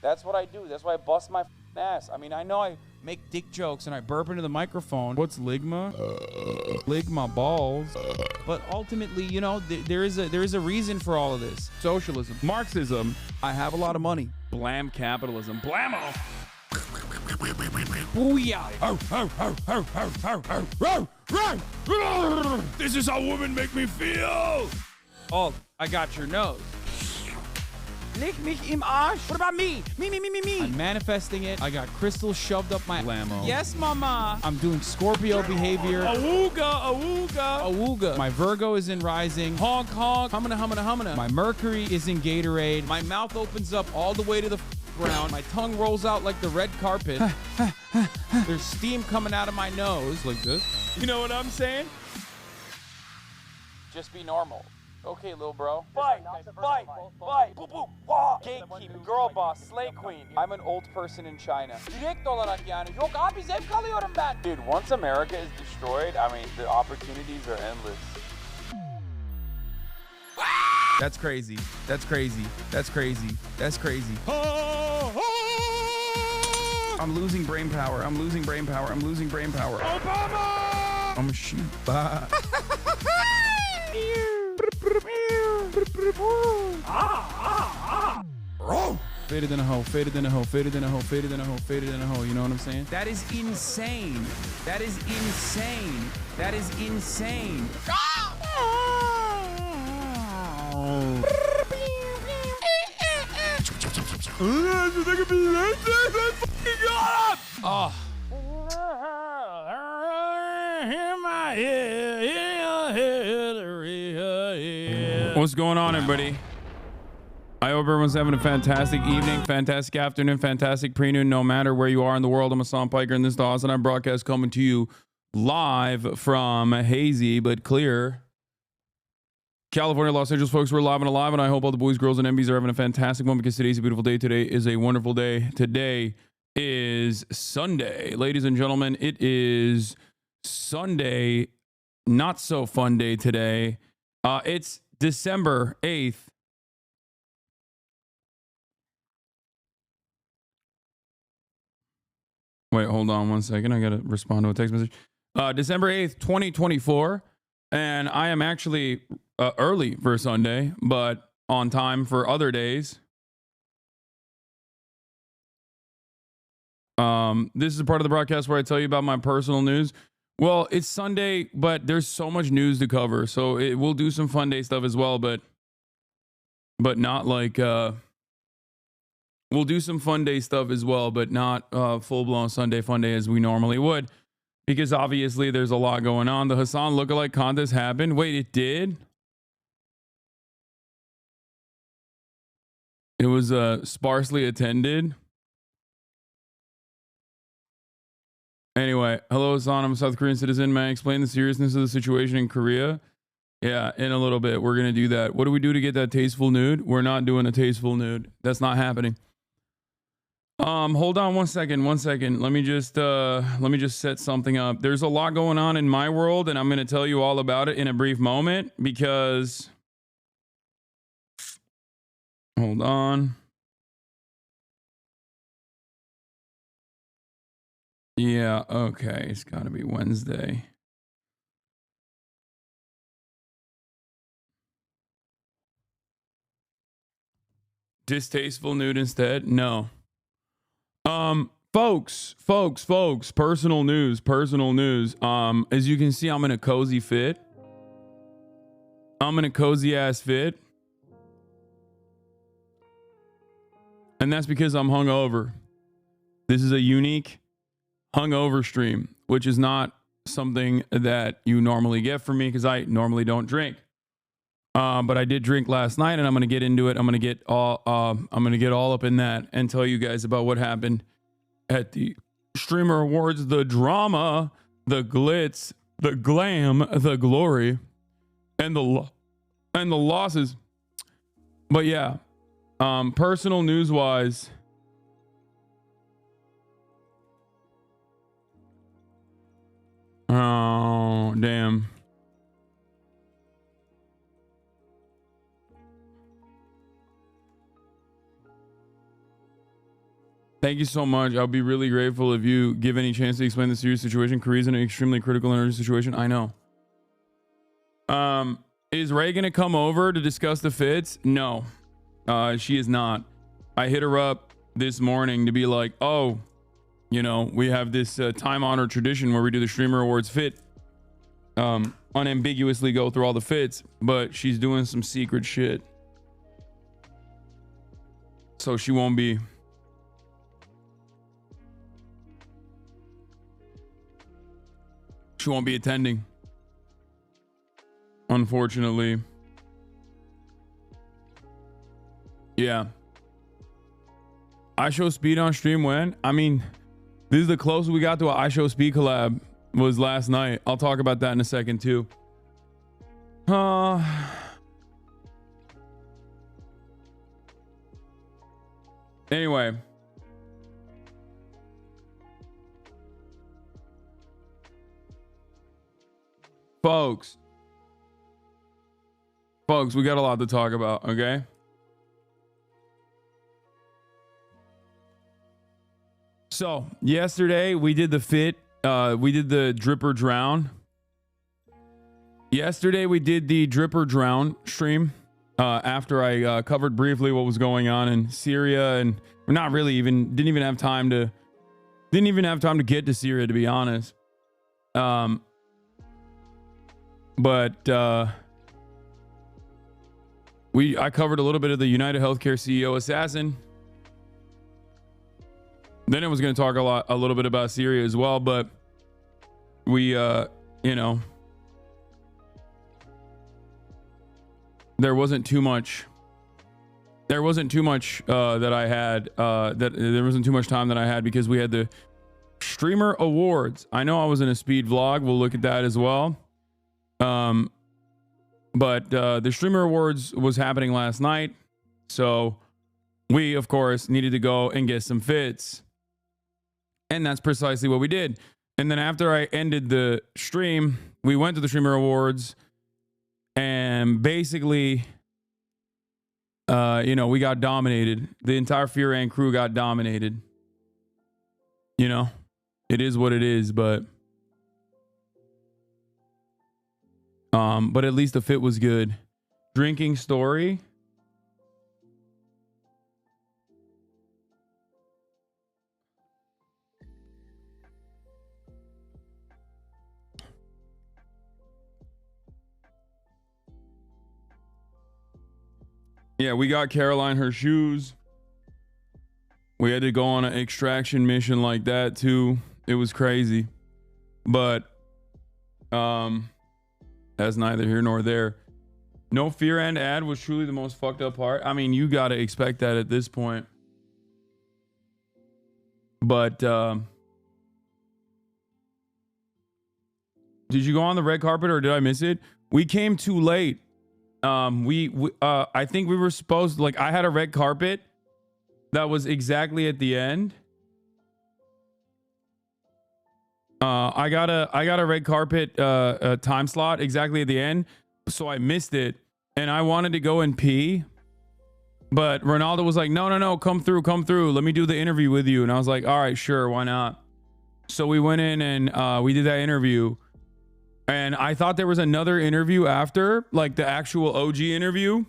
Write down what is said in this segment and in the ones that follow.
That's what I do. That's why I bust my ass. I mean, I know I make dick jokes and I burp into the microphone. What's ligma? Ligma balls. But ultimately, you know, there is a reason for all of this. Socialism, Marxism. I have a lot of money. Blam capitalism. Blammo. Booyah. This is how women make me feel. Oh, I got your nose. Lick mich im Arsch. What about me? Me. I'm manifesting it. I got crystals shoved up my blammo. Yes, mama. I'm doing Scorpio behavior. Awooga. My Virgo is in rising. Honk. Humana. My Mercury is in Gatorade. My mouth opens up all the way to the ground. My tongue rolls out like the red carpet. There's steam coming out of my nose like this. You know what I'm saying? Just be normal. Okay, little bro. Fight. Boop, boop. Wah. Gatekeep, girl boss, slay queen. I'm an old person in China. Direkt olarak yani. Yok abi zevk alıyorum ben. Dude, once America is destroyed, I mean, the opportunities are endless. That's crazy. I'm losing brain power. Obama! I'm a shoot. Faded in a hoe. You know what I'm saying? That is insane. Oh. What's going on, everybody? I hope everyone's having a fantastic evening, fantastic afternoon, fantastic pre-noon, no matter where you are in the world. I'm Hasan Piker, and this is the HasanAbi broadcast coming to you live from hazy but clear California, Los Angeles, folks. We're live and alive, and I hope all the boys, girls, and MBs are having a fantastic one because today's a beautiful day. Today is a wonderful day. Today is Sunday. Ladies and gentlemen, it is Sunday. Not so fun day today. It's December 8th. Wait, hold on one second. I got to respond to a text message. December 8th, 2024. And I am actually early for Sunday, but on time for other days. This is a part of the broadcast where I tell you about my personal news. Well, it's Sunday, but there's so much news to cover. So we'll do some fun day stuff as well, but not like... We'll do some fun day stuff as well, but not full-blown Sunday fun day as we normally would. Because obviously there's a lot going on. The Hasan lookalike contest happened. Wait, it did? It was sparsely attended. Anyway, hello Hasan, I'm a South Korean citizen. May I explain the seriousness of the situation in Korea? Yeah, in a little bit. We're going to do that. What do we do to get that tasteful nude? We're not doing a tasteful nude. That's not happening. Hold on one second. Let me just set something up. There's a lot going on in my world, and I'm going to tell you all about it in a brief moment because hold on. Yeah, okay. It's got to be Wednesday. Distasteful nude instead? No. Folks, personal news. As you can see, I'm in a cozy fit. I'm in a cozy ass fit. And that's because I'm hungover. This is a unique hungover stream, which is not something that you normally get from me because I normally don't drink. But I did drink last night, and I'm gonna get into it. I'm gonna get all up in that and tell you guys about what happened at the Streamer Awards, the drama, the glitz, the glam, the glory, and the losses. But yeah, personal news wise. Oh damn. Thank you so much. I'll be really grateful if you give any chance to explain the serious situation. Korea's in an extremely critical and urgent situation. I know. Is Ray gonna come over to discuss the fits? No, she is not. I hit her up this morning to be like, oh, you know, we have this time-honored tradition where we do the streamer awards fit, unambiguously go through all the fits, but she's doing some secret shit, so she won't be. She won't be attending, unfortunately. Yeah. I show speed on stream when? I mean, this is the closest we got to an I show speed collab was last night. I'll talk about that in a second too. Anyway. Folks, we got a lot to talk about, okay? So, yesterday we did the fit, we did the drip or drown. Yesterday we did the drip or drown stream after I covered briefly what was going on in Syria, and not really didn't even have time to get to Syria, to be honest. But I covered a little bit of the United Healthcare CEO assassin. Then I was going to talk a little bit about Syria as well, but we you know, there wasn't too much that I had there wasn't too much time that I had because we had the streamer awards. I know I was in a speed vlog. We'll look at that as well. But the streamer awards was happening last night, so we of course needed to go and get some fits, and that's precisely what we did. And then after I ended the stream, we went to the streamer awards, and basically you know, we got dominated. The entire Syrian crew got dominated. You know, it is what it is, but at least the fit was good. Drinking story. Yeah, we got Caroline her shoes. We had to go on an extraction mission like that too. It was crazy. But that's neither here nor there. No fear and ad was truly the most fucked up part. I mean, you got to expect that at this point. But did you go on the red carpet or did I miss it? We came too late. I think we were supposed to, like, I had a red carpet that was exactly at the end. I got a red carpet time slot exactly at the end, so I missed it, and I wanted to go and pee, but Ronaldo was like, no, come through, let me do the interview with you. And I was like, all right, sure, why not? So we went in and we did that interview, and I thought there was another interview after, like the actual OG interview,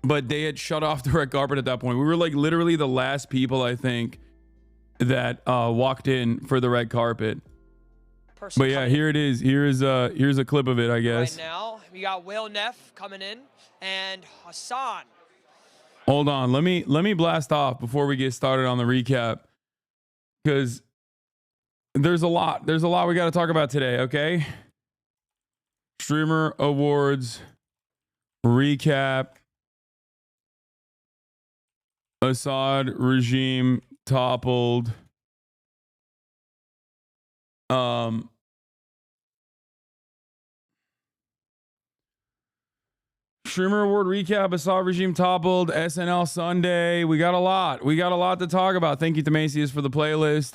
but they had shut off the red carpet at that point. We were like literally the last people, I think, that walked in for the red carpet. But yeah, here it is. Here's a clip of it, I guess. Right now, we got Will Neff coming in and Hasan. Hold on, let me blast off before we get started on the recap, because there's a lot we got to talk about today. Okay, streamer awards recap. Assad regime toppled. Streamer award recap. Assad regime toppled. SNL Sunday. We got a lot to talk about. Thank you to Macy's for the playlist.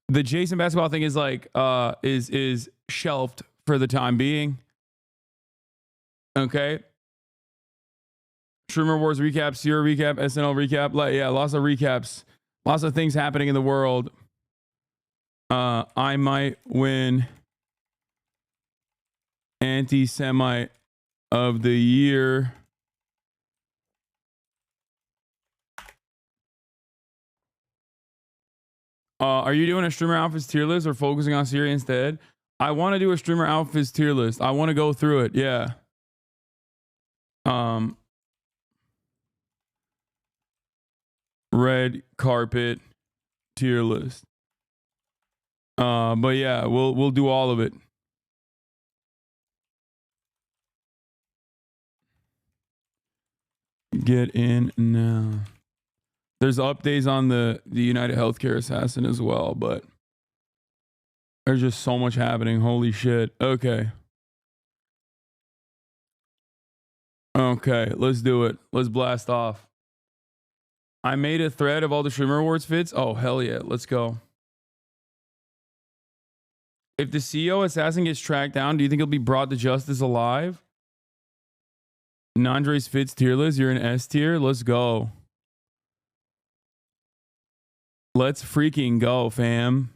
The Jason basketball thing is like is shelved for the time being. Okay. Streamer Wars recap, Sierra recap, SNL recap. Like, yeah, lots of recaps. Lots of things happening in the world. I might win anti-Semite of the year. Are you doing a streamer outfits tier list or focusing on Syria instead? I want to do a streamer outfits tier list. I want to go through it. Yeah. Red carpet tier list. But yeah, we'll do all of it. Get in now. There's updates on the United Healthcare assassin as well, but there's just so much happening. Holy shit. Okay. Okay, let's do it. Let's blast off. I made a thread of all the streamer awards fits. Oh, hell yeah. Let's go. If the CEO assassin gets tracked down, do you think he'll be brought to justice alive? Nandre's fits tier list. You're in S tier. Let's go. Let's freaking go, fam.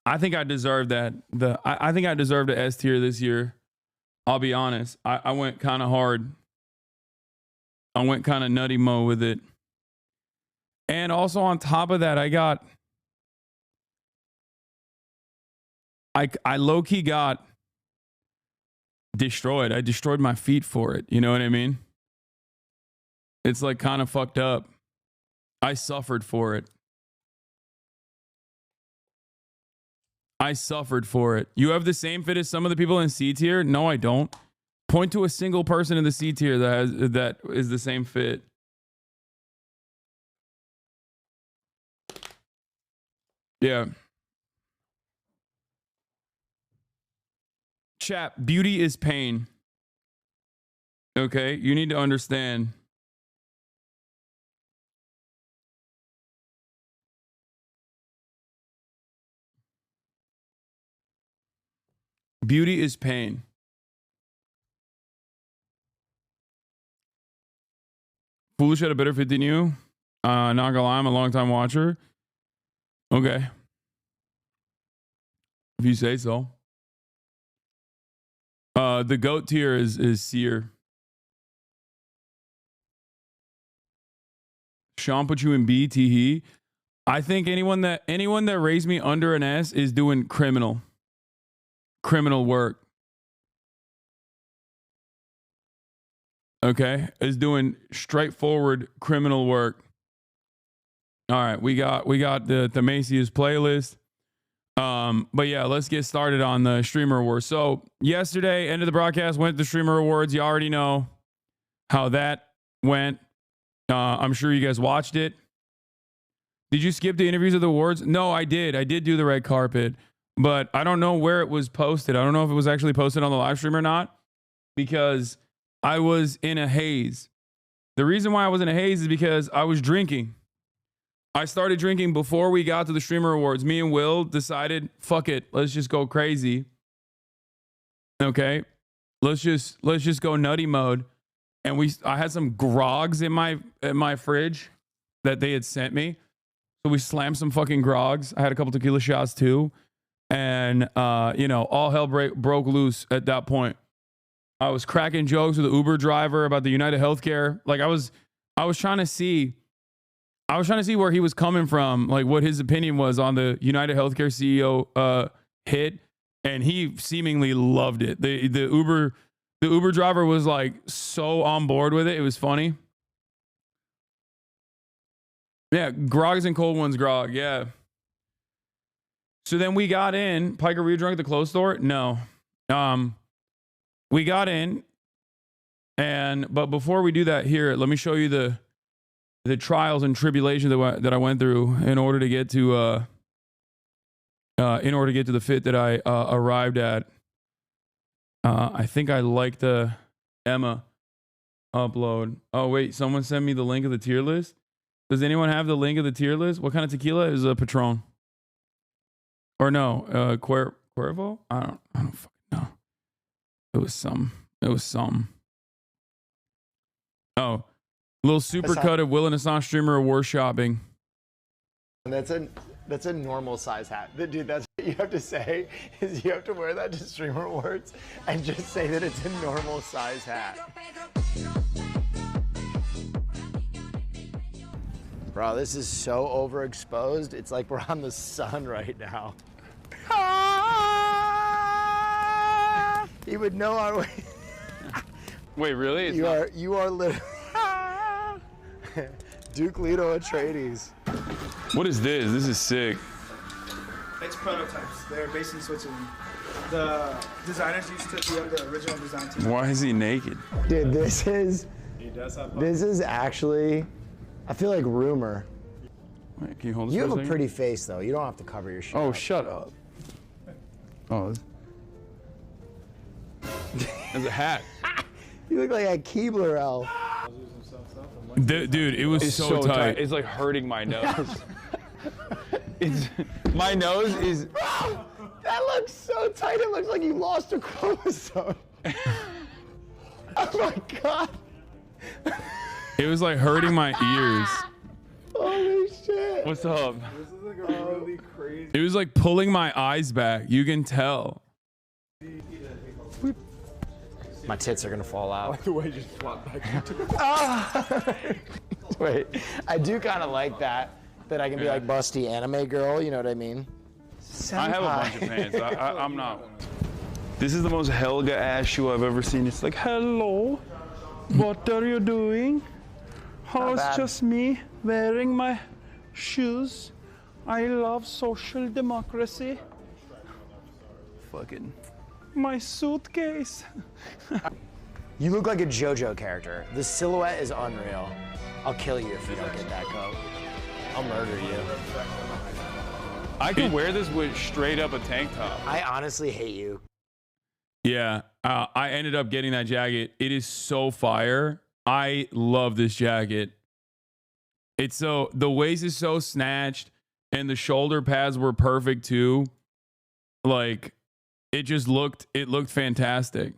I think I deserve that. I think I deserved an S tier this year. I'll be honest. I went kind of hard. I went kind of nutty mo with it. And also on top of that, I low-key got destroyed. I destroyed my feet for it. You know what I mean? It's like kind of fucked up. I suffered for it. I suffered for it. You have the same fit as some of the people in C tier? No, I don't. Point to a single person in the C tier that is the same fit. Yeah. Chat, beauty is pain. Okay? You need to understand. Beauty is pain. Foolish had a better fit than you. Not gonna lie, I'm a long-time watcher. Okay. If you say so. The GOAT tier is Seer. Sean put you in B, T. I think anyone that raised me under an S is doing criminal work. Okay, is doing straightforward criminal work. All right, we got the Macy's playlist. But yeah, let's get started on the streamer awards. So yesterday, end of the broadcast, went to the streamer awards. You already know how that went. I'm sure you guys watched it. Did you skip the interviews of the awards? No, I did. I did do the red carpet, but I don't know where it was posted. I don't know if it was actually posted on the live stream or not, because I was in a haze. The reason why I was in a haze is because I was drinking. I started drinking before we got to the streamer awards. Me and Will decided, fuck it, let's just go crazy. Okay, let's just go nutty mode. And I had some grogs in my fridge that they had sent me, so we slammed some fucking grogs. I had a couple tequila shots too, and all hell broke loose at that point. I was cracking jokes with the Uber driver about the United Healthcare. Like I was trying to see where he was coming from, like what his opinion was on the United Healthcare CEO hit, and he seemingly loved it. The Uber driver was like so on board with it. It was funny. Yeah, grogs and cold ones grog. Yeah. So then we got in. Piker, were you drunk at the clothes store? No. We got in, but before we do that, here, let me show you the trials and tribulations that I went through in order to get to the fit that I arrived at. I think I liked the Emma upload. Oh wait, someone sent me the link of the tier list. Does anyone have the link of the tier list? What kind of tequila is a Patron? Or no, Cuervo? I don't fucking know. It was some. Oh, little super cut of Will and Hasan streamer award shopping. And that's a normal size hat. Dude, that's what you have to say, is you have to wear that to streamer awards and just say that it's a normal size hat. Bro, this is so overexposed. It's like we're on the sun right now. He would know our way. Wait, really? You are literally Duke Leto Atreides. What is this? This is sick. It's prototypes. They're based in Switzerland. The designers used to be on the original design team. Why is he naked? Dude, this is actually, I feel like rumor. Wait, can you hold this You for have a second? pretty face though. You don't have to cover your shit. Oh, up. shut up. Oh, there's a hat. You look like a Keebler elf. Dude, it was so tight. It's like hurting my nose. My nose is. Bro, that looks so tight. It looks like you lost a chromosome. Oh my god. It was like hurting my ears. Holy shit. What's up? This is like a really crazy. It was like pulling my eyes back. You can tell. My tits are gonna fall out. The way you just flop back. Wait, I do kind of like that I can be like busty anime girl. You know what I mean? I have a bunch of pants. I'm not. This is the most Helga ass shoe I've ever seen. It's like, hello, what are you doing? How bad. it's just me wearing my shoes. I love social democracy. Fucking my suitcase. You look like a JoJo character. The silhouette is unreal. I'll kill you if you don't get that coat. I'll murder you. I can wear this with straight up a tank top. I honestly hate you. Yeah, I ended up getting that jacket. It is so fire. I love this jacket. It's so, the waist is so snatched and the shoulder pads were perfect too. Like, it looked fantastic.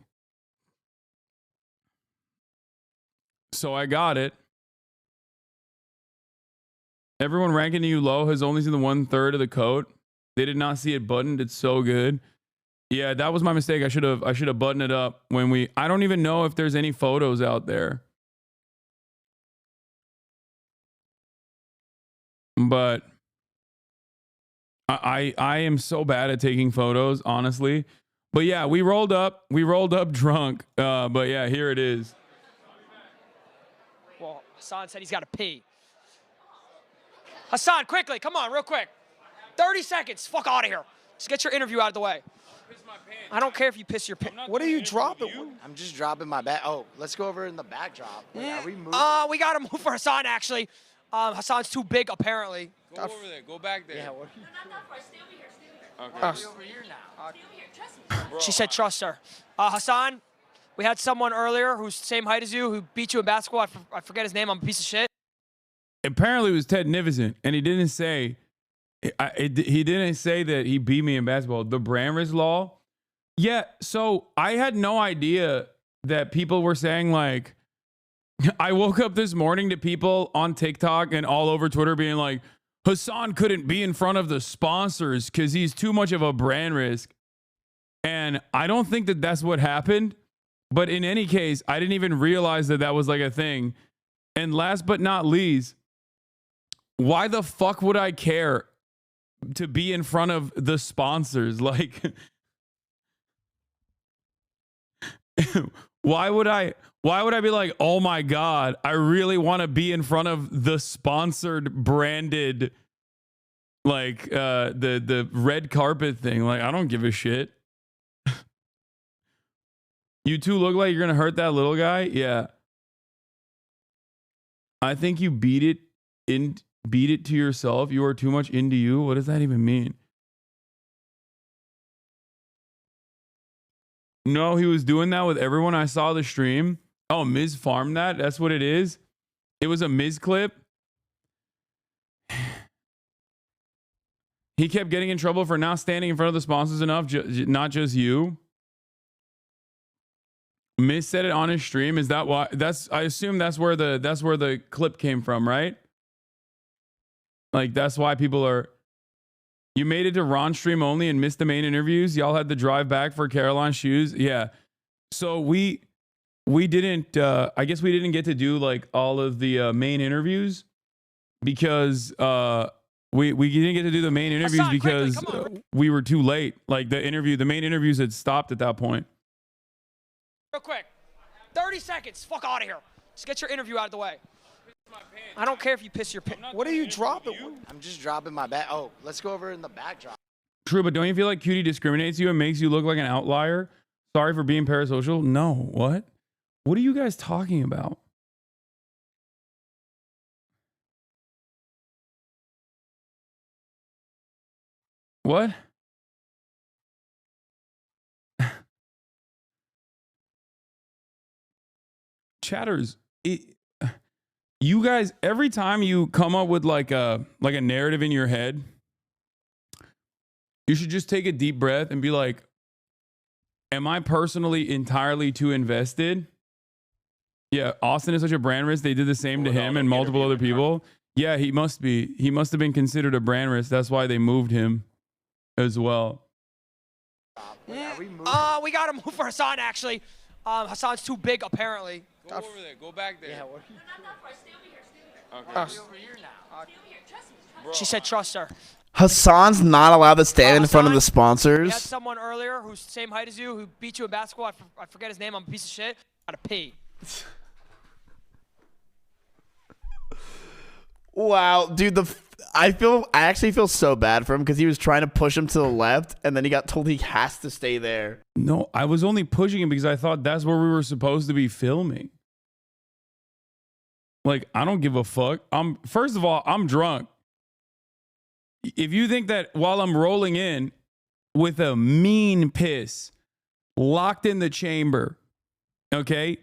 So I got it. Everyone ranking you low has only seen the 1/3 of the coat. They did not see it buttoned. It's so good. Yeah, that was my mistake. I should have buttoned it up when I don't even know if there's any photos out there. But I am so bad at taking photos, honestly. But yeah, we rolled up drunk. But yeah, here it is. Well, Hasan said he's got to pee. Hasan, quickly, come on, real quick. 30 seconds, fuck out of here. Just get your interview out of the way. I don't care if you piss your pants. What are you dropping? I'm just dropping my bag. Oh, let's go over in the backdrop. Wait, are we moving? We got to move for Hasan, actually. Hasan's too big, apparently. Go over there. Go back there. Yeah, what? Stay over here now. She said trust her. Hasan, we had someone earlier who's the same height as you who beat you in basketball. I forget his name. I'm a piece of shit. Apparently it was Ted Nivison, and he didn't say that he beat me in basketball. The Brammer's law. Yeah, so I had no idea that people were saying, like, I woke up this morning to people on TikTok and all over Twitter being like, Hasan couldn't be in front of the sponsors because he's too much of a brand risk. And I don't think that that's what happened. But in any case, I didn't even realize that that was like a thing. And last but not least, why the fuck would I care to be in front of the sponsors? Like, why would I be like, oh my God, I really want to be in front of the sponsored branded, like, the red carpet thing? Like, I don't give a shit. You two look like you're going to hurt that little guy. Yeah. I think you beat it to yourself. You are too much into you. What does that even mean? No, he was doing that with everyone. I saw the stream. Oh, Miz farmed that. That's what it is. It was a Miz clip. He kept getting in trouble for not standing in front of the sponsors enough. Not just you. Miss said it on his stream. Is that why? I assume that's where the clip came from, right? Like that's why people are. You made it to Ron's stream only and missed the main interviews. Y'all had to drive back for Caroline's shoes. Yeah. So we didn't. I guess we didn't get to do like all of the main interviews because we didn't get to do the main interviews Hasan, because we were too late. Like the main interviews had stopped at that point. Real quick. 30 seconds. Fuck out of here. Just get your interview out of the way. I don't care if you piss your pants. What are you dropping? I'm just dropping my bag. Oh, let's go over in the backdrop. True, but don't you feel like Cutie discriminates you and makes you look like an outlier? Sorry for being parasocial. No, what? What are you guys talking about? What? Chatters, you guys, every time you come up with like a narrative in your head, you should just take a deep breath and be like, am I personally entirely too invested? Yeah, Austin is such a brand risk. They did the same to him and multiple other people. Yeah, he must be. He must have been considered a brand risk. That's why they moved him as well. We got to move for Hasan, actually. Hasan's too big, apparently. Go over there. Go back there. Yeah, Okay. She said trust her. Hasan's not allowed to stand in front of the We had sponsors. someone earlier who's the same height as you who beat you in basketball. I forget his name. I'm a piece of shit. Gotta pee. Wow, dude, I actually feel so bad for him because he was trying to push him to the left and then he got told he has to stay there. No, I was only pushing him because I thought that's where we were supposed to be filming. Like, I don't give a fuck. First of all, I'm drunk. If you think that while I'm rolling in with a mean piss, locked in the chamber, okay,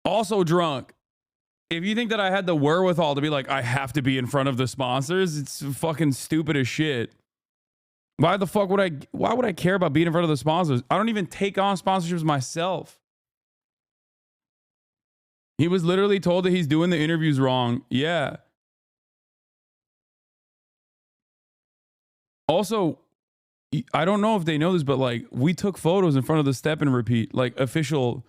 also drunk, if you think that I had the wherewithal to be like, I have to be in front of the sponsors, it's fucking stupid as shit. Why would I care about being in front of the sponsors? I don't even take on sponsorships myself. He was literally told that he's doing the interviews wrong. Yeah. Also, I don't know if they know this, but like we took photos in front of the step and repeat, like official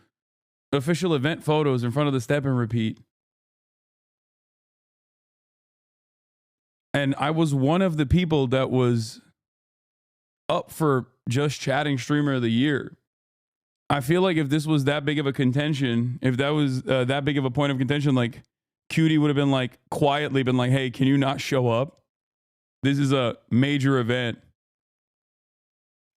event photos in front of the step and repeat. And I was one of the people that was up for Just Chatting Streamer of the Year. I feel like if this was that big of a contention, if that was that big of a point of contention, like Cutie would have been like quietly been like, hey, can you not show up? This is a major event.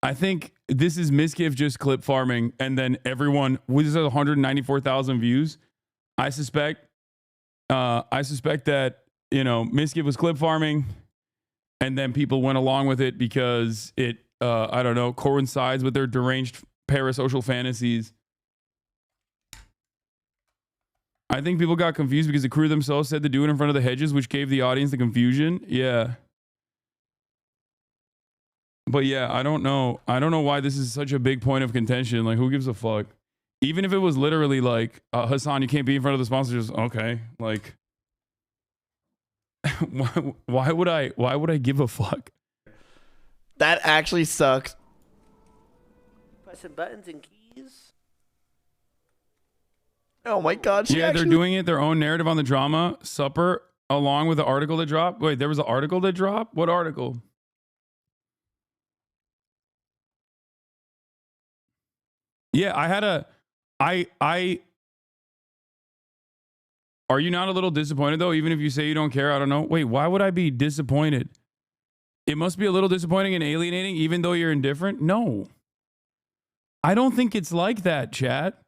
I think this is Miskiff just clip farming. And then everyone, this has 194,000 views. I suspect that, you know, Miskiff was clip farming and then people went along with it because it, I don't know, coincides with their deranged parasocial fantasies. I think people got confused because the crew themselves said to do it in front of the hedges, which gave the audience the confusion. Yeah. But yeah, I don't know. I don't know why this is such a big point of contention. Like, who gives a fuck? Even if it was literally like, Hasan, you can't be in front of the sponsors. Okay. Like, why would I give a fuck? That actually sucks. Pressing buttons and keys. Oh my god. Yeah, they're doing it their own narrative on the drama supper along with the article that dropped. Wait, there was an article that dropped? What article? Yeah, are you not a little disappointed though? Even if you say you don't care, I don't know. Wait, why would I be disappointed? It must be a little disappointing and alienating even though you're indifferent? No. I don't think it's like that, chat.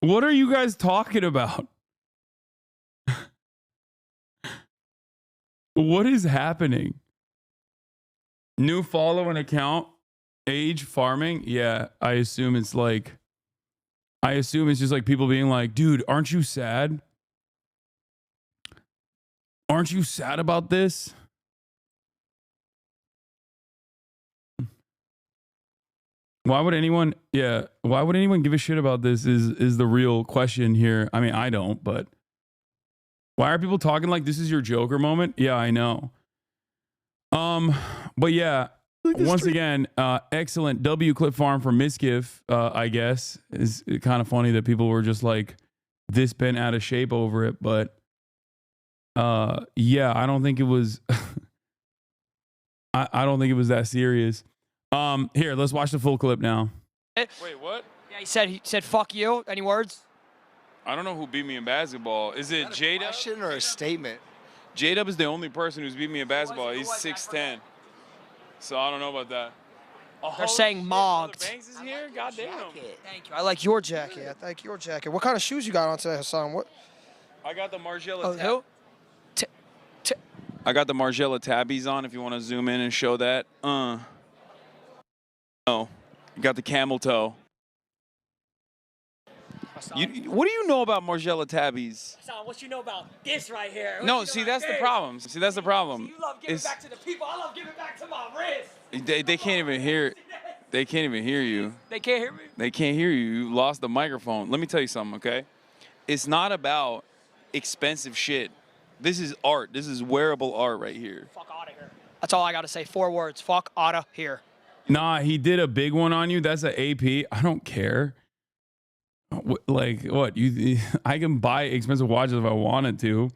What are you guys talking about? What is happening? New follow an account, age farming? Yeah, I assume it's just like people being like, dude, aren't you sad? Aren't you sad about this? Why would anyone? Yeah. Why would anyone give a shit about this? Is the real question here? I mean, I don't. But why are people talking like this is your Joker moment? Yeah, I know. But yeah. Once again, excellent W clip farm for Misgift. I guess is kind of funny that people were just like this bent out of shape over it. But yeah, I don't think it was. I don't think it was that serious. Here, let's watch the full clip now. Wait, what? Yeah, he said fuck you. Any words? I don't know who beat me in basketball. Is it J-Dub? Question or a statement? J-Dub is the only person who's beat me in basketball. He's 6'10". So I don't know about that. They're saying mogged. Banks is here? God damn. Thank you. I like your jacket. I like your jacket. What kind of shoes you got on today, Hasan? What? I got the Margiela. Oh, who? I got the Margiela tabbies on. If you want to zoom in and show that. Oh, you got the camel toe. What do you know about Margiela tabbies? Hasan, what you know about this right here? No, see, that's the problem. See, that's the problem. You love giving back to the people. I love giving back to my wrist. They can't even hear. They can't even hear you. They can't hear me? They can't hear you. You lost the microphone. Let me tell you something, okay? It's not about expensive shit. This is art. This is wearable art right here. Fuck out of here. That's all I got to say. 4 words. Fuck out of here. Nah, he did a big one on you. That's an AP. I don't care. Like, what? I can buy expensive watches if I wanted to.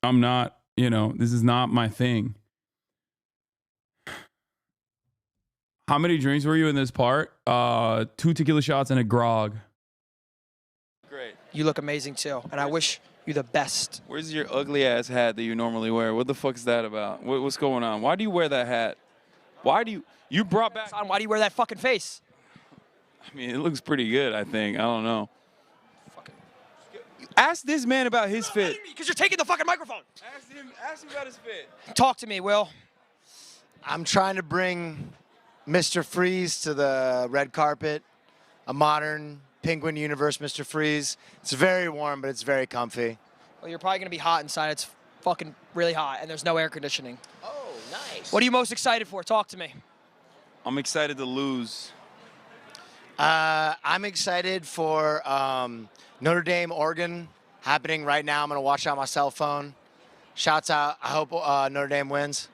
I'm not, this is not my thing. How many drinks were you in this part? 2 tequila shots and a grog. Great. You look amazing too, and I wish you the best. Where's your ugly ass hat that you normally wear? What the fuck is that about? What's going on? Why do you wear that hat? Why do you brought back? Hasan, why do you wear that fucking face? I mean, it looks pretty good, I think. I don't know. Ask this man about his fit. Because you're taking the fucking microphone. Ask him about his fit. Talk to me, Will. I'm trying to bring Mr. Freeze to the red carpet, a modern Penguin universe Mr. Freeze. It's very warm, but it's very comfy. Well, you're probably going to be hot inside. It's fucking really hot, and there's no air conditioning. Oh, nice. What are you most excited for? Talk to me. I'm excited to lose. I'm excited for Notre Dame, Oregon, happening right now. I'm going to watch it on my cell phone. Shouts out. I hope Notre Dame wins.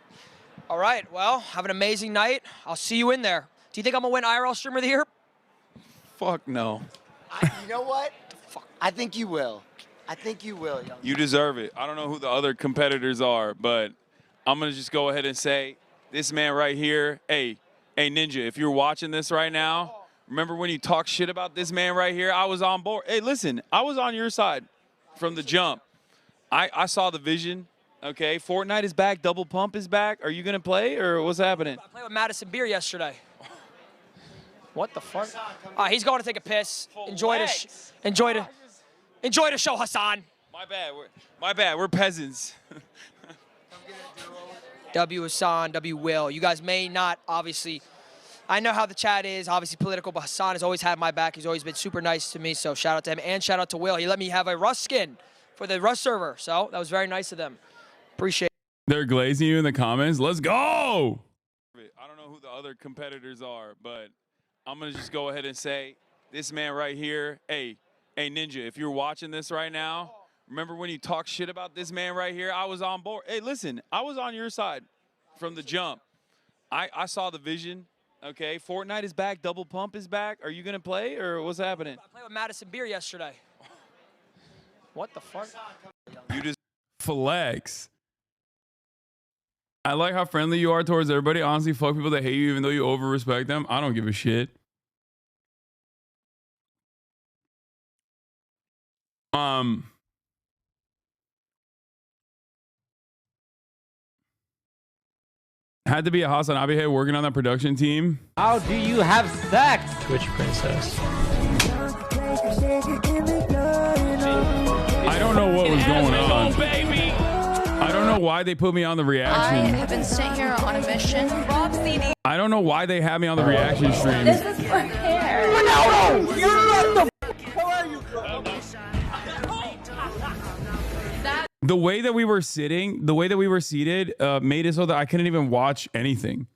All right. Well, have an amazing night. I'll see you in there. Do you think I'm going to win IRL Streamer of the Year? Fuck no. You know what? I think you will. I think you will, young. You deserve it. I don't know who the other competitors are, but I'm going to just go ahead and say this man right here. Hey, Ninja, if you're watching this right now, remember when you talk shit about this man right here? I was on board. Hey, listen, I was on your side from the jump. I saw the vision. Okay, Fortnite is back. Double Pump is back. Are you going to play or what's happening? I played with Madison Beer yesterday. What the fuck? He's going to take a piss. Enjoy the show, Hasan. My bad. We're peasants. W Hasan, W Will. You guys may not, obviously. I know how the chat is, obviously political, but Hasan has always had my back. He's always been super nice to me, so shout out to him. And shout out to Will. He let me have a Rust skin for the Rust server, so that was very nice of them. Appreciate it. They're glazing you in the comments. Let's go. I don't know who the other competitors are, but I'm going to just go ahead and say this man right here. Hey, Ninja, if you're watching this right now, remember when you talk shit about this man right here? I was on board. Hey, listen, I was on your side from the jump. I saw the vision. Okay, Fortnite is back. Double Pump is back. Are you going to play or what's happening? I played with Madison Beer yesterday. What the fuck? You just flex. I like how friendly you are towards everybody. Honestly, fuck people that hate you even though you over-respect them. I don't give a shit. Had to be a HasanAbi head working on that production team. How do you have sex? Twitch princess. I don't know what was going on. I don't know why they put me on the I reaction. have been sent here on a mission. Rob CD. I don't know why they had me on the reaction stream. This is for hair. No! You're not the. the way that we were seated, made it so that I couldn't even watch anything.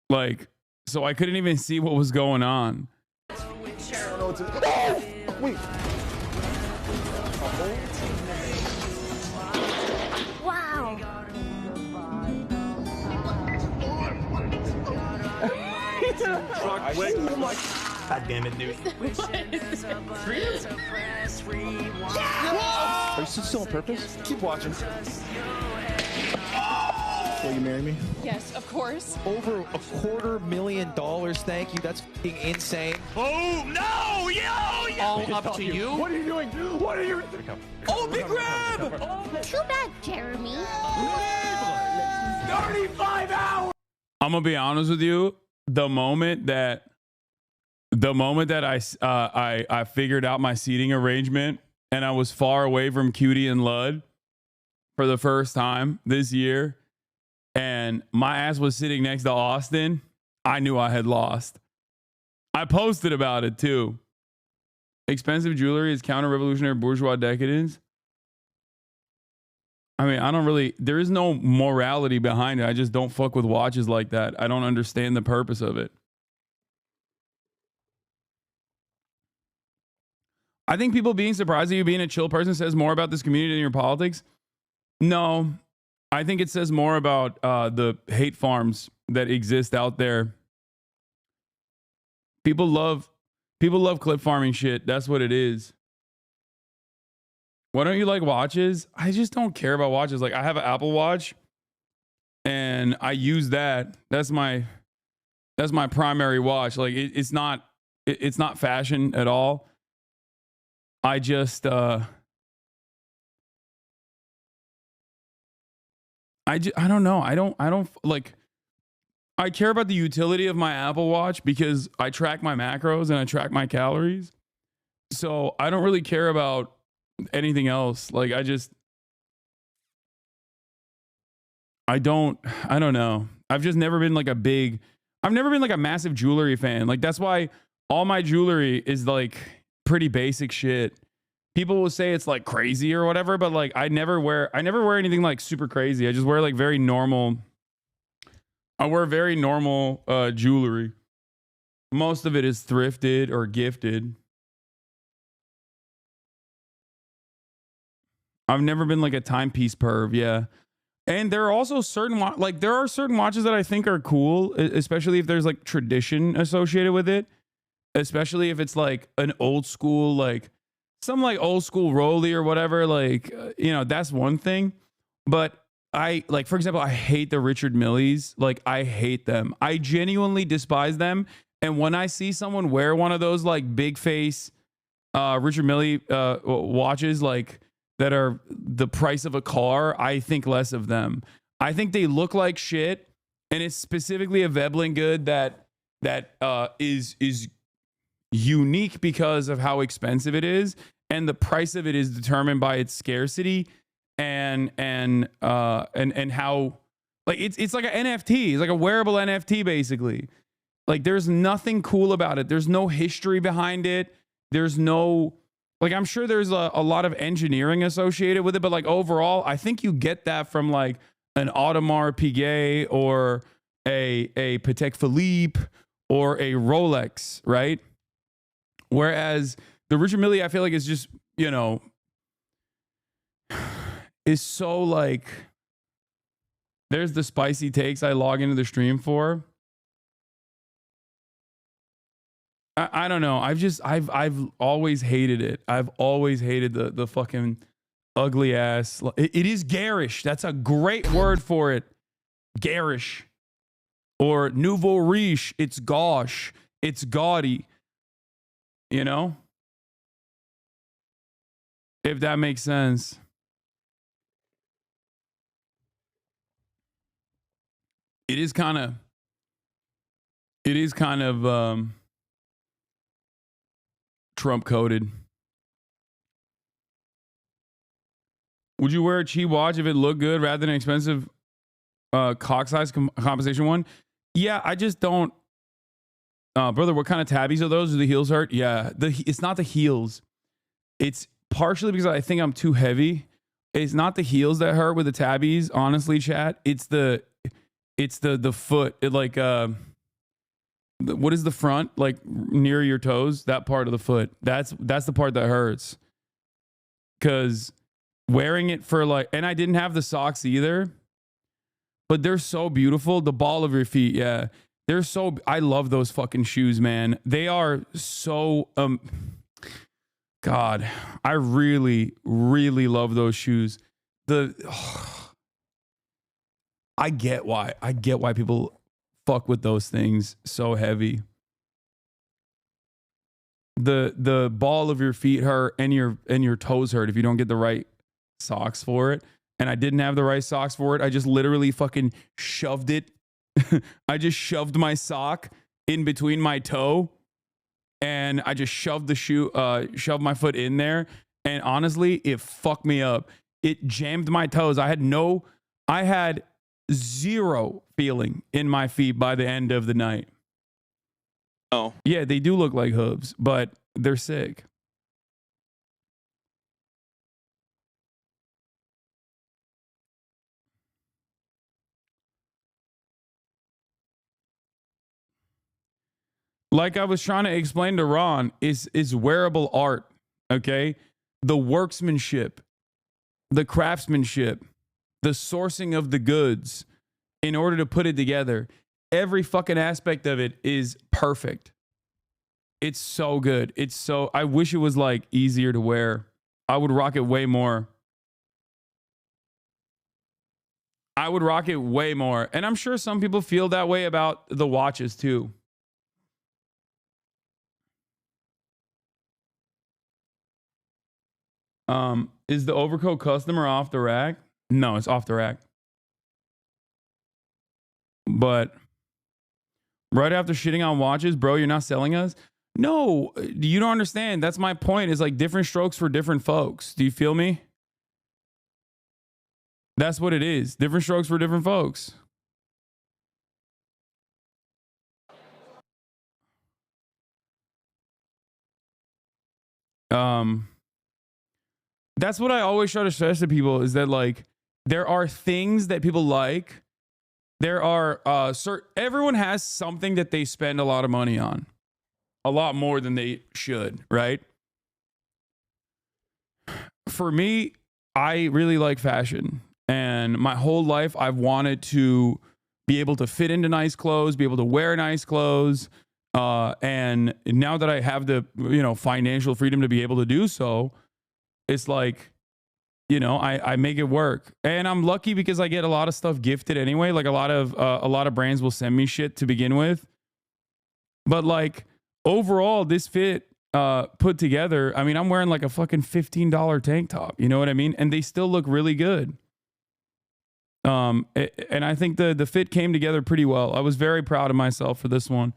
Like, so I couldn't even see what was going on. Wait. Wow. God damn it, dude. Are you still on purpose? Keep watching. Will you marry me? Yes, of course. Over $250,000, thank you. That's f***ing insane. Oh no! Yo! All up to you. What are you doing? What are you? Oh, big grab! Too bad, Jeremy. 35 hours! I'm gonna be honest with you. The moment that I figured out my seating arrangement and I was far away from Cutie and Lud for the first time this year, and my ass was sitting next to Austin, I knew I had lost. I posted about it too. Expensive jewelry is counter-revolutionary bourgeois decadence. I mean, there is no morality behind it. I just don't fuck with watches like that. I don't understand the purpose of it. I think people being surprised at you being a chill person says more about this community than your politics. No, I think it says more about the hate farms that exist out there. People love clip farming shit. That's what it is. Why don't you like watches? I just don't care about watches. Like, I have an Apple Watch and I use that. That's my primary watch. Like, it's not fashion at all. I just I don't know. I don't like, I care about the utility of my Apple Watch because I track my macros and I track my calories. So I don't really care about anything else. Like, I don't know. I've just never been like I've never been like a massive jewelry fan. Like, that's why all my jewelry is like pretty basic shit. People will say it's like crazy or whatever, but like I never wear anything like super crazy. I just wear like very normal. I wear very normal jewelry. Most of it is thrifted or gifted. I've never been like a timepiece perv, yeah. And there are also certain watches that I think are cool, especially if there's like tradition associated with it. Especially if it's like an old school, like some like old school Rolly or whatever, like, that's one thing. But for example, I hate the Richard Milles. Like, I hate them. I genuinely despise them. And when I see someone wear one of those like big face Richard Mille watches, like that are the price of a car, I think less of them. I think they look like shit. And it's specifically a Veblen good that is unique because of how expensive it is, and the price of it is determined by its scarcity and how, like, it's like an NFT. It's like a wearable NFT basically. Like, there's nothing cool about it. There's no history behind it. There's no, like, I'm sure there's a lot of engineering associated with it, but like overall, I think you get that from like an Audemars Piguet or a Patek Philippe or a Rolex, right? Whereas the Richard Mille, I feel like, is just, is so like, there's the spicy takes I log into the stream for. I don't know. I've always hated it. I've always hated the fucking ugly ass. It is garish. That's a great word for it. Garish. Or nouveau riche. It's gauche. It's gaudy. If that makes sense. It is kind of Trump coded. Would you wear a cheap watch if it looked good rather than an expensive cock size compensation one? Yeah, I just don't. Brother, what kind of tabbies are those? Do the heels hurt? Yeah, it's not the heels. It's partially because I think I'm too heavy. It's not the heels that hurt with the tabbies, honestly, chat. It's the foot. What is the front, like near your toes? That part of the foot. That's the part that hurts. Cause wearing it for like, and I didn't have the socks either, but they're so beautiful. The ball of your feet, yeah. They're so, I love those fucking shoes, man. They are so, God, I really, really love those shoes. I get why people fuck with those things so heavy. The ball of your feet hurt and your toes hurt if you don't get the right socks for it. And I didn't have the right socks for it. I just literally fucking shoved it. I just shoved my sock in between my toe, and I just shoved the shoe, shoved my foot in there. And honestly, it fucked me up. It jammed my toes. I had zero feeling in my feet by the end of the night. Oh, yeah, they do look like hooves, but they're sick. Like I was trying to explain to Ron, is wearable art, okay? The workmanship, the craftsmanship, the sourcing of the goods in order to put it together. Every fucking aspect of it is perfect. It's so good. I wish it was like easier to wear. I would rock it way more. And I'm sure some people feel that way about the watches too. Is the overcoat custom or off the rack? No, it's off the rack. But right after shitting on watches, bro, you're not selling us? No, you don't understand. That's my point. It's like different strokes for different folks. Do you feel me? That's what it is. Different strokes for different folks. That's what I always try to stress to people, is that like there are things that people like. There are everyone has something that they spend a lot of money on. A lot more than they should, right? For me, I really like fashion. And my whole life I've wanted to be able to fit into nice clothes, be able to wear nice clothes. And now that I have the, financial freedom to be able to do so, it's like, I make it work. And I'm lucky because I get a lot of stuff gifted anyway. Like a lot of brands will send me shit to begin with. But like overall, this fit put together, I mean, I'm wearing like a fucking $15 tank top. You know what I mean? And they still look really good. And I think the fit came together pretty well. I was very proud of myself for this one.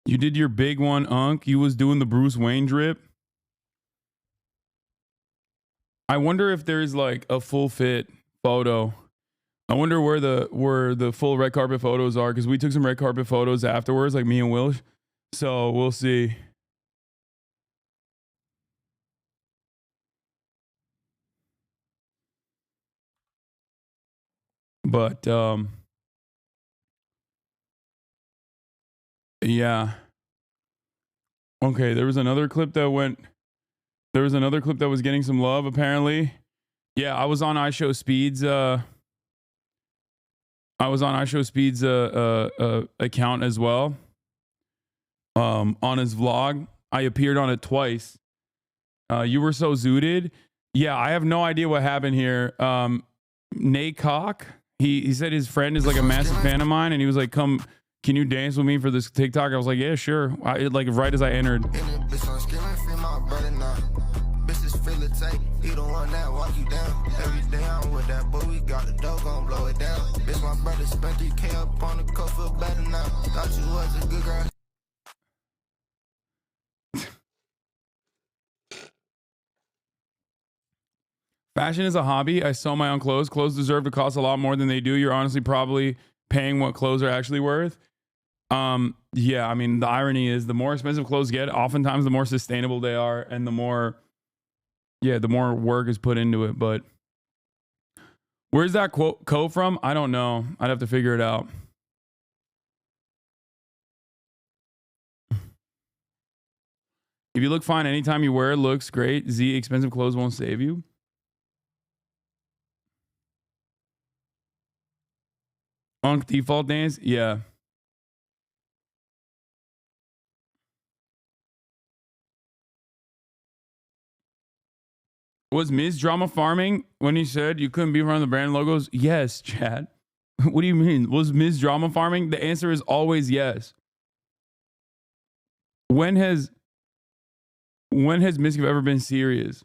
You did your big one, Unc. You was doing the Bruce Wayne drip. I wonder if there's like a full fit photo. I wonder where the full red carpet photos are, because we took some red carpet photos afterwards, like me and Will. So we'll see. But yeah. Okay, there was another clip that was getting some love apparently. Yeah, I was on iShowSpeed's account as well. On his vlog, I appeared on it twice. You were so zooted. Yeah, I have no idea what happened here. Nate Cock, he said his friend is like a massive fan of mine, and he was like, "Come, can you dance with me for this TikTok?" I was like, "Yeah, sure." Like right as I entered. Fashion is a hobby. I sew my own clothes. Clothes deserve to cost a lot more than they do. You're honestly probably paying what clothes are actually worth. Yeah, I mean, the irony is the more expensive clothes get, oftentimes the more sustainable they are, and the more work is put into it. But where's that quote from? I don't know. I'd have to figure it out. If you look fine anytime you wear it, looks great. Z, expensive clothes won't save you. Unk default dance? Yeah. Was Miz drama farming when he said you couldn't be around the brand logos? Yes, Chad. What do you mean? Was Miz drama farming? The answer is always yes. When has Miz ever been serious?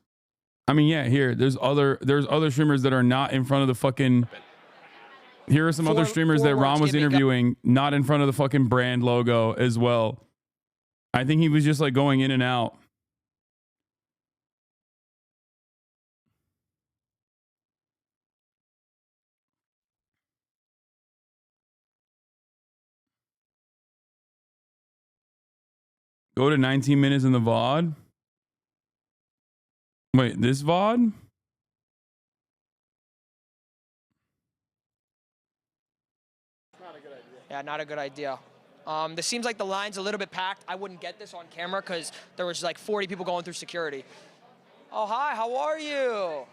I mean, yeah, there's other streamers that are not in front of the fucking. Here are some other streamers that Ron was interviewing, not in front of the fucking brand logo as well. I think he was just like going in and out. Go to 19 minutes in the VOD. Wait, this VOD? Yeah, not a good idea. This seems like the line's a little bit packed. I wouldn't get this on camera because there was like 40 people going through security. Oh, hi, how are you?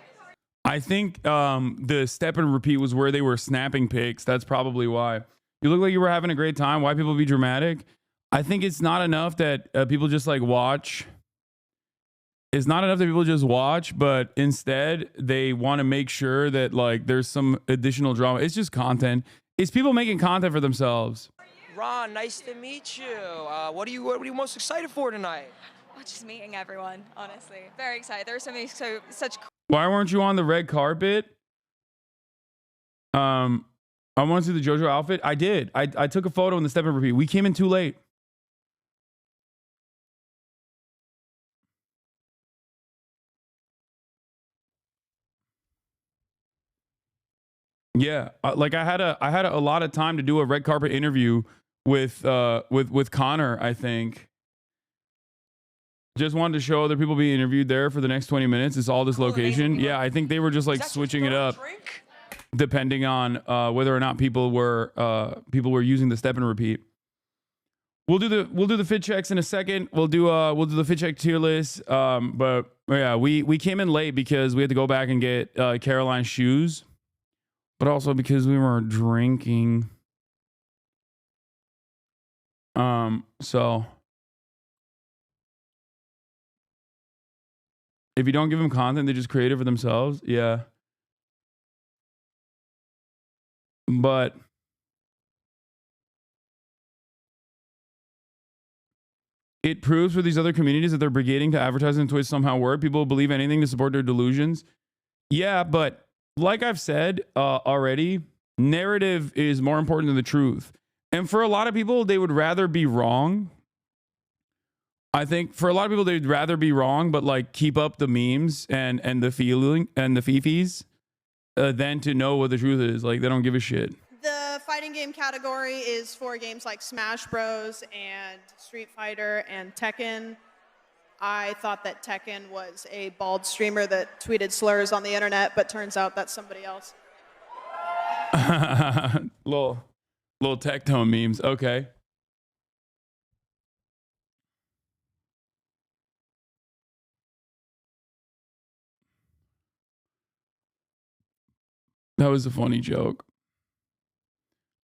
I think the step and repeat was where they were snapping pics. That's probably why. You look like you were having a great time. Why people be dramatic? I think it's not enough that people just like watch. It's not enough that people just watch, but instead they want to make sure that like there's some additional drama. It's just content. It's people making content for themselves. Ron, nice to meet you. What are you most excited for tonight? Oh, just meeting everyone, honestly. Very excited. There was such. Why weren't you on the red carpet? I want to see the JoJo outfit. I did. I took a photo in the step and repeat. We came in too late. Yeah, like I had a lot of time to do a red carpet interview with Connor. I think just wanted to show other people being interviewed there for the next 20 minutes. It's all this location. Yeah, I think they were just like switching it up depending on whether or not people were using the step and repeat. We'll do the fit checks in a second. We'll do the fit check tier list. But yeah, we came in late because we had to go back and get Caroline's shoes. But also because we were drinking. So if you don't give them content, they just create it for themselves. Yeah. But it proves for these other communities that they're brigading to advertising and Twitch somehow work. People believe anything to support their delusions. Yeah, but like I've said already, narrative is more important than the truth. And for a lot of people, they would rather be wrong. I think for a lot of people, they'd rather be wrong, but like keep up the memes and the feeling and the fifis than to know what the truth is. Like they don't give a shit. The fighting game category is for games like Smash Bros. And Street Fighter and Tekken. I thought that Tekken was a bald streamer that tweeted slurs on the internet, but turns out that's somebody else. little tech tone memes. Okay. That was a funny joke.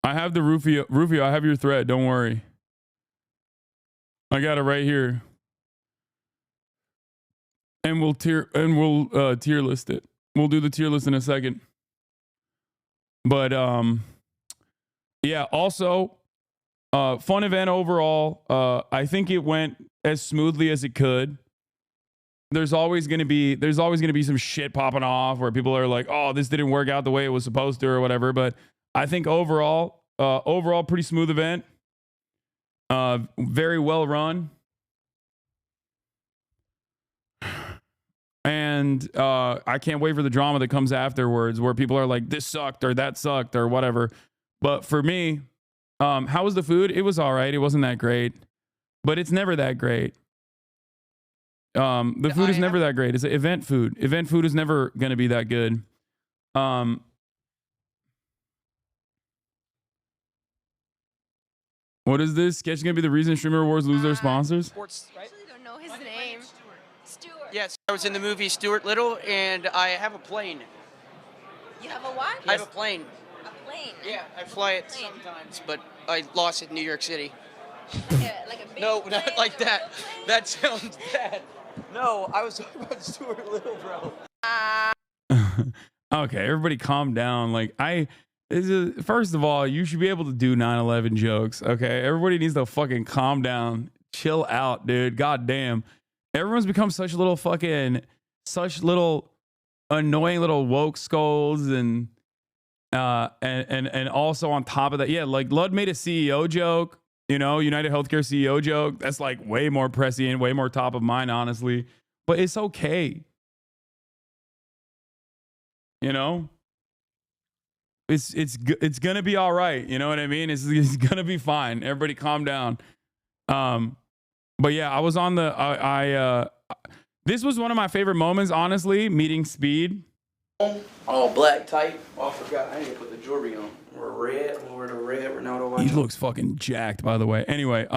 I have the Rufio, I have your thread. Don't worry. I got it right here. And we'll tier list it. We'll do the tier list in a second. But yeah, also fun event overall. I think it went as smoothly as it could. There's always gonna be some shit popping off where people are like, oh, this didn't work out the way it was supposed to or whatever. But I think overall pretty smooth event. Very well run. And I can't wait for the drama that comes afterwards where people are like, this sucked or that sucked or whatever. But for me, How was the food? It was all right. It wasn't that great, but it's never that great. The food is never that great. It's event food. Event food is never going to be that good. What is this? Sketch going to be the reason streamer awards lose their sponsors? Sports, right? I don't know his name. Stuart. Yes, I was in the movie Stuart Little, and I have a plane. You have a what? I have a plane. A plane? Yeah, I fly it sometimes, but I lost it in New York City. Like a big No, plane not like or that. That sounds bad. No, I was talking about Stuart Little, bro. Okay, everybody calm down. Like first of all, you should be able to do 9/11 jokes. Okay, everybody needs to fucking calm down, chill out, dude. God damn, everyone's become such little annoying little woke skulls, and also on top of that, yeah, like Lud made a CEO joke, you know, United Healthcare CEO joke. That's like way more prescient, way more top of mind, honestly. But it's okay, you know. It's gonna be all right. You know what I mean? It's gonna be fine. Everybody calm down. But yeah, I was on the this was one of my favorite moments, honestly, meeting Speed. All black tight. Oh, I forgot. I didn't put the jewelry on. We're red. We're the red. Ronaldo. He looks fucking jacked, by the way. Anyway,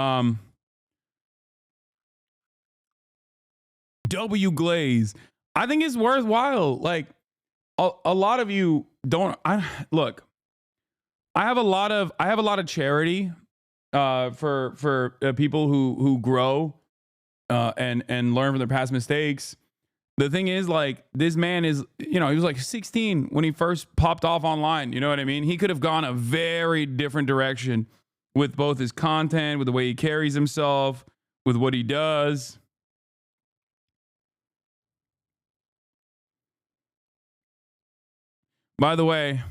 W Glaze. I think it's worthwhile. Like a lot of you don't. I have a lot of charity for people who grow and learn from their past mistakes. The thing is, like, this man is, you know, he was like 16 when he first popped off online. You know what I mean? He could have gone a very different direction with both his content, with the way he carries himself, with what he does. By the way,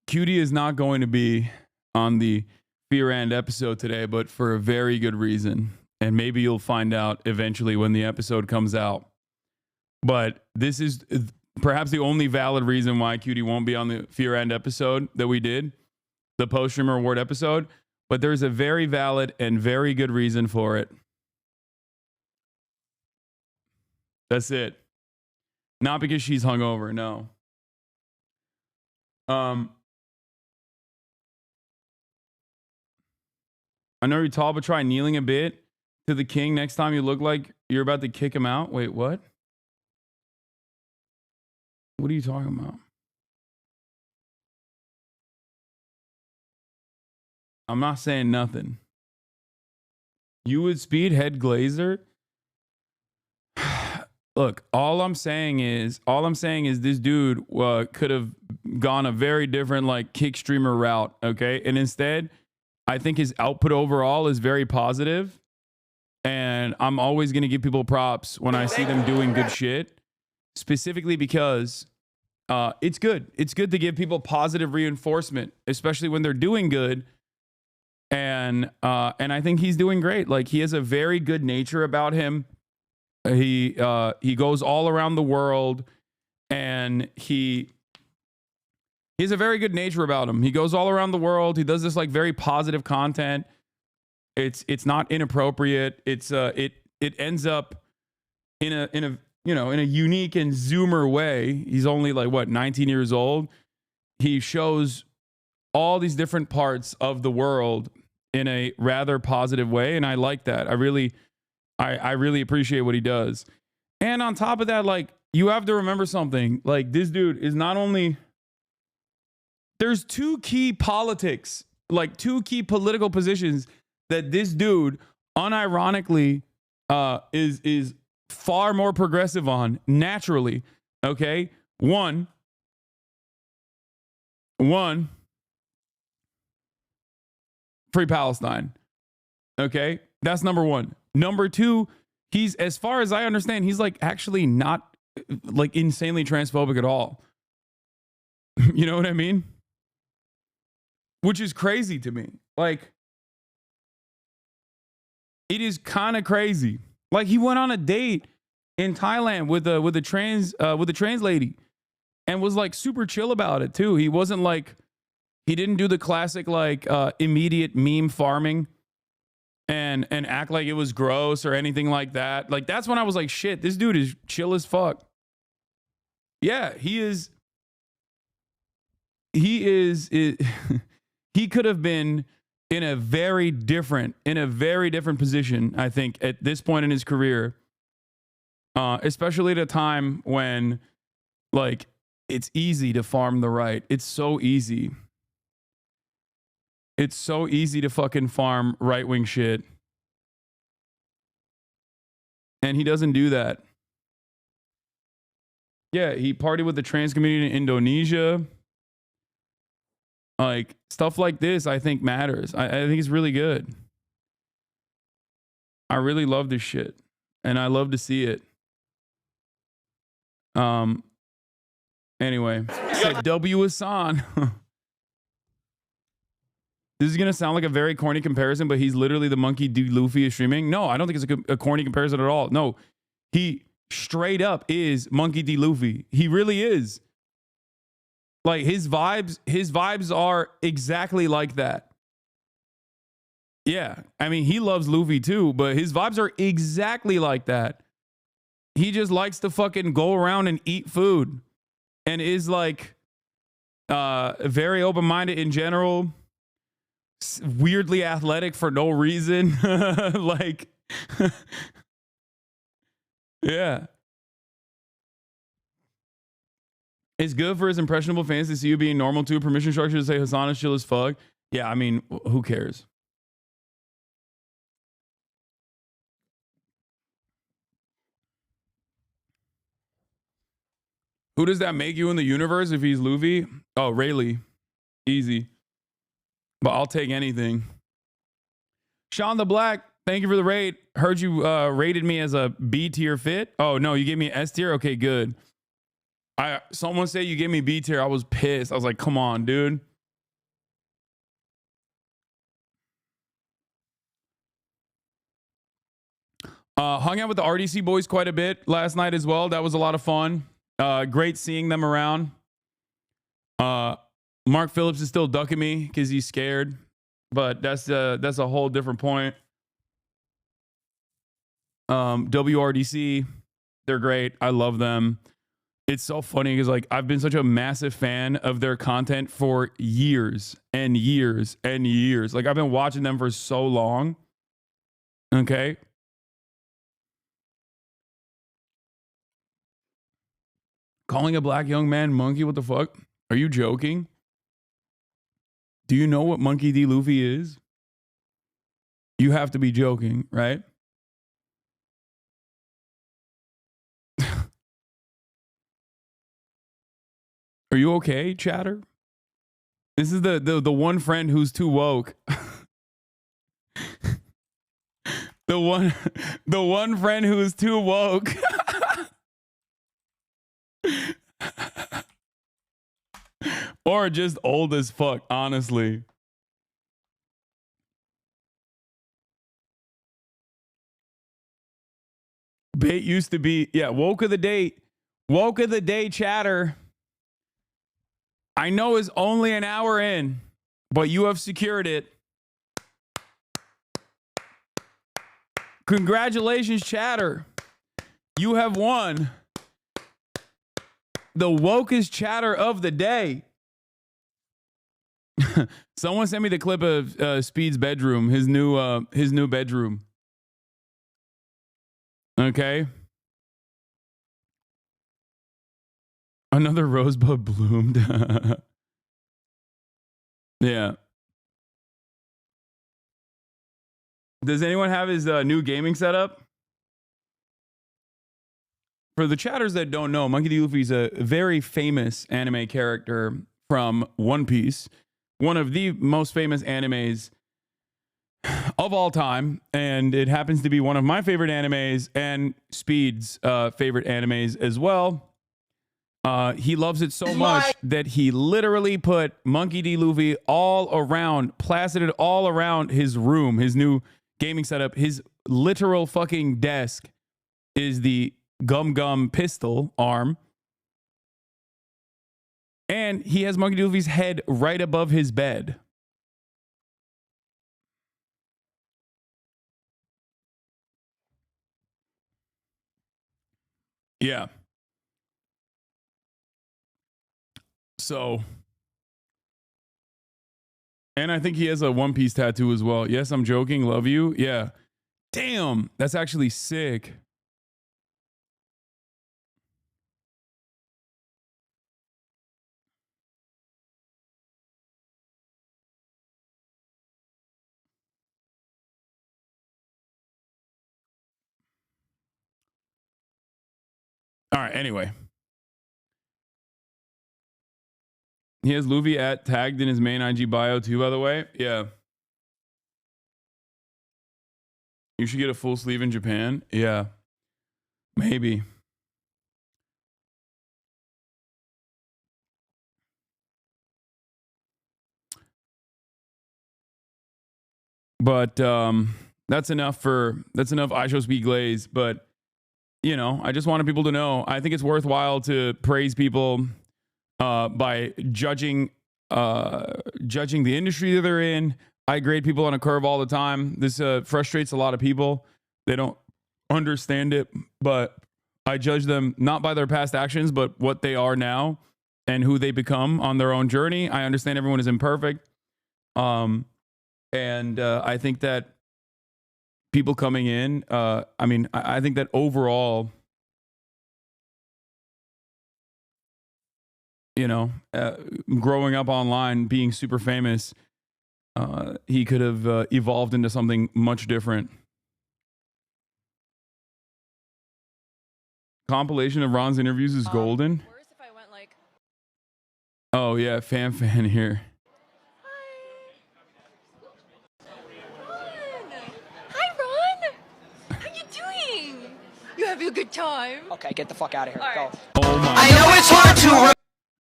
Cutie is not going to be on the Fear End episode today, but for a very good reason. And maybe you'll find out eventually when the episode comes out. But this is perhaps the only valid reason why Cutie won't be on the Fear End episode that we did, the post-streamer award episode. But there's a very valid and very good reason for it. That's it. Not because she's hungover, no. I know you're tall, but try kneeling a bit to the king next time you look like you're about to kick him out. Wait, what? What are you talking about? I'm not saying nothing. You would speed head glazer? Look, all I'm saying is this dude could have gone a very different like kick streamer route, okay? And instead, I think his output overall is very positive, and I'm always going to give people props when I see them doing good shit, specifically because it's good. It's good to give people positive reinforcement, especially when they're doing good. And I think he's doing great. Like, he has a very good nature about him. He goes all around the world, and he has a very good nature about him. He goes all around the world. He does this like very positive content. It's not inappropriate. It ends up in a unique and zoomer way. He's only like 19 years old. He shows all these different parts of the world in a rather positive way, and I like that. I really appreciate what he does. And on top of that, like, you have to remember something. Like, this dude is not only... There's two key politics, like two key political positions that this dude unironically is far more progressive on naturally. Okay? One, free Palestine. Okay? That's number one. Number two, he's, as far as I understand, he's like actually not like insanely transphobic at all. You know what I mean? Which is crazy to me. Like, It is kind of crazy. Like he went on a date in Thailand with a trans lady and was like super chill about it too. He wasn't like, he didn't do the classic like immediate meme farming and act like it was gross or anything like that. Like that's when I was like, shit, this dude is chill as fuck. Yeah, he is. He could have been in a very different position, I think, at this point in his career, especially at a time when, like, it's easy to farm the right. It's so easy. It's so easy to fucking farm right-wing shit. And he doesn't do that. Yeah, he partied with the trans community in Indonesia. Like, stuff like this, I think, matters. I think it's really good. I really love this shit. And I love to see it. Anyway, said W. Hasan. This is going to sound like a very corny comparison, but he's literally the Monkey D. Luffy of streaming. No, I don't think it's a corny comparison at all. No, he straight up is Monkey D. Luffy. He really is. Like his vibes are exactly like that. Yeah. I mean, he loves Luffy too, but his vibes are exactly like that. He just likes to fucking go around and eat food and is like very open-minded in general, weirdly athletic for no reason. Like, yeah. It's good for his impressionable fans to see you being normal too. Permission structure to say Hasan is chill as fuck. Yeah, I mean, who cares? Who does that make you in the universe if he's Luffy? Oh, Rayleigh. Easy. But I'll take anything. Sean the Black, thank you for the raid. Heard you rated me as a B tier fit. Oh, no, you gave me an S tier? Okay, good. Someone said you gave me B tier. I was pissed. I was like, come on, dude. Hung out with the RDC boys quite a bit last night as well. That was a lot of fun. Great seeing them around. Mark Phillips is still ducking me because he's scared, but that's a whole different point. WRDC, they're great. I love them. It's so funny because like I've been such a massive fan of their content for years and years and years. Like I've been watching them for so long. Okay. Calling a black young man monkey, what the fuck? Are you joking? Do you know what Monkey D. Luffy is? You have to be joking, right? Are you okay, chatter? This is the one friend who's too woke. the one friend who is too woke. Or just old as fuck, honestly. Bait used to be, yeah, woke of the day. Woke of the day chatter. I know it's only an hour in, but you have secured it. Congratulations, chatter. You have won the wokest chatter of the day. Someone sent me the clip of Speed's bedroom, his new bedroom. Okay. Another rosebud bloomed. Yeah. Does anyone have his new gaming setup? For the chatters that don't know, Monkey D. Luffy is a very famous anime character from One Piece, one of the most famous animes of all time, and it happens to be one of my favorite animes and Speed's favorite animes as well. He loves it so much that he literally put Monkey D. Luffy all around, plastered it all around his room, his new gaming setup. His literal fucking desk is the gum pistol arm. And he has Monkey D. Luffy's head right above his bed. Yeah. So, and I think he has a One Piece tattoo as well. Yes, I'm joking. Love you. Yeah. Damn. That's actually sick. All right. Anyway. He has Luffy tagged in his main IG bio too, by the way. Yeah. You should get a full sleeve in Japan. Yeah. Maybe. But that's enough I Show Speed Glaze. But you know, I just wanted people to know. I think it's worthwhile to praise people by judging the industry that they're in. I grade people on a curve all the time. This frustrates a lot of people. They don't understand it, but I judge them not by their past actions, but what they are now and who they become on their own journey. I understand everyone is imperfect. And I think that people coming in, I think that overall, growing up online, being super famous, he could have evolved into something much different. Compilation of Ron's interviews is golden. Worse if I went like... Oh yeah, fan here. You having a good time? Okay, get the fuck out of here. Right. Go. Oh my! I know it's hard to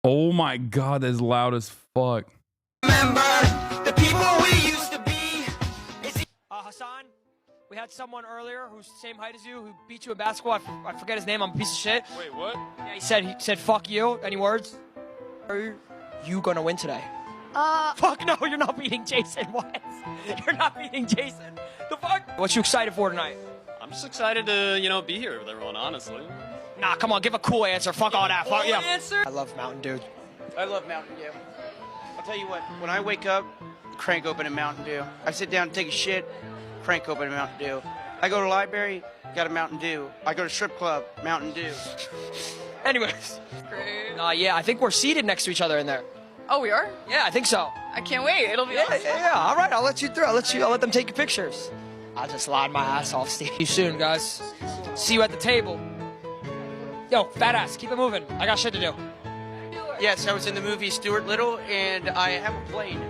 Oh my God, that's loud as fuck. remember the people we used to be. Hasan, we had someone earlier who's the same height as you who beat you in basketball. I forget his name. I'm a piece of shit. Wait, what? Yeah, he said fuck you. Any words? Are you gonna win today? Fuck no, you're not beating Jason. What? You're not beating Jason. The fuck? What you excited for tonight? I'm just excited to, be here with everyone, honestly. Nah, come on, give a cool answer. Fuck all that. Fuck yeah. Answer? I love Mountain Dew. I love Mountain Dew. I'll tell you what, when I wake up, crank open a Mountain Dew. I sit down and take a shit, crank open a Mountain Dew. I go to the library, got a Mountain Dew. I go to strip club, Mountain Dew. Anyways. Great. Yeah, I think we're seated next to each other in there. Oh, we are? Yeah, I think so. I can't wait. It'll be awesome. Yeah, all right, I'll let you through. I'll let them take your pictures. I'll just line my ass off, Steve. See you soon, guys. See you at the table. Yo, fat ass, keep it moving. I got shit to do. Yes, I was in the movie Stuart Little, and I have a plane.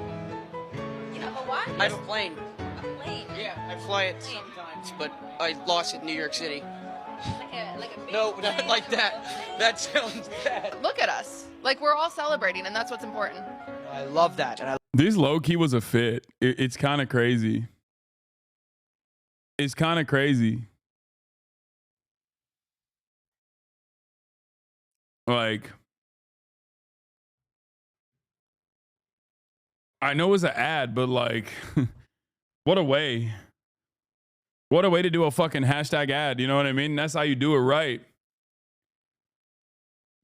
You have a what? I have a plane. A plane? Yeah, I fly it sometimes, but I lost it in New York City. Like a big No, plane. not like that. That sounds bad. Look at us. Like, we're all celebrating, and that's what's important. I love that. And This low-key was a fit. It's kind of crazy. It's kind of crazy. Like, I know it's an ad, but like, what a way. What a way to do a fucking hashtag ad. You know what I mean? That's how you do it right.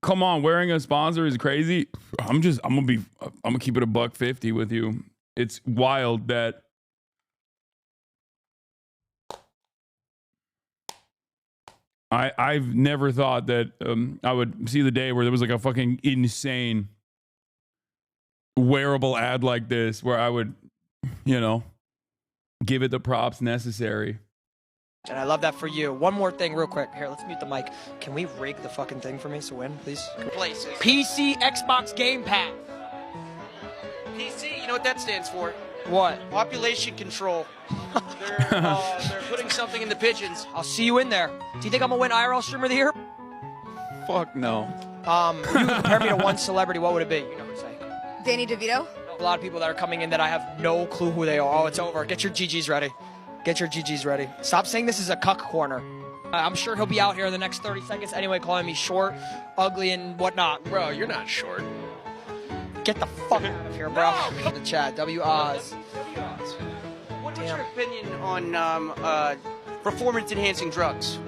Come on, wearing a sponsor is crazy. I'm gonna keep it a $150 with you. It's wild that I've never thought that I would see the day where there was like a fucking insane wearable ad like this where I would, give it the props necessary. I love that for you. One more thing real quick. Here, let's mute the mic. Can we rig the fucking thing for me so win, please? Places. PC Xbox Game Pass. PC, you know what that stands for? What? Population control. They're putting something in the pigeons. I'll see you in there. Do you think I'm gonna win IRL Streamer of the Year? Fuck no. If you could compare me to one celebrity, what would it be? You know what I'm saying. Danny DeVito? A lot of people that are coming in that I have no clue who they are. Oh, it's over. Get your GGs ready. Get your GGs ready. Stop saying this is a cuck corner. I'm sure he'll be out here in the next 30 seconds anyway, calling me short, ugly, and whatnot. Bro, you're not short. Get the fuck out of here, bro. No. The chat, W-Oz. What's your opinion on performance-enhancing drugs?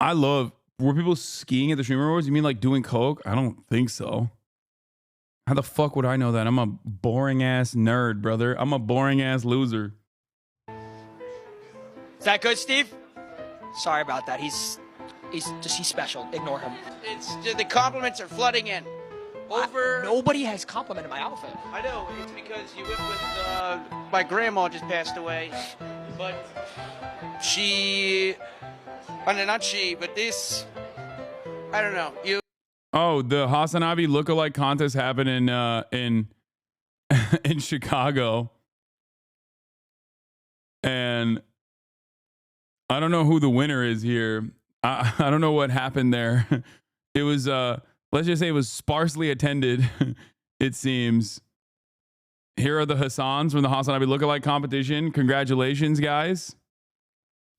I love. Were people skiing at the Streamer Awards? You mean like doing coke? I don't think so. How the fuck would I know that? I'm a boring ass nerd, brother. I'm a boring ass loser. Is that good, Steve? Sorry about that. He's special. Ignore him. It's the compliments are flooding in. Nobody has complimented my outfit. I know. It's because you went with my grandma just passed away, but she. Not she, but this. I don't know. You. Oh, the HasanAbi lookalike contest happened in Chicago, and I don't know who the winner is here. I don't know what happened there. It was let's just say it was sparsely attended. It seems. Here are the Hasans from the HasanAbi lookalike competition. Congratulations, guys.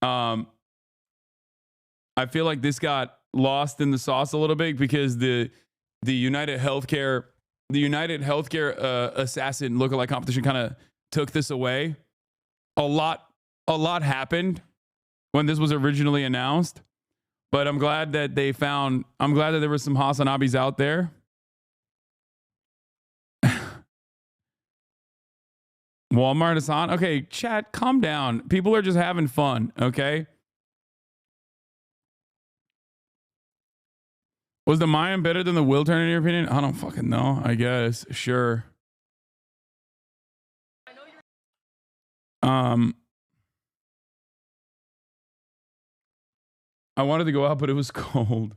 I feel like this got lost in the sauce a little bit because the United Healthcare assassin lookalike competition kind of took this away. A lot happened when this was originally announced, but I'm glad that there were some HasanAbis out there. Walmart Hasan. Okay, chat, calm down. People are just having fun, okay? Was the Mayan better than the Will turn in your opinion? I don't fucking know. I guess. Sure. I wanted to go out, but it was cold.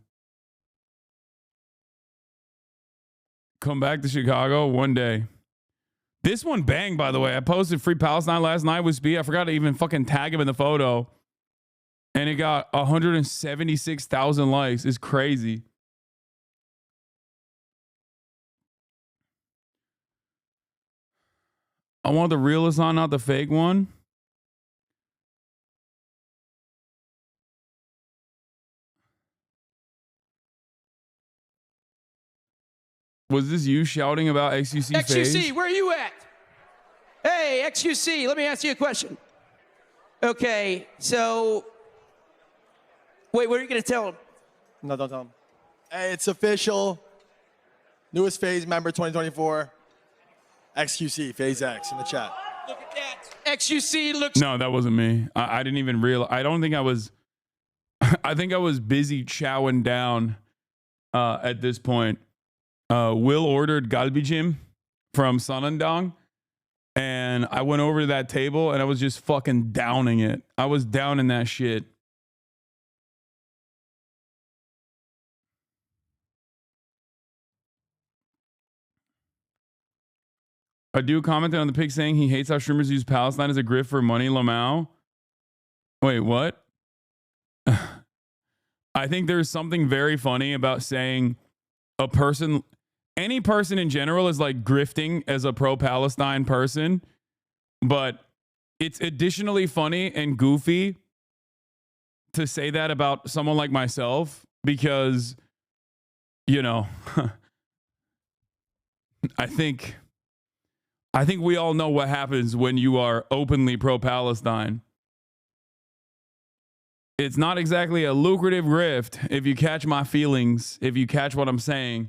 Come back to Chicago one day. This one banged, by the way. I posted Free Palestine last night with Speed. I forgot to even fucking tag him in the photo. And it got 176,000 likes. It's crazy. I want the real Hasan, not the fake one. XQC, Was this you shouting about XQC phase? Where are you at? Hey, XQC, let me ask you a question. Okay, so... Wait, what are you going to tell him? No, don't tell him. Hey, it's official. Newest phase member 2024. XQC, Phase X in the chat. Look at that. XQC looks... No, that wasn't me. I didn't even realize. I don't think I was... I think I was busy chowing down at this point. Will ordered galbijim from Sanandong, and I went over to that table and I was just fucking downing it. I was downing that shit. A dude commented on the pic saying he hates how streamers use Palestine as a grift for money. Lamau. Wait, what? I think there's something very funny about saying any person in general is like grifting as a pro-Palestine person, but it's additionally funny and goofy to say that about someone like myself because, you know, I think we all know what happens when you are openly pro-Palestine. It's not exactly a lucrative grift, if you catch my feelings, if you catch what I'm saying.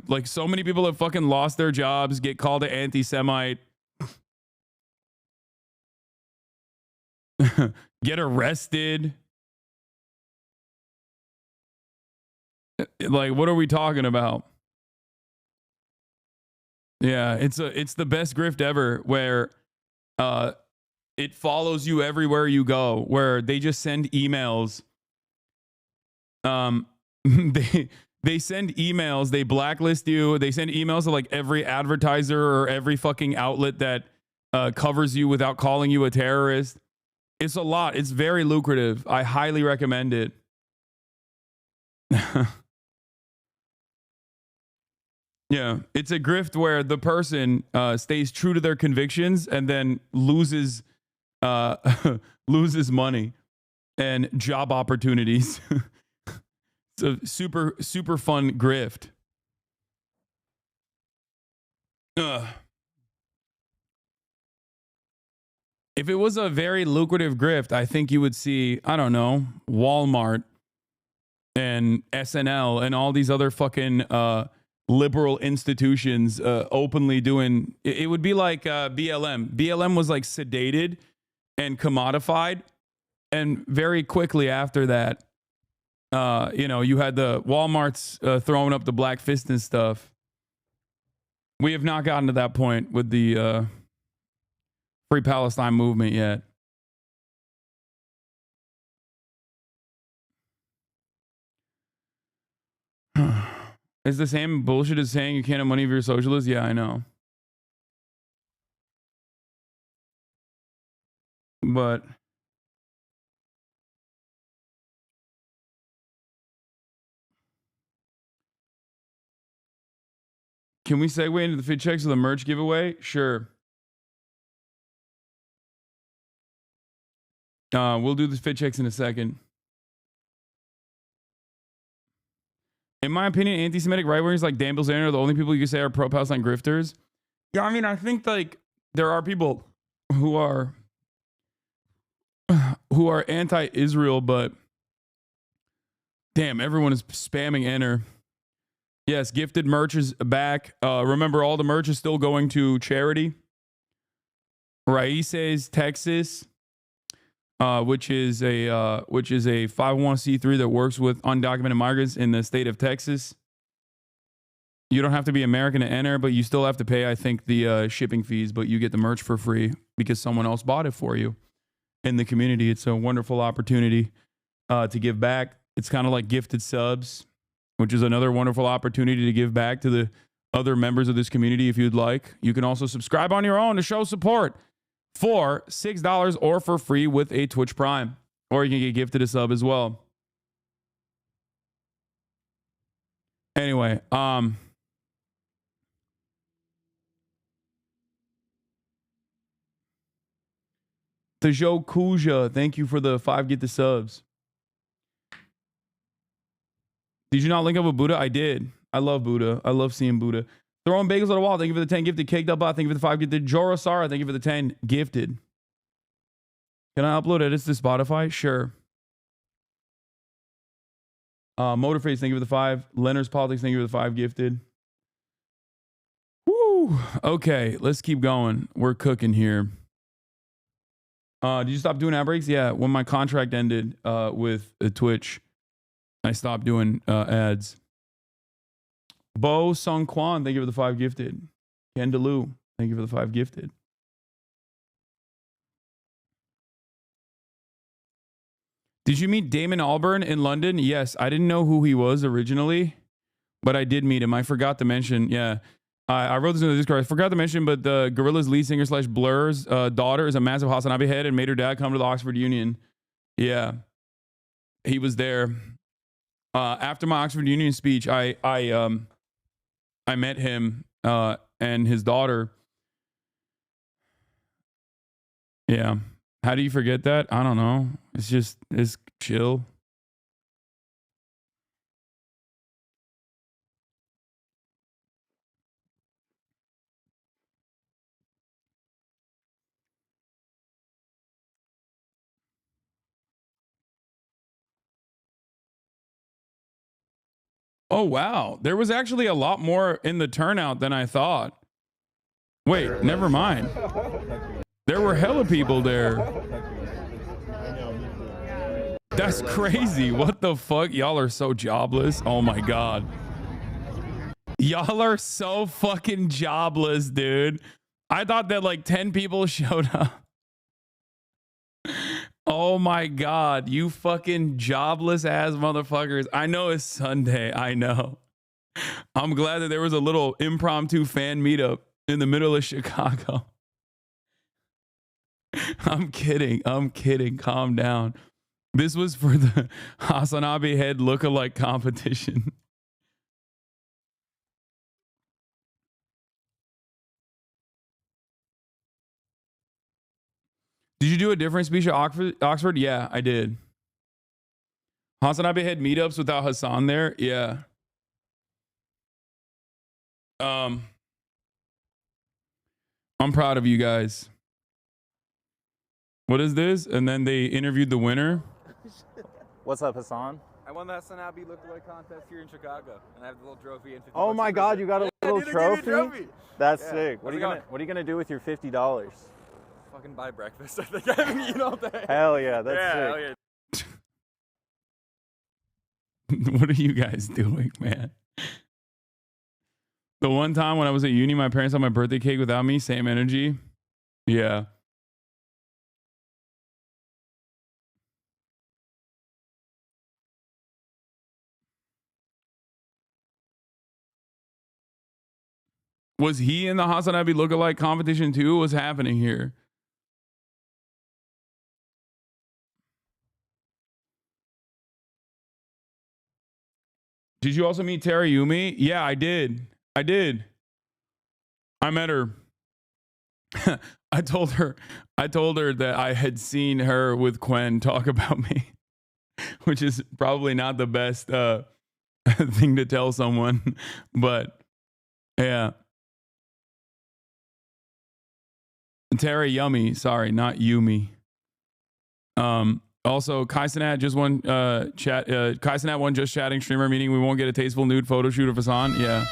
Like, so many people have fucking lost their jobs, get called an anti-Semite, get arrested. Like, what are we talking about? Yeah, it's the best grift ever, where it follows you everywhere you go, where they just send emails. They send emails, they blacklist you, they send emails to like every advertiser or every fucking outlet that covers you without calling you a terrorist. It's a lot. It's very lucrative. I highly recommend it. Yeah, it's a grift where the person stays true to their convictions and then loses loses money and job opportunities. It's a super fun grift. If it was a very lucrative grift, I think you would see, I don't know, Walmart and SNL and all these other fucking liberal institutions openly doing. It would be like BLM. BLM was like sedated and commodified, and very quickly after that, you had the Walmarts throwing up the black fist and stuff. We have not gotten to that point with the Free Palestine movement yet. It's the same bullshit as saying you can't have money if you're a socialist. Yeah, I know. But can we segue into the fit checks of the merch giveaway? Sure. We'll do the fit checks in a second. In my opinion, anti-Semitic right-wingers like Dan Bilzerian are the only people you can say are pro-Palestine grifters. Yeah, I mean, I think like there are people who are anti-Israel, but damn, everyone is spamming enter. Yes, gifted merch is back. Remember, all the merch is still going to charity. Raíces, Texas, which is a 501c3 that works with undocumented migrants in the state of Texas. You don't have to be American to enter, but you still have to pay, I think, the shipping fees, but you get the merch for free because someone else bought it for you in the community. It's a wonderful opportunity to give back. It's kind of like gifted subs, which is another wonderful opportunity to give back to the other members of this community if you'd like. You can also subscribe on your own to show support for $6 or for free with a Twitch Prime. Or you can get gifted a sub as well. Anyway, Tejo Kuja, thank you for the 5 get the subs. Did you not link up with Buddha? I did. I love Buddha. I love seeing Buddha. Throwing bagels at a wall. Thank you for the 10 gifted. Caked up bot. Thank you for the 5 gifted. Joro Sara. Thank you for the 10 gifted. Can I upload edits to Spotify? Sure. Motorface. Thank you for the 5. Leonard's Politics. Thank you for the 5 gifted. Woo. Okay. Let's keep going. We're cooking here. Did you stop doing ad breaks? Yeah. When my contract ended with Twitch, I stopped doing ads. Bo Sung Kwan, thank you for the 5 gifted. Ken DeLu, thank you for the 5 gifted. Did you meet Damon Albarn in London? Yes, I didn't know who he was originally, but I did meet him. I forgot to mention, yeah. I wrote this in the Discord. I forgot to mention, but the Gorillaz lead singer / Blur's daughter is a massive HasanAbi head and made her dad come to the Oxford Union. Yeah, he was there. After my Oxford Union speech, I met him and his daughter. Yeah. How do you forget that? I don't know. It's chill. Oh, wow. There was actually a lot more in the turnout than I thought. Wait, never mind. There were hella people there. That's crazy. What the fuck? Y'all are so jobless. Oh my God. Y'all are so fucking jobless, dude. I thought that like 10 people showed up. Oh my God, you fucking jobless ass motherfuckers. I know it's Sunday. I know. I'm glad that there was a little impromptu fan meetup in the middle of Chicago. I'm kidding. I'm kidding. Calm down. This was for the HasanAbi head lookalike competition. Did you do a different speech at Oxford? Yeah, I did. HasanAbi had meetups without Hasan there. Yeah. I'm proud of you guys. What is this? And then they interviewed the winner. What's up, Hasan? I won the HasanAbi lookalike contest here in Chicago, and I have the little trophy and 50 Oh bucks my to God, prove you it. got a Yeah, little dude, they gave me a trophy? That's Yeah. sick. What How's are it you gonna do with your $50? Fucking buy breakfast. I think I haven't eaten all day. Hell yeah, that's yeah, sick. hell yeah. What are you guys doing, man? The one time when I was at uni, my parents had my birthday cake without me. Same energy. Yeah. Was he in the HasanAbi lookalike competition too? What's happening here? Did you also meet Tara Yumi? Yeah, I did. I met her. I told her that I had seen her with Quen talk about me, which is probably not the best thing to tell someone, but yeah. Tara Yummy, sorry, not Yumi. Also, Kaisanat just won Kaisanat won just chatting streamer, meaning we won't get a tasteful nude photo shoot of Hasan. Yeah.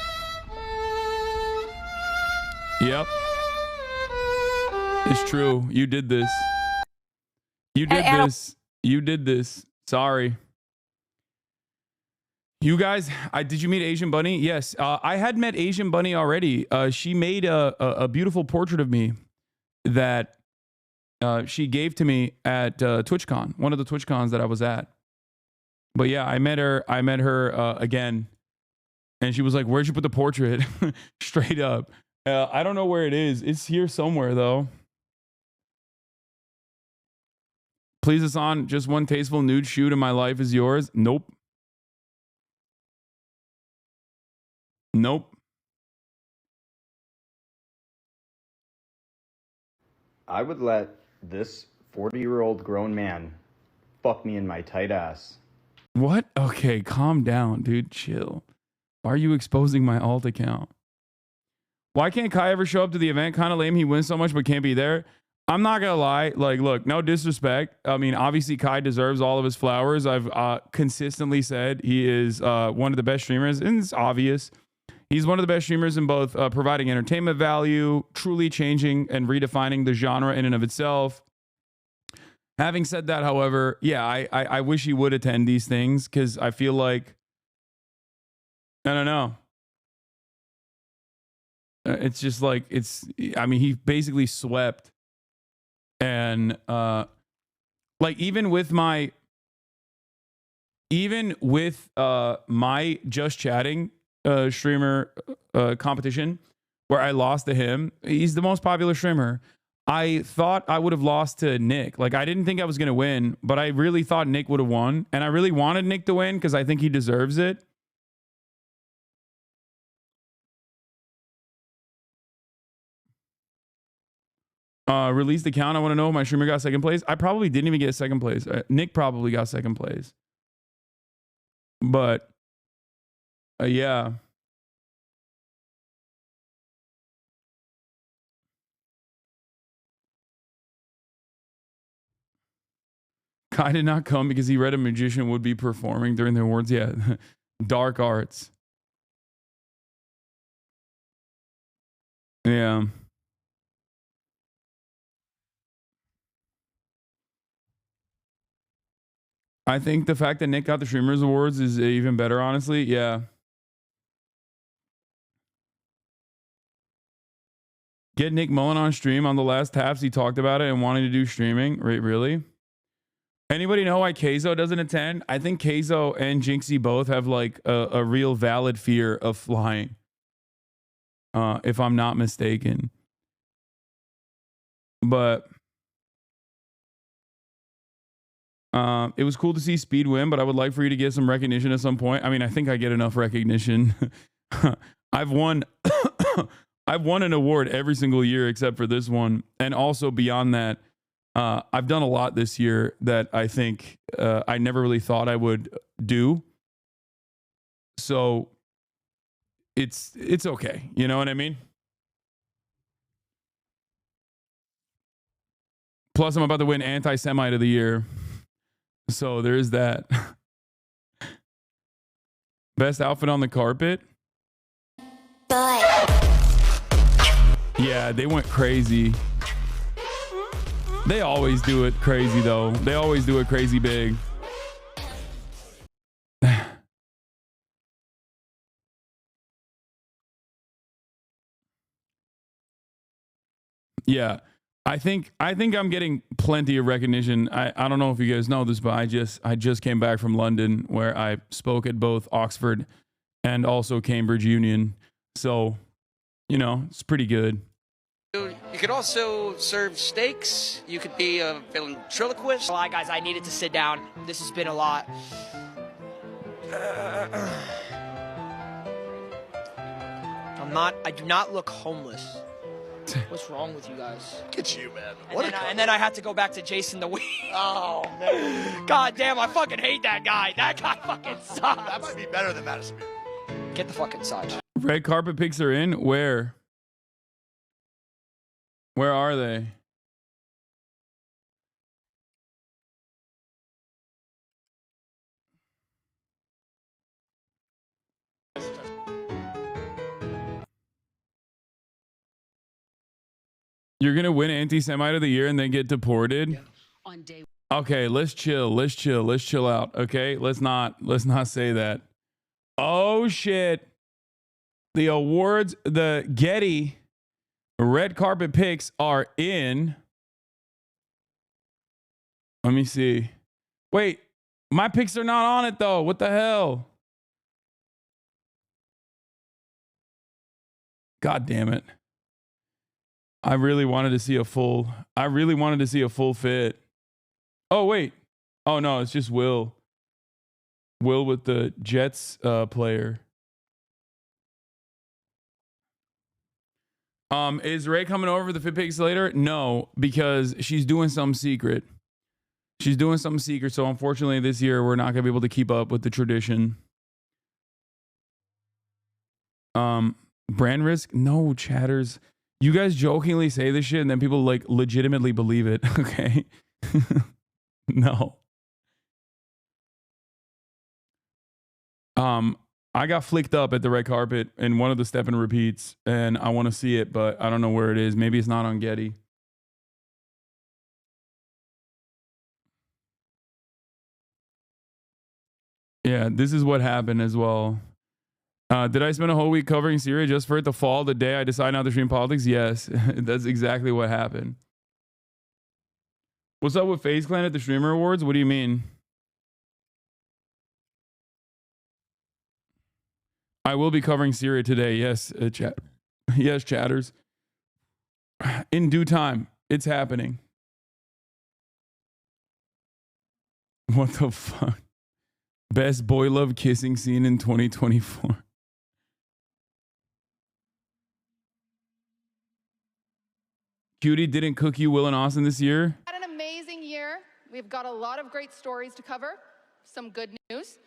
Yep. It's true. You did this. You did this. You did this. Sorry. You guys, did you meet Asian Bunny? Yes. I had met Asian Bunny already. She made a beautiful portrait of me that she gave to me at TwitchCon, one of the TwitchCons that I was at. But yeah, I met her again, and she was like, "Where'd you put the portrait?" Straight up. I don't know where it is. It's here somewhere though. Please, Hasan, just one tasteful nude shoot and my life is yours. Nope. Nope. I would let this 40-year-old grown man fuck me in my tight ass. What? Okay, calm down, dude. Chill. Why are you exposing my alt account? Why can't Kai ever show up to the event? Kind of lame. He wins so much but can't be there. I'm not gonna lie. Like, look, no disrespect. I mean, obviously Kai deserves all of his flowers. I've consistently said he is one of the best streamers, and it's obvious. He's one of the best streamers in both providing entertainment value, truly changing and redefining the genre in and of itself. Having said that, however, yeah, I wish he would attend these things because I feel like, I don't know. It's just like, I mean, he basically swept. And like even with my just chatting streamer competition where I lost to him, he's the most popular streamer. I thought I would have lost to Nick. Like, I didn't think I was going to win, but I really thought Nick would have won. And I really wanted Nick to win because I think he deserves it. Released account. I want to know if my streamer got second place. I probably didn't even get second place. Nick probably got second place. But yeah. Kai did not come because he read a magician would be performing during the awards. Yeah. Dark arts. Yeah. I think the fact that Nick got the Streamers Awards is even better, honestly. Yeah. Get Nick Mullen on stream. On the last taps, he talked about it and wanted to do streaming. Really? Anybody know why Keizo doesn't attend? I think Keizo and Jinxie both have like a real valid fear of flying. If I'm not mistaken. But it was cool to see Speed win, but I would like for you to get some recognition at some point. I mean, I think I get enough recognition. I've won an award every single year except for this one. And also beyond that, I've done a lot this year that I think I never really thought I would do. So it's okay. You know what I mean? Plus, I'm about to win Anti-Semite of the Year. So there's that. Best outfit on the carpet? Yeah, they went crazy. They always do it crazy, though. They always do it crazy big. Yeah. I think I'm getting plenty of recognition. I don't know if you guys know this, but I just came back from London where I spoke at both Oxford and also Cambridge Union. So, you know, it's pretty good. You could also serve steaks. You could be a ventriloquist. A lot, guys. I needed to sit down. This has been a lot. I do not look homeless. What's wrong with you guys? Look at you, man. And then I had to go back to Jason the Weed. Oh, man. God damn, I fucking hate that guy. That guy fucking sucks. That might be better than Madison Beer. Get the fuck inside. Red carpet pics are in? Where? Where are they? You're gonna win Anti-Semite of the Year and then get deported? On day. Okay, let's chill. Let's chill out. Okay, let's not say that. Oh shit! The awards, the Getty red carpet picks are in. Let me see. Wait, my picks are not on it though. What the hell? God damn it. I really wanted to see a full fit. Oh, wait. Oh, no, it's just Will. Will with the Jets player. Is Ray coming over for the fit pics later? No, because she's doing something secret. So unfortunately this year we're not going to be able to keep up with the tradition. Brand risk? No, chatters. You guys jokingly say this shit and then people like legitimately believe it. Okay. No. I got flicked up at the red carpet in one of the step and repeats and I want to see it, but I don't know where it is. Maybe it's not on Getty. Yeah, this is what happened as well. Did I spend a whole week covering Syria just for it to fall the day I decide not to stream politics? Yes, that's exactly what happened. What's up with FaZe Clan at the Streamer Awards? What do you mean? I will be covering Syria today. Yes, chat. Yes, chatters. In due time, it's happening. What the fuck? Best boy love kissing scene in 2024. Cutie didn't cook you, Will and Austin, this year? Had an amazing year. We've got a lot of great stories to cover. Some good news.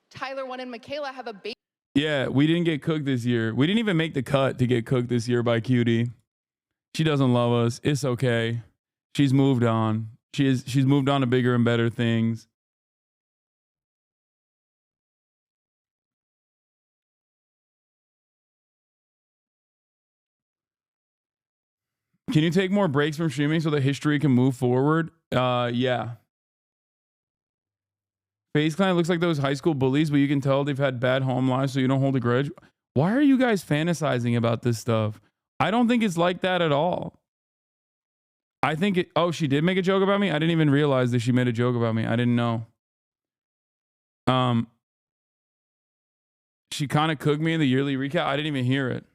Tyler 1 and Michaela have a baby. Yeah, we didn't get cooked this year. We didn't even make the cut to get cooked this year by Cutie. She doesn't love us. It's okay. She's moved on. She's moved on to bigger and better things. Can you take more breaks from streaming so the history can move forward? Yeah. FaZe Clan looks like those high school bullies, but you can tell they've had bad home lives, so you don't hold a grudge. Why are you guys fantasizing about this stuff? I don't think it's like that at all. I think it... Oh, she did make a joke about me? I didn't even realize that she made a joke about me. I didn't know. She kind of cooked me in the yearly recap. I didn't even hear it.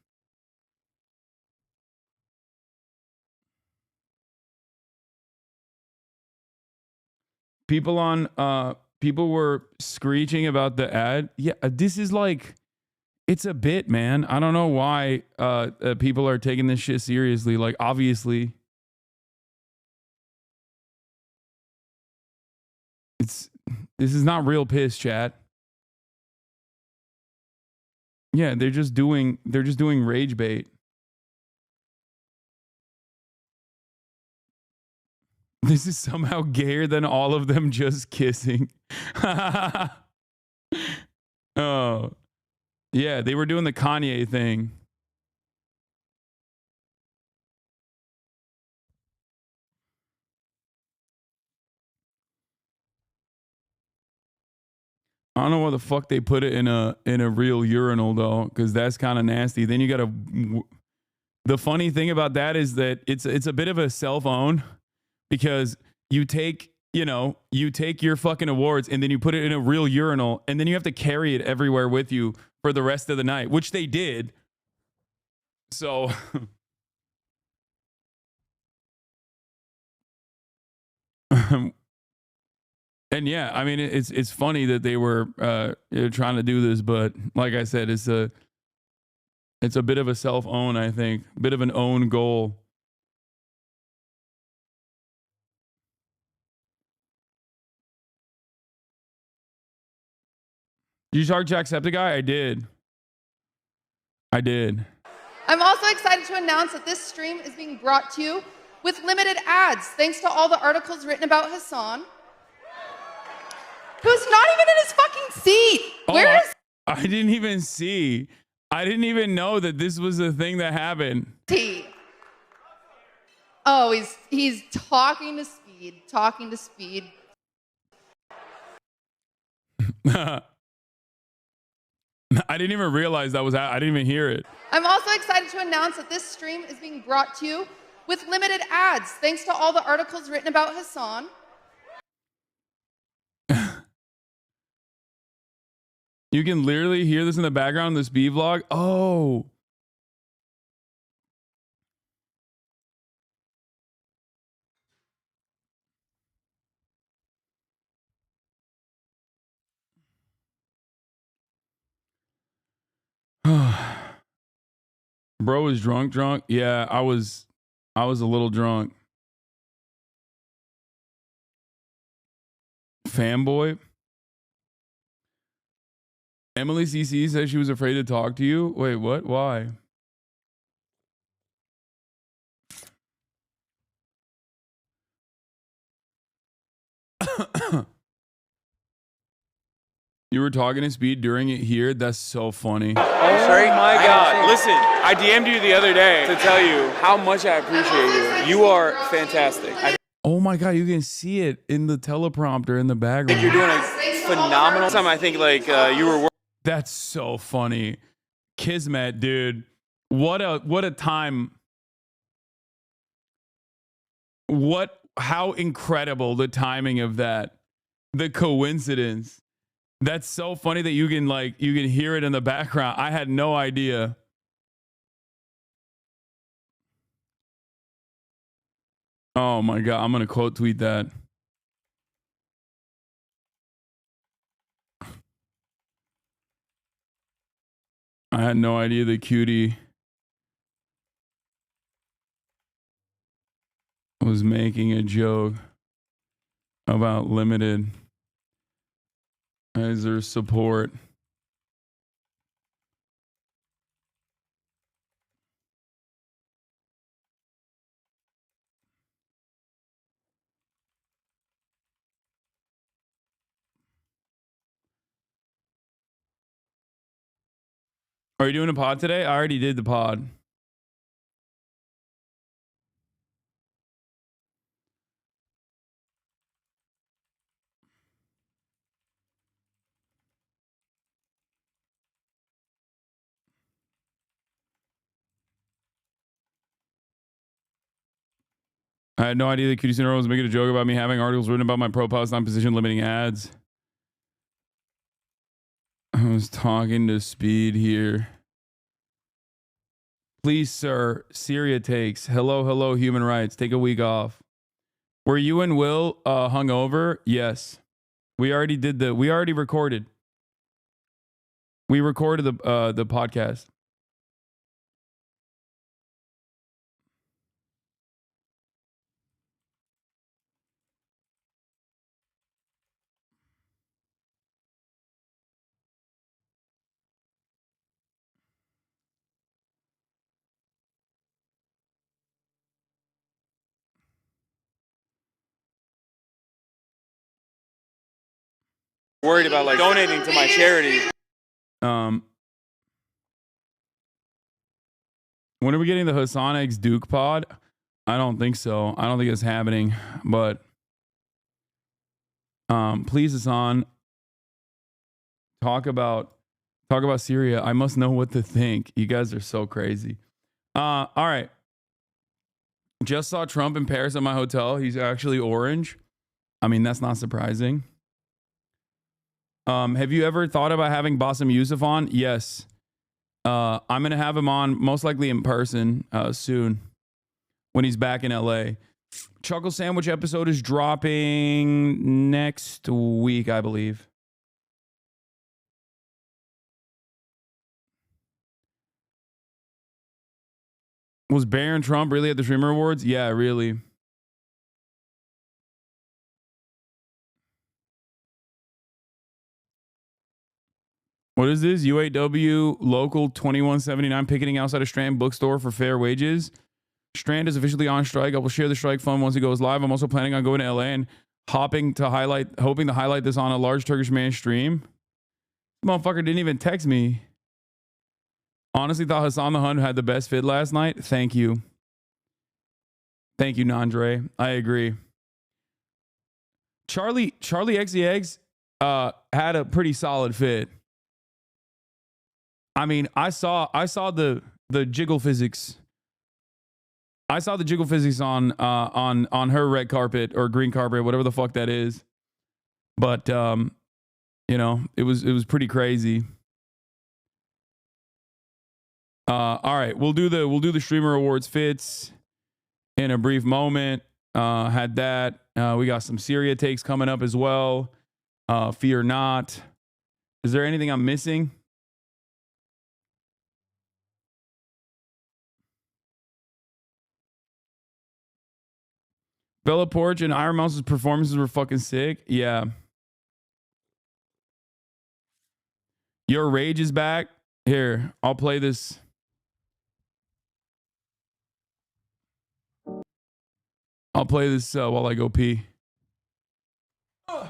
People were screeching about the ad. Yeah, this is like, it's a bit, man. I don't know why people are taking this shit seriously. Like, obviously. This is not real piss, chat. Yeah, they're just doing rage bait. This is somehow gayer than all of them just kissing. Oh. Yeah, they were doing the Kanye thing. I don't know why the fuck they put it in a real urinal though, because that's kind of nasty. Then you gotta. The funny thing about that is that it's a bit of a self-own, because you take your fucking awards and then you put it in a real urinal and then you have to carry it everywhere with you for the rest of the night, which they did. So. And yeah, I mean, it's funny that they were trying to do this, but like I said, it's a bit of a self-own, I think, a bit of an own goal. Did you talk Jacksepticeye? I did. I'm also excited to announce that this stream is being brought to you with limited ads, thanks to all the articles written about Hasan, who's not even in his fucking seat. Where is I didn't even see. I didn't even know that this was a thing that happened. he? Oh, he's talking to speed. I didn't even realize that was. I didn't even hear it. I'm also excited to announce that this stream is being brought to you with limited ads, thanks to all the articles written about Hasan. You can literally hear this in the background, this B vlog. Oh. Bro was drunk. Yeah, I was a little drunk. Fanboy. Emily CC says she was afraid to talk to you. Wait, what? Why? You were talking to Speed during it here? That's so funny. Oh my God. Listen, I DM'd you the other day to tell you how much I appreciate you. You are fantastic. Oh my God, you can see it in the teleprompter in the background. I think you're doing a phenomenal time. I think like you were. That's so funny. Kismet, dude. What a time. How incredible the timing of that. The coincidence. That's so funny that you can hear it in the background. I had no idea. Oh my God, I'm going to quote tweet that. I had no idea the cutie was making a joke about limited as their support. Are you doing a pod today? I already did the pod. I had no idea that Cutie Cinderella was making a joke about me having articles written about my pro Palestine position limiting ads. I was talking to Speed here. Please, sir, Syria takes. Hello, human rights. Take a week off. Were you and Will hungover? Yes. We already recorded. We recorded the podcast. worried about like donating to my charity. When are we getting the Hasan X Duke pod? I don't think so. I don't think it's happening. But please, Hasan, talk about Syria. I must know what to think. You guys are so crazy. All right. Just saw Trump in Paris at my hotel. He's actually orange. I mean, that's not surprising. Have you ever thought about having Bassem Youssef on? Yes. I'm going to have him on most likely in person soon when he's back in LA. Chuckle Sandwich episode is dropping next week, I believe. Was Barron Trump really at the Streamer Awards? Yeah, really. What is this? UAW Local 2179 picketing outside a Strand bookstore for fair wages. Strand is officially on strike. I will share the strike fund once it goes live. I'm also planning on going to LA and hoping to highlight this on a large Turkish man stream. This motherfucker didn't even text me. Honestly thought Hasan the Hun had the best fit last night. Thank you. Thank you, Nandre. I agree. Charlie XEX had a pretty solid fit. I mean, I saw the jiggle physics. I saw the jiggle physics on her red carpet or green carpet, whatever the fuck that is. But you know, it was pretty crazy. All right, we'll do the Streamer Awards fits in a brief moment. Had that. We got some Syria takes coming up as well. Fear not. Is there anything I'm missing? Bella Porch and Iron Mouse's performances were fucking sick. Yeah. Your Rage is back. Here, I'll play this. I'll play this while I go pee. Nah,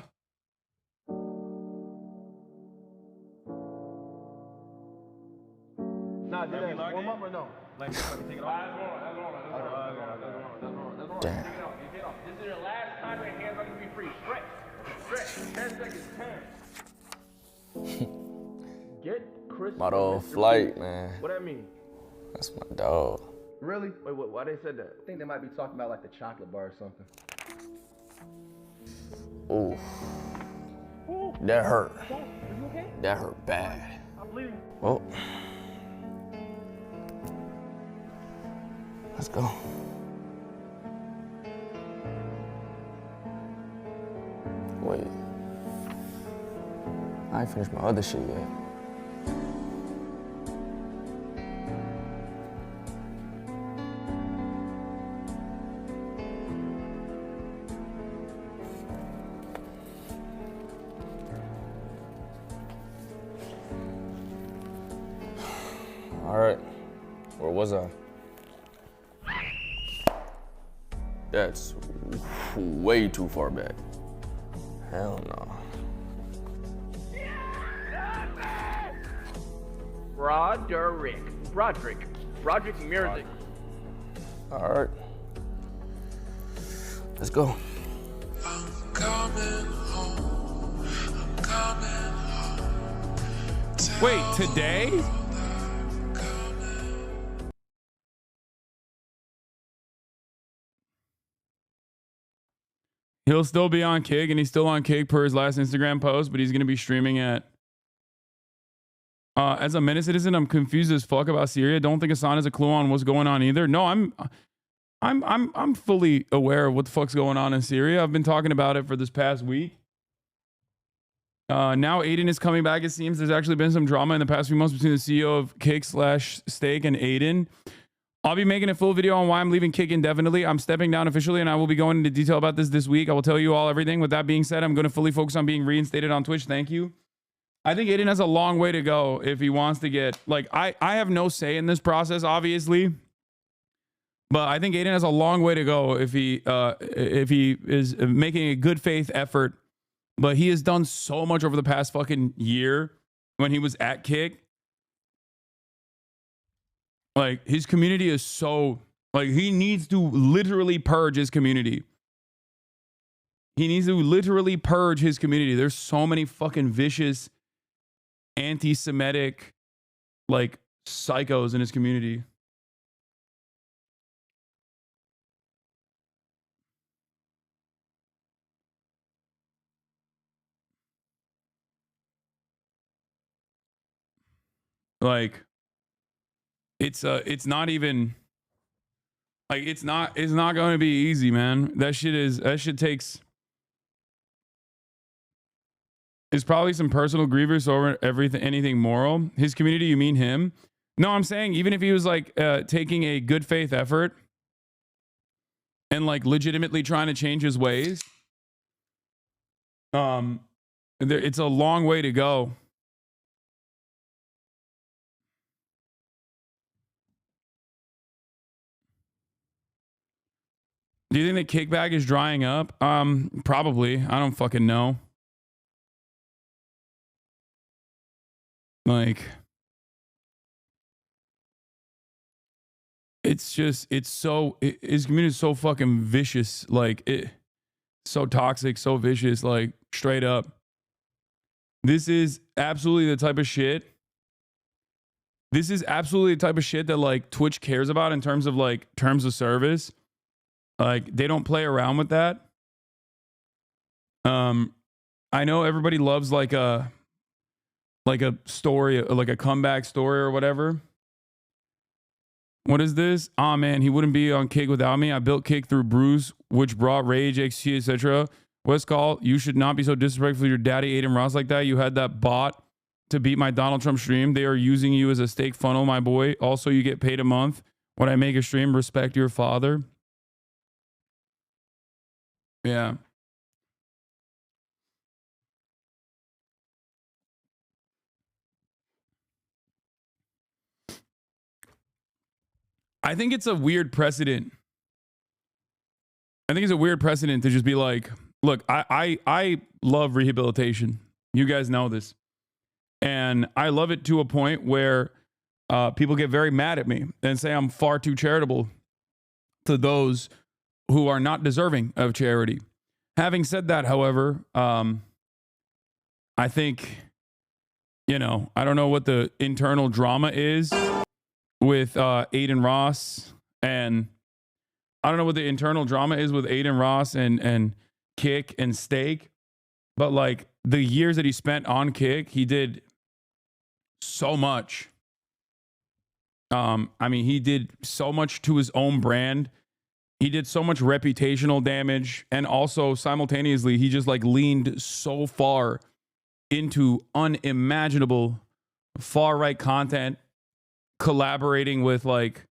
did that warm up or no? Like, take it off. Damn. This is the last time your hands are gonna be free. Stretch. 10 seconds. 10. Get Chris. Model flight, man. What that mean? That's my dog. Really? Wait, why they said that? I think they might be talking about like the chocolate bar or something. Ooh. That hurt. Are you okay? That hurt bad. I'm bleeding. Well, let's go. Wait. I ain't finished my other shit yet. All right, where was I? That's way too far back. Hell no. Broderick Music. All right, let's go. I'm coming home. I'm coming home. Wait, today? He'll still be on Kig, and he's still on Kig per his last Instagram post, but he's going to be streaming at... as a Menace citizen, I'm confused as fuck about Syria. Don't think Hasan has a clue on what's going on either. No, I'm fully aware of what the fuck's going on in Syria. I've been talking about it for this past week. Now Aiden is coming back, it seems. There's actually been some drama in the past few months between the CEO of Kick/Steak and Aiden. I'll be making a full video on why I'm leaving Kick indefinitely. I'm stepping down officially, and I will be going into detail about this week. I will tell you all everything. With that being said, I'm going to fully focus on being reinstated on Twitch. Thank you. I think Aiden has a long way to go if he wants to get... Like, I have no say in this process, obviously. But I think Aiden has a long way to go if he is making a good faith effort but he has done so much over the past fucking year when he was at Kick. Like, his community is so, like, he needs to literally purge his community. He needs to literally purge his community. There's so many fucking vicious, anti-Semitic, like, psychos in his community. Like, it's not even, like, it's not going to be easy, man. That shit takes, it's probably some personal grievance over anything moral. His community, you mean him? No, I'm saying even if he was like taking a good faith effort and like legitimately trying to change his ways, it's a long way to go. Do you think the kickback is drying up? Probably. I don't fucking know. Like, it's just, his community is so fucking vicious. Like, so toxic, so vicious, like, straight up. This is absolutely the type of shit. This is absolutely the type of shit that, like, Twitch cares about in terms of, like, terms of service. Like, they don't play around with that. I know everybody loves like a story, like a comeback story or whatever. What is this? Oh man, he wouldn't be on Kick without me. I built Kick through Bruce, which brought Rage, XT, etc. What's called? You should not be so disrespectful to your daddy, Aiden Ross, like that. You had that bot to beat my Donald Trump stream. They are using you as a stake funnel, my boy. Also, you get paid a month when I make a stream. Respect your father. Yeah. I think it's a weird precedent. I think it's a weird precedent to just be like, look, I love rehabilitation. You guys know this. And I love it to a point where people get very mad at me and say I'm far too charitable to those who are not deserving of charity. Having said that, however, I think, I don't know what the internal drama is with Aiden Ross, and I don't know what the internal drama is with Aiden Ross and Kick and Steak, but like the years that he spent on Kick, he did so much. I mean, he did so much to his own brand. He did so much reputational damage, and also simultaneously, he just like leaned so far into unimaginable far-right content, collaborating with like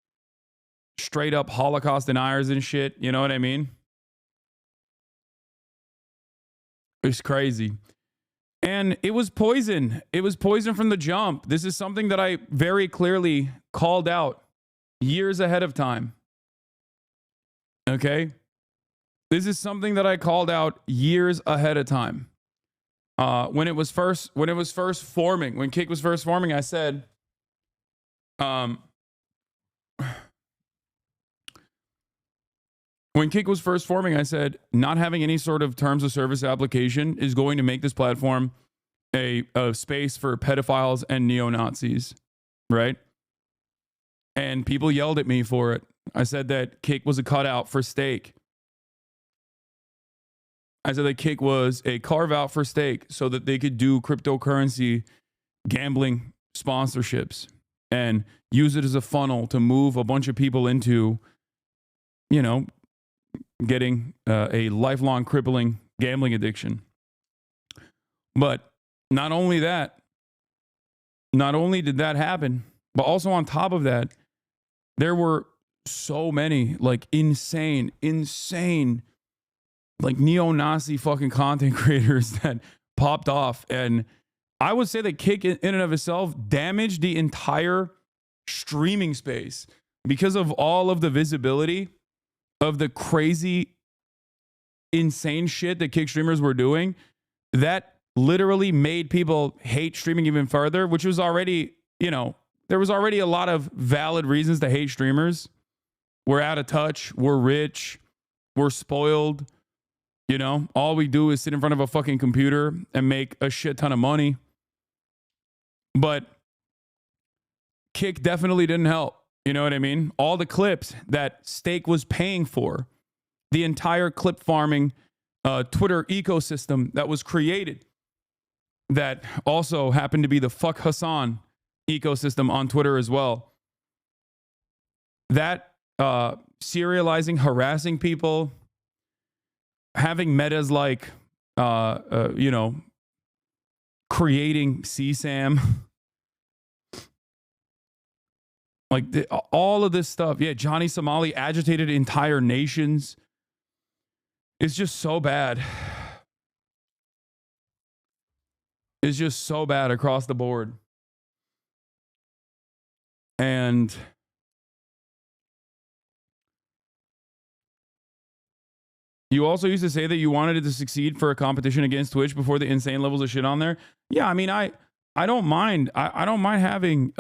straight up Holocaust deniers and shit. You know what I mean? It's crazy. And it was poison. It was poison from the jump. This is something that I very clearly called out years ahead of time. Okay? This is something that I called out years ahead of time. When it was first forming, when Kick was first forming, I said, when Kick was first forming, I said, not having any sort of terms of service application is going to make this platform a space for pedophiles and neo-Nazis, right? And people yelled at me for it. I said that Kick was a cutout for Steak. I said that Kick was a carve-out for Steak so that they could do cryptocurrency gambling sponsorships and use it as a funnel to move a bunch of people into, getting a lifelong crippling gambling addiction. But not only did that happen, but also on top of that, there were so many like insane, like neo-Nazi fucking content creators that popped off. And I would say that Kick in and of itself damaged the entire streaming space because of all of the visibility of the crazy, insane shit that Kick streamers were doing. that literally made people hate streaming even further, which was already, you know, there was already a lot of valid reasons to hate streamers. We're out of touch. We're rich. We're spoiled. You know, all we do is sit in front of a fucking computer and make a shit ton of money. But Kick definitely didn't help. You know what I mean? All the clips that Stake was paying for, the entire clip farming Twitter ecosystem that was created, that also happened to be the fuck Hasan ecosystem on Twitter as well. That serializing, harassing people, having metas like, you know, creating CSAM, like all of this stuff. Yeah, Johnny Somali agitated entire nations. It's just so bad. It's just so bad across the board. And you also used to say that you wanted it to succeed for a competition against Twitch before the insane levels of shit on there. Yeah, I mean, I don't mind. I don't mind having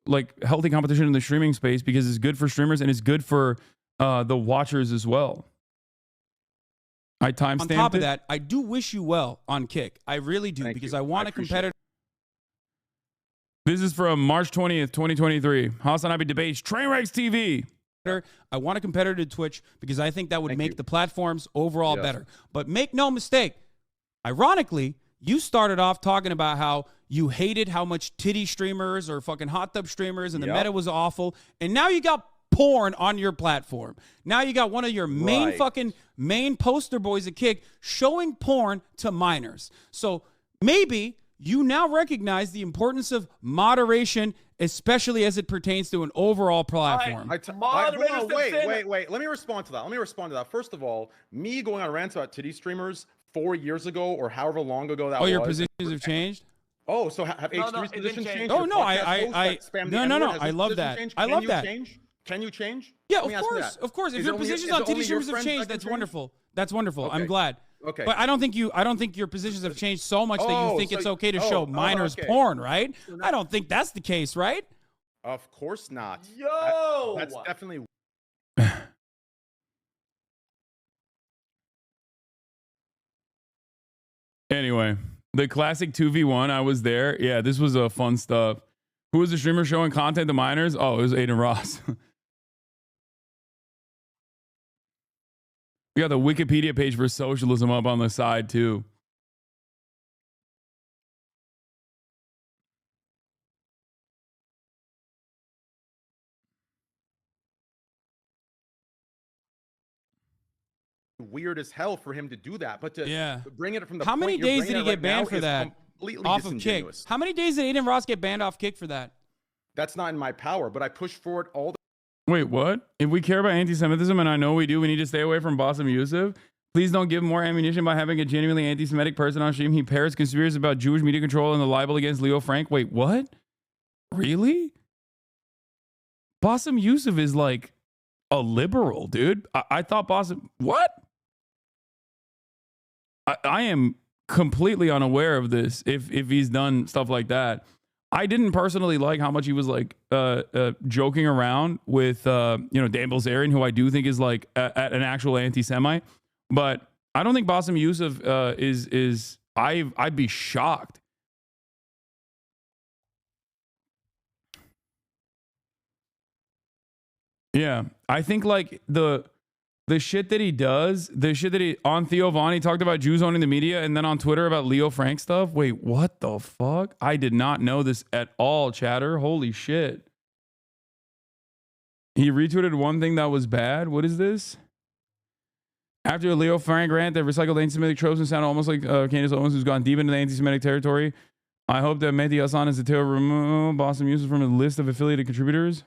like healthy competition in the streaming space because it's good for streamers and it's good for the watchers as well. I timestamped On top of it. that, I do wish you well on Kick. I really do, because I want a competitor. This is from March 20th, 2023. HasanAbi debates Trainwrecks TV. I want a competitor to Twitch because I think that would make the platforms overall better. But make no mistake, ironically, you started off talking about how you hated how much titty streamers or fucking hot tub streamers and the meta was awful. And now you got porn on your platform. Now you got one of your main poster boys at Kick showing porn to minors. So maybe you now recognize the importance of moderation, especially as it pertains to an overall platform. Wait. Let me respond to that. First of all, me going on rants about titty streamers 4 years ago or however long ago that was. Oh, your positions have changed? Oh, so have H3's positions changed? Oh, no, I love that. I love that. Can you change? Yeah, of course. If your positions on titty streamers have changed, that's wonderful. That's wonderful. I'm glad. Okay. But I don't think your positions have changed so much that you think it's okay to show minors porn, right? I don't think that's the case, right? Of course not. Yo! That's definitely. Anyway, the classic 2v1, I was there. Yeah, this was fun stuff. Who was the streamer showing content to minors? Oh, it was Aiden Ross. We got the Wikipedia page for socialism up on the side, too. Weird as hell for him to do that, but to bring it from the How many days did he get banned for that? Off of Kick. Disingenuous. How many days did Aiden Ross get banned off Kick for that? That's not in my power, but I push for it all the Wait, what? If we care about anti-Semitism, and I know we do, we need to stay away from Bassem Youssef. Please don't give more ammunition by having a genuinely anti-Semitic person on stream. He parrots conspiracies about Jewish media control and the libel against Leo Frank. Wait, what? Really? Bassem Youssef is like a liberal, dude. I thought Bassem... What? I am completely unaware of this if he's done stuff like that. I didn't personally like how much he was like joking around with Dan Bilzerian, who I do think is like an actual anti-Semite. But I don't think Bassem Youssef is I'd be shocked. Yeah, I think like the shit that he does, the shit that he on Theo Von, he talked about Jews owning the media, and then on Twitter about Leo Frank stuff. Wait, what the fuck? I did not know this at all, chatter. Holy shit. He retweeted one thing that was bad. What is this? After a Leo Frank rant that recycled anti-Semitic tropes and sounded almost like Candace Owens, who's gone deep into the anti-Semitic territory. I hope that Mehdi Hasan is the tail remove Bassem Youssef from a list of affiliated contributors.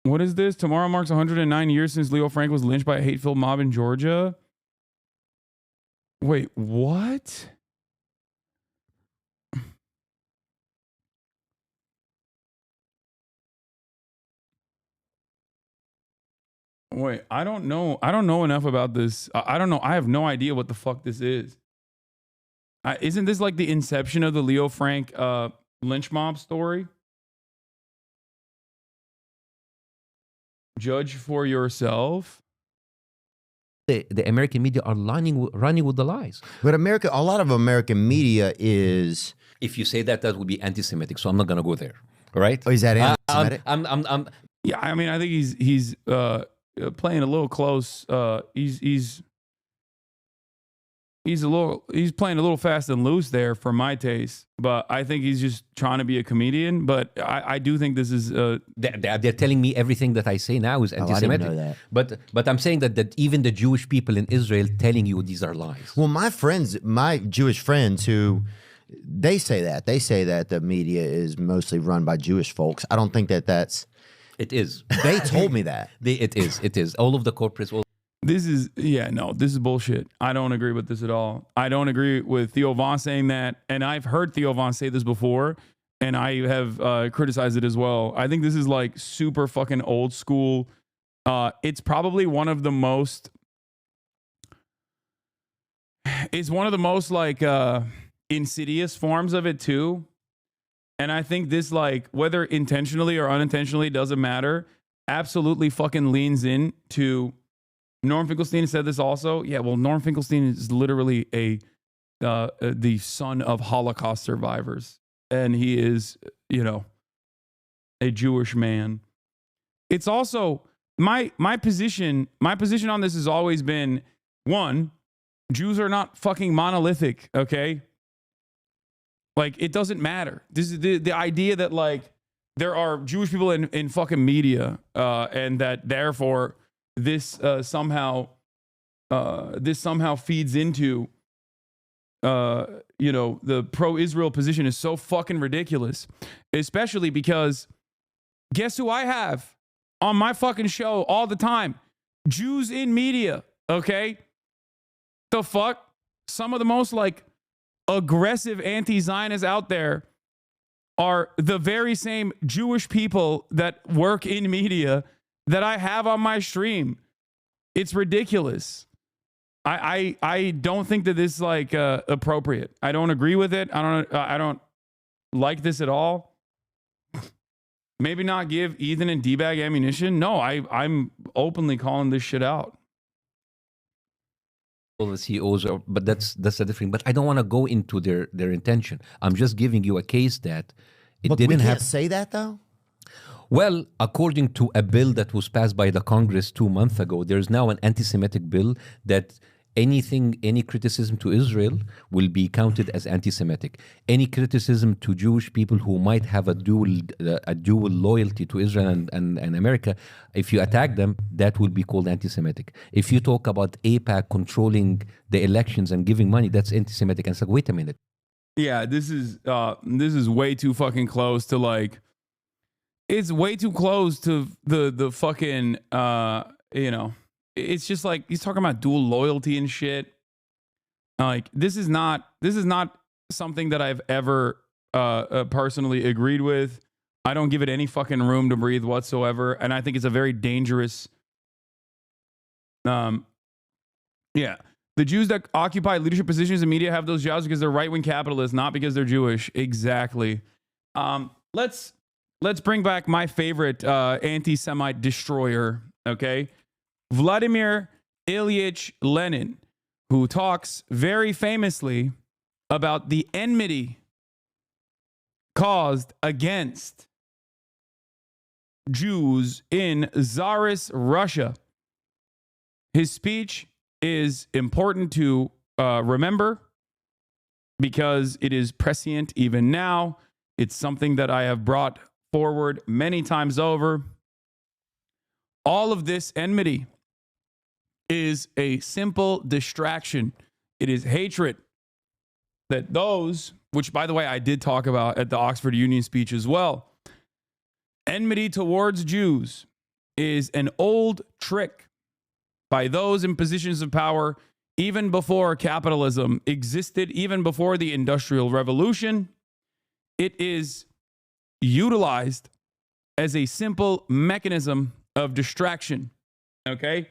What is this? Tomorrow marks 109 years since Leo Frank was lynched by a hate-filled mob in Georgia. Wait, what? Wait, I don't know. I don't know enough about this. I don't know. I have no idea what the fuck this is. Isn't this like the inception of the Leo Frank lynch mob story? Judge for yourself. The American media are running with the lies. But America, a lot of American media is. If you say that, that would be anti-Semitic. So I'm not going to go there. All right? Oh, is that anti-Semitic? Yeah, I mean, I think he's playing a little close. He's playing a little fast and loose there for my taste. But I think he's just trying to be a comedian. But I do think this is. They're telling me everything that I say now is anti-Semitic. I didn't know that. But I'm saying that even the Jewish people in Israel telling you these are lies. Well, my Jewish friends who. They say that the media is mostly run by Jewish folks. I don't think that's. It is. They told me that. It is. All of the corporates. This is this is bullshit. I don't agree with this at all. I don't agree with Theo Von saying that, and I've heard Theo Von say this before, and I have criticized it as well. I think this is like super fucking old school. It's probably one of the most. It's one of the most like. Insidious forms of it too. And I think this, like, whether intentionally or unintentionally, doesn't matter, absolutely fucking leans into. Norm Finkelstein said this also. Yeah, well, Norm Finkelstein is literally the son of Holocaust survivors, and he is, a Jewish man. It's also my position. My position on this has always been, one, Jews are not fucking monolithic. Okay. Like, it doesn't matter. This is the idea that, like, there are Jewish people in fucking media, and that therefore this somehow feeds into, the pro-Israel position is so fucking ridiculous. Especially because guess who I have on my fucking show all the time? Jews in media, okay? The fuck? Some of the most, like, aggressive anti-Zionists out there are the very same Jewish people that work in media that I have on my stream. It's ridiculous. I don't think that this is like appropriate. I don't agree with it. I don't like this at all. Maybe not give Ethan and D-Bag ammunition. No, I'm openly calling this shit out. All the CEOs are, but that's a different. But I don't want to go into their intention. I'm just giving you a case that it didn't have. Say that though. Well, according to a bill that was passed by the Congress 2 months ago, there's now an anti-Semitic bill that any criticism to Israel will be counted as anti-Semitic. Any criticism to Jewish people who might have a dual loyalty to Israel and America, if you attack them, that will be called anti-Semitic. If you talk about AIPAC controlling the elections and giving money, that's anti-Semitic. And it's like, wait a minute. Yeah, this is way too fucking close to, like, it's way too close to the fucking it's just like he's talking about dual loyalty and shit. Like, this is not something that I've ever personally agreed with. I don't give it any fucking room to breathe whatsoever, and I think it's a very dangerous. The Jews that occupy leadership positions in media have those jobs because they're right-wing capitalists, not because they're Jewish. Exactly. Let's bring back my favorite anti-Semite destroyer. Okay. Vladimir Ilyich Lenin, who talks very famously about the enmity caused against Jews in Tsarist Russia. His speech is important to remember because it is prescient even now. It's something that I have brought forward many times over. All of this enmity is a simple distraction. It is hatred that those, which by the way, I did talk about at the Oxford Union speech as well. Enmity towards Jews is an old trick by those in positions of power even before capitalism existed, even before the Industrial Revolution. It is utilized as a simple mechanism of distraction. Okay?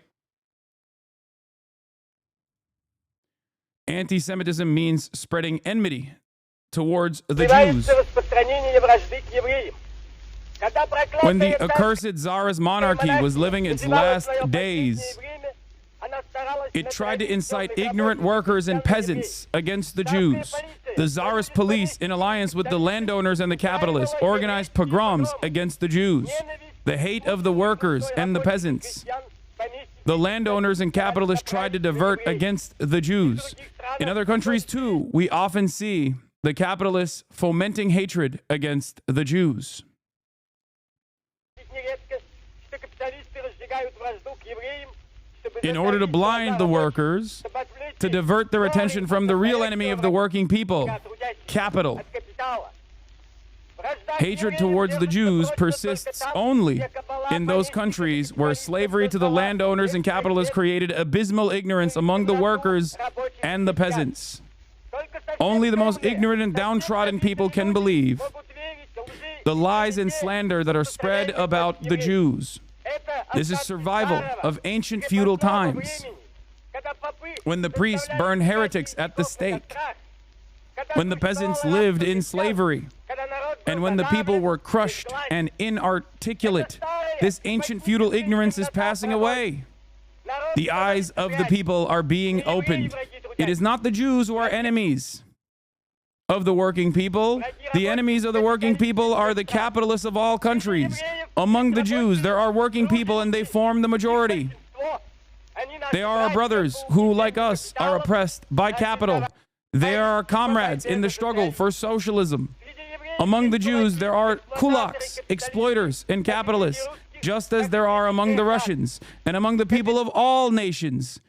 Anti-Semitism means spreading enmity towards the Jews. When the accursed Tsarist monarchy was living its last days, it tried to incite ignorant workers and peasants against the Jews. The Tsarist police, in alliance with the landowners and the capitalists, organized pogroms against the Jews. The hate of the workers and the peasants. The landowners and capitalists tried to divert against the Jews. In other countries, too, we often see the capitalists fomenting hatred against the Jews. In order to blind the workers, to divert their attention from the real enemy of the working people, capital. Hatred towards the Jews persists only in those countries where slavery to the landowners and capitalists created abysmal ignorance among the workers and the peasants. Only the most ignorant and downtrodden people can believe the lies and slander that are spread about the Jews. This is survival of ancient feudal times, when the priests burned heretics at the stake, when the peasants lived in slavery, and when the people were crushed and inarticulate. This ancient feudal ignorance is passing away. The eyes of the people are being opened. It is not the Jews who are enemies of the working people. The enemies of the working people are the capitalists of all countries. Among the Jews, there are working people and they form the majority. They are our brothers who, like us, are oppressed by capital. They are our comrades in the struggle for socialism. Among the Jews, there are kulaks, exploiters, and capitalists, just as there are among the Russians and among the people of all nations.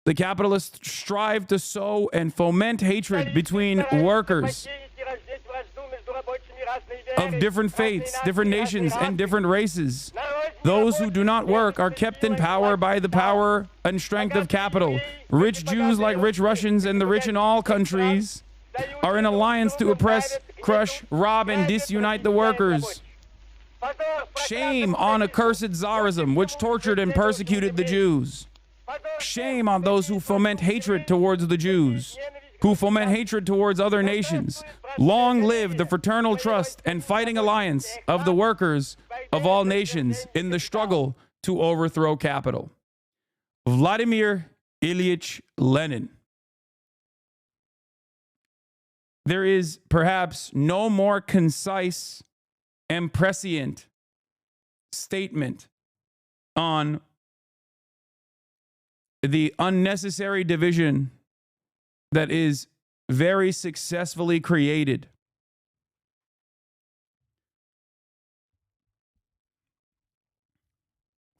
The capitalists strive to sow and foment hatred between workers of different faiths, different nations, and different races. Those who do not work are kept in power by the power and strength of capital. Rich Jews, like rich Russians and the rich in all countries, are in alliance to oppress, crush, rob, and disunite the workers. Shame on accursed Tsarism, which tortured and persecuted the Jews. Shame on those who foment hatred towards the Jews, who foment hatred towards other nations. Long live the fraternal trust and fighting alliance of the workers of all nations in the struggle to overthrow capital. Vladimir Ilyich Lenin. There is perhaps no more concise and prescient statement on the unnecessary division that is very successfully created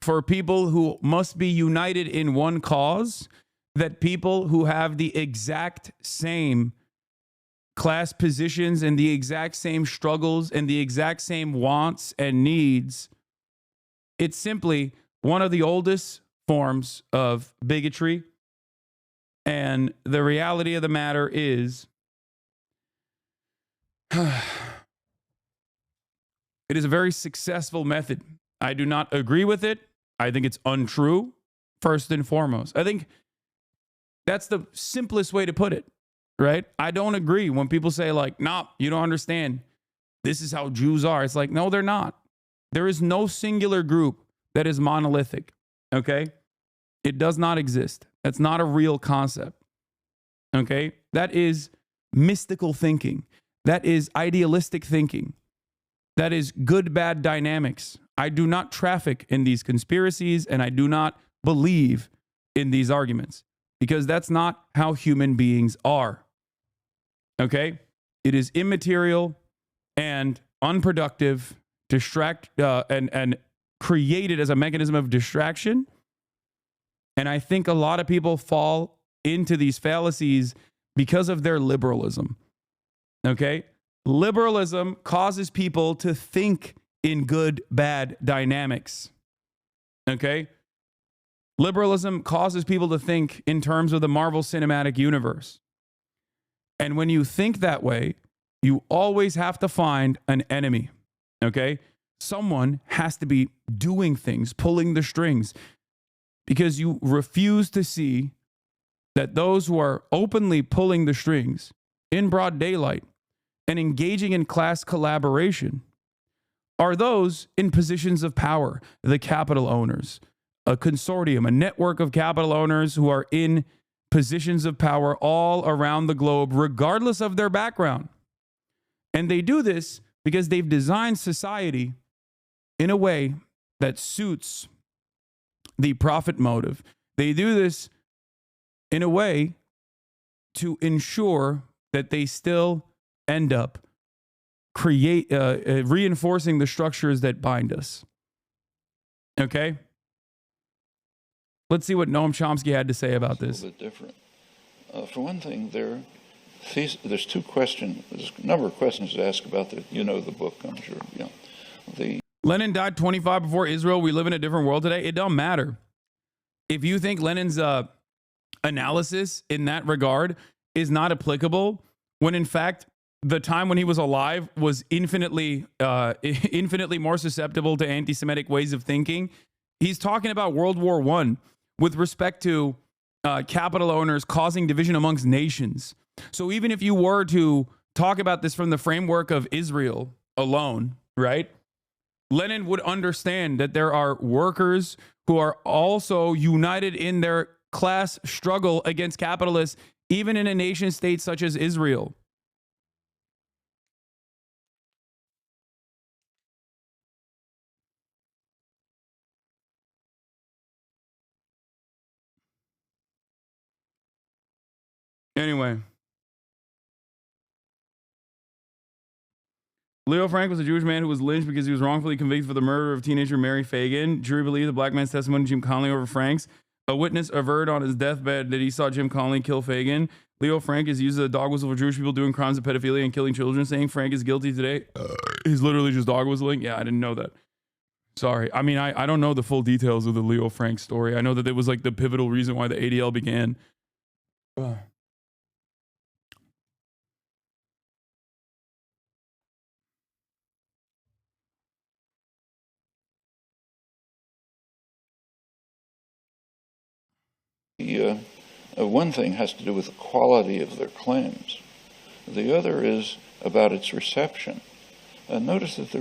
for people who must be united in one cause, that people who have the exact same class positions and the exact same struggles and the exact same wants and needs. It's simply one of the oldest forms of bigotry. And the reality of the matter is, it is a very successful method. I do not agree with it. I think it's untrue, first and foremost. I think that's the simplest way to put it. Right? I don't agree when people say like, nah, you don't understand. This is how Jews are. It's like, no, they're not. There is no singular group that is monolithic. Okay? It does not exist. That's not a real concept. Okay? That is mystical thinking. That is idealistic thinking. That is good, bad dynamics. I do not traffic in these conspiracies and I do not believe in these arguments because that's not how human beings are. Okay? It is immaterial and unproductive, and created as a mechanism of distraction. And I think a lot of people fall into these fallacies because of their liberalism. Okay? Liberalism causes people to think in good, bad dynamics. Okay? Liberalism causes people to think in terms of the Marvel Cinematic Universe. And when you think that way, you always have to find an enemy, okay? Someone has to be doing things, pulling the strings. because you refuse to see that those who are openly pulling the strings in broad daylight and engaging in class collaboration are those in positions of power, the capital owners, a consortium, a network of capital owners who are in positions of power all around the globe, regardless of their background. And they do this because they've designed society in a way that suits the profit motive. They do this in a way to ensure that they still end up reinforcing the structures that bind us. Okay? Let's see what Noam Chomsky had to say about this. A little bit different. For one thing, there's two questions. There's a number of questions to ask about the book, I'm sure. Lenin died 25 before Israel. We live in a different world today. It don't matter. If you think Lenin's analysis in that regard is not applicable, when in fact the time when he was alive was infinitely more susceptible to anti-Semitic ways of thinking. He's talking about World War I with respect to capital owners causing division amongst nations. So even if you were to talk about this from the framework of Israel alone, right? Lenin would understand that there are workers who are also united in their class struggle against capitalists, even in a nation state such as Israel. Anyway, Leo Frank was a Jewish man who was lynched because he was wrongfully convicted for the murder of teenager Mary Fagan. Jury believed the black man's testimony to Jim Conley over Frank's. A witness averred on his deathbed that he saw Jim Conley kill Fagan. Leo Frank is used as a dog whistle for Jewish people doing crimes of pedophilia and killing children. Saying Frank is guilty today is literally just dog whistling. Yeah, I didn't know that. Sorry. I mean, I don't know the full details of the Leo Frank story. I know that it was like the pivotal reason why the ADL began. One thing has to do with the quality of their claims. The other is about its reception. Notice that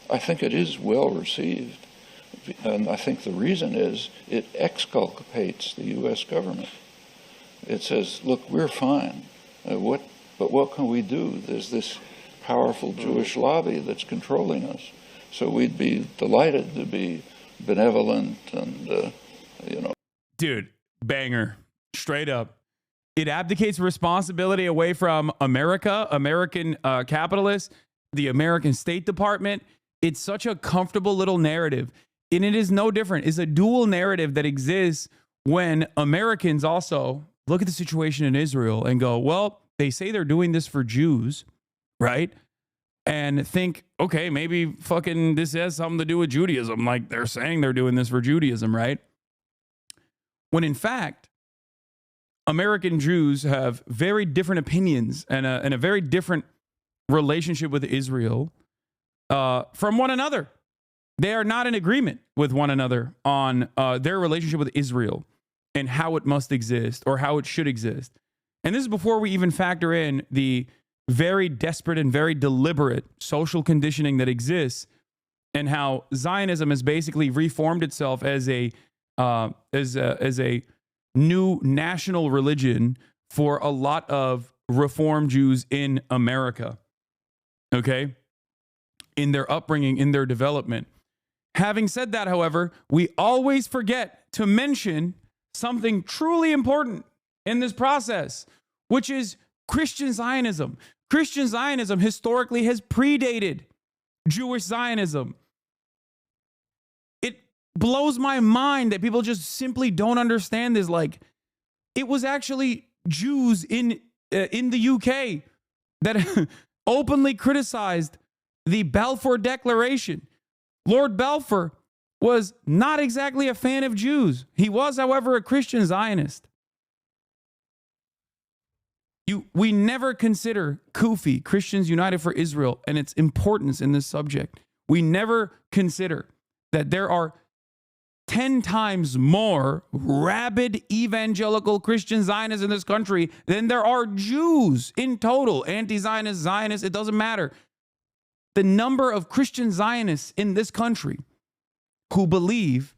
I think it is well received, and I think the reason is it exculpates the U.S. government. It says, look, we're fine, but what can we do? There's this powerful Jewish lobby that's controlling us. So we'd be delighted to be benevolent and, Dude, banger. Straight up. It abdicates responsibility away from America, American capitalists, the American State Department. It's such a comfortable little narrative. And it is no different. It's a dual narrative that exists when Americans also look at the situation in Israel and go, well, they say they're doing this for Jews, right? And think, okay, maybe fucking this has something to do with Judaism. Like they're saying they're doing this for Judaism, right? When in fact, American Jews have very different opinions and a very different relationship with Israel from one another. They are not in agreement with one another on their relationship with Israel and how it must exist or how it should exist. And this is before we even factor in the very desperate and very deliberate social conditioning that exists and how Zionism has basically reformed itself as a new national religion for a lot of Reform Jews in America, okay, in their upbringing, in their development. Having said that, however, we always forget to mention something truly important in this process, which is Christian Zionism. Christian Zionism historically has predated Jewish Zionism. It blows my mind that people just simply don't understand this. Like, it was actually Jews in the UK that openly criticized the Balfour Declaration. Lord Balfour was not exactly a fan of Jews. He was, however, a Christian Zionist. We never consider CUFI, Christians United for Israel, and its importance in this subject. We never consider that there are 10 times more rabid evangelical Christian Zionists in this country than there are Jews in total. Anti-Zionist, Zionists, it doesn't matter. The number of Christian Zionists in this country who believe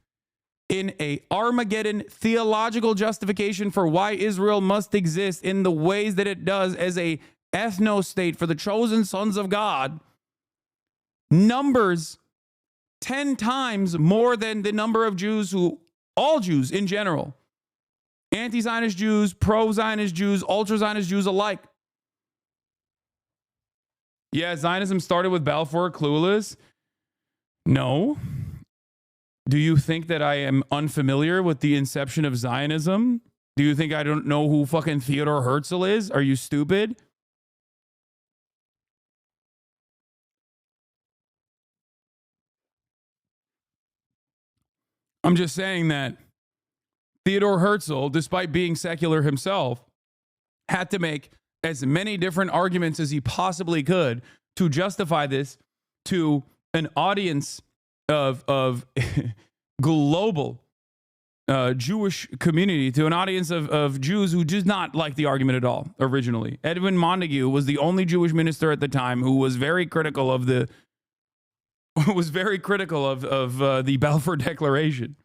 in a Armageddon theological justification for why Israel must exist in the ways that it does as a ethno-state for the chosen sons of God numbers 10 times more than the number of Jews who, all Jews in general, anti-Zionist Jews, pro-Zionist Jews, ultra-Zionist Jews alike. Yeah, Zionism started with Balfour Clueless. No. Do you think that I am unfamiliar with the inception of Zionism? Do you think I don't know who fucking Theodore Herzl is? Are you stupid? I'm just saying that Theodore Herzl, despite being secular himself, had to make as many different arguments as he possibly could to justify this to an audience of global Jewish community, to an audience of Jews who did not like the argument at all originally. Edwin Montague was the only Jewish minister at the time who was very critical of the the Balfour Declaration.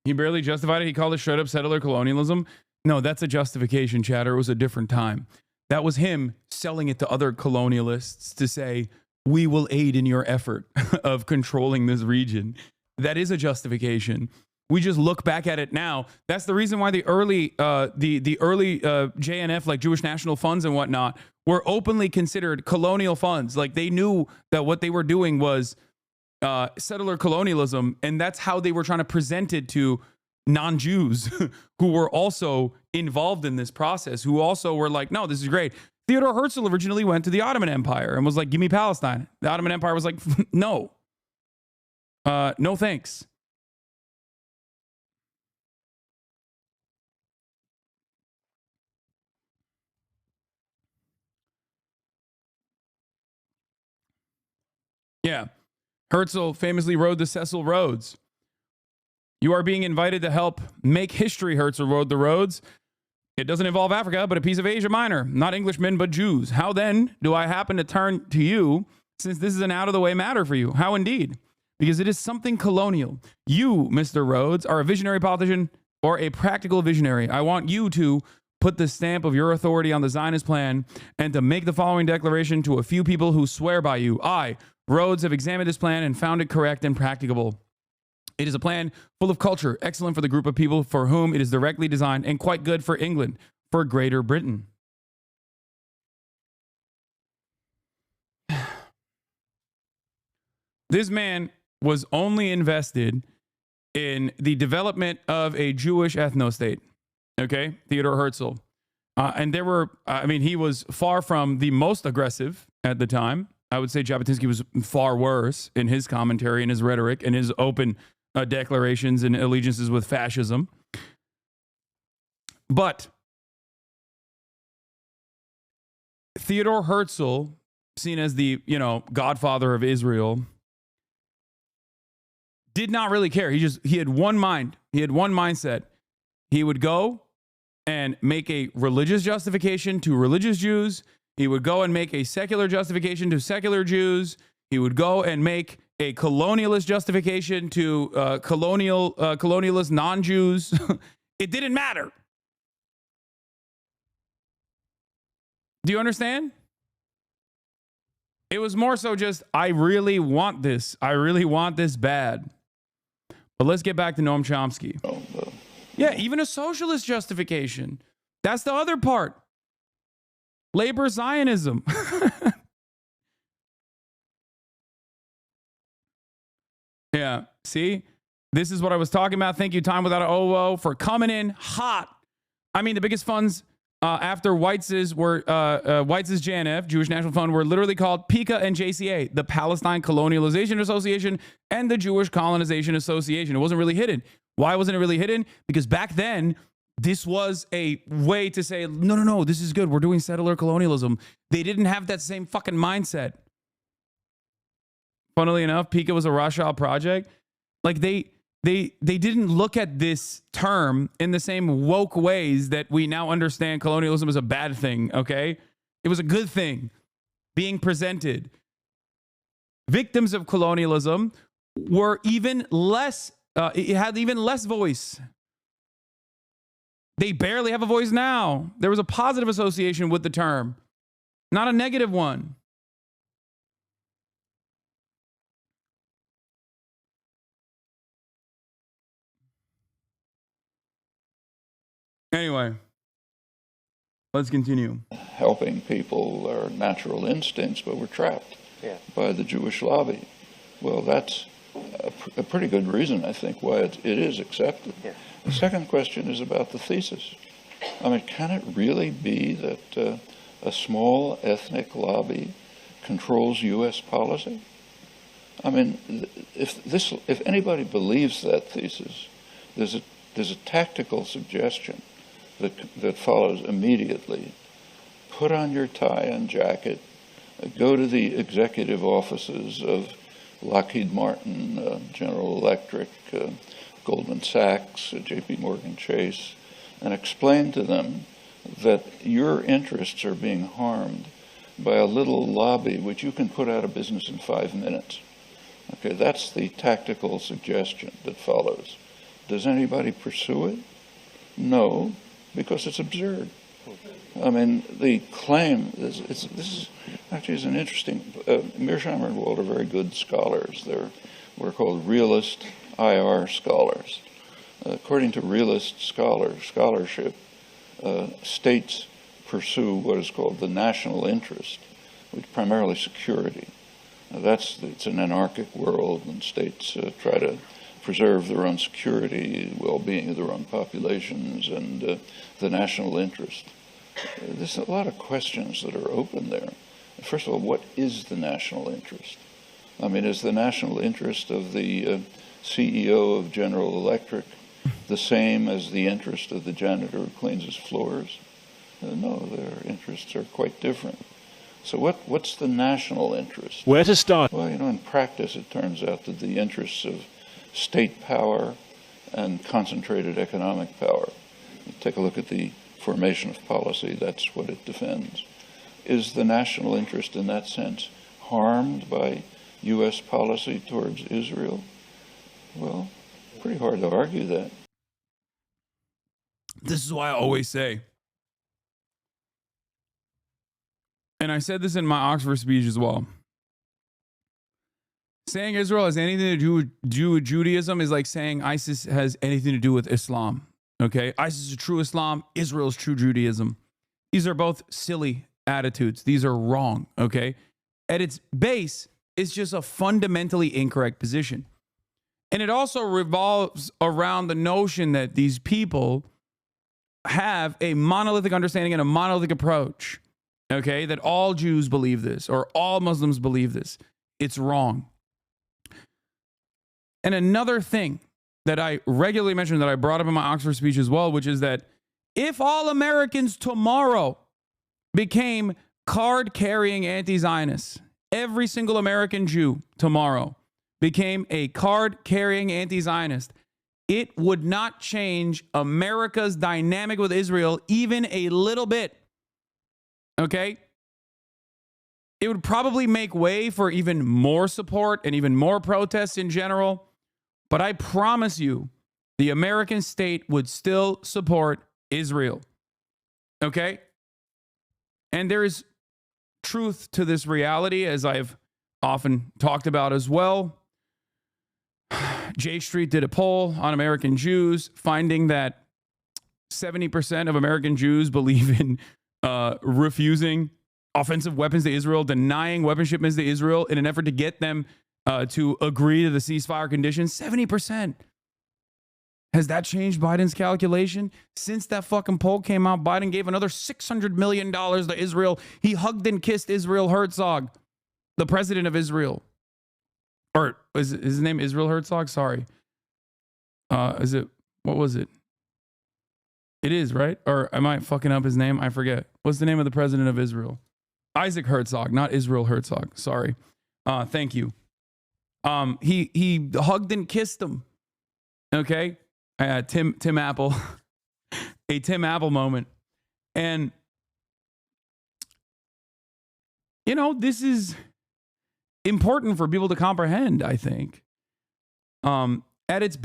He barely justified it. He called it straight up settler colonialism. No, that's a justification, chatter. It was a different time. That was him selling it to other colonialists to say, we will aid in your effort of controlling this region. That is a justification. We just look back at it now. That's the reason why the early JNF, like Jewish National Funds and whatnot, were openly considered colonial funds. Like they knew that what they were doing was settler colonialism, and that's how they were trying to present it to non-Jews who were also involved in this process, who also were like, no, this is great. Theodore Herzl originally went to the Ottoman Empire and was like, give me Palestine. The Ottoman Empire was like, no. No thanks. Yeah. Herzl famously rode the Cecil roads. You are being invited to help make history, Herzl rode the roads. It doesn't involve Africa, but a piece of Asia Minor. Not Englishmen, but Jews. How then do I happen to turn to you, since this is an out-of-the-way matter for you? How indeed? Because it is something colonial. You, Mr. Rhodes, are a visionary politician or a practical visionary. I want you to put the stamp of your authority on the Zionist plan and to make the following declaration to a few people who swear by you. I, Rhodes, have examined this plan and found it correct and practicable. It is a plan full of culture, excellent for the group of people for whom it is directly designed, and quite good for England, for Greater Britain. This man was only invested in the development of a Jewish ethno-state, okay? Theodore Herzl. And there were, he was far from the most aggressive at the time. I would say Jabotinsky was far worse in his commentary and his rhetoric and his open declarations and allegiances with fascism. But Theodore Herzl, seen as the, godfather of Israel, did not really care. He had one mind. He had one mindset. He would go and make a religious justification to religious Jews. He would go and make a secular justification to secular Jews. He would go and make a colonialist justification to colonialist non-Jews. It didn't matter. Do you understand? It was more so just, I really want this. I really want this bad. But let's get back to Noam Chomsky. Yeah, even a socialist justification. That's the other part. Labor Zionism. Yeah, see? This is what I was talking about. Thank you, Time Without an OO, for coming in hot. I mean, the biggest funds after Weitz's JNF, Jewish National Fund, were literally called PICA and JCA, the Palestine Colonialization Association and the Jewish Colonization Association. It wasn't really hidden. Why wasn't it really hidden? Because back then, this was a way to say, no, this is good. We're doing settler colonialism. They didn't have that same fucking mindset. Funnily enough, PICA was a Rothschild project. Like they didn't look at this term in the same woke ways that we now understand colonialism is a bad thing, okay? It was a good thing being presented. Victims of colonialism were even less, it had even less voice. They barely have a voice now. There was a positive association with the term, not a negative one. Anyway, let's continue. Helping people are natural instincts, but we're trapped by the Jewish lobby. Well, that's a pretty good reason, I think, why it is accepted. The second question is about the thesis. I mean, can it really be that a small ethnic lobby controls U.S. policy? I mean, if anybody believes that thesis, there's a tactical suggestion that follows immediately. Put on your tie and jacket, go to the executive offices of Lockheed Martin, General Electric, Goldman Sachs, JP Morgan Chase, and explain to them that your interests are being harmed by a little lobby which you can put out of business in 5 minutes. Okay, that's the tactical suggestion that follows. Does anybody pursue it? No, because it's absurd. I mean, the claim, this is actually is an interesting, Mearsheimer and Wald are very good scholars. They're what are called realist IR scholars. According to realist scholarship, states pursue what is called the national interest, which is primarily security. It's an anarchic world, and states try to preserve their own security, well-being of their own populations, and the national interest. There's a lot of questions that are open there. First of all, what is the national interest? I mean, is the national interest of the CEO of General Electric the same as the interest of the janitor who cleans his floors? No, their interests are quite different. So what's the national interest? Where to start? Well, in practice, it turns out that the interests of state power and concentrated economic power. Take a look at the formation of policy. That's what it defends. Is the national interest in that sense harmed by U.S. policy towards Israel? Well, pretty hard to argue that. This is why I always say, and I said this in my Oxford speech as well, saying Israel has anything to do with Judaism is like saying ISIS has anything to do with Islam. Okay? ISIS is true Islam, Israel is true Judaism. These are both silly attitudes. These are wrong. Okay? At its base, it's just a fundamentally incorrect position. And it also revolves around the notion that these people have a monolithic understanding and a monolithic approach. Okay? That all Jews believe this or all Muslims believe this. It's wrong. And another thing that I regularly mention that I brought up in my Oxford speech as well, which is that if all Americans tomorrow became card-carrying anti-Zionists, every single American Jew tomorrow became a card-carrying anti-Zionist, it would not change America's dynamic with Israel even a little bit. Okay? It would probably make way for even more support and even more protests in general. But I promise you, the American state would still support Israel. Okay? And there is truth to this reality, as I've often talked about as well. J Street did a poll on American Jews, finding that 70% of American Jews believe in refusing offensive weapons to Israel, denying weapon shipments to Israel in an effort to get them to agree to the ceasefire conditions. 70% Has that changed Biden's calculation? Since that fucking poll came out, Biden gave another $600 million to Israel. He hugged and kissed Israel Herzog, the president of Israel. Or is his name Israel Herzog? Sorry. Is it, what was it? It is, right? Or am I fucking up his name? I forget. What's the name of the president of Israel? Isaac Herzog, not Israel Herzog. Sorry. Thank you. He hugged and kissed him. Okay? Tim Apple. A Tim Apple moment. And, you know, this is important for people to comprehend, I think. At its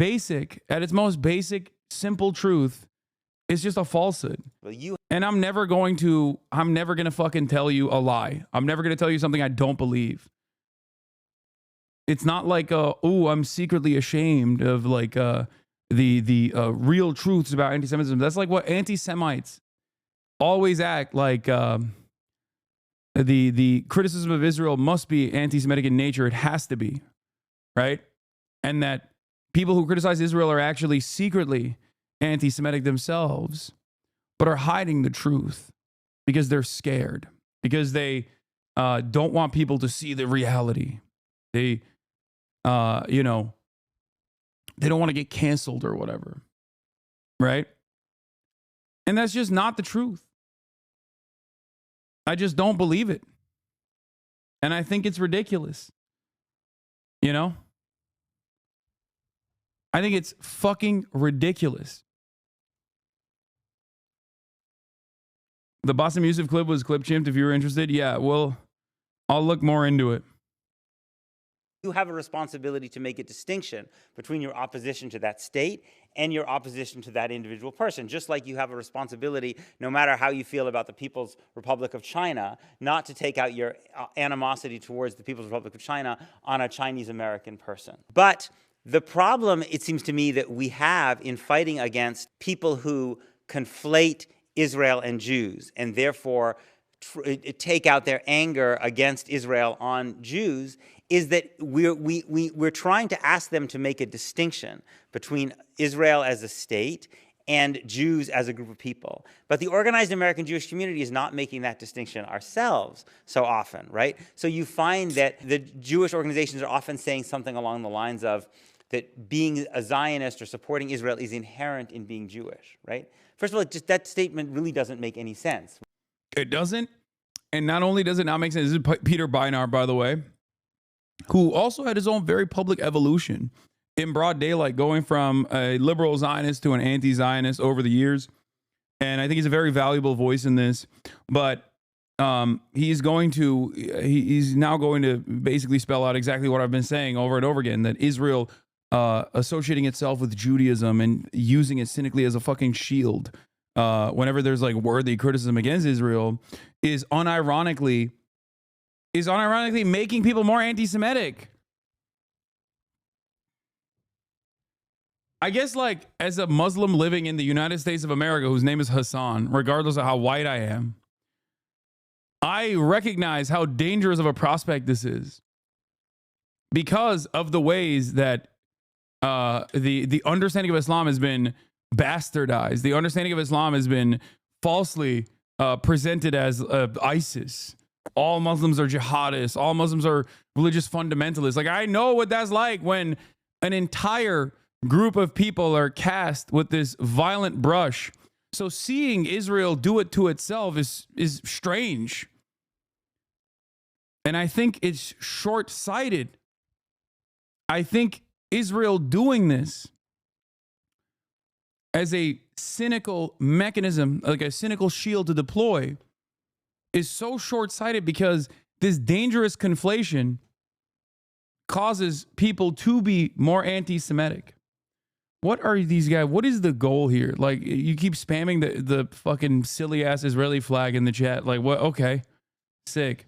most basic, simple truth, it's just a falsehood. And I'm never going to fucking tell you a lie. I'm never going to tell you something I don't believe. It's not like, I'm secretly ashamed of like the real truths about anti-Semitism. That's like what anti-Semites always act like. The criticism of Israel must be anti-Semitic in nature. It has to be, right? And that people who criticize Israel are actually secretly anti-Semitic themselves, but are hiding the truth because they're scared, because they don't want people to see the reality. They, they don't want to get canceled or whatever, right? And that's just not the truth. I just don't believe it. And I think it's ridiculous. You know? I think it's fucking ridiculous. The Boston Music clip was clip chimped if you were interested. Yeah, well, I'll look more into it. You have a responsibility to make a distinction between your opposition to that state and your opposition to that individual person, just like you have a responsibility, no matter how you feel about the People's Republic of China, not to take out your animosity towards the People's Republic of China on a Chinese American person. But the problem, it seems to me, that we have in fighting against people who conflate Israel and Jews and therefore take out their anger against Israel on Jews is that we're trying to ask them to make a distinction between Israel as a state and Jews as a group of people. But the organized American Jewish community is not making that distinction ourselves so often, right? So you find that the Jewish organizations are often saying something along the lines of that being a Zionist or supporting Israel is inherent in being Jewish, right? First of all, just that statement really doesn't make any sense. It doesn't. And not only does it not make sense, this is Peter Beinart, by the way, who also had his own very public evolution in broad daylight, going from a liberal Zionist to an anti-Zionist over the years. And I think he's a very valuable voice in this. But he's now going to basically spell out exactly what I've been saying over and over again, that Israel associating itself with Judaism and using it cynically as a fucking shield whenever there's like worthy criticism against Israel is unironically making people more anti-Semitic. I guess, like, as a Muslim living in the United States of America whose name is Hasan, regardless of how white I am, I recognize how dangerous of a prospect this is because of the ways that the understanding of Islam has been bastardized. The understanding of Islam has been falsely presented as ISIS. All Muslims are jihadists. All Muslims are religious fundamentalists. Like, I know what that's like when an entire group of people are cast with this violent brush. So seeing Israel do it to itself is strange. And I think it's short-sighted. I think Israel doing this as a cynical mechanism, like a cynical shield to deploy, is so short-sighted because this dangerous conflation causes people to be more anti-Semitic. What are these guys? What is the goal here? Like, you keep spamming the fucking silly-ass Israeli flag in the chat. Like, what? Okay. Sick.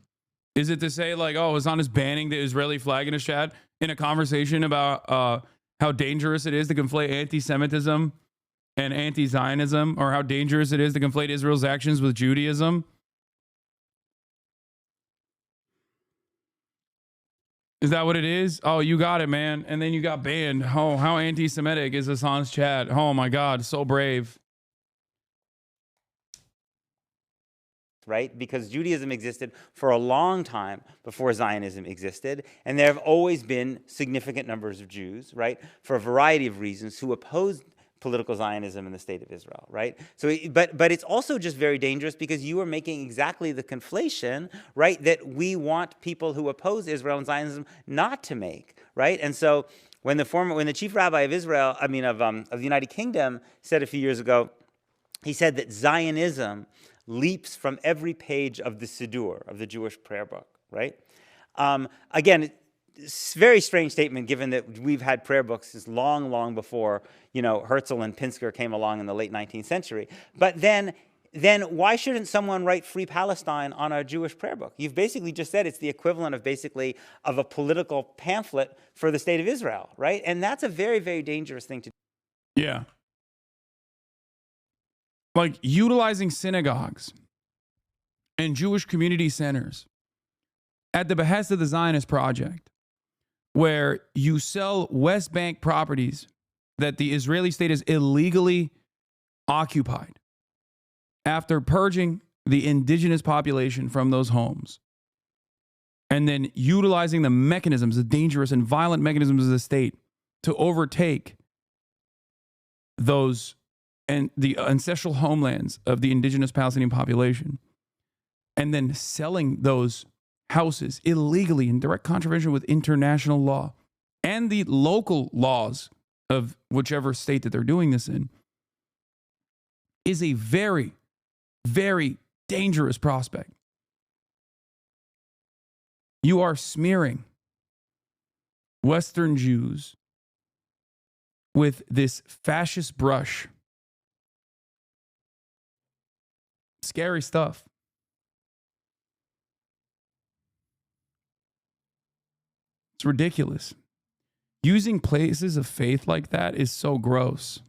Is it to say, like, oh, Hasan is banning the Israeli flag in his chat in a conversation about how dangerous it is to conflate anti-Semitism and anti-Zionism, or how dangerous it is to conflate Israel's actions with Judaism? Is that what it is? Oh, you got it, man. And then you got banned. Oh, how anti-Semitic is Hasan's chat? Oh my God, so brave. Right? Because Judaism existed for a long time before Zionism existed, and there have always been significant numbers of Jews, right, for a variety of reasons, who opposed political Zionism in the state of Israel, right? So, but it's also just very dangerous because you are making exactly the conflation, right, that we want people who oppose Israel and Zionism not to make, right? And so when the chief rabbi of Israel, of the United Kingdom, said a few years ago, he said that Zionism leaps from every page of the Siddur, of the Jewish prayer book, right? Again, it's a very strange statement given that we've had prayer books since long, long before, Herzl and Pinsker came along in the late 19th century. But then why shouldn't someone write Free Palestine on a Jewish prayer book? You've basically just said it's the equivalent of a political pamphlet for the state of Israel, right? And that's a very, very dangerous thing to do. Yeah. Like utilizing synagogues and Jewish community centers at the behest of the Zionist project, where you sell West Bank properties that the Israeli state has illegally occupied after purging the indigenous population from those homes, and then utilizing the mechanisms, the dangerous and violent mechanisms of the state to overtake those and the ancestral homelands of the indigenous Palestinian population, and then selling those houses illegally in direct contravention with international law and the local laws of whichever state that they're doing this in, is a very, very dangerous prospect. You are smearing Western Jews with this fascist brush. Scary stuff. It's ridiculous. Using places of faith like that is so gross.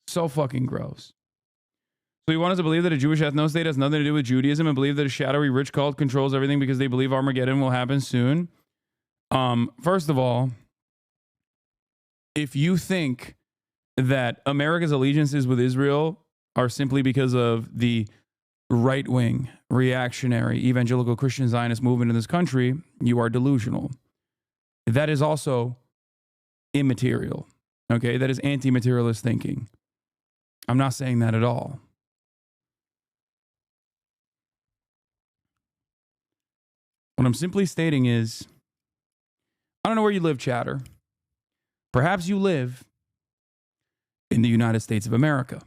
So fucking gross. So you want us to believe that a Jewish ethno-state has nothing to do with Judaism and believe that a shadowy rich cult controls everything because they believe Armageddon will happen soon? First of all, if you think that America's allegiances with Israel are simply because of the right-wing, reactionary, evangelical Christian Zionist movement in this country, you are delusional. That is also immaterial, okay? That is anti-materialist thinking. I'm not saying that at all. What I'm simply stating is, I don't know where you live, chatter. Perhaps you live in the United States of America.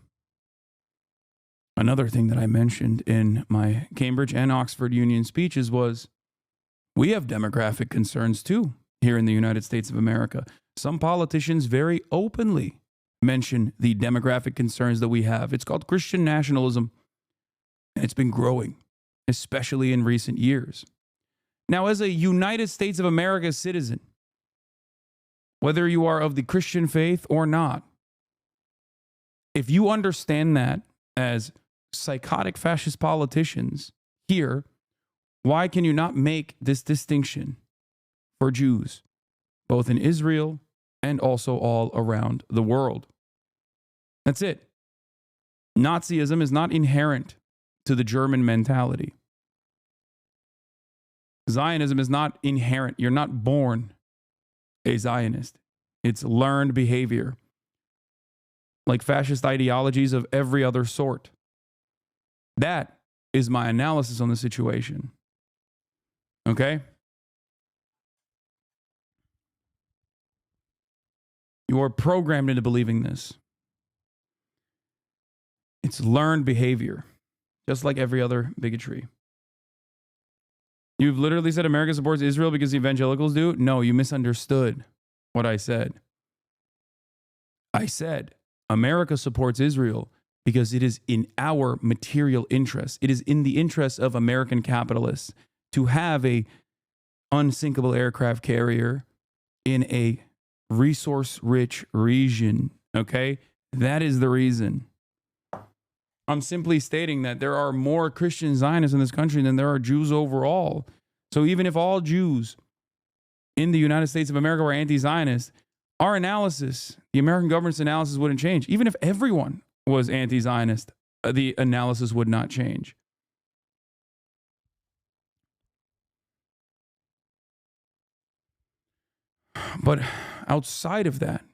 Another thing that I mentioned in my Cambridge and Oxford Union speeches was we have demographic concerns too here in the United States of America. Some politicians very openly mention the demographic concerns that we have. It's called Christian nationalism, and it's been growing, especially in recent years. Now, as a United States of America citizen, whether you are of the Christian faith or not, if you understand that as psychotic fascist politicians here, why can you not make this distinction for Jews, both in Israel and also all around the world? That's it. Nazism is not inherent to the German mentality. Zionism is not inherent. You're not born a Zionist. It's learned behavior, like fascist ideologies of every other sort. That is my analysis on the situation. Okay? You are programmed into believing this. It's learned behavior, just like every other bigotry. You've literally said America supports Israel because the evangelicals do? No, you misunderstood what I said. I said America supports Israel because it is in our material interest. It is in the interest of American capitalists to have a unsinkable aircraft carrier in a resource-rich region, okay? That is the reason. I'm simply stating that there are more Christian Zionists in this country than there are Jews overall. So even if all Jews in the United States of America were anti-Zionist, our analysis, the American government's analysis wouldn't change. Even if everyone was anti-Zionist, the analysis would not change. But outside of that,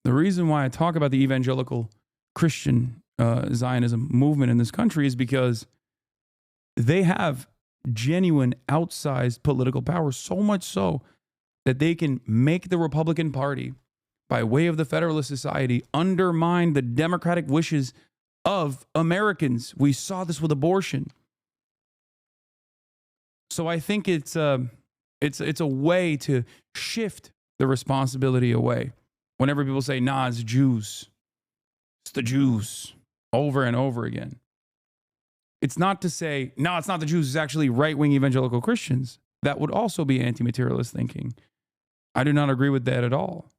the reason why I talk about the evangelical Christian Zionism movement in this country is because they have genuine outsized political power, so much so that they can make the Republican Party, by way of the Federalist Society, undermine the democratic wishes of Americans. We saw this with abortion. So I think it's a way to shift the responsibility away. Whenever people say, nah, it's Jews, it's the Jews, over and over again. It's not to say, no, it's not the Jews, it's actually right-wing evangelical Christians. That would also be anti-materialist thinking. I do not agree with that at all.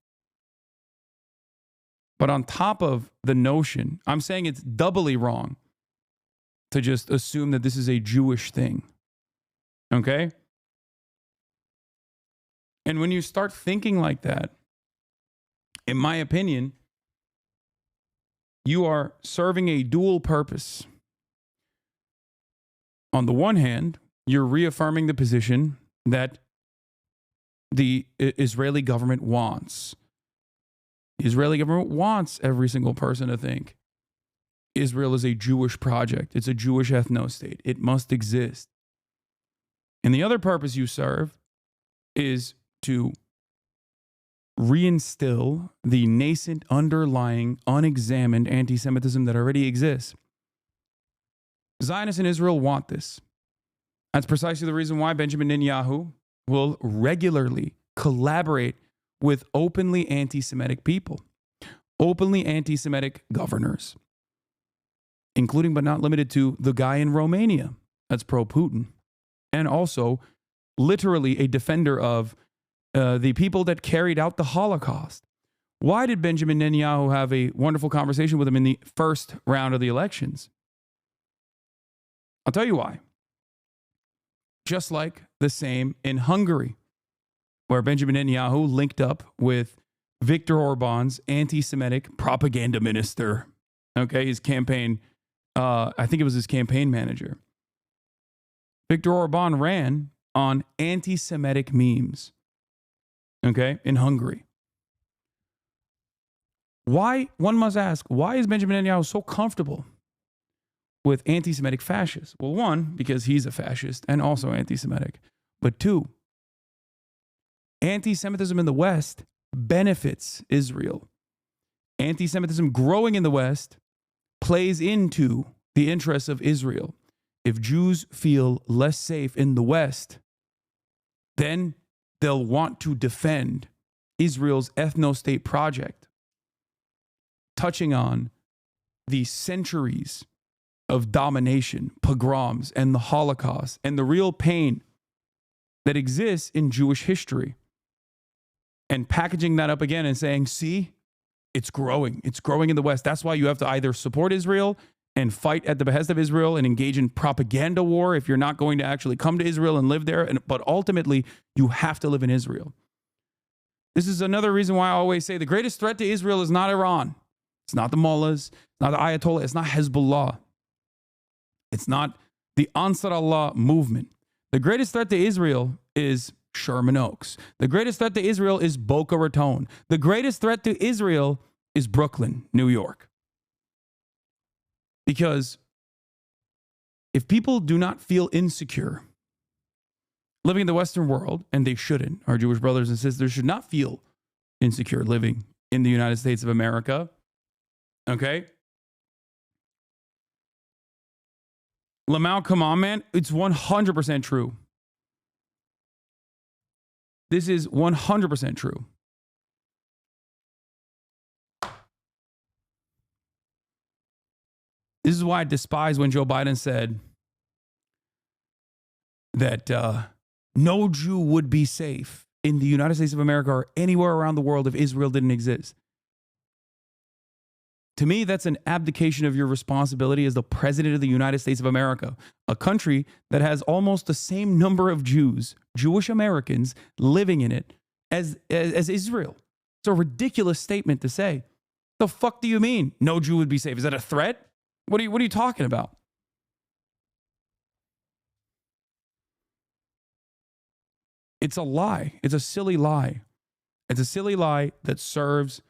But on top of the notion, I'm saying it's doubly wrong to just assume that this is a Jewish thing. Okay? And when you start thinking like that, in my opinion, you are serving a dual purpose. On the one hand, you're reaffirming the position that the Israeli government wants. The Israeli government wants every single person to think Israel is a Jewish project. It's a Jewish ethno-state. It must exist. And the other purpose you serve is to reinstill the nascent, underlying, unexamined anti-Semitism that already exists. Zionists in Israel want this. That's precisely the reason why Benjamin Netanyahu will regularly collaborate with openly anti-Semitic people, openly anti-Semitic governors, including but not limited to the guy in Romania that's pro-Putin, and also literally a defender of the people that carried out the Holocaust. Why did Benjamin Netanyahu have a wonderful conversation with him in the first round of the elections? I'll tell you why. Just like the same in Hungary, where Benjamin Netanyahu linked up with Viktor Orban's anti-Semitic propaganda minister. Okay, his campaign, I think it was his campaign manager. Viktor Orban ran on anti-Semitic memes. Okay, in Hungary. Why, one must ask, why is Benjamin Netanyahu so comfortable with anti-Semitic fascists? Well, one, because he's a fascist and also anti-Semitic. But two, anti-Semitism in the West benefits Israel. Anti-Semitism growing in the West plays into the interests of Israel. If Jews feel less safe in the West, then they'll want to defend Israel's ethno-state project, touching on the centuries of domination, pogroms, and the Holocaust, and the real pain that exists in Jewish history. And packaging that up again and saying, see, it's growing. It's growing in the West. That's why you have to either support Israel and fight at the behest of Israel and engage in propaganda war if you're not going to actually come to Israel and live there. But ultimately, you have to live in Israel. This is another reason why I always say the greatest threat to Israel is not Iran. It's not the mullahs. It's not the Ayatollah. It's not Hezbollah. It's not the Ansar Allah movement. The greatest threat to Israel is Sherman Oaks. The greatest threat to Israel is Boca Raton. The greatest threat to Israel is Brooklyn, New York. Because if people do not feel insecure living in the Western world, and they shouldn't, our Jewish brothers and sisters should not feel insecure living in the United States of America, okay? Lamau, come on, man. It's 100% true. This is 100% true. This is why I despise when Joe Biden said that no Jew would be safe in the United States of America or anywhere around the world if Israel didn't exist. To me, that's an abdication of your responsibility as the president of the United States of America, a country that has almost the same number of Jews, Jewish Americans, living in it as Israel. It's a ridiculous statement to say. The fuck do you mean? No Jew would be safe. Is that a threat? What are you talking about? It's a lie. It's a silly lie. It's a silly lie that serves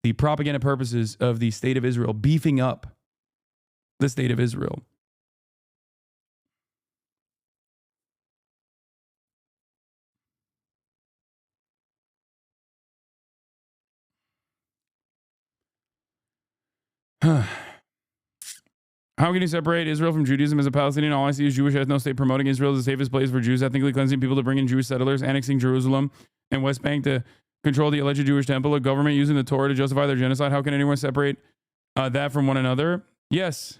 the propaganda purposes of the state of Israel, beefing up the state of Israel. How can you separate Israel from Judaism as a Palestinian? All I see is Jewish ethno state promoting Israel as the safest place for Jews, ethnically cleansing people to bring in Jewish settlers, annexing Jerusalem and West Bank to control the alleged Jewish temple, a government using the Torah to justify their genocide. How can anyone separate that from one another? Yes.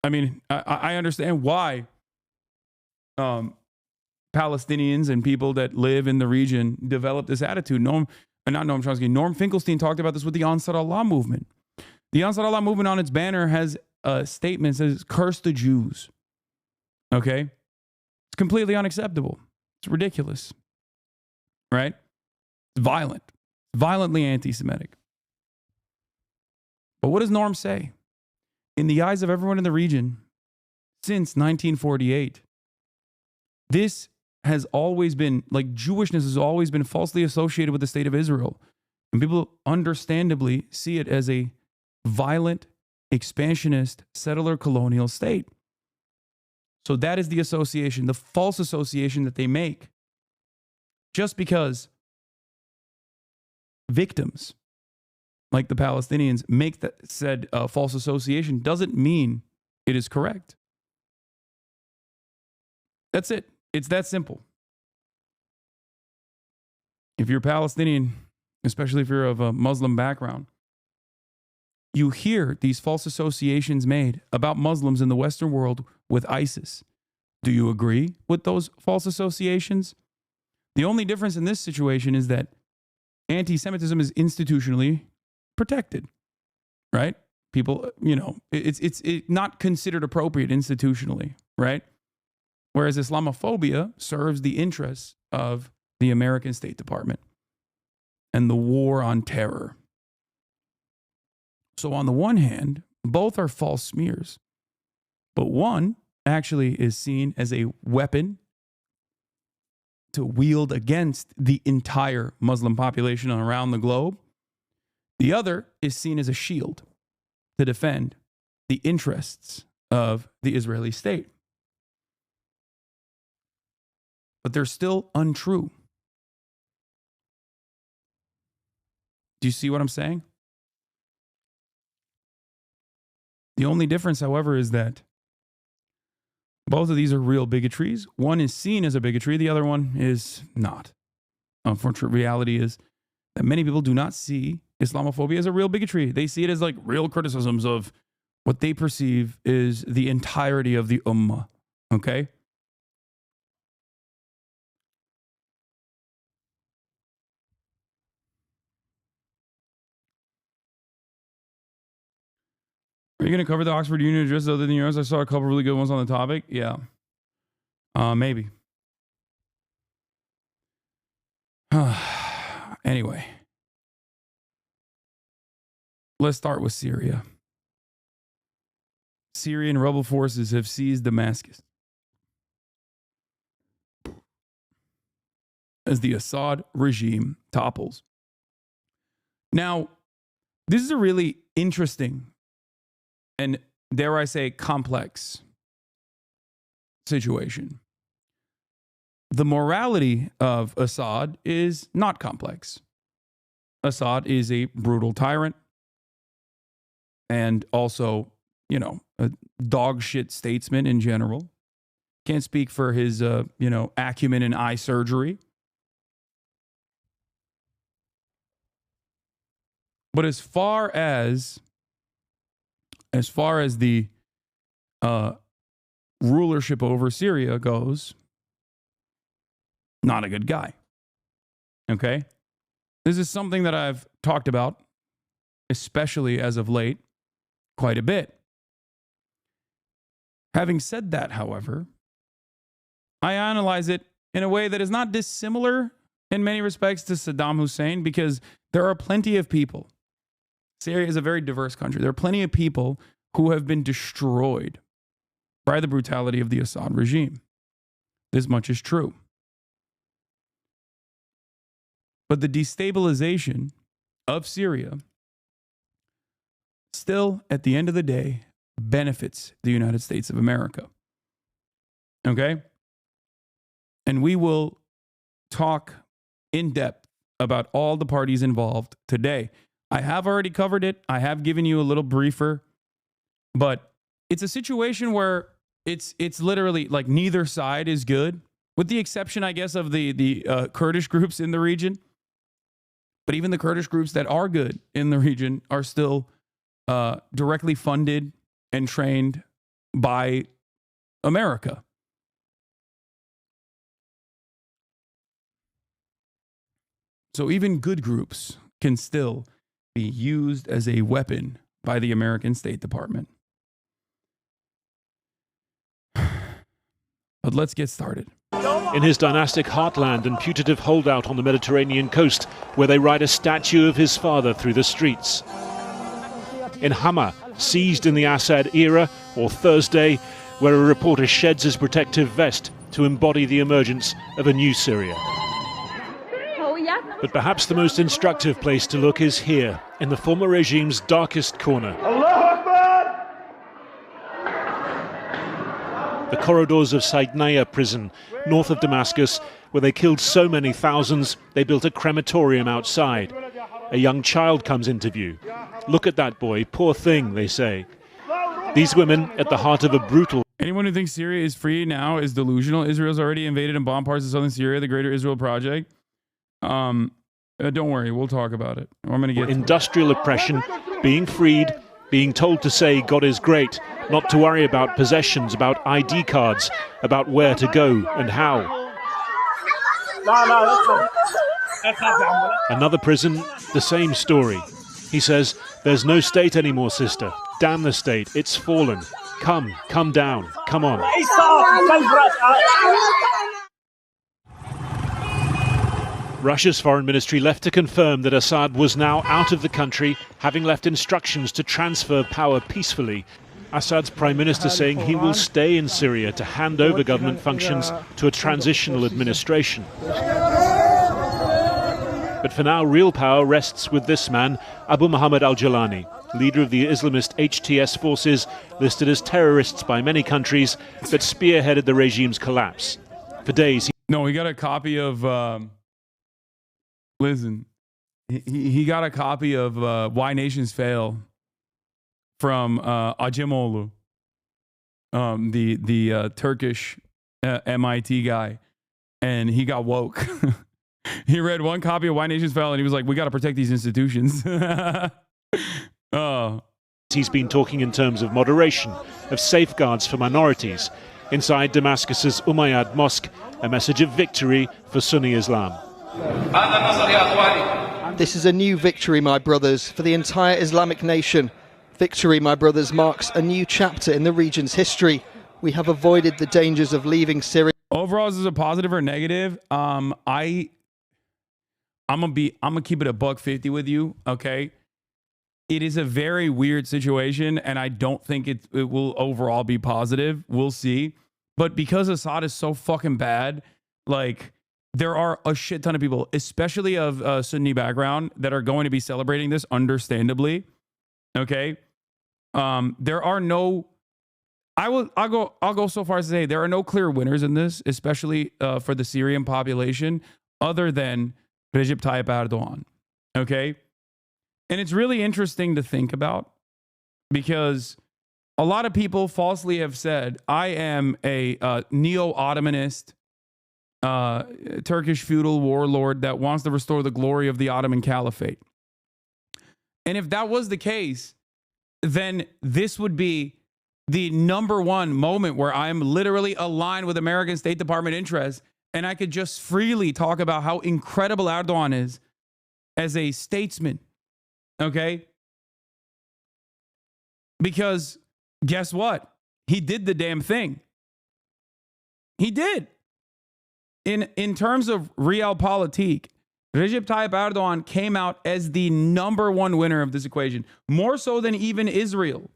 I mean, I understand why Palestinians and people that live in the region develop this attitude. Norm Finkelstein talked about this with the Ansar Allah movement. The Ansar Allah movement on its banner has a statement that says, curse the Jews. Okay? It's completely unacceptable. It's ridiculous. Right? It's violent. Violently anti-Semitic. But what does Norm say? In the eyes of everyone in the region, since 1948, this has always been, like, Jewishness has always been falsely associated with the state of Israel. And people understandably see it as a violent, expansionist, settler colonial state. So that is the association, the false association that they make. Just because victims, like the Palestinians, make that said false association doesn't mean it is correct. That's it. It's that simple. If you're Palestinian, especially if you're of a Muslim background, you hear these false associations made about Muslims in the Western world with ISIS. Do you agree with those false associations? The only difference in this situation is that anti-Semitism is institutionally protected, right? People, it's not considered appropriate institutionally, right? Whereas Islamophobia serves the interests of the American State Department and the war on terror. So on the one hand, both are false smears, but one actually is seen as a weapon to wield against the entire Muslim population around the globe. The other is seen as a shield to defend the interests of the Israeli state. But they're still untrue. Do you see what I'm saying? The only difference, however, is that both of these are real bigotries. One is seen as a bigotry, the other one is not. Unfortunate reality is that many people do not see Islamophobia as a real bigotry. They see it as like real criticisms of what they perceive is the entirety of the ummah. Okay? Are you going to cover the Oxford Union address other than yours? I saw a couple really good ones on the topic. Yeah. Maybe. Anyway. Let's start with Syria. Syrian rebel forces have seized Damascus as the Assad regime topples. Now, this is a really interesting and, dare I say, complex situation. The morality of Assad is not complex. Assad is a brutal tyrant and also, a dog shit statesman in general. Can't speak for his, acumen in eye surgery. But as far as the rulership over Syria goes, not a good guy. Okay? This is something that I've talked about, especially as of late, quite a bit. Having said that, however, I analyze it in a way that is not dissimilar in many respects to Saddam Hussein, because there are plenty of people. Syria is a very diverse country. There are plenty of people who have been destroyed by the brutality of the Assad regime. This much is true. But the destabilization of Syria still, at the end of the day, benefits the United States of America. Okay? And we will talk in depth about all the parties involved today. I have already covered it. I have given you a little briefer, but it's a situation where it's literally like neither side is good, with the exception, I guess, of the Kurdish groups in the region. But even the Kurdish groups that are good in the region are still directly funded and trained by America. So even good groups can still be used as a weapon by the American State Department. But let's get started. In his dynastic heartland and putative holdout on the Mediterranean coast, where they ride a statue of his father through the streets. In Hama, seized in the Assad era, or Thursday, where a reporter sheds his protective vest to embody the emergence of a new Syria. But perhaps the most instructive place to look is here, in the former regime's darkest corner. The corridors of Saidnaya prison, north of Damascus, where they killed so many thousands, they built a crematorium outside. A young child comes into view. Look at that boy, poor thing, they say. These women at the heart of a brutal... Anyone who thinks Syria is free now is delusional. Israel's already invaded and bombed parts of southern Syria, the Greater Israel Project. Don't worry, we'll talk about it. I'm going to get industrial oppression, being freed, being told to say God is great, not to worry about possessions, about ID cards, about where to go and how. Another prison, the same story. He says, there's no state anymore, sister. Damn the state, it's fallen. Come down, come on. Russia's foreign ministry left to confirm that Assad was now out of the country, having left instructions to transfer power peacefully. Assad's prime minister saying he will stay in Syria to hand over government functions to a transitional administration. But for now, real power rests with this man, Abu Muhammad al-Jalani, leader of the Islamist HTS forces, listed as terrorists by many countries, that spearheaded the regime's collapse. For days... No, he got a copy of... Listen, he got a copy of Why Nations Fail from Acemoglu, the Turkish MIT guy, and he got woke. He read one copy of Why Nations Fail, and he was like, we got to protect these institutions. Oh. He's been talking in terms of moderation, of safeguards for minorities. Inside Damascus's Umayyad Mosque, a message of victory for Sunni Islam. This is a new victory, my brothers, for the entire Islamic nation. Victory, my brothers, marks a new chapter in the region's history. We have avoided the dangers of leaving Syria. Overall, is this a positive or negative? I'm gonna keep it a $150 with you, okay? It is a very weird situation, and I don't think it will overall be positive. We'll see. But because Assad is so fucking bad, like, there are a shit ton of people, especially of Sunni background, that are going to be celebrating this, understandably. Okay? There are no... I'll go so far as to say there are no clear winners in this, especially for the Syrian population, other than Recep Tayyip Erdogan. Okay? And it's really interesting to think about, because a lot of people falsely have said, I am a neo-Ottomanist, Turkish feudal warlord that wants to restore the glory of the Ottoman Caliphate. And if that was the case, then this would be the #1 moment where I'm literally aligned with American State Department interests, and I could just freely talk about how incredible Erdogan is as a statesman. Okay? Because guess what? He did the damn thing. He did. in terms of realpolitik, Recep Tayyip Erdogan came out as the #1 winner of this equation, more so than even Israel.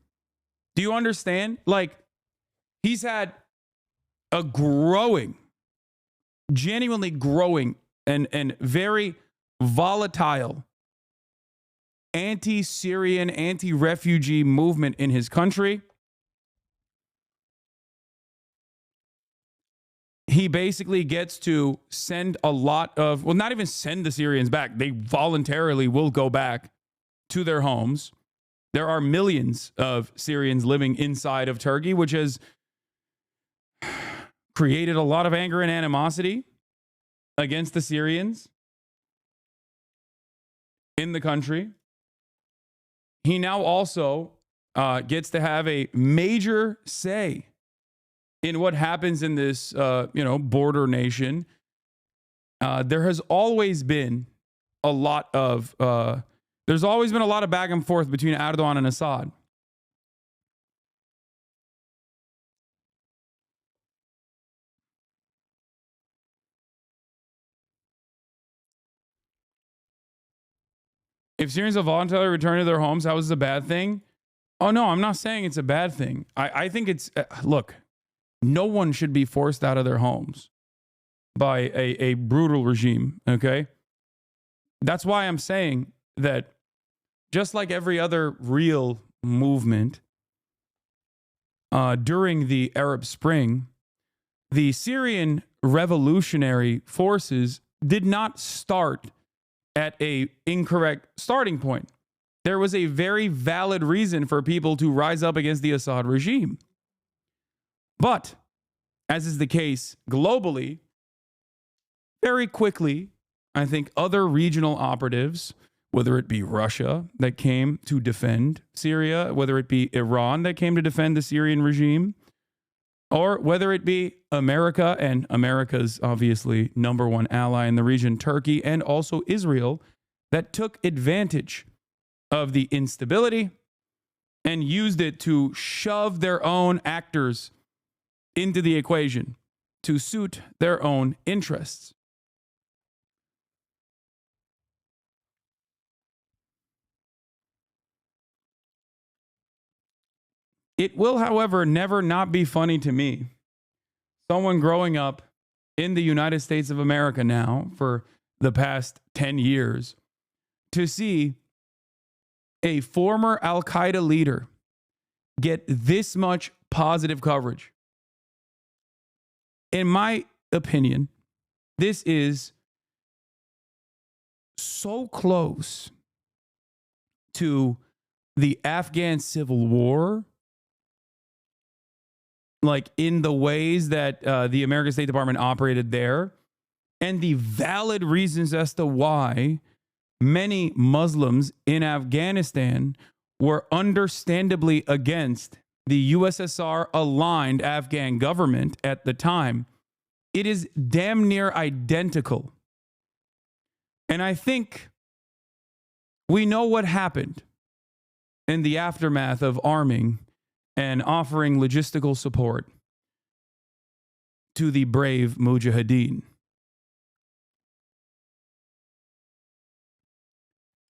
Do you understand? Like, he's had a genuinely growing and very volatile anti-Syrian, anti-refugee movement in his country. He basically gets to send a lot of, well, not even send the Syrians back. They voluntarily will go back to their homes. There are millions of Syrians living inside of Turkey, which has created a lot of anger and animosity against the Syrians in the country. He now also gets to have a major say in what happens in this, border nation. There has always been a lot of back and forth between Erdogan and Assad. If Syrians will voluntarily return to their homes, how is this a bad thing? Oh, no, I'm not saying it's a bad thing. I think it's, look, no one should be forced out of their homes by a brutal regime, okay? That's why I'm saying that just like every other real movement during the Arab Spring, the Syrian revolutionary forces did not start at an incorrect starting point. There was a very valid reason for people to rise up against the Assad regime. But, as is the case globally, very quickly, I think other regional operatives, whether it be Russia that came to defend Syria, whether it be Iran that came to defend the Syrian regime, or whether it be America and America's obviously #1 ally in the region, Turkey, and also Israel, that took advantage of the instability and used it to shove their own actors into the equation to suit their own interests. It will, however, never not be funny to me, someone growing up in the United States of America now for the past 10 years, to see a former Al-Qaeda leader get this much positive coverage. In my opinion, this is so close to the Afghan civil war, like in the ways that the American State Department operated there, and the valid reasons as to why many Muslims in Afghanistan were understandably against the USSR-aligned Afghan government at the time. It is damn near identical. And I think we know what happened in the aftermath of arming and offering logistical support to the brave Mujahideen.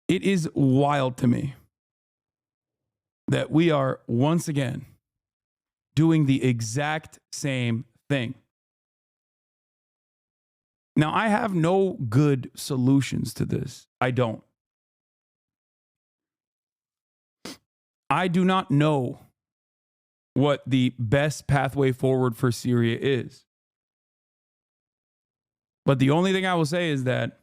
It is wild to me that we are once again doing the exact same thing. Now, I have no good solutions to this. I don't. I do not know what the best pathway forward for Syria is. But the only thing I will say is that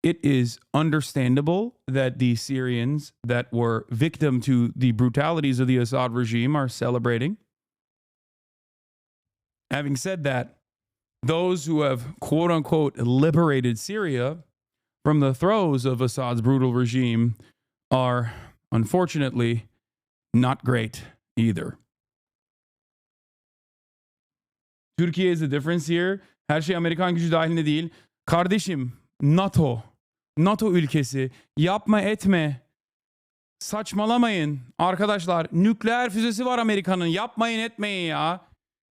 it is understandable that the Syrians that were victim to the brutalities of the Assad regime are celebrating. Having said that, those who have, quote unquote, liberated Syria from the throes of Assad's brutal regime are, unfortunately, not great either. Türkiye is the difference here. Her şey Amerikan gücü dahilinde değil. Kardeşim, NATO ülkesi. Yapma etme. Saçmalamayın. Arkadaşlar, nükleer füzesi var Amerika'nın. Yapmayın etmeyin ya.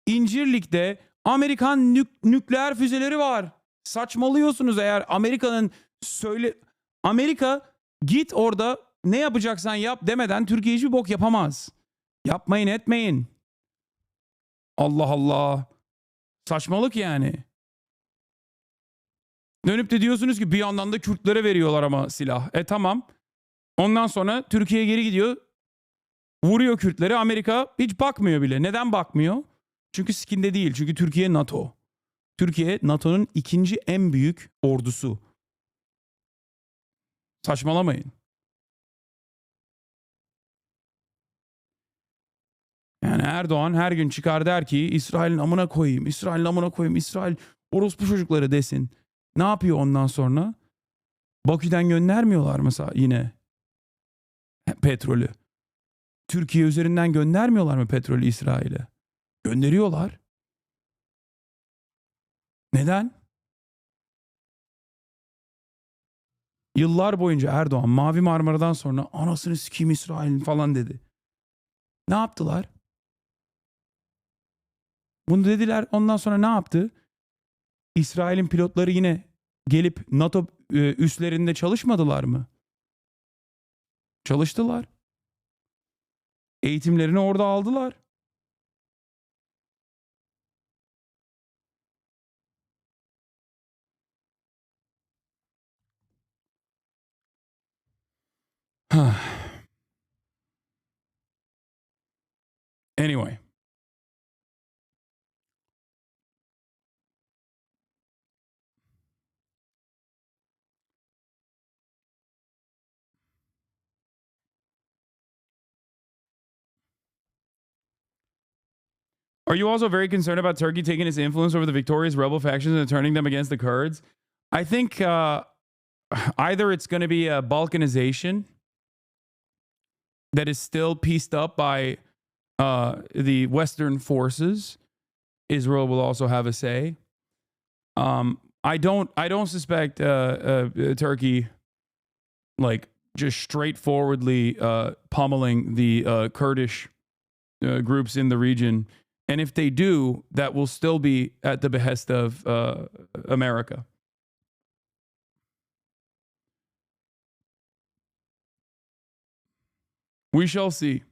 İncirlik'te Amerikan nükleer füzeleri var. Saçmalıyorsunuz eğer Amerika'nın Amerika git orada ne yapacaksan yap demeden Türkiye hiçbir bok yapamaz. Yapmayın etmeyin. Allah Allah. Saçmalık yani. Dönüp de diyorsunuz ki bir yandan da Kürtlere veriyorlar ama silah. Tamam. Ondan sonra Türkiye geri gidiyor. Vuruyor Kürtleri. Amerika hiç bakmıyor bile. Neden bakmıyor? Çünkü sikinde değil. Çünkü Türkiye NATO. Türkiye NATO'nun ikinci en büyük ordusu. Saçmalamayın. Yani Erdoğan her gün çıkar der ki İsrail'in amına koyayım, İsrail'in amına koyayım, İsrail orospu çocukları desin. Ne yapıyor ondan sonra? Bakü'den göndermiyorlar mesela yine petrolü. Türkiye üzerinden göndermiyorlar mı petrolü İsrail'e? Gönderiyorlar. Neden? Yıllar boyunca Erdoğan Mavi Marmara'dan sonra anasını sikeyim İsrail'in falan dedi. Ne yaptılar? Bunu dediler, ondan sonra ne yaptı? İsrail'in pilotları yine gelip NATO üslerinde çalışmadılar mı? Çalıştılar. Eğitimlerini orada aldılar. Anyway. Are you also very concerned about Turkey taking its influence over the victorious rebel factions and turning them against the Kurds? I think either it's going to be a Balkanization that is still pieced up by the Western forces. Israel will also have a say. I don't suspect Turkey like just straightforwardly pummeling the Kurdish groups in the region. And if they do, that will still be at the behest of America. We shall see.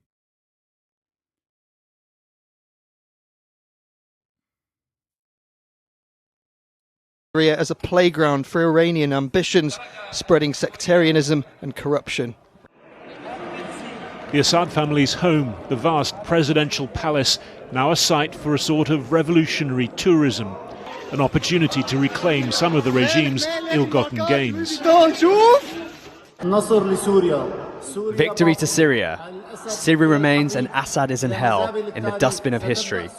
Syria as a playground for Iranian ambitions, spreading sectarianism and corruption. The Assad family's home, the vast presidential palace, now a site for a sort of revolutionary tourism, an opportunity to reclaim some of the regime's ill-gotten gains. Victory to Syria. Syria remains and Assad is in hell, in the dustbin of history.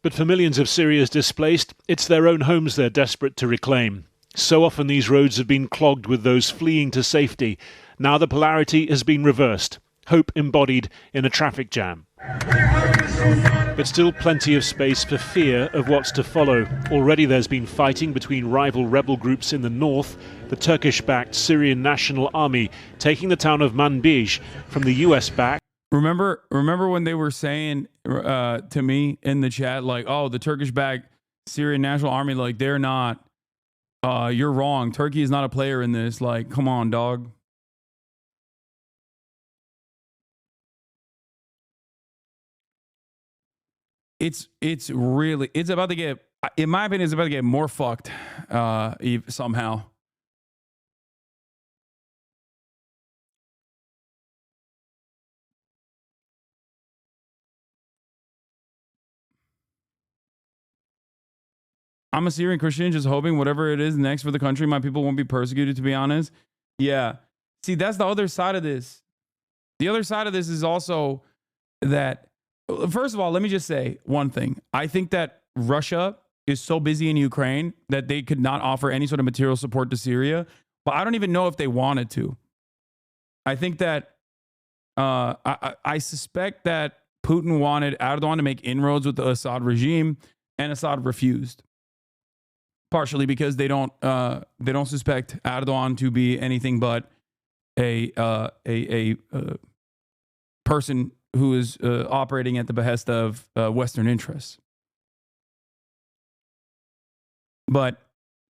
But for millions of Syria's displaced, it's their own homes they're desperate to reclaim. So often these roads have been clogged with those fleeing to safety. Now the polarity has been reversed, hope embodied in a traffic jam. But still plenty of space for fear of what's to follow. Already there's been fighting between rival rebel groups in the north, the Turkish-backed Syrian National Army taking the town of Manbij from the US-backed. Remember when they were saying to me in the chat, like, oh, the Turkish-backed Syrian National Army, like, they're not, you're wrong. Turkey is not a player in this. Like, come on, dog. It's about to get, in my opinion, it's about to get more fucked somehow. I'm a Syrian Christian, just hoping whatever it is next for the country, my people won't be persecuted, to be honest. Yeah. See, that's the other side of this. The other side of this is also that, first of all, let me just say one thing. I think that Russia is so busy in Ukraine that they could not offer any sort of material support to Syria. But I don't even know if they wanted to. I think that I suspect that Putin wanted Erdogan to make inroads with the Assad regime, and Assad refused. Partially because they don't suspect Erdogan to be anything but a person who is operating at the behest of Western interests. But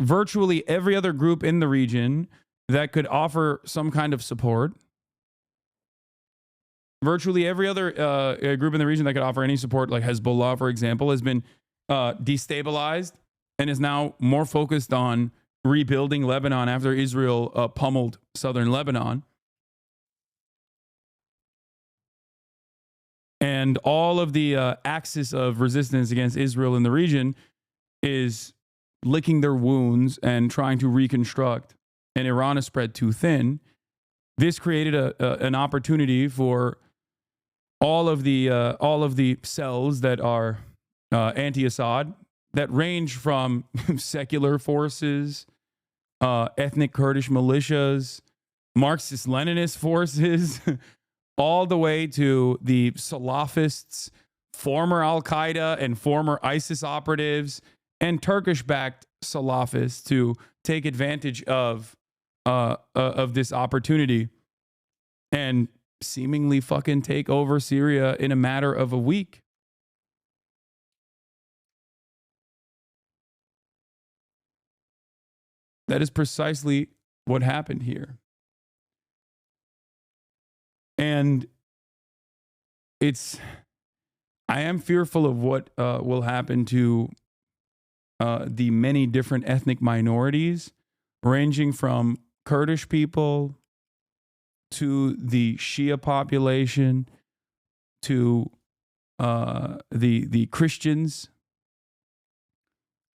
virtually every other group in the region that could offer some kind of support, virtually every other group in the region that could offer any support, like Hezbollah, for example, has been destabilized and is now more focused on rebuilding Lebanon after Israel pummeled southern Lebanon. And all of the axis of resistance against Israel in the region is licking their wounds and trying to reconstruct. And Iran is spread too thin. This created an opportunity for all of the cells that are anti-Assad, that range from secular forces, ethnic Kurdish militias, Marxist-Leninist forces, all the way to the Salafists, former Al-Qaeda and former ISIS operatives, and Turkish-backed Salafists to take advantage of this opportunity and seemingly fucking take over Syria in a matter of a week. That is precisely what happened here. And I am fearful of what will happen to the many different ethnic minorities, ranging from Kurdish people to the Shia population to the Christians,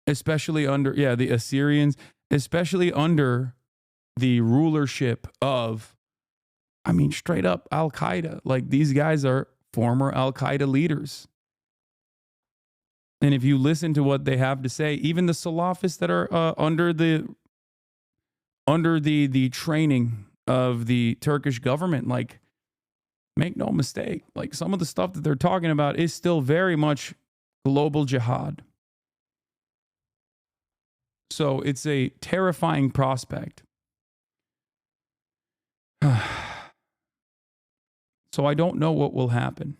especially under the Assyrians, especially under the rulership of, I mean, straight up Al-Qaeda. Like, these guys are former Al-Qaeda leaders. And if you listen to what they have to say, even the Salafists that are under the training of the Turkish government, like, make no mistake, like, some of the stuff that they're talking about is still very much global jihad. So it's a terrifying prospect. So I don't know what will happen.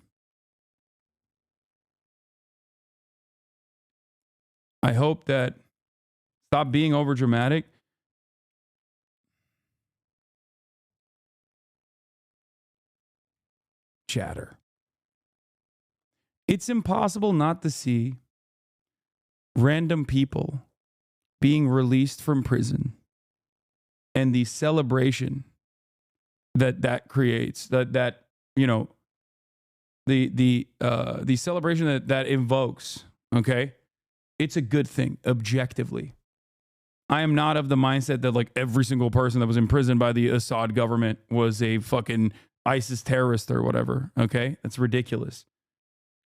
I hope that, stop being overdramatic. Chatter. It's impossible not to see random people being released from prison and the celebration that creates, that you know, the celebration that invokes. Okay, it's a good thing objectively. I am not of the mindset that, like, every single person that was imprisoned by the Assad government was a fucking ISIS terrorist or whatever. Okay, that's ridiculous.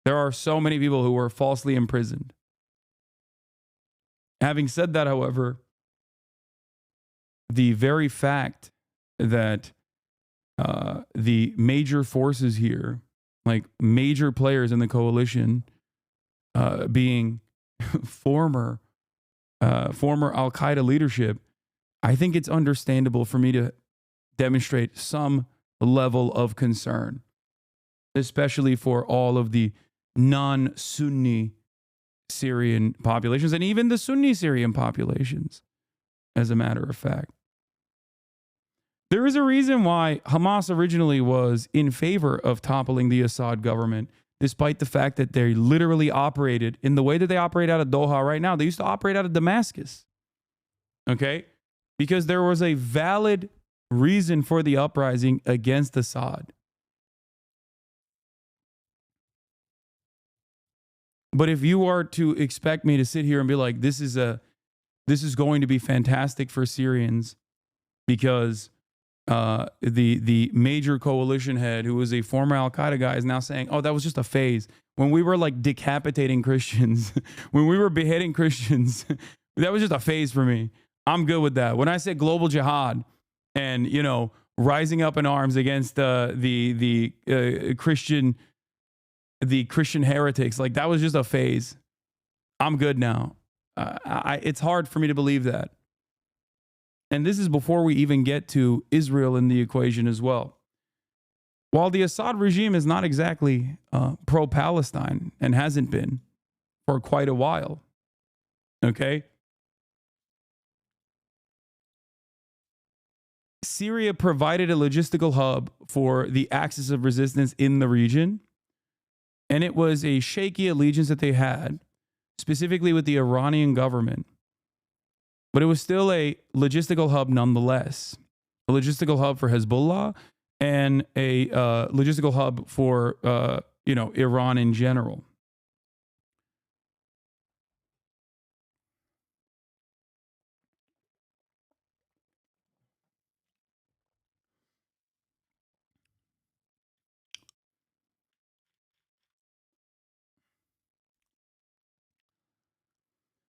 There are so many people who were falsely imprisoned. Having said that, however, the very fact that the major forces here, like major players in the coalition, being former Al-Qaeda leadership, I think it's understandable for me to demonstrate some level of concern, especially for all of the non-Sunni Syrian populations and even the Sunni Syrian populations, as a matter of fact. There is a reason why Hamas originally was in favor of toppling the Assad government, despite the fact that they literally operated in the way that they operate out of Doha right now. They used to operate out of Damascus. Okay? Because there was a valid reason for the uprising against Assad. But if you are to expect me to sit here and be like, this is going to be fantastic for Syrians because the major coalition head, who was a former Al-Qaeda guy, is now saying, oh, that was just a phase. When we were like decapitating Christians, when we were beheading Christians, that was just a phase for me. I'm good with that. When I said global jihad and, you know, rising up in arms against the Christian heretics, like, that was just a phase. I'm good now. It's hard for me to believe that. And this is before we even get to Israel in the equation as well. While the Assad regime is not exactly pro-Palestine and hasn't been for quite a while, okay? Syria provided a logistical hub for the axis of resistance in the region. And it was a shaky allegiance that they had, specifically with the Iranian government. But it was still a logistical hub nonetheless. A logistical hub for Hezbollah and a logistical hub for, Iran in general.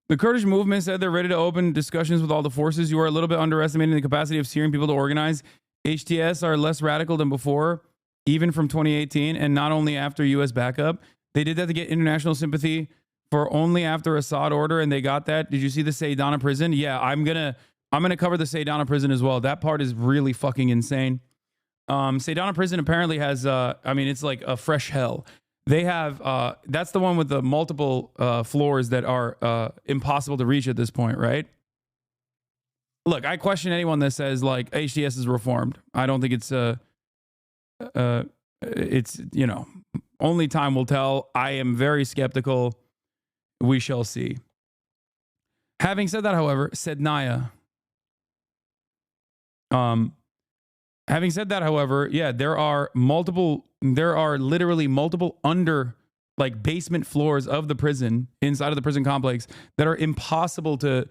The Kurdish movement said they're ready to open discussions with all the forces. You are a little bit underestimating the capacity of Syrian people to organize. HTS are less radical than before, even from 2018, and not only after U.S. backup. They did that to get international sympathy for only after Assad order, and they got that. Did you see the Saydana prison? Yeah, I'm gonna cover the Saydana prison as well. That part is really fucking insane. Saydana prison apparently has, it's like a fresh hell. They have, that's the one with the multiple floors that are impossible to reach at this point, right? Look, I question anyone that says like HTS is reformed. I don't think it's, only time will tell. I am very skeptical. We shall see. Having said that, however, said Naya. Having said that, however, yeah, there are literally multiple basement floors of the prison, inside of the prison complex, that are impossible to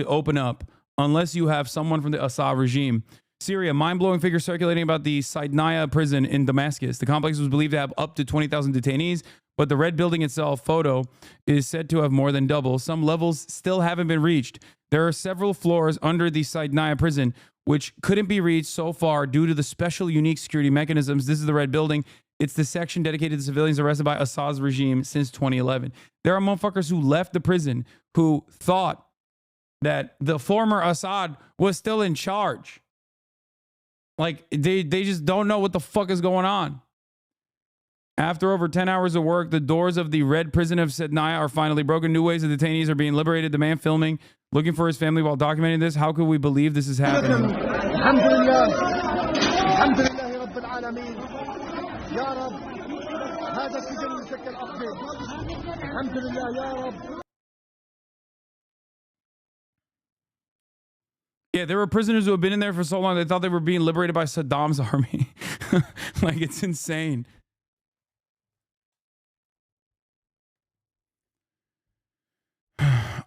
open up unless you have someone from the Assad regime. Syria, mind-blowing figure circulating about the Saydnaya prison in Damascus. The complex was believed to have up to 20,000 detainees, but the red building itself, photo, is said to have more than double. Some levels still haven't been reached. There are several floors under the Saydnaya prison which couldn't be reached so far due to the special unique security mechanisms. This is the red building. It's the section dedicated to civilians arrested by Assad's regime since 2011. There are motherfuckers who left the prison who thought that the former Assad was still in charge. Like, they just don't know what the fuck is going on. After over 10 hours of work, the doors of the red prison of Saydnaya are finally broken. New waves of detainees are being liberated. The man filming, looking for his family while documenting this. How could we believe this is happening? Yeah, there were prisoners who have been in there for so long they thought they were being liberated by Saddam's army. Like, it's insane.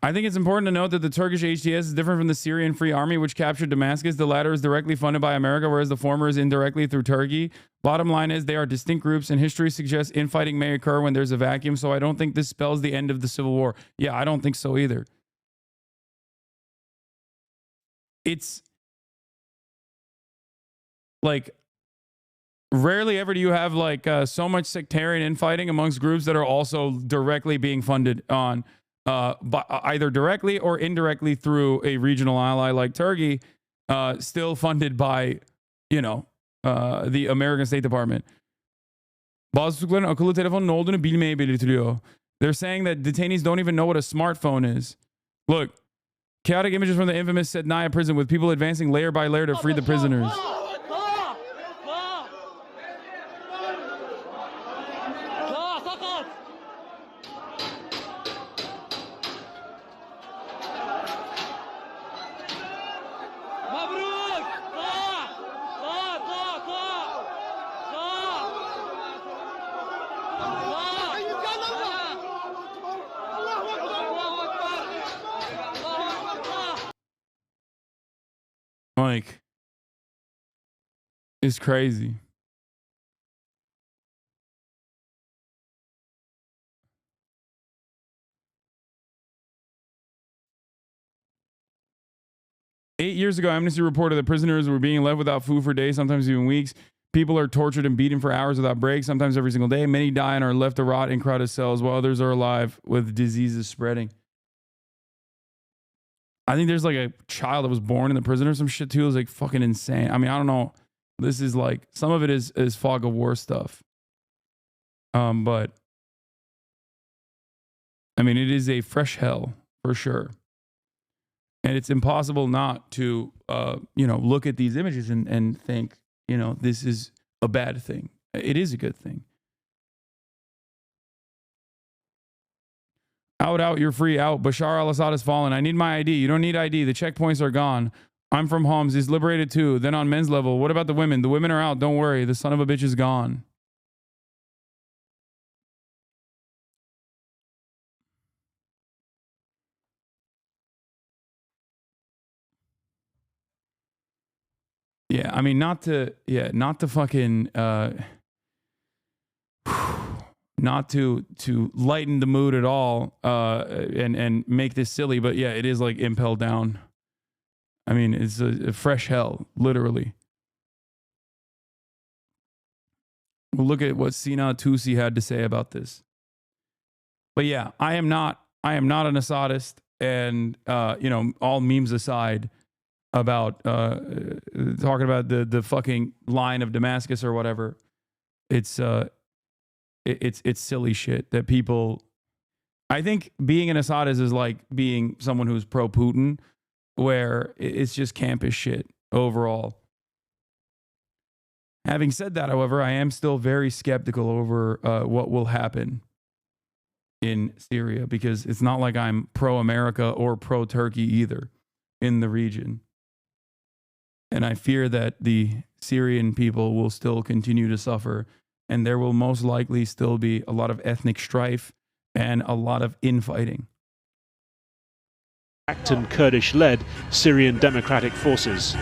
I think it's important to note that the Turkish HTS is different from the Syrian Free Army, which captured Damascus. The latter is directly funded by America, whereas the former is indirectly through Turkey. Bottom line is they are distinct groups, and history suggests infighting may occur when there's a vacuum, so I don't think this spells the end of the Civil War. Yeah, I don't think so either. It's like, rarely ever do you have so much sectarian infighting amongst groups that are also directly being funded on either directly or indirectly through a regional ally like Turkey, still funded by, the American State Department. Bazı tutukların akıllı telefonun ne olduğunu bilmeye belirtiliyor. They're saying that detainees don't even know what a smartphone is. Look, chaotic images from the infamous Saydnaya prison with people advancing layer by layer to free the prisoners. Like, it's crazy. Eight years ago, Amnesty reported that prisoners were being left without food for days, sometimes even weeks. People are tortured and beaten for hours without breaks, sometimes every single day. Many die and are left to rot in crowded cells, while others are alive with diseases spreading. I think there's like a child that was born in the prison or some shit too. It was like fucking insane. I mean, I don't know. This is like, some of it is fog of war stuff. But I mean, it is a fresh hell for sure. And it's impossible not to, look at these images and think, this is a bad thing. It is a good thing. Out, you're free, out. Bashar al-Assad has fallen. I need my ID. You don't need ID. The checkpoints are gone. I'm from Homs. He's liberated too. Then on men's level, what about the women? The women are out. Don't worry. The son of a bitch is gone. Yeah, I mean, not to fucking, not to lighten the mood at all, and make this silly, but yeah, it is like impel down. I mean, it's a fresh hell, literally. We'll look at what Sina Tusi had to say about this. But yeah, I am not an Assadist, and all memes aside about talking about the fucking line of Damascus or whatever. It's silly shit that people. I think being an Assadist is like being someone who's pro Putin, where it's just campish shit overall. Having said that, however, I am still very skeptical over what will happen in Syria, because it's not like I'm pro-America or pro-Turkey either in the region. And I fear that the Syrian people will still continue to suffer, and there will most likely still be a lot of ethnic strife and a lot of infighting. And Kurdish-led Syrian Democratic Forces.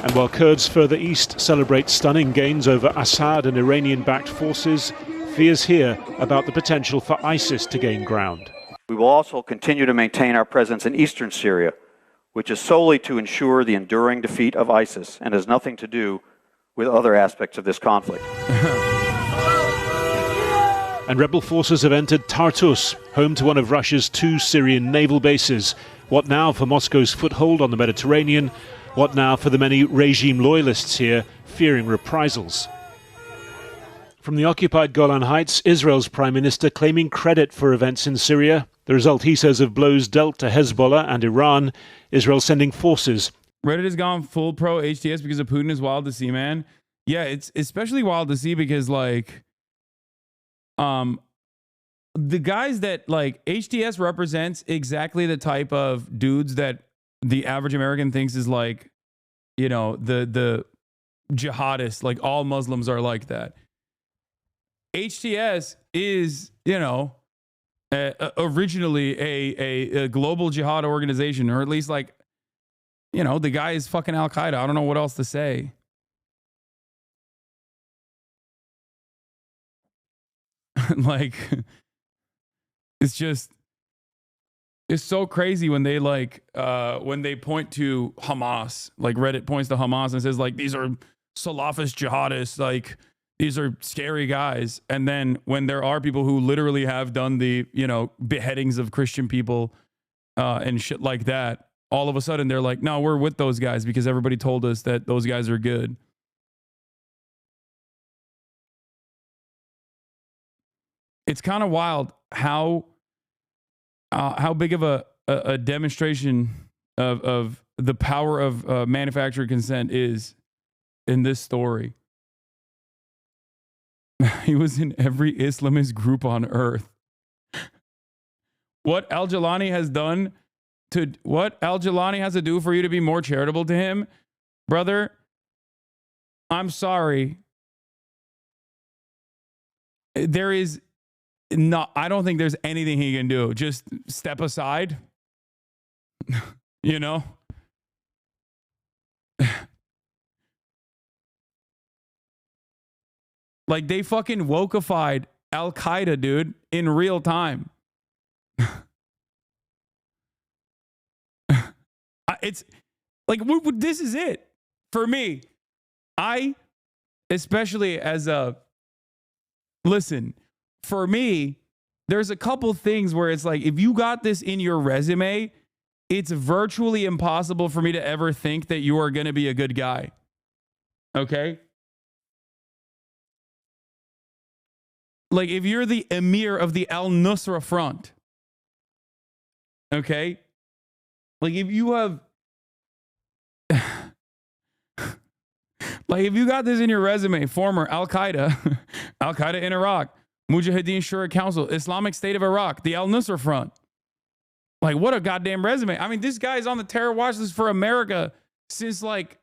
And while Kurds further east celebrate stunning gains over Assad and Iranian-backed forces, fears here about the potential for ISIS to gain ground. We will also continue to maintain our presence in eastern Syria, which is solely to ensure the enduring defeat of ISIS and has nothing to do with other aspects of this conflict. And rebel forces have entered Tartus, home to one of Russia's 2 Syrian naval bases. What now for Moscow's foothold on the Mediterranean? What now for the many regime loyalists here fearing reprisals? From the occupied Golan Heights, Israel's prime minister claiming credit for events in Syria. The result, he says, of blows dealt to Hezbollah and Iran. Israel sending forces. Reddit has gone full pro HTS because of Putin is wild to see, man. Yeah, it's especially wild to see because, like, the guys that, like, HTS represents exactly the type of dudes that the average American thinks is like, the jihadists, like all Muslims are like that. HTS is, originally a global jihad organization, or at least like, the guy is fucking Al-Qaeda. I don't know what else to say. Like, it's so crazy when they when they point to Hamas, like Reddit points to Hamas and says like, these are Salafist jihadists, like these are scary guys. And then when there are people who literally have done the, beheadings of Christian people and shit like that, all of a sudden they're like, no, we're with those guys because everybody told us that those guys are good. It's kind of wild how big of a demonstration of the power of manufactured consent is in this story. He was in every Islamist group on earth. What Al-Jilani has to do for you to be more charitable to him, brother, I'm sorry. I don't think there's anything he can do. Just step aside. Like, they fucking wokeified Al-Qaeda, dude, in real time. It's like, this is it for me. Especially as listen, for me, there's a couple things where it's like, if you got this in your resume, it's virtually impossible for me to ever think that you are going to be a good guy. Okay? Like, if you're the emir of the Al-Nusra Front, okay, Like if you have, like if you got this in your resume, former Al-Qaeda, Al-Qaeda in Iraq, Mujahideen Shura Council, Islamic State of Iraq, the Al-Nusra Front. Like what a goddamn resume. I mean, this guy is on the terror watch list for America since like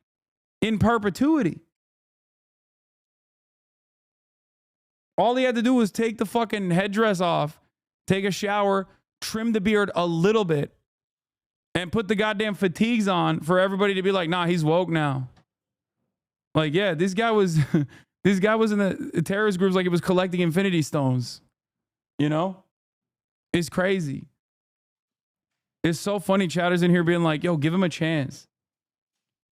in perpetuity. All he had to do was take the fucking headdress off, take a shower, trim the beard a little bit, and put the goddamn fatigues on for everybody to be like, nah, he's woke now. Like, yeah, this guy was this guy was in the terrorist groups like he was collecting infinity stones. You know? It's crazy. It's so funny chatters in here being like, yo, give him a chance.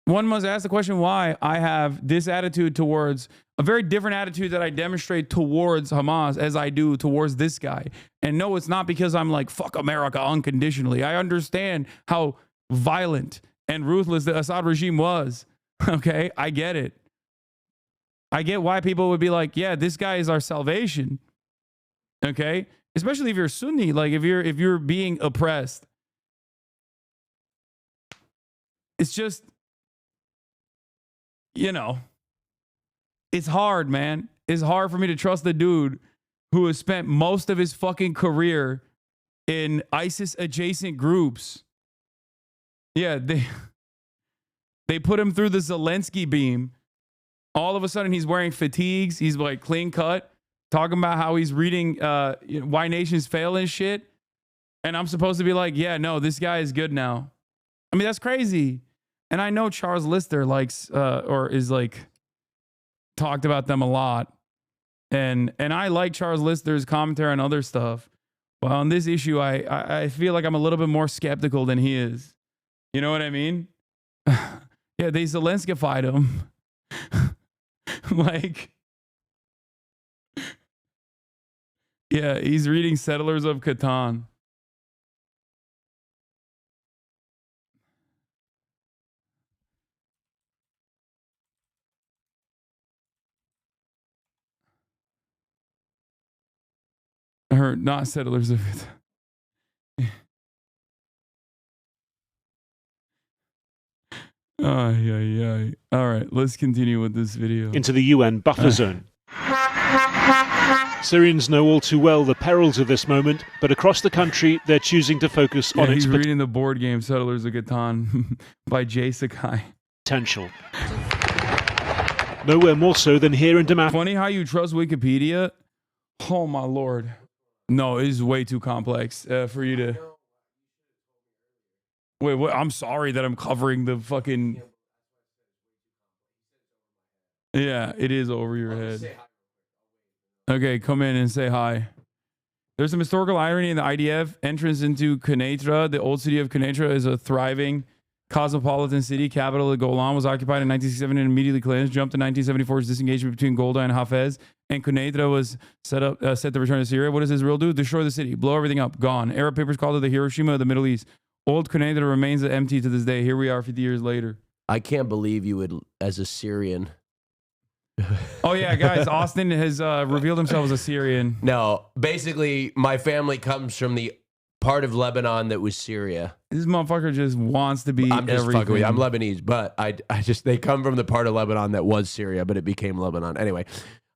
One must ask the question why I have this attitude towards a very different attitude that I demonstrate towards Hamas as I do towards this guy. And no, it's not because I'm like, fuck America unconditionally. I understand how violent and ruthless the Assad regime was. Okay, I get it. I get why people would be like, yeah, this guy is our salvation. Okay? Especially if you're Sunni, like if you're being oppressed. It's just, you know, it's hard, man. It's hard for me to trust the dude who has spent most of his fucking career in ISIS adjacent groups. Yeah, they put him through the Zelensky beam. All of a sudden he's wearing fatigues. He's like clean cut, talking about how he's reading Why Nations Fail and shit. And I'm supposed to be like, yeah, no, this guy is good now. I mean, that's crazy. And I know Charles Lister likes or is like talked about them a lot. And I like Charles Lister's commentary on other stuff. But on this issue, I feel like I'm a little bit more skeptical than he is. You know what I mean? Yeah, they Zelenskified him. Like, yeah, he's reading Settlers of Catan. Or not Settlers of Catan. Yeah. All right, let's continue with this video. Into the UN buffer zone. Syrians know all too well the perils of this moment, but across the country, they're choosing to focus on its He's reading the board game Settlers of Catan by Jay Sakai. Potential. Nowhere more so than here in Damascus. Funny how you trust Wikipedia. Oh my lord. No, it is way too complex for you to. Wait, what? I'm sorry that I'm covering the fucking. Yeah, it is over your head. Okay, come in and say hi. There's some historical irony in the IDF. Entrance into Quneitra, the old city of Quneitra, is a thriving cosmopolitan city. Capital of Golan was occupied in 1967 and immediately cleansed. Jumped to 1974's disengagement between Golda and Hafez. And Quneitra was set to return to Syria. What does Israel do? Destroy the city. Blow everything up. Gone. Arab papers called it the Hiroshima of the Middle East. Old Quneitra remains empty to this day. Here we are 50 years later. I can't believe you would, as a Syrian. Oh, yeah, guys. Austin has revealed himself as a Syrian. No, basically, my family comes from the part of Lebanon that was Syria. This motherfucker just wants to be I'm just everything. fucking with you. I'm Lebanese, but I just, they come from the part of Lebanon that was Syria, but it became Lebanon. Anyway,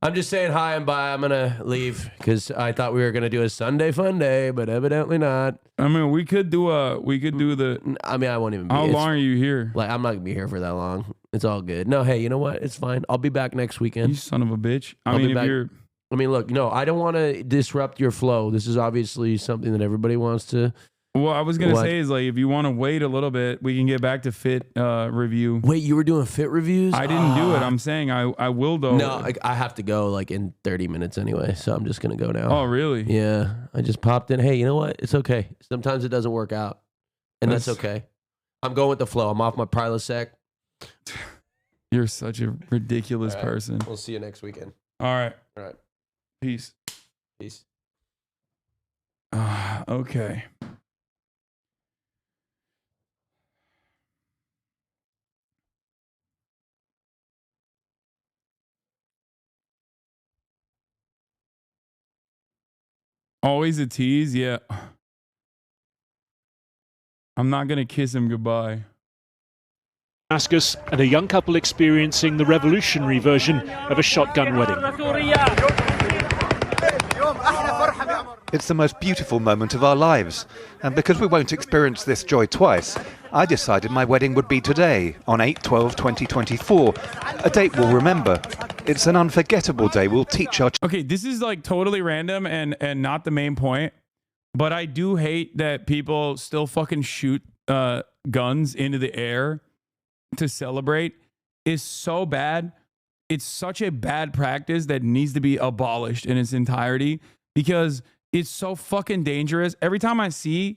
I'm just saying hi and bye. I'm going to leave because I thought we were going to do a Sunday fun day, but evidently not. I mean, we could do the. I mean, I won't even be. How long are you here? Like, I'm not going to be here for that long. It's all good. No, hey, you know what? It's fine. I'll be back next weekend. You son of a bitch. I mean, look, no, I don't want to disrupt your flow. This is obviously something that everybody wants to. Well, I was going to say is like, if you want to wait a little bit, we can get back to Fit review. Wait, you were doing Fit reviews? I didn't do it. I'm saying I will though. No, I have to go like in 30 minutes anyway, so I'm just going to go now. Oh, really? Yeah. I just popped in. Hey, you know what? It's okay. Sometimes it doesn't work out, and that's okay. I'm going with the flow. I'm off my Prilosec. You're such a ridiculous person. We'll see you next weekend. All right. All right. Peace. Peace. Okay. Always a tease, yeah. I'm not going to kiss him goodbye. Damascus, and a young couple experiencing the revolutionary version of a shotgun wedding. It's the most beautiful moment of our lives, and because we won't experience this joy twice, I decided my wedding would be today, on 8/12/2024, a date we'll remember. It's an unforgettable day we'll teach our... Okay, this is like totally random and not the main point, but I do hate that people still fucking shoot guns into the air to celebrate. Is so bad. It's such a bad practice that needs to be abolished in its entirety because it's so fucking dangerous. Every time I see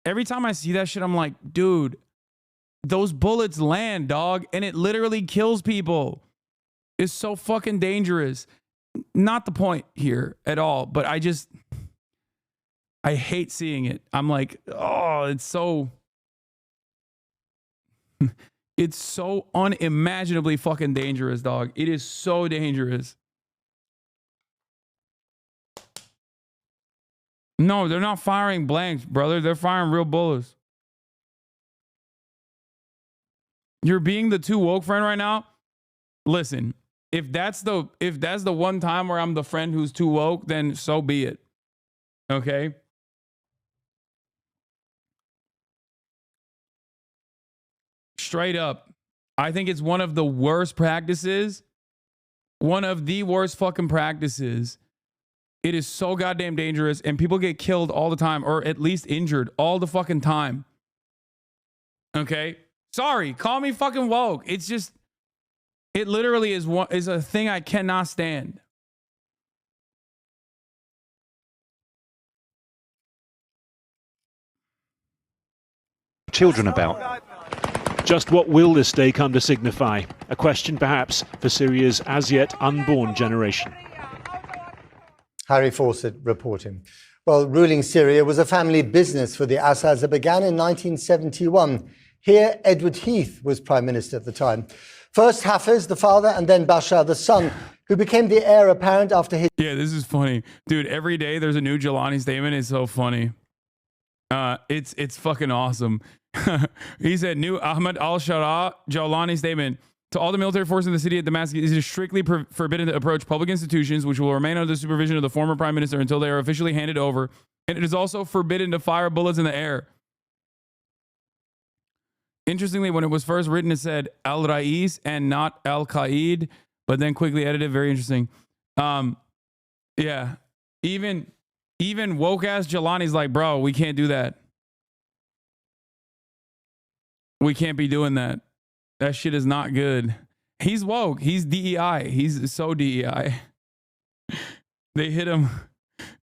that shit, I'm like, dude, those bullets land, dog, and it literally kills people. It's so fucking dangerous. Not the point here at all, but I hate seeing it. I'm like, oh, it's so it's so unimaginably fucking dangerous, dog. It is so dangerous. No, they're not firing blanks, brother. They're firing real bullets. You're being the too woke friend right now. Listen, if that's the one time where I'm the friend who's too woke, then so be it. Okay? Straight up, I think it's one of the worst practices. One of the worst fucking practices. It is so goddamn dangerous, and people get killed all the time, or at least injured all the fucking time. Okay? Sorry, call me fucking woke. It's just, it literally is a thing I cannot stand. Children about. Just what will this day come to signify? A question perhaps for Syria's as yet unborn generation. Harry Fawcett reporting. Well, ruling Syria was a family business for the Assads that began in 1971. Here, Edward Heath was prime minister at the time. First Hafiz, the father, and then Bashar, the son, who became the heir apparent after his... Yeah, this is funny. Dude, every day there's a new Jelani statement. It's so funny. It's fucking awesome. He said, new Ahmed al-Shara Jawlani statement. To all the military forces in the city of Damascus, it is strictly forbidden to approach public institutions, which will remain under the supervision of the former prime minister until they are officially handed over. And it is also forbidden to fire bullets in the air. Interestingly, when it was first written, it said Al-Rais and not Al-Qaid, but then quickly edited. Very interesting. Yeah. Even woke-ass Jelani's like, bro, we can't do that. We can't be doing that. That shit is not good. He's woke. He's DEI. He's so DEI. They hit him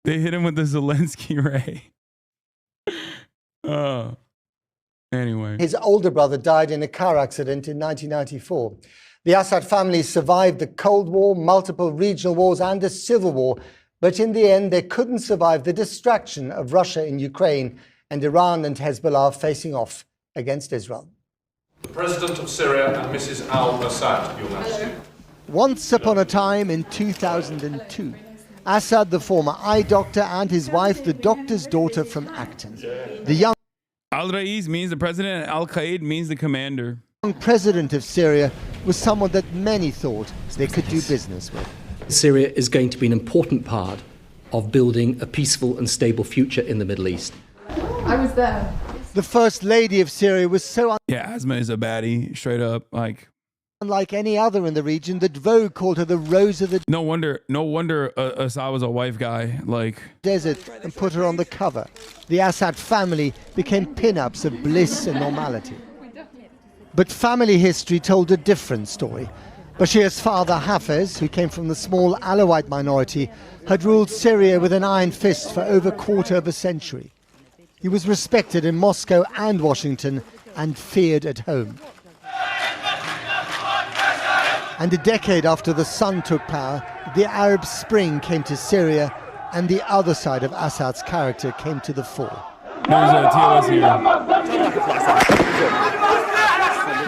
with the Zelensky ray. Anyway. His older brother died in a car accident in 1994. The Assad family survived the Cold War, multiple regional wars, and a civil war. But in the end, they couldn't survive the distraction of Russia in Ukraine and Iran and Hezbollah facing off against Israel. The President of Syria and Mrs. al-Assad, Your Majesty. Once upon a time in 2002, Assad, the former eye doctor, and his wife, the doctor's daughter from Acton. The young Al-Rais means the president and Al-Qaid means the commander. President of Syria was someone that many thought they could do business with. Syria is going to be an important part of building a peaceful and stable future in the Middle East. I was there. The First Lady of Syria was so Yeah, Asma is a baddie, straight up. Like, unlike any other in the region that Vogue called her the Rose of the No wonder Assad was a wife guy. Like, desert and put her on the cover. The Assad family became pin-ups of bliss and normality. But family history told a different story. Bashir's father, Hafez, who came from the small Alawite minority, had ruled Syria with an iron fist for over a quarter of a century. He was respected in Moscow and Washington and feared at home. And a decade after the son took power, the Arab Spring came to Syria and the other side of Assad's character came to the fore. There's a TLS here.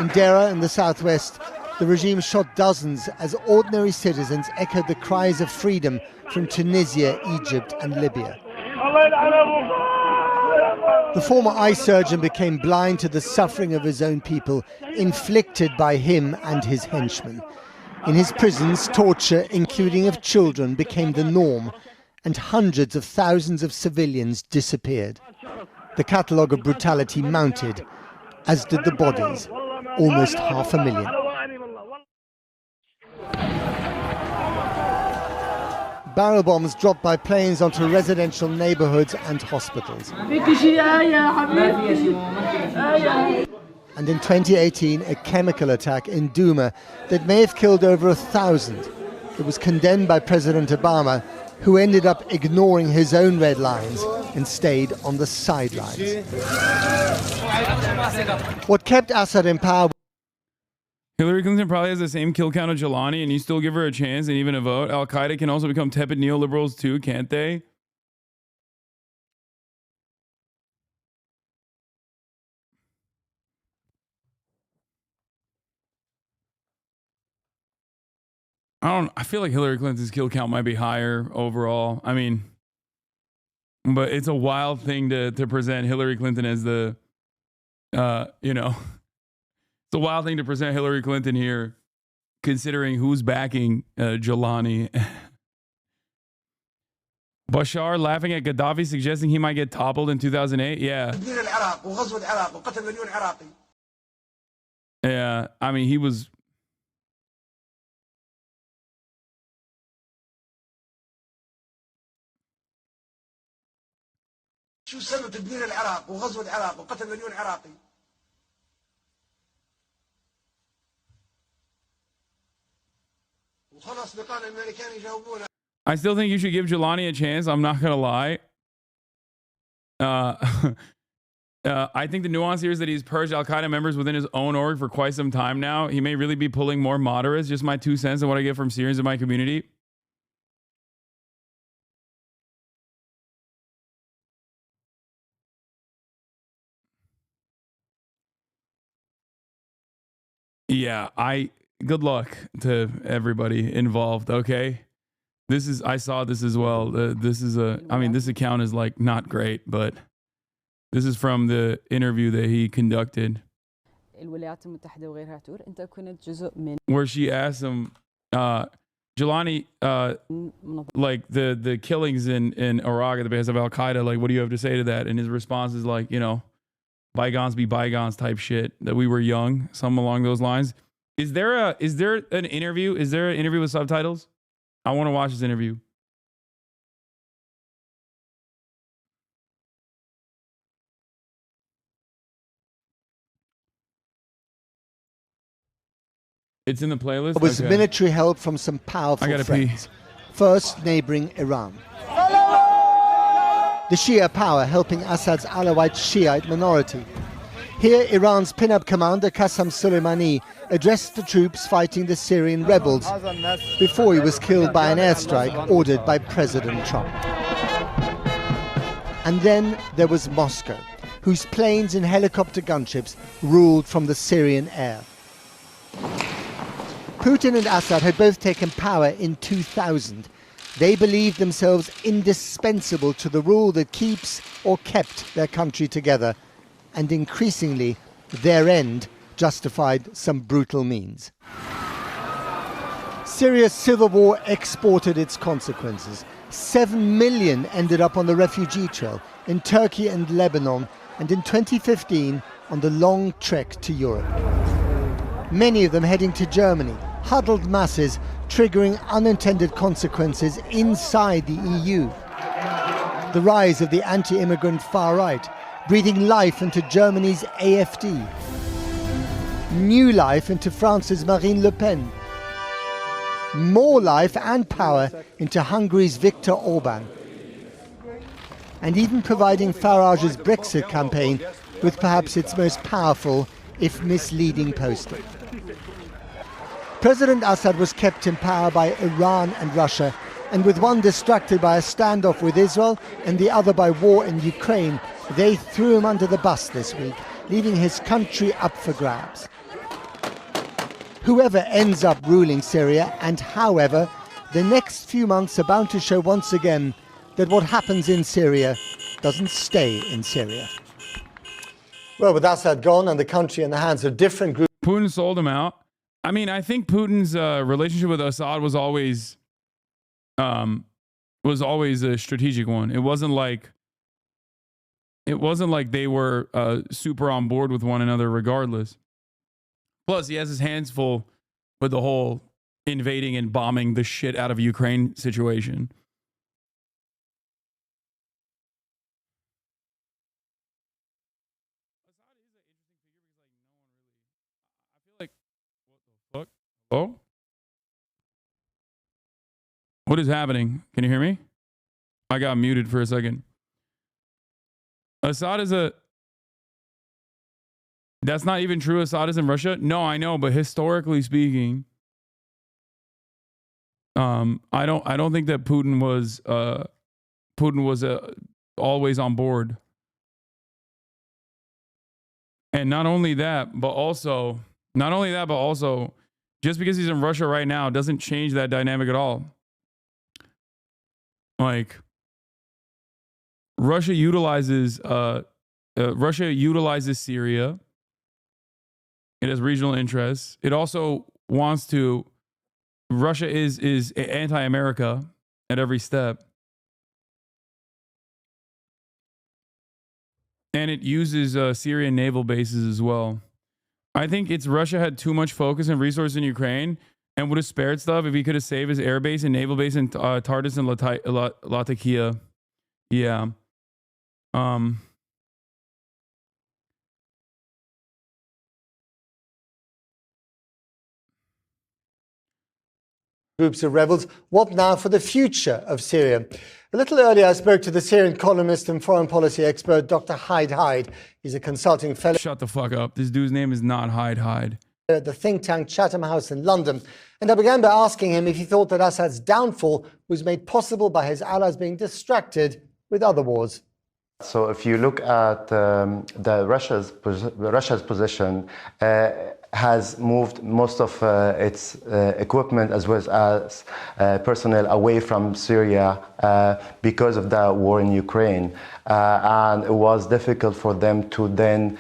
In Deraa in the southwest, the regime shot dozens as ordinary citizens echoed the cries of freedom from Tunisia, Egypt and Libya. The former eye surgeon became blind to the suffering of his own people, inflicted by him and his henchmen. In his prisons, torture, including of children, became the norm, and hundreds of thousands of civilians disappeared. The catalogue of brutality mounted, as did the bodies, almost 500,000. Barrel bombs dropped by planes onto residential neighborhoods and hospitals. And in 2018, a chemical attack in Douma that may have killed over 1,000. It was condemned by President Obama, who ended up ignoring his own red lines and stayed on the sidelines. What kept Assad in power... Hillary Clinton probably has the same kill count of Jelani, and you still give her a chance and even a vote. Al-Qaeda can also become tepid neoliberals too, can't they? I feel like Hillary Clinton's kill count might be higher overall. I mean, but it's a wild thing to present Hillary Clinton as the, you know, it's a wild thing to present Hillary Clinton here, considering who's backing Jelani. Bashar laughing at Gaddafi, suggesting he might get toppled in 2008. Yeah. Yeah, I mean, he was... شو سبب تدمير العراق وغزو العراق وقتل مليون عراقي؟ وخلص بقى الامريكان يجاوبونا. I still think you should give Jelani a chance. I'm not gonna lie. I think the nuance here is that he's purged Al-Qaeda members within his own org for quite some time now. He may really be pulling more moderates. Just my 2 cents of what I get from Syrians in my community. Yeah, good luck to everybody involved, okay? I saw this as well. This account is like not great, but this is from the interview that he conducted. Where she asked him, Jelani, like the killings in Iraq at the base of Al-Qaeda, like, what do you have to say to that? And his response is like, you know, bygones be bygones type shit, that we were young, something along those lines. Is there an interview? Is there an interview with subtitles? I want to watch this interview. It's in the playlist? It was okay. Military help from some powerful friends. First, neighboring Iran. The Shia power helping Assad's Alawite Shiite minority. Here, Iran's pin-up commander Qasem Soleimani addressed the troops fighting the Syrian rebels before he was killed by an airstrike ordered by President Trump. And then there was Moscow, whose planes and helicopter gunships ruled from the Syrian air. Putin and Assad had both taken power in 2000. They believed themselves indispensable to the rule that keeps or kept their country together, and increasingly their end justified some brutal means. Syria's civil war exported its consequences. 7 million ended up on the refugee trail in Turkey and Lebanon, and in 2015 on the long trek to Europe. Many of them heading to Germany, huddled masses triggering unintended consequences inside the EU. The rise of the anti-immigrant far right, breathing life into Germany's AfD. New life into France's Marine Le Pen. More life and power into Hungary's Viktor Orban. And even providing Farage's Brexit campaign with perhaps its most powerful, if misleading, poster. President Assad was kept in power by Iran and Russia, and with one distracted by a standoff with Israel and the other by war in Ukraine, they threw him under the bus this week, leaving his country up for grabs. Whoever ends up ruling Syria, and however, the next few months are bound to show once again that what happens in Syria doesn't stay in Syria. Well, with Assad gone and the country in the hands of different groups. Putin sold him out. I mean, I think Putin's relationship with Assad was always a strategic one. It wasn't like they were super on board with one another regardless. Plus, he has his hands full with the whole invading and bombing the shit out of Ukraine situation. Oh? What is happening? Can you hear me? I got muted for a second. Assad is That's not even true. Assad is in Russia? No, I know, but historically speaking, I don't think that Putin was always on board. And not only that, but also just because he's in Russia right now doesn't change that dynamic at all. Like, Russia utilizes Syria. It has regional interests. It also wants to. Russia is anti-America at every step, and it uses Syrian naval bases as well. I think Russia had too much focus and resources in Ukraine and would have spared stuff if he could have saved his air base and naval base in Tartus and Latakia. Yeah. Groups of rebels. What now for the future of Syria? A little earlier, I spoke to the Syrian columnist and foreign policy expert, Dr. Hyde. He's a consulting fellow. Shut the fuck up. This dude's name is not Hyde. At the think tank Chatham House in London. And I began by asking him if he thought that Assad's downfall was made possible by his allies being distracted with other wars. So if you look at Russia's position, has moved most of its equipment as well as personnel away from Syria because of the war in Ukraine. And it was difficult for them to then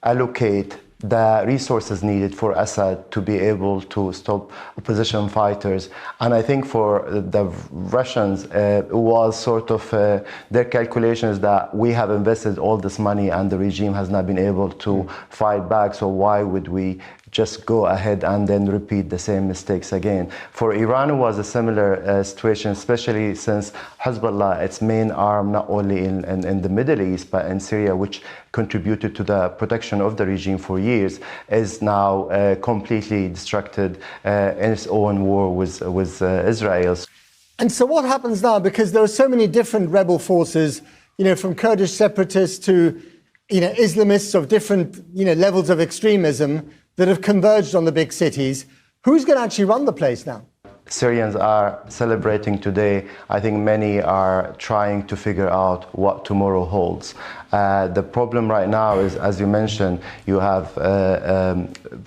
allocate the resources needed for Assad to be able to stop opposition fighters. And I think for the Russians, it was sort of their calculations that we have invested all this money and the regime has not been able to fight back, so why would we just go ahead and then repeat the same mistakes again? For Iran, it was a similar situation, especially since Hezbollah, its main arm, not only in the Middle East, but in Syria, which contributed to the protection of the regime for years, is now completely distracted in its own war with Israel. And so what happens now? Because there are so many different rebel forces, from Kurdish separatists to, Islamists of different, levels of extremism that have converged on the big cities. Who's going to actually run the place now? Syrians are celebrating today. I think many are trying to figure out what tomorrow holds. The problem right now is, as you mentioned, you have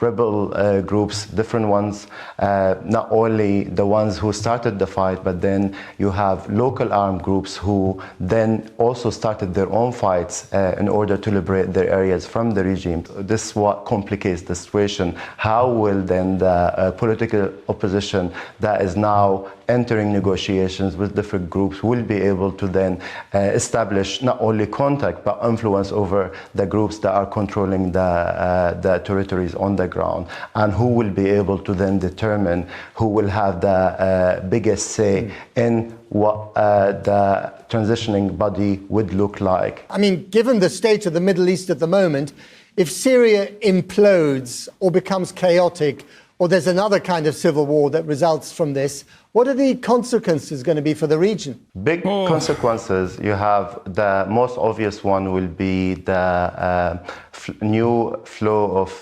rebel groups, different ones, not only the ones who started the fight, but then you have local armed groups who then also started their own fights in order to liberate their areas from the regime. This is what complicates the situation. How will then the political opposition that is now entering negotiations with different groups will be able to then establish not only contact but influence over the groups that are controlling the territories on the ground, and who will be able to then determine who will have the biggest say in what the transitioning body would look like. I mean, given the state of the Middle East at the moment, if Syria implodes or becomes chaotic, or there's another kind of civil war that results from this, what are the consequences going to be for the region? Big consequences. You have the most obvious one will be the new flow of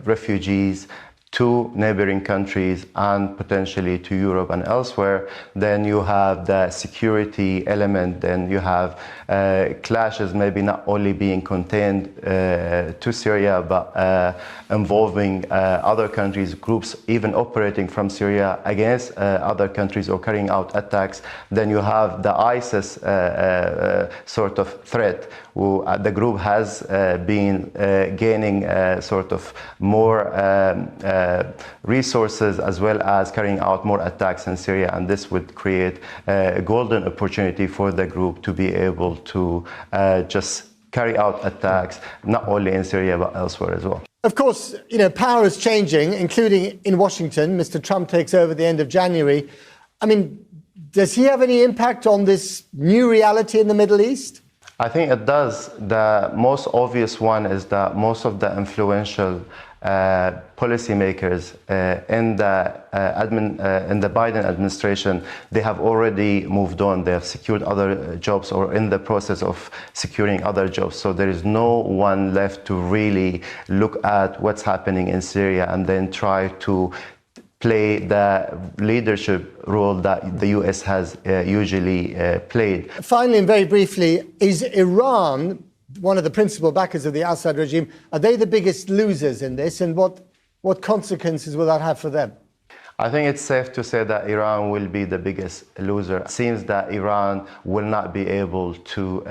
refugees to neighboring countries and potentially to Europe and elsewhere. Then you have the security element, then you have clashes maybe not only being contained to Syria, but involving other countries, groups even operating from Syria against other countries or carrying out attacks. Then you have the ISIS sort of threat. The group has been gaining sort of more resources as well as carrying out more attacks in Syria, and this would create a golden opportunity for the group to be able to just carry out attacks not only in Syria but elsewhere as well. Of course, you know, power is changing, including in Washington. Mr. Trump takes over the end of January. I mean, does he have any impact on this new reality in the Middle East? I think it does. The most obvious one is that most of the influential policymakers in the Biden administration, they have already moved on. They have secured other jobs or in the process of securing other jobs. So there is no one left to really look at what's happening in Syria and then try to play the leadership role that the US has usually played. Finally, and very briefly, is Iran one of the principal backers of the Assad regime? Are they the biggest losers in this, and what consequences will that have for them? I think it's safe to say that Iran will be the biggest loser. It seems that Iran will not be able to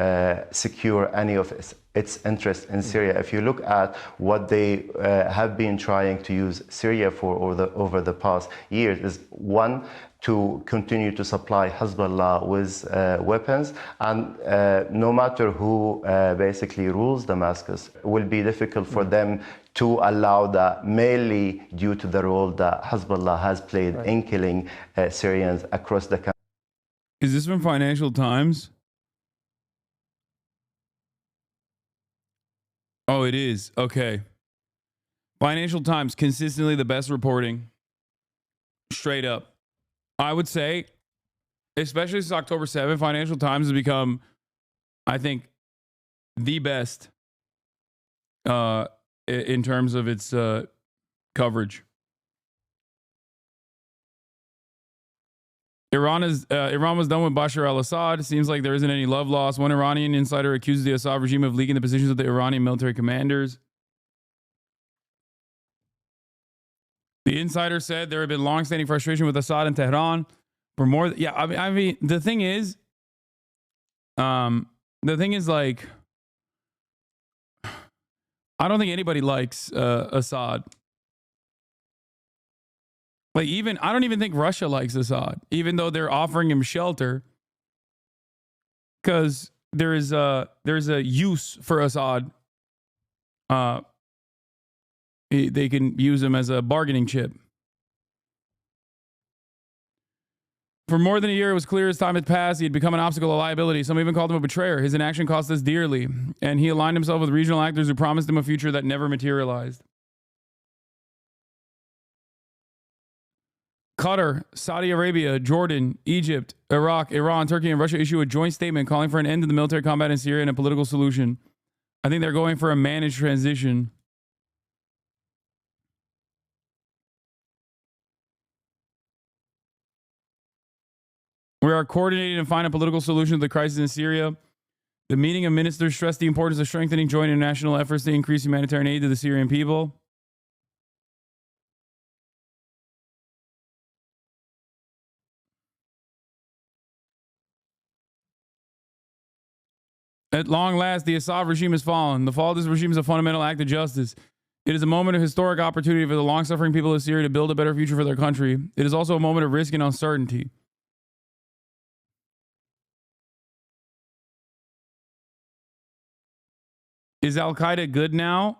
secure any of its interest in Syria. If you look at what they have been trying to use Syria for over the past years, is one, to continue to supply Hezbollah with weapons, and no matter who basically rules Damascus, it will be difficult for them to allow that, mainly due to the role that Hezbollah has played in killing Syrians across the country. Is this from Financial Times? Oh, it is. Okay. Financial Times, consistently the best reporting. Straight up. I would say, especially since October 7th, Financial Times has become, I think, the best in terms of its coverage. Iran was done with Bashar al-Assad. It seems like there isn't any love lost. One Iranian insider accuses the Assad regime of leaking the positions of the Iranian military commanders. The insider said there had been long-standing frustration with Assad and Tehran for more. Yeah, I mean, the thing is, like, I don't think anybody likes Assad. Like, I don't even think Russia likes Assad, even though they're offering him shelter, because there's a use for Assad. They can use him as a bargaining chip. For more than a year, it was clear as time had passed, he had become an obstacle, a liability. Some even called him a betrayer. His inaction cost us dearly, and he aligned himself with regional actors who promised him a future that never materialized. Qatar, Saudi Arabia, Jordan, Egypt, Iraq, Iran, Turkey, and Russia issue a joint statement calling for an end to the military combat in Syria and a political solution. I think they're going for a managed transition. We are coordinating to find a political solution to the crisis in Syria. The meeting of ministers stressed the importance of strengthening joint international efforts to increase humanitarian aid to the Syrian people. At long last, the Assad regime has fallen. The fall of this regime is a fundamental act of justice. It is a moment of historic opportunity for the long-suffering people of Syria to build a better future for their country. It is also a moment of risk and uncertainty. Is Al-Qaeda good now?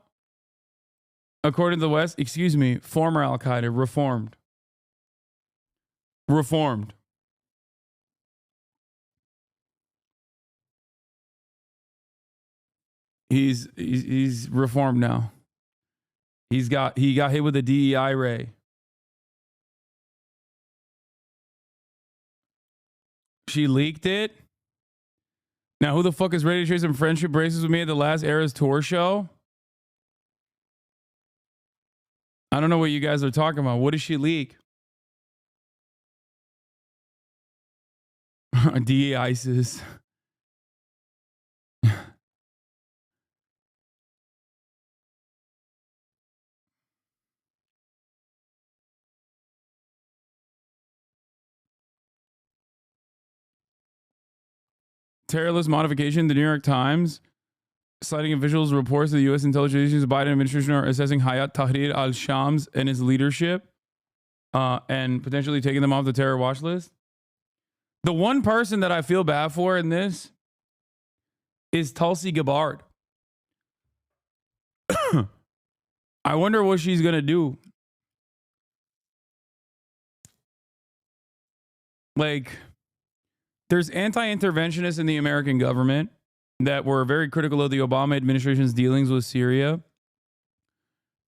According to the West, excuse me, former Al-Qaeda, reformed. Reformed. He's reformed now. He got hit with a DEI ray. She leaked it. Now, who the fuck is ready to trade some friendship bracelets with me at the last Era's tour show? I don't know what you guys are talking about. What did she leak? De-ISIS. Terrorist modification. The New York Times, citing officials' reports that the U.S. intelligence agencies, the Biden administration are assessing Hayat Tahrir al-Shams and his leadership and potentially taking them off the terror watch list. The one person that I feel bad for in this is Tulsi Gabbard. I wonder what she's going to do. Like, there's anti-interventionists in the American government that were very critical of the Obama administration's dealings with Syria.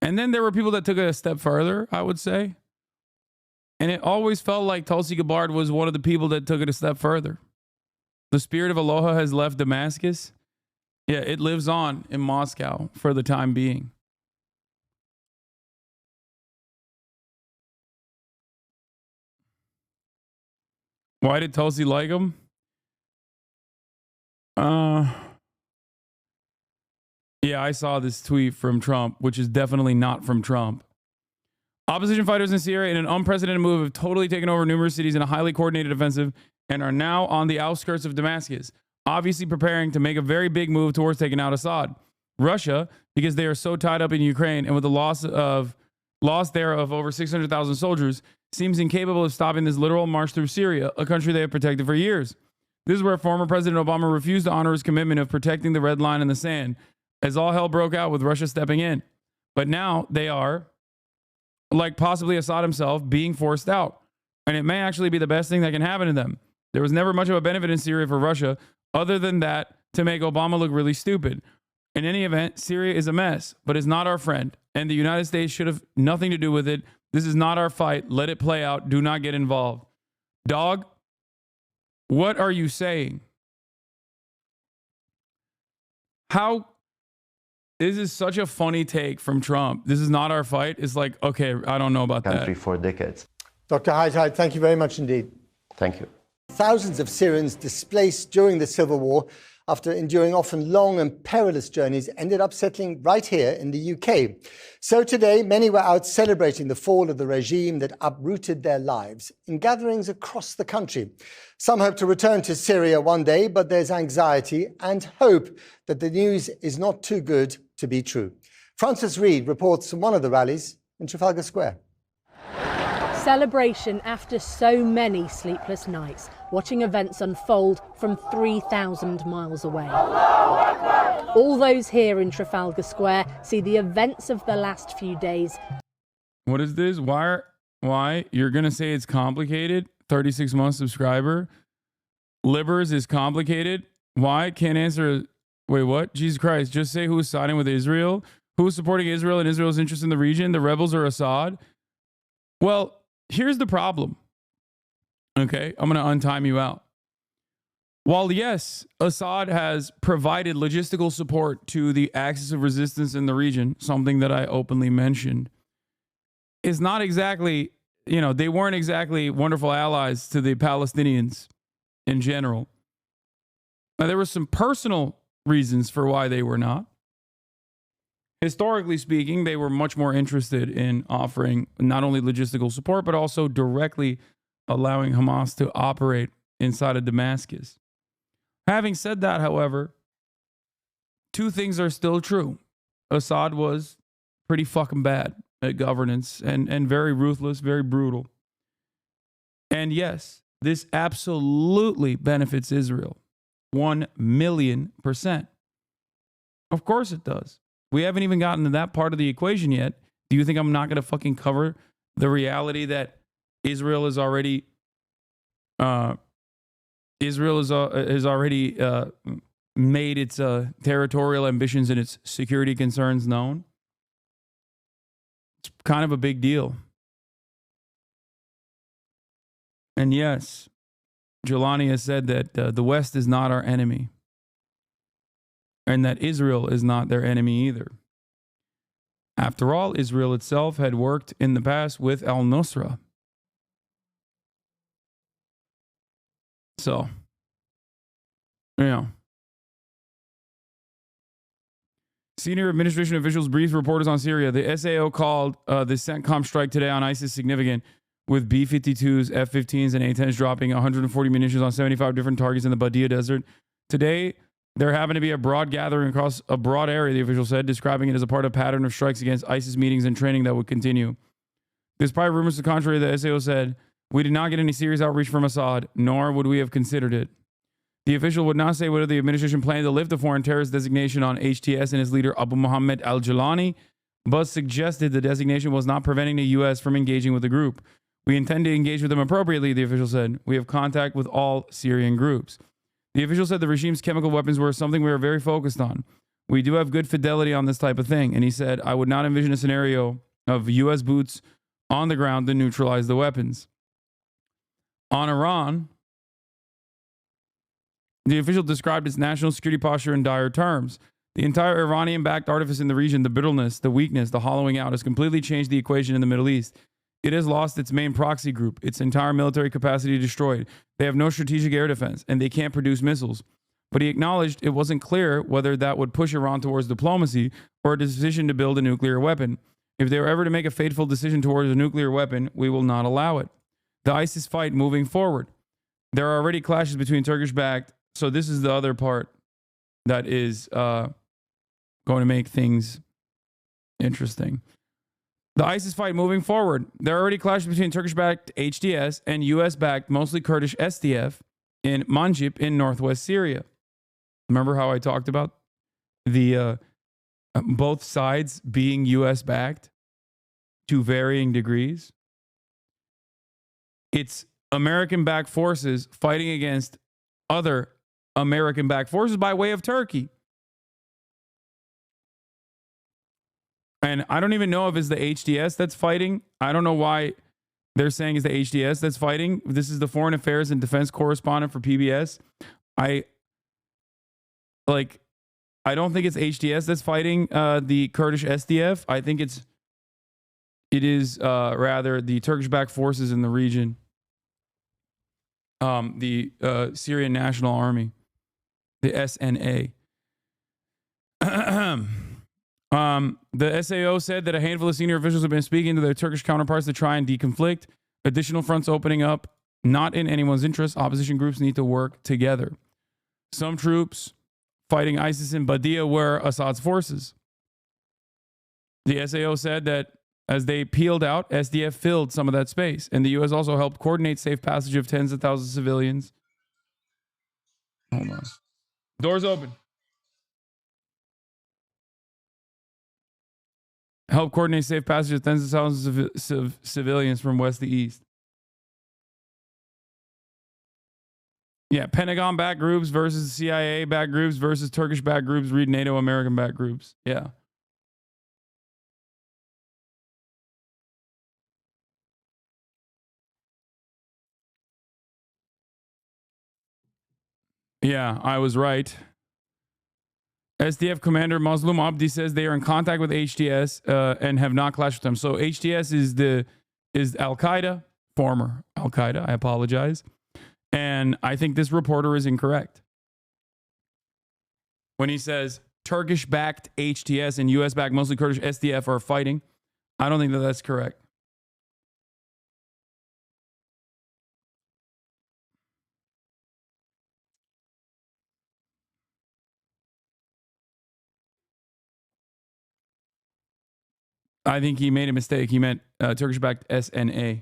And then there were people that took it a step further, I would say. And it always felt like Tulsi Gabbard was one of the people that took it a step further. The spirit of Aloha has left Damascus. Yeah, it lives on in Moscow for the time being. Why did Tulsi like him? Yeah, I saw this tweet from Trump, which is definitely not from Trump. Opposition fighters in Syria, in an unprecedented move, have totally taken over numerous cities in a highly coordinated offensive and are now on the outskirts of Damascus, obviously preparing to make a very big move towards taking out Assad. Russia, because they are so tied up in Ukraine and with the loss there of over 600,000 soldiers, seems incapable of stopping this literal march through Syria, a country they have protected for years. This is where former President Obama refused to honor his commitment of protecting the red line in the sand, as all hell broke out with Russia stepping in. But now they are, like possibly Assad himself, being forced out. And it may actually be the best thing that can happen to them. There was never much of a benefit in Syria for Russia, other than that to make Obama look really stupid. In any event, Syria is a mess, but it's not our friend. And the United States should have nothing to do with it. This is not our fight. Let it play out. Do not get involved. Dog, what are you saying? How? This is such a funny take from Trump. This is not our fight. It's like, okay, I don't know about country that. for decades. Dr. Haidai, thank you very much indeed. Thank you. Thousands of Syrians displaced during the civil war after enduring often long and perilous journeys ended up settling right here in the UK. So today, many were out celebrating the fall of the regime that uprooted their lives in gatherings across the country. Some hope to return to Syria one day, but there's anxiety and hope that the news is not too good to be true. Francis Reid reports from one of the rallies in Trafalgar Square. Celebration after so many sleepless nights, watching events unfold from 3,000 miles away. All those here in Trafalgar Square see the events of the last few days. What is this? Why? You're going to say it's complicated? 36-month subscriber. Libers is complicated. Why? Can't answer. Wait, what? Jesus Christ. Just say who's siding with Israel. Who's supporting Israel and Israel's interest in the region? The rebels or Assad? Well, here's the problem. Okay, I'm going to untime you out. While yes, Assad has provided logistical support to the axis of resistance in the region, something that I openly mentioned, is not exactly, they weren't exactly wonderful allies to the Palestinians in general. Now, there were some personal reasons for why they were not. Historically speaking, they were much more interested in offering not only logistical support, but also directly allowing Hamas to operate inside of Damascus. Having said that, however, two things are still true. Assad was pretty fucking bad at governance and very ruthless, very brutal. And yes, this absolutely benefits Israel. 1,000,000%. Of course it does. We haven't even gotten to that part of the equation yet. Do you think I'm not going to fucking cover the reality that Israel is already has already made its territorial ambitions and its security concerns known? It's kind of a big deal. And yes, Jelani has said that the West is not our enemy, and that Israel is not their enemy either. After all, Israel itself had worked in the past with al-Nusra. So, yeah. Senior administration officials briefed reporters on Syria. The SAO called the CENTCOM strike today on ISIS significant, with B-52s, F-15s, and A-10s dropping 140 munitions on 75 different targets in the Badia Desert. Today, there happened to be a broad gathering across a broad area, the official said, describing it as a part of a pattern of strikes against ISIS meetings and training that would continue. Despite rumors to the contrary, the SAO said, "We did not get any serious outreach from Assad, nor would we have considered it." The official would not say whether the administration planned to lift the foreign terrorist designation on HTS and its leader Abu Muhammad al-Jalani, but suggested the designation was not preventing the U.S. from engaging with the group. "We intend to engage with them appropriately," the official said. "We have contact with all Syrian groups." The official said the regime's chemical weapons were something we are very focused on. "We do have good fidelity on this type of thing." And he said, "I would not envision a scenario of U.S. boots on the ground to neutralize the weapons." On Iran, the official described its national security posture in dire terms. "The entire Iranian-backed artifice in the region, the brittleness, the weakness, the hollowing out, has completely changed the equation in the Middle East. It has lost its main proxy group, its entire military capacity destroyed. They have no strategic air defense, and they can't produce missiles." But he acknowledged it wasn't clear whether that would push Iran towards diplomacy or a decision to build a nuclear weapon. "If they were ever to make a fateful decision towards a nuclear weapon, we will not allow it." The ISIS fight moving forward. There are already clashes between Turkish-backed. So this is the other part that is going to make things interesting. The ISIS fight moving forward. There are already clashes between Turkish-backed HDS and US-backed, mostly Kurdish SDF in Manjib in northwest Syria. Remember how I talked about the both sides being US-backed to varying degrees? It's American-backed forces fighting against other American-backed forces by way of Turkey. And I don't even know if it's the HDS that's fighting. I don't know why they're saying it's the HDS that's fighting. This is the Foreign Affairs and Defense correspondent for PBS. I don't think it's HDS that's fighting the Kurdish SDF. I think it is rather the Turkish-backed forces in the region. The Syrian National Army. The SNA. The SAO said that a handful of senior officials have been speaking to their Turkish counterparts to try and deconflict. Additional fronts opening up, not in anyone's interest. Opposition groups need to work together. Some troops fighting ISIS in Badia were Assad's forces. The SAO said that as they peeled out, SDF filled some of that space. And the U.S. also helped coordinate safe passage of tens of thousands of civilians. Hold on. Doors open. Help coordinate safe passage of tens of thousands of civilians from west to east. Yeah, Pentagon-backed groups versus CIA-backed groups versus Turkish-backed groups. Read NATO American-backed groups. Yeah. Yeah, I was right. SDF commander Mazlum Abdi says they are in contact with HTS and have not clashed with them. So HTS is Al-Qaeda, former Al-Qaeda. I apologize. And I think this reporter is incorrect when he says Turkish-backed HTS and US-backed, mostly Kurdish SDF are fighting. I don't think that that's correct. I think he made a mistake. He meant Turkish-backed SNA.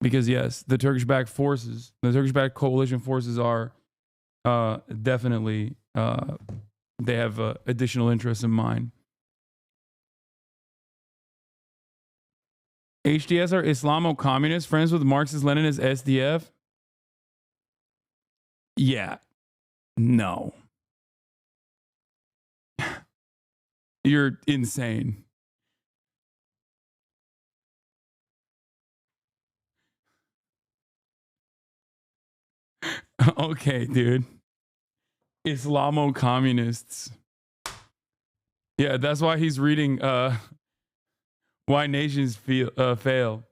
Because, yes, the Turkish-backed forces, the Turkish-backed coalition forces are definitely, they have additional interests in mind. HDS are Islamo-communists, friends with Marxist-Leninist SDF? Yeah. No. You're insane. Okay, dude. Islamo-communists. Yeah, that's why he's reading Why Nations Fail.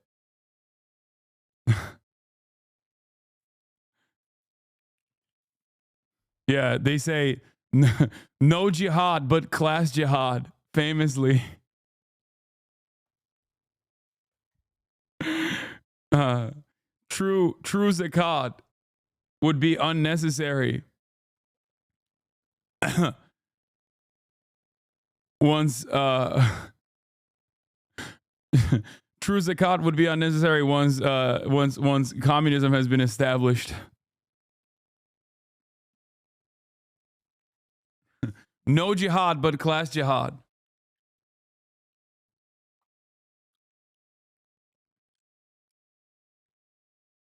Yeah, they say no jihad but class jihad, famously. True zakat would be unnecessary once true zakat would be unnecessary once communism has been established. No jihad but class jihad.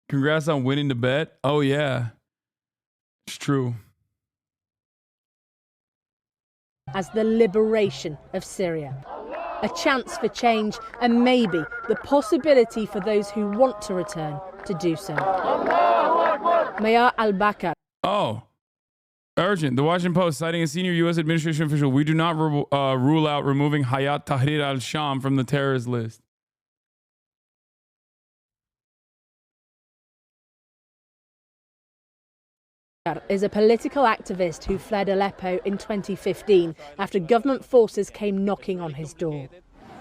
Congrats on winning the bet. Oh yeah, it's true. As the liberation of Syria. A chance for change and maybe the possibility for those who want to return to do so. Mayor al-Bakr. Oh, urgent. The Washington Post citing a senior U.S. administration official. We do not rule out removing Hayat Tahrir al-Sham from the terrorist list. Is a political activist who fled Aleppo in 2015 after government forces came knocking on his door.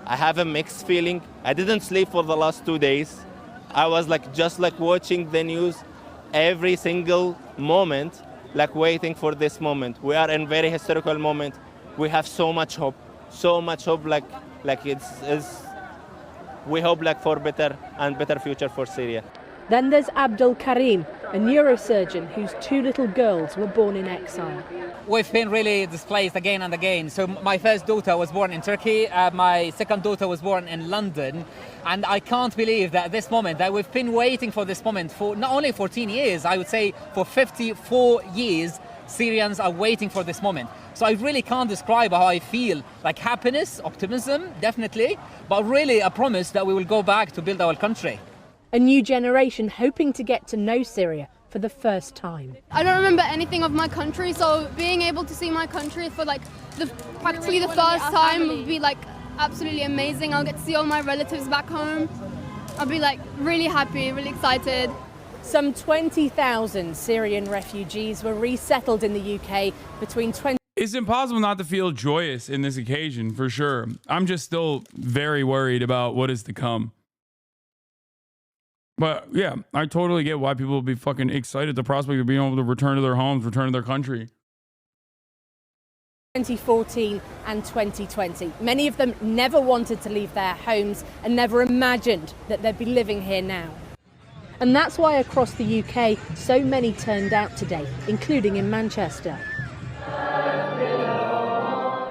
I have a mixed feeling. I didn't sleep for the last 2 days. I was just watching the news every single moment, waiting for this moment. We are in a very historical moment. We have so much hope, we hope for better future for Syria. Then there's Abdul Karim, a neurosurgeon whose 2 little girls were born in exile. We've been really displaced again and again. So my first daughter was born in Turkey, my second daughter was born in London, and I can't believe that at this moment, that we've been waiting for this moment for not only 14 years, I would say for 54 years, Syrians are waiting for this moment. So I really can't describe how I feel, happiness, optimism, definitely, but really a promise that we will go back to build our country. A new generation hoping to get to know Syria for the first time. I don't remember anything of my country, so being able to see my country for practically the first time would be absolutely amazing. I'll get to see all my relatives back home. I'll be really happy, really excited. Some 20,000 Syrian refugees were resettled in the UK between 20... It's impossible not to feel joyous in this occasion, for sure. I'm just still very worried about what is to come. But yeah, I totally get why people will be fucking excited at the prospect of being able to return to their homes, return to their country. 2014 and 2020. Many of them never wanted to leave their homes and never imagined that they'd be living here now. And that's why across the UK, so many turned out today, including in Manchester.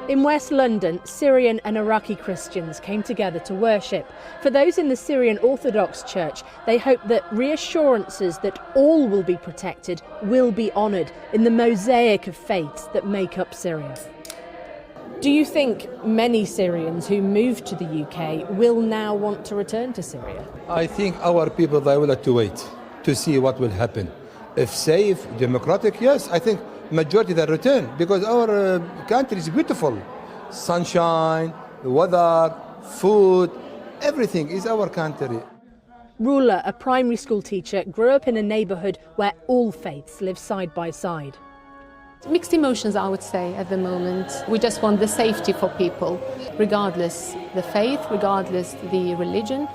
In West London, Syrian and Iraqi Christians came together to worship. For those in the Syrian Orthodox Church, they hope that reassurances that all will be protected will be honoured in the mosaic of faiths that make up Syria. Do you think many Syrians who moved to the UK will now want to return to Syria? I think our people, they will have to wait to see what will happen. If safe, democratic, yes, I think majority that return, because our country is beautiful. Sunshine, weather, food, everything is our country. Rula, a primary school teacher, grew up in a neighbourhood where all faiths live side by side. Mixed emotions, I would say, at the moment. We just want the safety for people, regardless the faith, regardless the religion,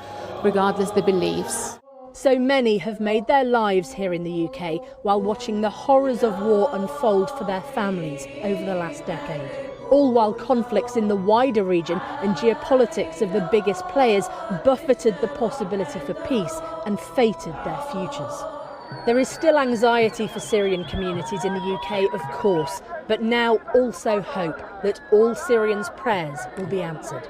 regardless the beliefs. So many have made their lives here in the UK while watching the horrors of war unfold for their families over the last decade. All while conflicts in the wider region and geopolitics of the biggest players buffeted the possibility for peace and fated their futures. There is still anxiety for Syrian communities in the UK, of course, but now also hope that all Syrians' prayers will be answered.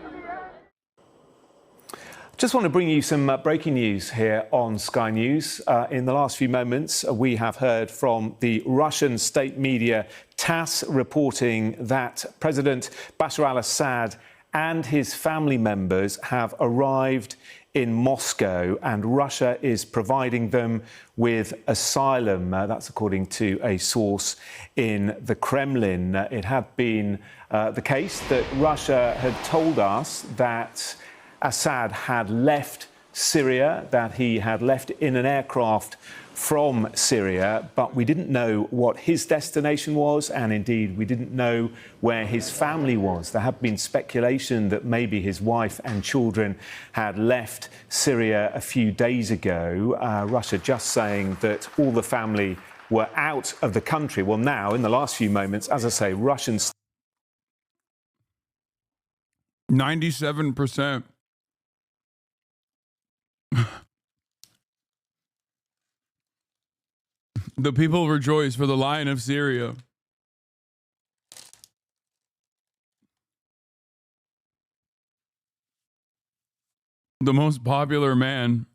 Just want to bring you some breaking news here on Sky News. In the last few moments, we have heard from the Russian state media TASS reporting that President Bashar al-Assad and his family members have arrived in Moscow, and Russia is providing them with asylum. That's according to a source in the Kremlin. It had been the case that Russia had told us that Assad had left Syria, that he had left in an aircraft from Syria, but we didn't know what his destination was, and indeed we didn't know where his family was. There had been speculation that maybe his wife and children had left Syria a few days ago. Russia just saying that all the family were out of the country. Well, now, in the last few moments, as I say, Russians... 97%. The people rejoice for the Lion of Syria. The most popular man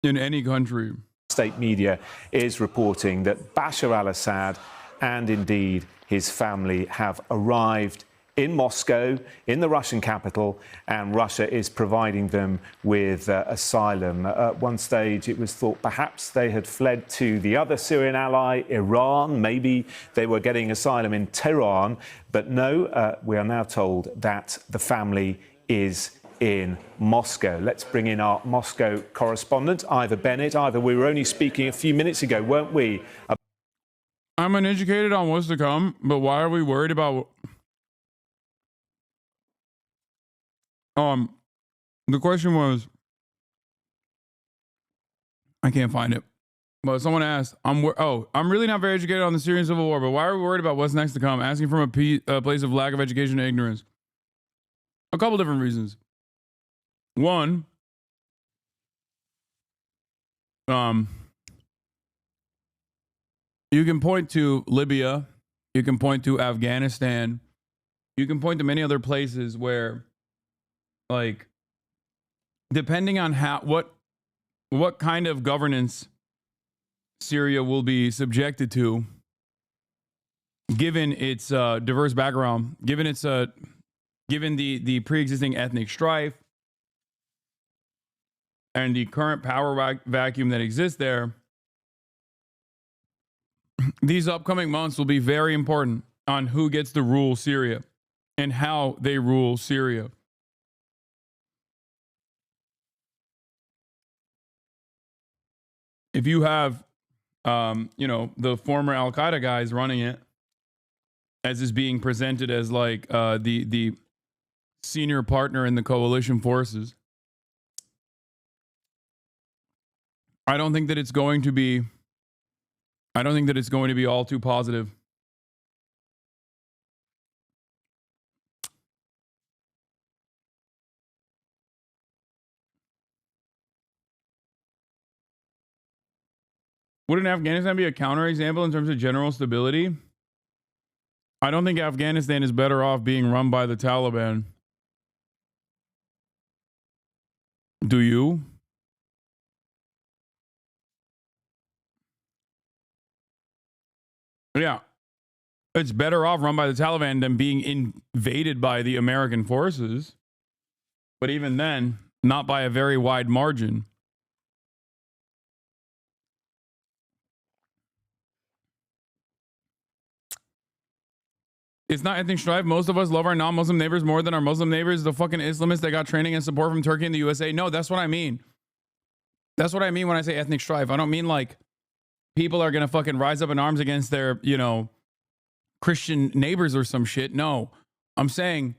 in any country. State media is reporting that Bashar al-Assad and indeed his family have arrived in Moscow, in the Russian capital, and Russia is providing them with asylum. At one stage, it was thought perhaps they had fled to the other Syrian ally, Iran. Maybe they were getting asylum in Tehran. But no, we are now told that the family is in Moscow. Let's bring in our Moscow correspondent, Ivor Bennett. Ivor, we were only speaking a few minutes ago, weren't we? I'm uneducated on what's to come, but why are we worried about... The question was, I can't find it, but someone asked, I'm really not very educated on the Syrian civil war, but why are we worried about what's next to come? Asking from a place of lack of education and ignorance. A couple different reasons. One, you can point to Libya, you can point to Afghanistan, you can point to many other places where, like, depending on what kind of governance Syria will be subjected to, given its diverse background, given its given the pre-existing ethnic strife and the current power vacuum that exists there, these upcoming months will be very important on who gets to rule Syria and how they rule Syria. If you have, the former Al Qaeda guys running it, as is being presented as like the senior partner in the coalition forces, I don't think that it's going to be all too positive. Wouldn't Afghanistan be a counterexample in terms of general stability? I don't think Afghanistan is better off being run by the Taliban. Do you? Yeah. It's better off run by the Taliban than being invaded by the American forces. But even then, not by a very wide margin. It's not ethnic strife. Most of us love our non-Muslim neighbors more than our Muslim neighbors. The fucking Islamists that got training and support from Turkey and the USA. No, that's what I mean. That's what I mean when I say ethnic strife. I don't mean like people are going to fucking rise up in arms against their, Christian neighbors or some shit. No, I'm saying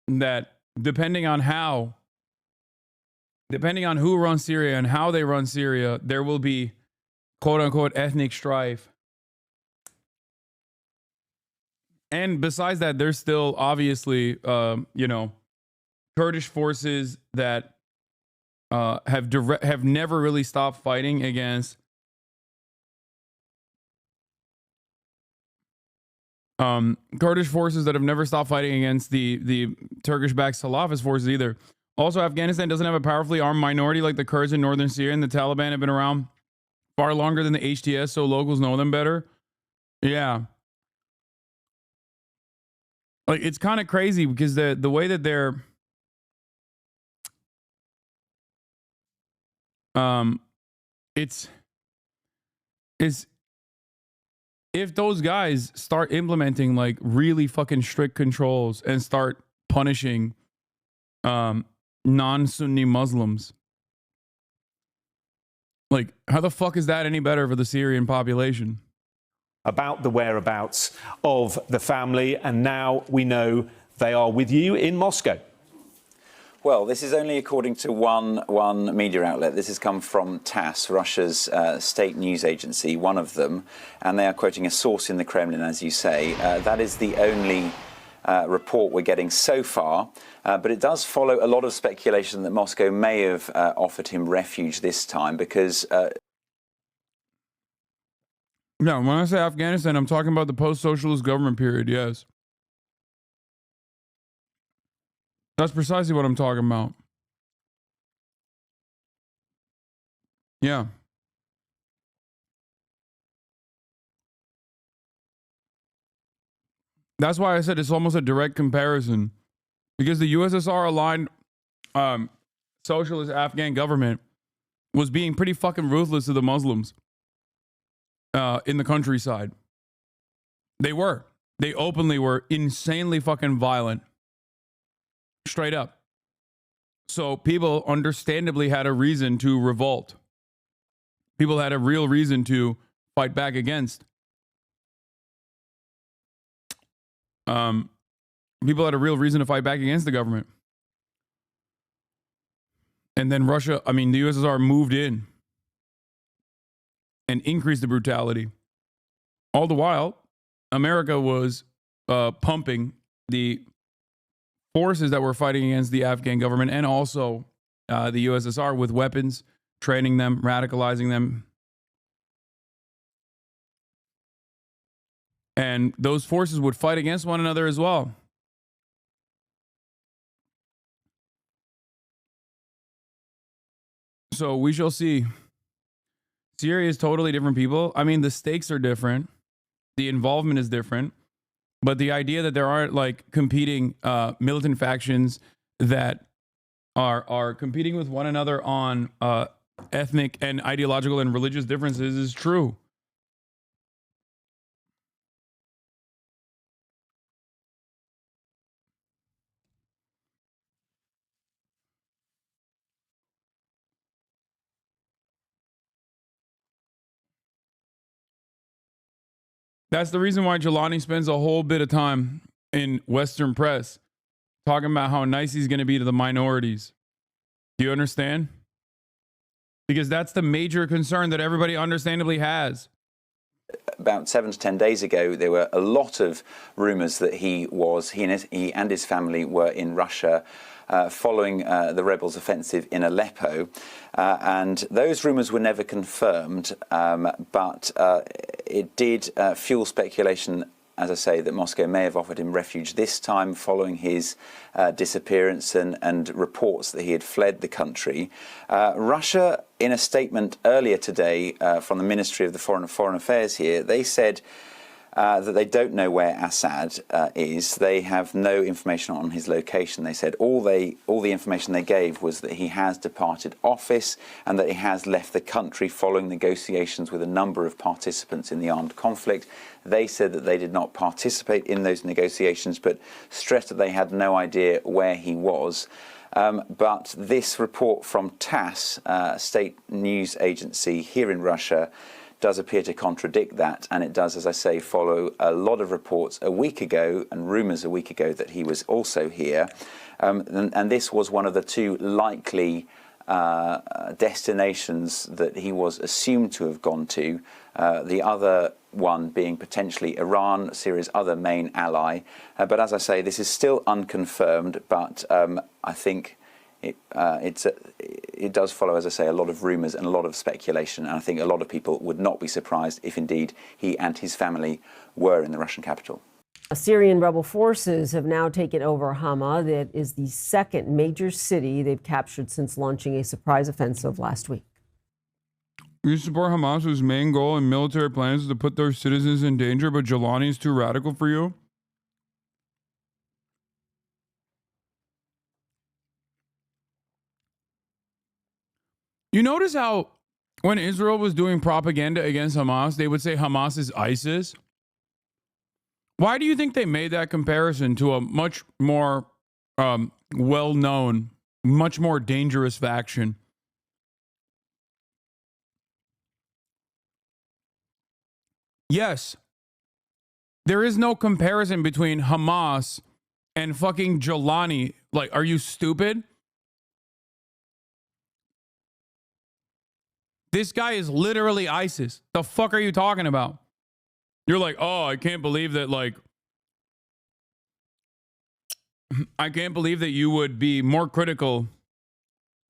that depending on who runs Syria and how they run Syria, there will be quote unquote ethnic strife. And besides that, there's still obviously, Kurdish forces that have never really stopped fighting against Kurdish forces that have never stopped fighting against the Turkish-backed Salafist forces either. Also, Afghanistan doesn't have a powerfully armed minority like the Kurds in northern Syria, and the Taliban have been around far longer than the HTS, so locals know them better. Yeah. Like, it's kind of crazy because the way that they're it's if those guys start implementing like really fucking strict controls and start punishing non-Sunni Muslims, like how the fuck is that any better for the Syrian population? About the whereabouts of the family, and now we know they are with you in Moscow. Well, this is only according to one media outlet. This has come from TASS, Russia's state news agency, one of them, and they are quoting a source in the Kremlin, as you say. That is the only report we're getting so far, but it does follow a lot of speculation that Moscow may have offered him refuge this time because... Yeah, when I say Afghanistan, I'm talking about the post-socialist government period, yes. That's precisely what I'm talking about. Yeah. That's why I said it's almost a direct comparison. Because the USSR-aligned socialist Afghan government was being pretty fucking ruthless to the Muslims in the countryside. They were. They openly were insanely fucking violent. Straight up. So people understandably had a reason to revolt. People had a real reason to fight back against. People had a real reason to fight back against the government. And then Russia, the USSR moved in and increased the brutality. All the while, America was pumping the forces that were fighting against the Afghan government and also the USSR with weapons, training them, radicalizing them. And those forces would fight against one another as well. So we shall see. Syria is totally different people. The stakes are different. The involvement is different. But the idea that there aren't like competing militant factions that are competing with one another on ethnic and ideological and religious differences is true. That's the reason why Jelani spends a whole bit of time in Western press talking about how nice he's going to be to the minorities. Do you understand? Because that's the major concern that everybody understandably has. About 7 to 10 days ago, there were a lot of rumors that he and his family were in Russia following the rebels' offensive in Aleppo. And those rumors were never confirmed, but it did fuel speculation, as I say, that Moscow may have offered him refuge this time following his disappearance and reports that he had fled the country. Russia, in a statement earlier today from the Ministry of the Foreign Affairs here, they said that they don't know where Assad is. They have no information on his location. They said all the information they gave was that he has departed office and that he has left the country following negotiations with a number of participants in the armed conflict. They said that they did not participate in those negotiations, but stressed that they had no idea where he was. But this report from TASS, state news agency here in Russia, does appear to contradict that, and it does, as I say, follow a lot of reports a week ago and rumours a week ago that he was also here. And this was one of the two likely destinations that he was assumed to have gone to, the other one being potentially Iran, Syria's other main ally. But as I say, this is still unconfirmed, but I think it does follow, as I say, a lot of rumours and a lot of speculation, and I think a lot of people would not be surprised if indeed he and his family were in the Russian capital. Syrian rebel forces have now taken over Hama. That is the second major city they've captured since launching a surprise offensive last week. You support Hamas, whose main goal in military plans is to put their citizens in danger, but Jelani is too radical for you? You notice how when Israel was doing propaganda against Hamas, they would say Hamas is ISIS? Why do you think they made that comparison to a much more well-known, much more dangerous faction? Yes, there is no comparison between Hamas and fucking Jelani. Like, are you stupid? This guy is literally ISIS. The fuck are you talking about? You're like, oh, I can't believe that, like, I can't believe that you would be more critical.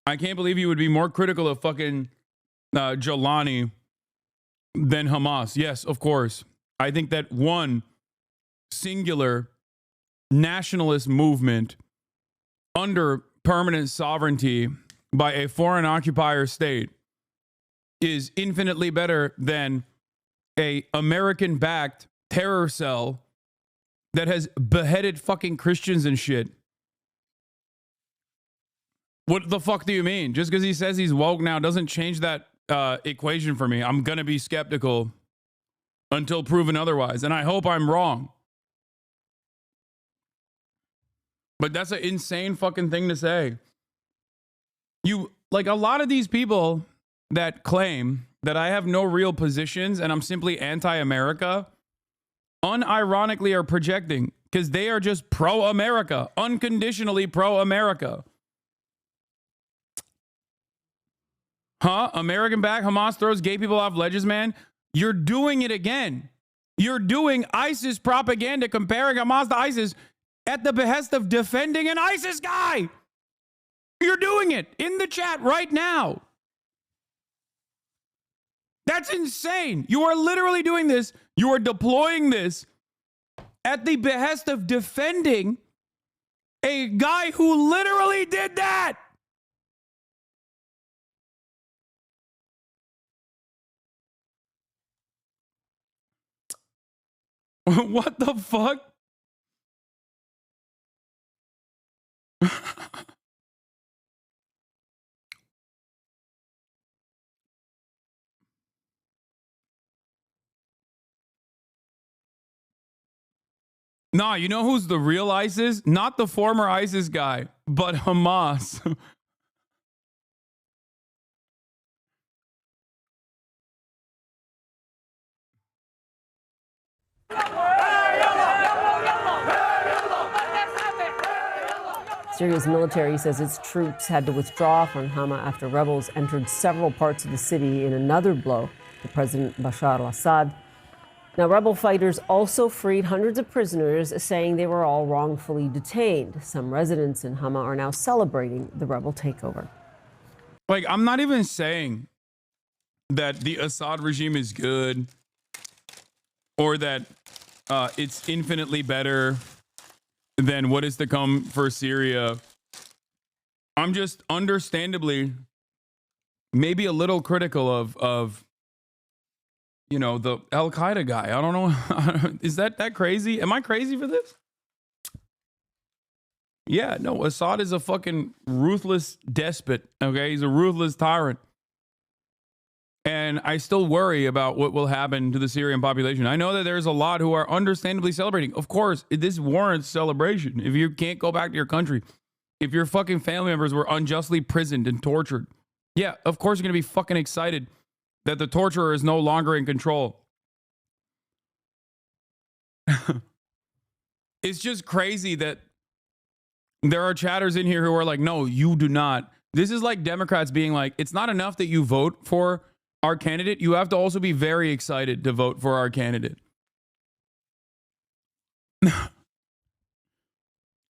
I can't believe you would be more critical of fucking Jelani than Hamas. Yes, of course. I think that one singular nationalist movement under permanent sovereignty by a foreign occupier state is infinitely better than a American-backed terror cell that has beheaded fucking Christians and shit. What the fuck do you mean? Just because he says he's woke now doesn't change that equation for me. I'm going to be skeptical until proven otherwise. And I hope I'm wrong. But that's an insane fucking thing to say. You, like, a lot of these people that claim that I have no real positions and I'm simply anti-America, unironically are projecting because they are just pro-America, unconditionally pro-America. Huh? American-backed Hamas throws gay people off ledges, man. You're doing it again. You're doing ISIS propaganda, comparing Hamas to ISIS at the behest of defending an ISIS guy. You're doing it in the chat right now. That's insane. You are literally doing this. You are deploying this at the behest of defending a guy who literally did that. What the fuck? Nah, you know who's the real ISIS? Not the former ISIS guy, but Hamas. Syria's military says its troops had to withdraw from Hama after rebels entered several parts of the city in another blow to President Bashar al-Assad. Now, rebel fighters also freed hundreds of prisoners, saying they were all wrongfully detained. Some residents in Hama are now celebrating the rebel takeover. Like, I'm not even saying that the Assad regime is good or that it's infinitely better than what is to come for Syria. I'm just understandably maybe a little critical of you know, the Al-Qaeda guy. I don't know. Is that crazy? Am I crazy for this? Yeah, no, Assad is a fucking ruthless despot, okay? He's a ruthless tyrant. And I still worry about what will happen to the Syrian population. I know that there's a lot who are understandably celebrating. Of course, this warrants celebration. If you can't go back to your country, if your fucking family members were unjustly imprisoned and tortured, yeah, of course you're going to be fucking excited that the torturer is no longer in control. It's just crazy that there are chatters in here who are like, no, you do not. This is like Democrats being like, it's not enough that you vote for our candidate. You have to also be very excited to vote for our candidate.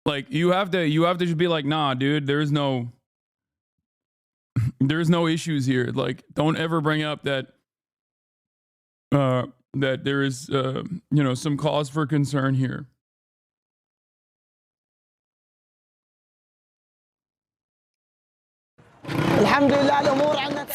Like, you have to just be like, nah, dude, there's no issues here. Like, don't ever bring up that that there is some cause for concern here.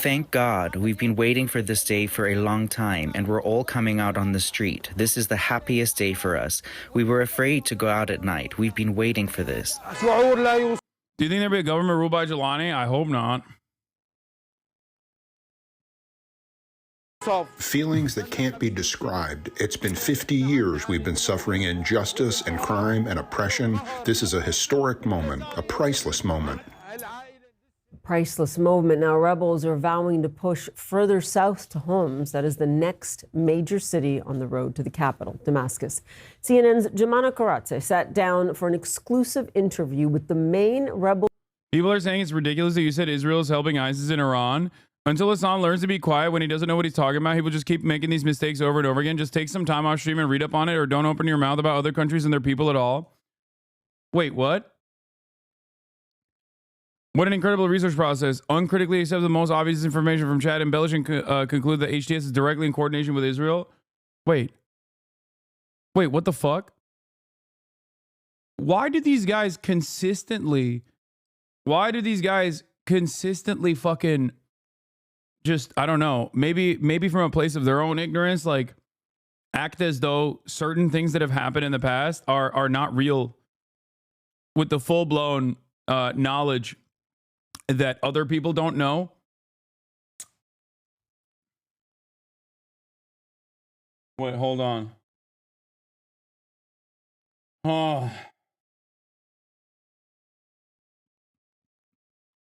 Thank God, we've been waiting for this day for a long time, and we're all coming out on the street. This is the happiest day for us. We were afraid to go out at night. We've been waiting for this. Do you think there'll be a government ruled by Jelani? I hope not. Feelings that can't be described. It's been 50 years we've been suffering injustice and crime and oppression. This is a historic moment, a priceless moment. Priceless moment. Now, rebels are vowing to push further south to Homs. That is the next major city on the road to the capital, Damascus. CNN's Jemana Karatse sat down for an exclusive interview with the main rebel. People are saying it's ridiculous that you said Israel is helping ISIS in Iran. Until Hasan learns to be quiet when he doesn't know what he's talking about, he will just keep making these mistakes over and over again. Just take some time off stream and read up on it, or don't open your mouth about other countries and their people at all. Wait, what? What an incredible research process. Uncritically accept the most obvious information from chat, embellish and conclude that HTS is directly in coordination with Israel. Wait, what the fuck? Why do these guys consistently fucking just, I don't know, maybe from a place of their own ignorance, like act as though certain things that have happened in the past are not real, with the full-blown knowledge that other people don't know? Wait, hold on. Oh.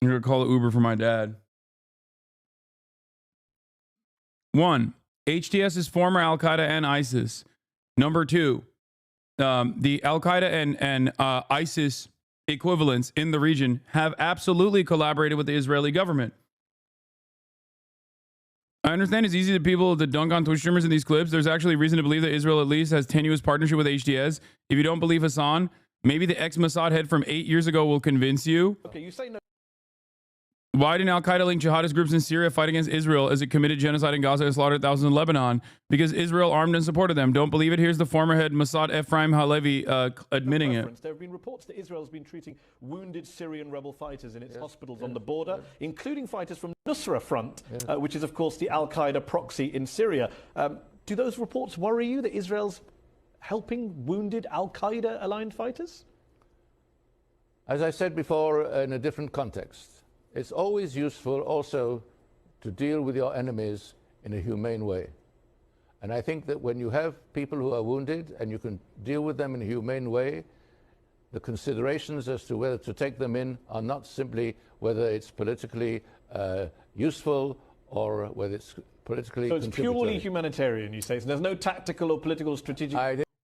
I'm going to call an Uber for my dad. 1. HTS is former Al-Qaeda and ISIS. Number 2, the Al-Qaeda and ISIS equivalents in the region have absolutely collaborated with the Israeli government. I understand it's easy to people to dunk on Twitch streamers in these clips. There's actually reason to believe that Israel at least has tenuous partnership with HTS. If you don't believe Hasan, maybe the ex-Mossad head from 8 years ago will convince you. Okay, you say no. Why didn't Al-Qaeda link jihadist groups in Syria fight against Israel as it committed genocide in Gaza and slaughtered thousands in Lebanon? Because Israel armed and supported them. Don't believe it? Here's the former head Mossad Ephraim Halevi admitting it. There have been reports that Israel has been treating wounded Syrian rebel fighters in its hospitals on the border, including fighters from Nusra Front, which is, of course, the Al-Qaeda proxy in Syria. Do those reports worry you that Israel's helping wounded Al-Qaeda-aligned fighters? As I said before, in a different context, it's always useful also to deal with your enemies in a humane way. And I think that when you have people who are wounded and you can deal with them in a humane way, the considerations as to whether to take them in are not simply whether it's politically useful or whether it's politically So it's purely humanitarian, you say. So there's no tactical or political strategic...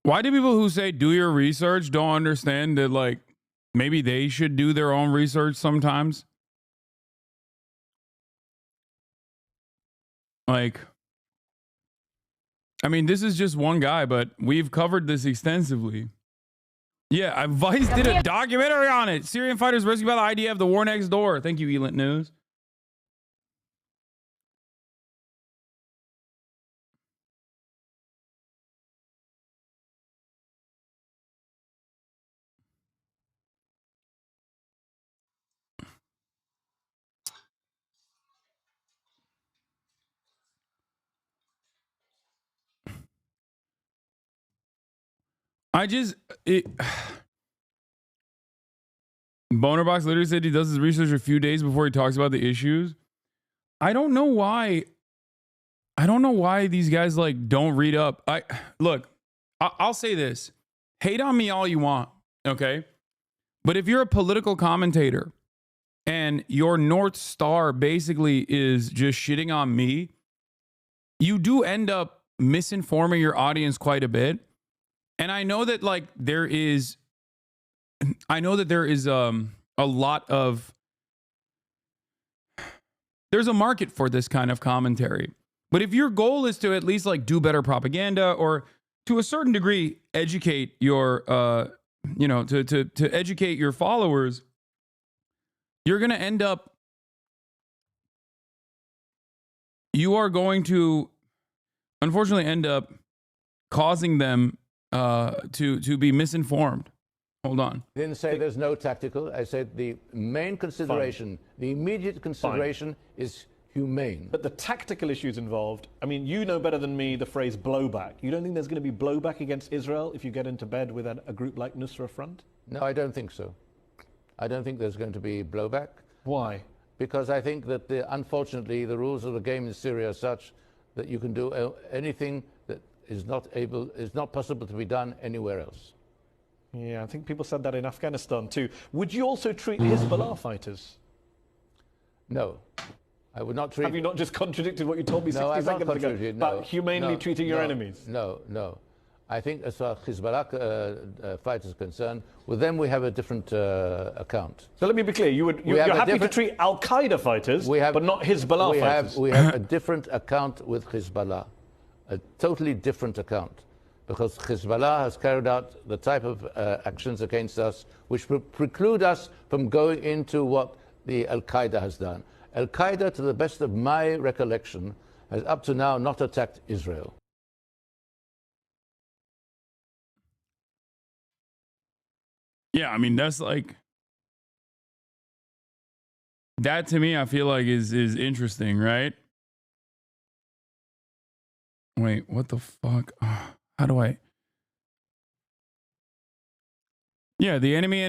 Why do people who say do your research don't understand that, like, maybe they should do their own research sometimes? Like, I mean, this is just one guy, but we've covered this extensively. Yeah, Vice did a documentary on it. Syrian fighters rescued by the IDF, the war next door. Thank you, Elent News. Bonerbox literally said he does his research a few days before he talks about the issues. I don't know why these guys like don't read up. I'll say this. Hate on me all you want, okay? But if you're a political commentator and your North Star basically is just shitting on me, you do end up misinforming your audience quite a bit. And I know that like there is a lot of, there's a market for this kind of commentary. But if your goal is to at least like do better propaganda or to a certain degree educate your to educate your followers, you're going to end up, you are going to unfortunately end up causing them to be misinformed. Hold on. I didn't say there's no tactical. I said the main consideration, the immediate consideration is humane. But the tactical issues involved, I mean, you know better than me the phrase blowback. You don't think there's going to be blowback against Israel if you get into bed with a group like Nusra Front? No, I don't think so. I don't think there's going to be blowback. Why? Because I think that, unfortunately, the rules of the game in Syria are such that you can do anything that is not possible to be done anywhere else. Yeah, I think people said that in Afghanistan too. Would you also treat Hezbollah fighters? No. I would not treat... Have you not just contradicted what you told me 60 I'm not seconds ago about humanely treating your enemies? No. I think as far as Hezbollah fighters are concerned, with them we have a different account. So let me be clear, you're happy to treat Al-Qaeda fighters, but not Hezbollah fighters? We have a different account with Hezbollah, a totally different account, because Hezbollah has carried out the type of actions against us which preclude us from going into what the Al-Qaeda has done. Al-Qaeda, to the best of my recollection, has up to now not attacked Israel. Yeah, I mean, that's like... That, to me, I feel like is interesting, right? Wait, what the fuck? How do I... Yeah, the enemy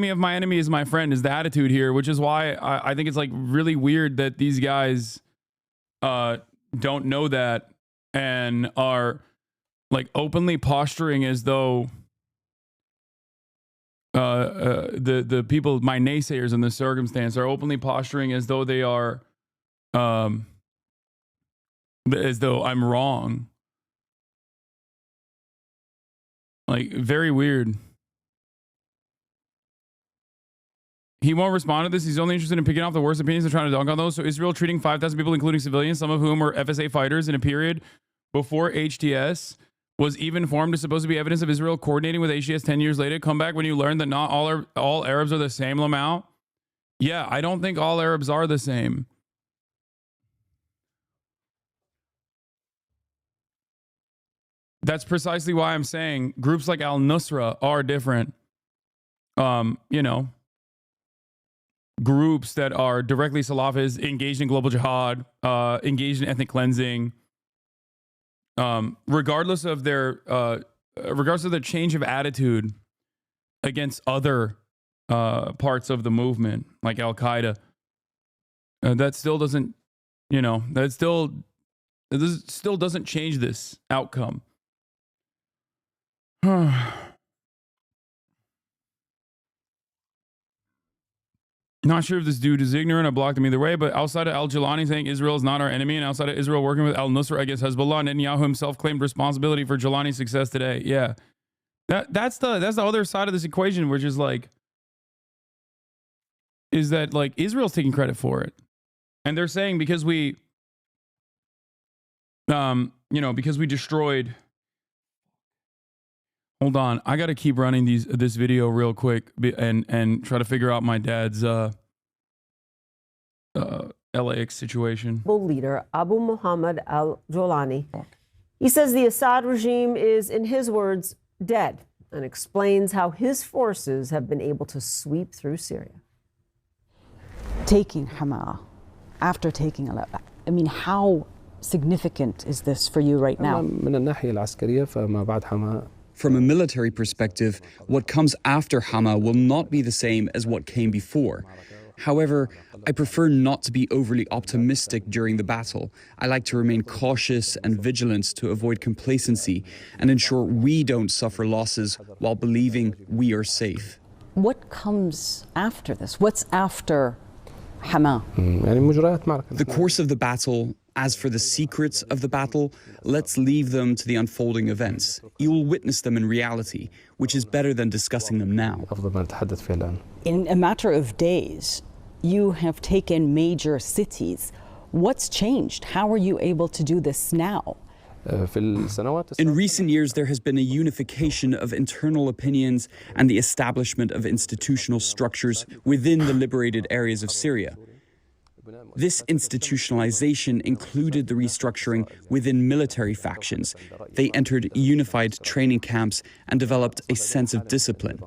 of my enemy is my friend is the attitude here, which is why I think it's like really weird that these guys don't know that and are like openly posturing as though the people, my naysayers in this circumstance, are openly posturing as though they are as though I'm wrong. Like, very weird. He won't respond to this. He's only interested in picking off the worst opinions and trying to dunk on those. So Israel treating 5,000 people, including civilians, some of whom were FSA fighters in a period before HTS was even formed, is supposed to be evidence of Israel coordinating with HTS 10 years later. Come back when you learn that not all Arabs are the same, Lamau. Yeah, I don't think all Arabs are the same. That's precisely why I'm saying groups like Al-Nusra are different. You know, groups that are directly Salafist, engaged in global jihad, engaged in ethnic cleansing, regardless of their change of attitude against other parts of the movement, like Al-Qaeda, that still doesn't, you know, that still doesn't change this outcome. Not sure if this dude is ignorant. I blocked him either way, but outside of Al-Jilani saying Israel is not our enemy, and outside of Israel working with Al-Nusra against Hezbollah, Netanyahu himself claimed responsibility for Jilani's success today. Yeah. That's the other side of this equation, which is like, is that like Israel's taking credit for it. And they're saying because we, because we destroyed. Hold on, I got to keep running this video real quick and try to figure out my dad's LAX situation. Leader Abu Muhammad al-Jolani. He says the Assad regime is, in his words, dead, and explains how his forces have been able to sweep through Syria. Taking Hama, after taking Aleppo, I mean, how significant is this for you right now? From a military perspective, what comes after Hama will not be the same as what came before. However, I prefer not to be overly optimistic during the battle. I like to remain cautious and vigilant to avoid complacency and ensure we don't suffer losses while believing we are safe. What comes after this? What's after Hama? The course of the battle. As for the secrets of the battle, let's leave them to the unfolding events. You will witness them in reality, which is better than discussing them now. In a matter of days, you have taken major cities. What's changed? How are you able to do this now? In recent years, there has been a unification of internal opinions and the establishment of institutional structures within the liberated areas of Syria. This institutionalization included the restructuring within military factions. They entered unified training camps and developed a sense of discipline.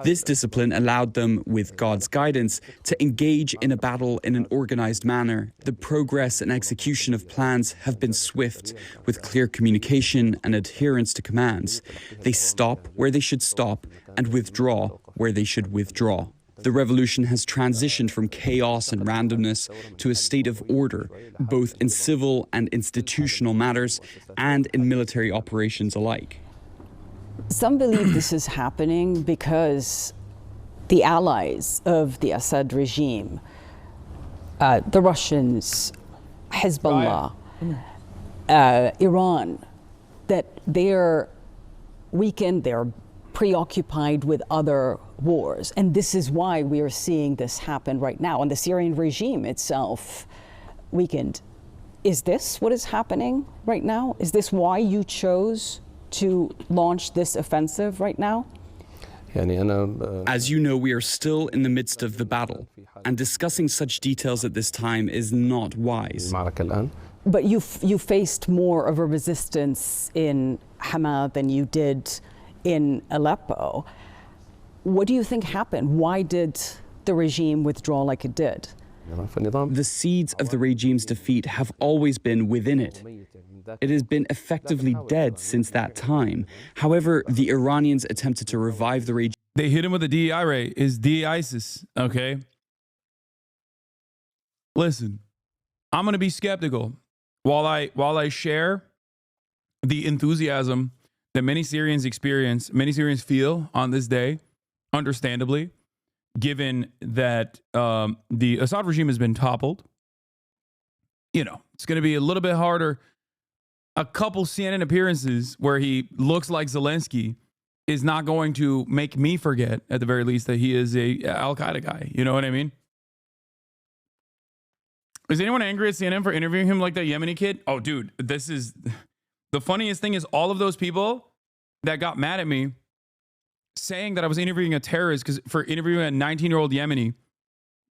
This discipline allowed them, with God's guidance, to engage in a battle in an organized manner. The progress and execution of plans have been swift, with clear communication and adherence to commands. They stop where they should stop and withdraw where they should withdraw. The revolution has transitioned from chaos and randomness to a state of order, both in civil and institutional matters and in military operations alike. Some believe this is happening because the allies of the Assad regime, the Russians, Hezbollah, Iran, that they're weakened, they're preoccupied with other wars. And this is why we are seeing this happen right now. And the Syrian regime itself weakened. Is this what is happening right now? Is this why you chose to launch this offensive right now? As you know, we are still in the midst of the battle, and discussing such details at this time is not wise. But you faced more of a resistance in Hama than you did in Aleppo. What do you think happened? Why did the regime withdraw like it did? The seeds of the regime's defeat have always been within it. It has been effectively dead since that time. However, the Iranians attempted to revive the regime. They hit him with a DEI rate. It's de-ISIS, okay? Listen, I'm going to be skeptical. While I share the enthusiasm that many Syrians experience, many Syrians feel on this day, understandably, given that the Assad regime has been toppled, it's going to be a little bit harder. A couple CNN appearances where he looks like Zelensky is not going to make me forget, at the very least, that he is a Al-Qaeda guy. You know what I mean? Is anyone angry at CNN for interviewing him like that Yemeni kid? Oh, dude, this is... The funniest thing is all of those people that got mad at me saying that I was interviewing a terrorist for interviewing a 19-year-old Yemeni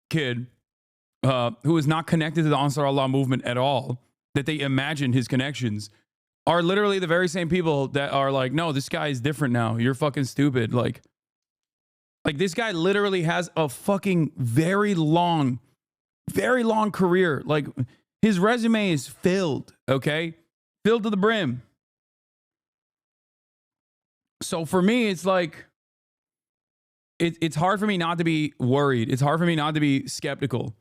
kid who is not connected to the Ansar Allah movement at all, that they imagined his connections, are literally the very same people that are like, no, this guy is different now. You're fucking stupid. Like this guy literally has a fucking very long career. Like his resume is filled, okay? Filled to the brim. So for me, it's like, it's hard for me not to be worried. It's hard for me not to be skeptical.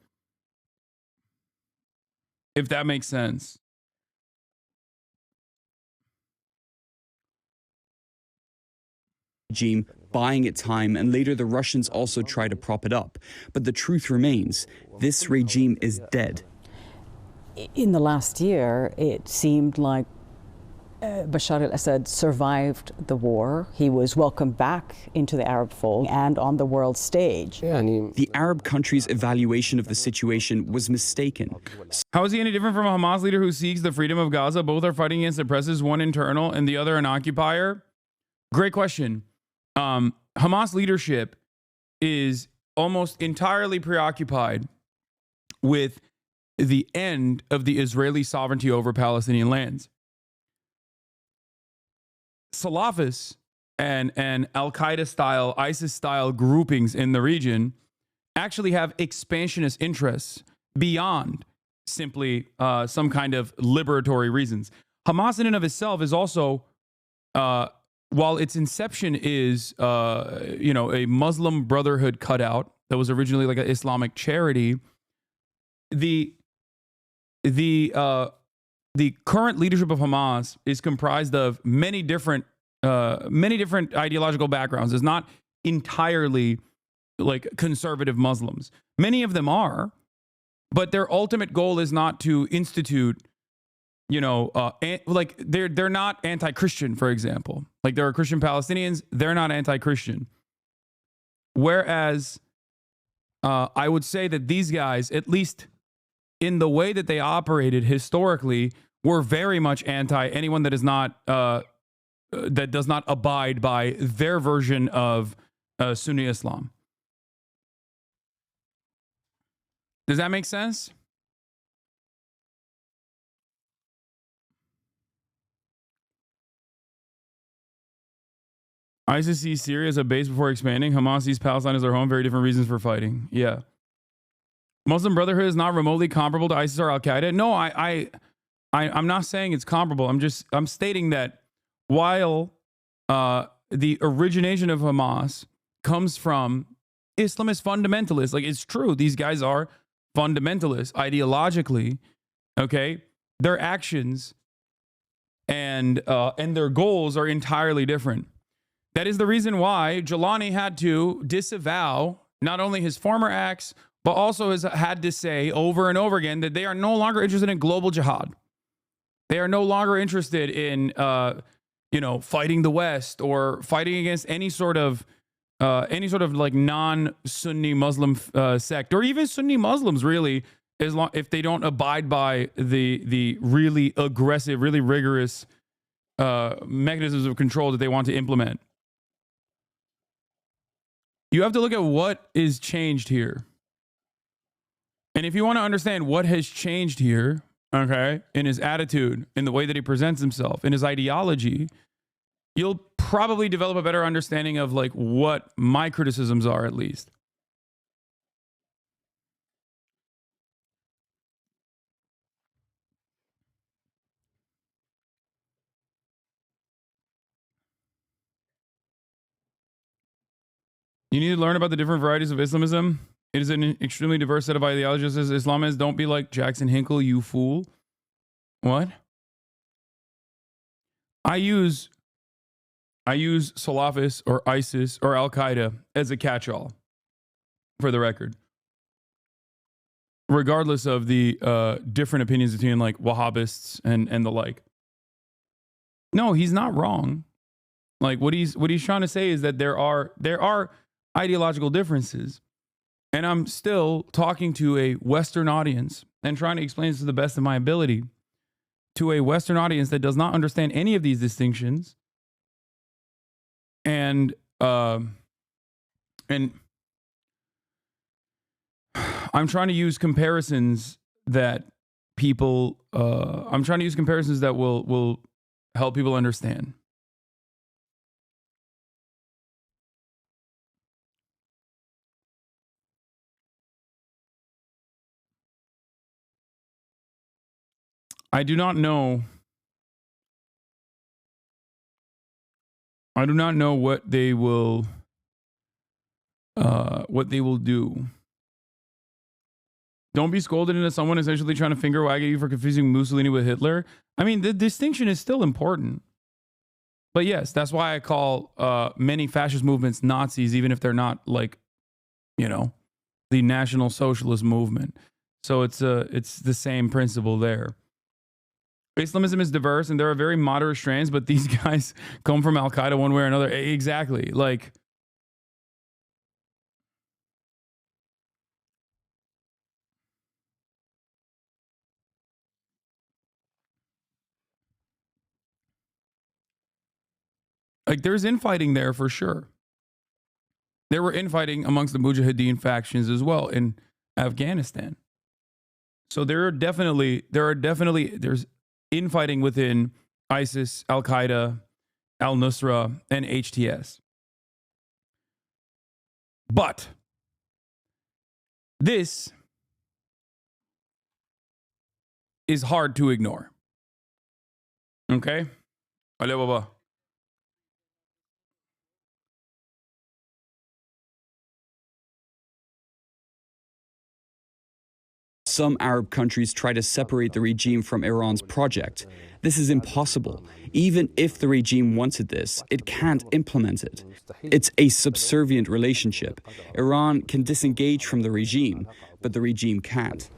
If that makes sense. Regime buying it time, and later the Russians also try to prop it up. But the truth remains, this regime is dead. In the last year, it seemed like Bashar al-Assad survived the war. He was welcomed back into the Arab fold and on the world stage. The Arab countries' evaluation of the situation was mistaken. How is he any different from a Hamas leader who seeks the freedom of Gaza? Both are fighting against oppressors, one internal and the other an occupier. Great question. Hamas leadership is almost entirely preoccupied with the end of the Israeli sovereignty over Palestinian lands. Salafists and Al-Qaeda style, ISIS style groupings in the region actually have expansionist interests beyond simply some kind of liberatory reasons. Hamas in and of itself is also, while its inception is, a Muslim Brotherhood cutout that was originally like an Islamic charity, the current leadership of Hamas is comprised of many different ideological backgrounds. It's not entirely like conservative Muslims. Many of them are, but their ultimate goal is not to institute, like they're not anti-Christian, for example. Like there are Christian Palestinians, they're not anti-Christian. Whereas I would say that these guys, at least in the way that they operated historically, were very much anti anyone that is not that does not abide by their version of Sunni Islam. Does that make sense? ISIS sees Syria as a base before expanding. Hamas sees Palestine as their home. Very different reasons for fighting. Yeah. Muslim Brotherhood is not remotely comparable to ISIS or Al-Qaeda. No, I'm not saying it's comparable. I'm stating that while the origination of Hamas comes from Islamist fundamentalists. Like, it's true. These guys are fundamentalists ideologically. Okay. Their actions and their goals are entirely different. That is the reason why Jelani had to disavow not only his former acts, but also has had to say over and over again that they are no longer interested in global jihad. They are no longer interested in, fighting the West or fighting against any sort of like non-Sunni Muslim sect, or even Sunni Muslims, really, if they don't abide by the really aggressive, really rigorous mechanisms of control that they want to implement. You have to look at what is changed here. And if you want to understand what has changed here, okay, in his attitude, in the way that he presents himself, in his ideology, you'll probably develop a better understanding of like what my criticisms are, at least. You need to learn about the different varieties of Islamism. It is an extremely diverse set of ideologies as Islam is. Don't be like Jackson Hinkle, you fool. What? I use Salafis or ISIS or Al-Qaeda as a catch-all, for the record. Regardless of the different opinions between like Wahhabists and the like. No, he's not wrong. Like what he's trying to say is that there are ideological differences. And I'm still talking to a Western audience and trying to explain this to the best of my ability to a Western audience that does not understand any of these distinctions. And I'm trying to use comparisons that will help people understand. I do not know what they will do. Don't be scolded into someone essentially trying to finger wag at you for confusing Mussolini with Hitler. I mean, the distinction is still important. But yes, that's why I call many fascist movements Nazis, even if they're not like, the National Socialist movement. So it's the same principle there. Islamism is diverse and there are very moderate strands, but these guys come from Al-Qaeda one way or another. Exactly. Like, there's infighting there for sure. There were infighting amongst the Mujahideen factions as well in Afghanistan. So there's infighting within ISIS, Al-Qaeda, Al-Nusra, and HTS. But this is hard to ignore. Okay? Alibaba. Some Arab countries try to separate the regime from Iran's project. This is impossible. Even if the regime wanted this, it can't implement it. It's a subservient relationship. Iran can disengage from the regime, but the regime can't.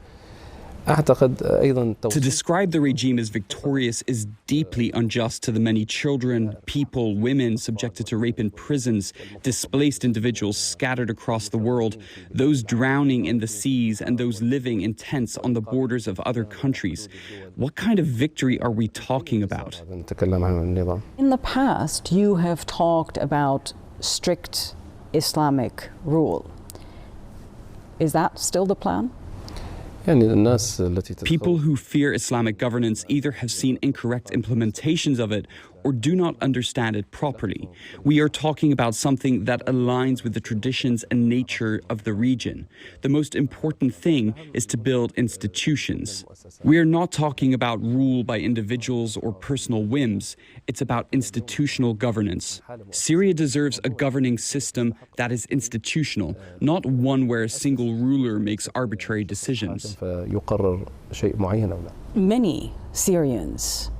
To describe the regime as victorious is deeply unjust to the many children, people, women subjected to rape in prisons, displaced individuals scattered across the world, those drowning in the seas, and those living in tents on the borders of other countries. What kind of victory are we talking about? In the past, you have talked about strict Islamic rule. Is that still the plan? People who fear Islamic governance either have seen incorrect implementations of it or do not understand it properly. We are talking about something that aligns with the traditions and nature of the region. The most important thing is to build institutions. We are not talking about rule by individuals or personal whims. It's about institutional governance. Syria deserves a governing system that is institutional, not one where a single ruler makes arbitrary decisions. Many Syrians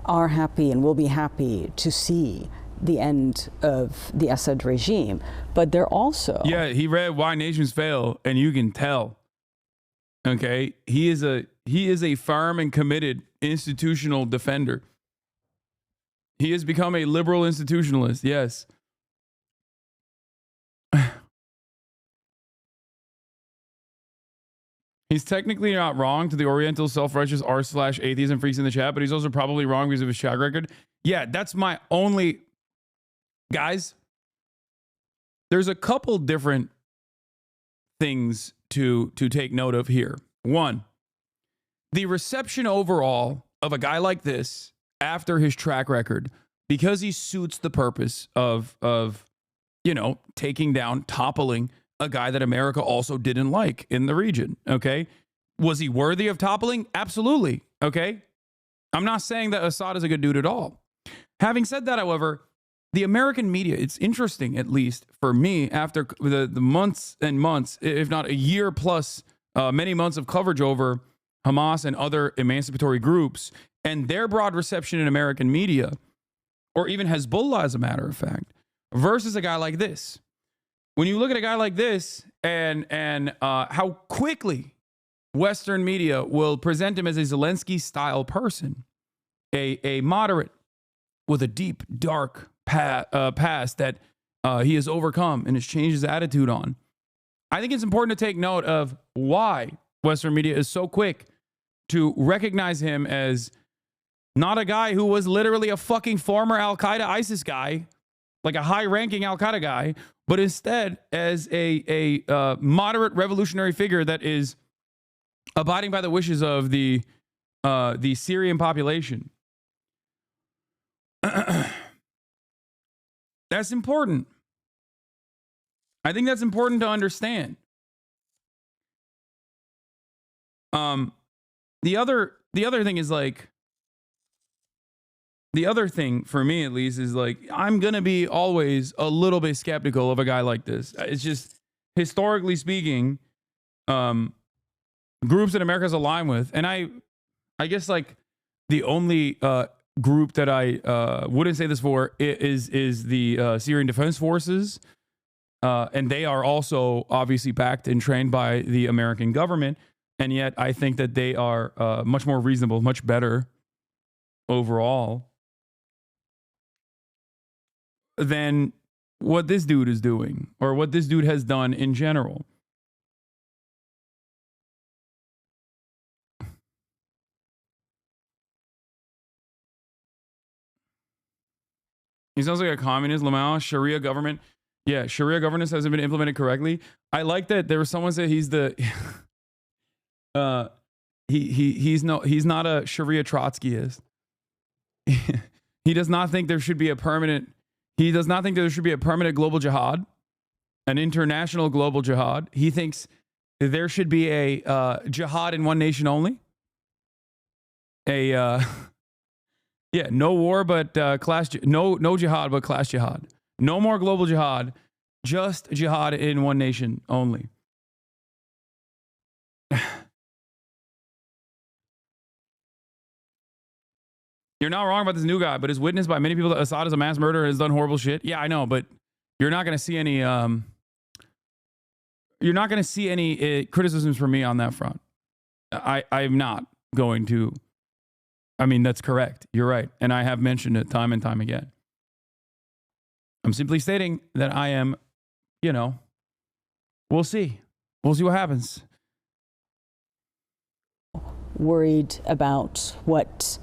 are happy and will be happy to see the end of the Assad regime, but they're also... Yeah, he read Why Nations Fail, and you can tell. Okay, he is a firm and committed institutional defender. He has become a liberal institutionalist, yes. He's technically not wrong to the Oriental self-righteous r/atheism freaks in the chat, but he's also probably wrong because of his track record. Yeah, that's my only... Guys, there's a couple different things to take note of here. One, the reception overall of a guy like this after his track record, because he suits the purpose of you know, taking down, toppling a guy that America also didn't like in the region, okay? Was he worthy of toppling? Absolutely, okay? I'm not saying that Assad is a good dude at all. Having said that, however, the American media, it's interesting, at least for me, after the months and months, if not a year plus, many months of coverage over Hamas and other emancipatory groups and their broad reception in American media, or even Hezbollah, as a matter of fact, versus a guy like this. When you look at a guy like this and how quickly Western media will present him as a Zelensky-style person, a moderate with a deep, dark past that he has overcome and has changed his attitude on, I think it's important to take note of why Western media is so quick to recognize him as not a guy who was literally a fucking former Al-Qaeda ISIS guy, like a high-ranking Al-Qaeda guy, but instead as a moderate revolutionary figure that is abiding by the wishes of the Syrian population. That's important. I think that's important to understand. The other thing is like, the other thing for me at least is like, I'm going to be always a little bit skeptical of a guy like this. It's just, historically speaking, groups that America's aligned with, and I guess like the only group that I wouldn't say this for is the Syrian Defense Forces, and they are also obviously backed and trained by the American government, and yet I think that they are much more reasonable, much better overall than what this dude is doing, or what this dude has done in general. He sounds like a communist, Lamau. Sharia government. Yeah, Sharia governance hasn't been implemented correctly. I like that there was someone said he's the he's not a Sharia Trotskyist. He does not think there should be a permanent global jihad, an international global jihad. He thinks there should be a jihad in one nation only. Yeah, no war, but no jihad, but class jihad. No more global jihad, just jihad in one nation only. You're not wrong about this new guy, but it's witnessed by many people that Assad is a mass murderer and has done horrible shit. Yeah, I know, but you're not going to see any. You're not going to see any criticisms from me on that front. I'm not going to. I mean, that's correct. You're right. And I have mentioned it time and time again. I'm simply stating that I am, you know, we'll see. We'll see what happens. Worried about what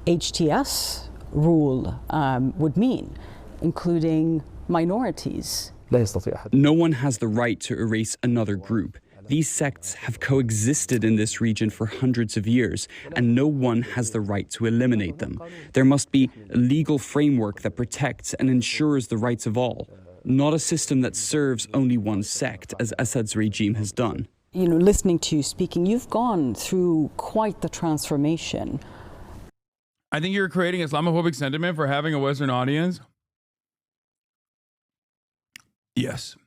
HTS rule would mean, including minorities. No one has the right to erase another group. These sects have coexisted in this region for hundreds of years, and no one has the right to eliminate them. There must be a legal framework that protects and ensures the rights of all, not a system that serves only one sect, as Assad's regime has done. You know, listening to you speaking, you've gone through quite the transformation. I think you're creating Islamophobic sentiment for having a Western audience. Yes.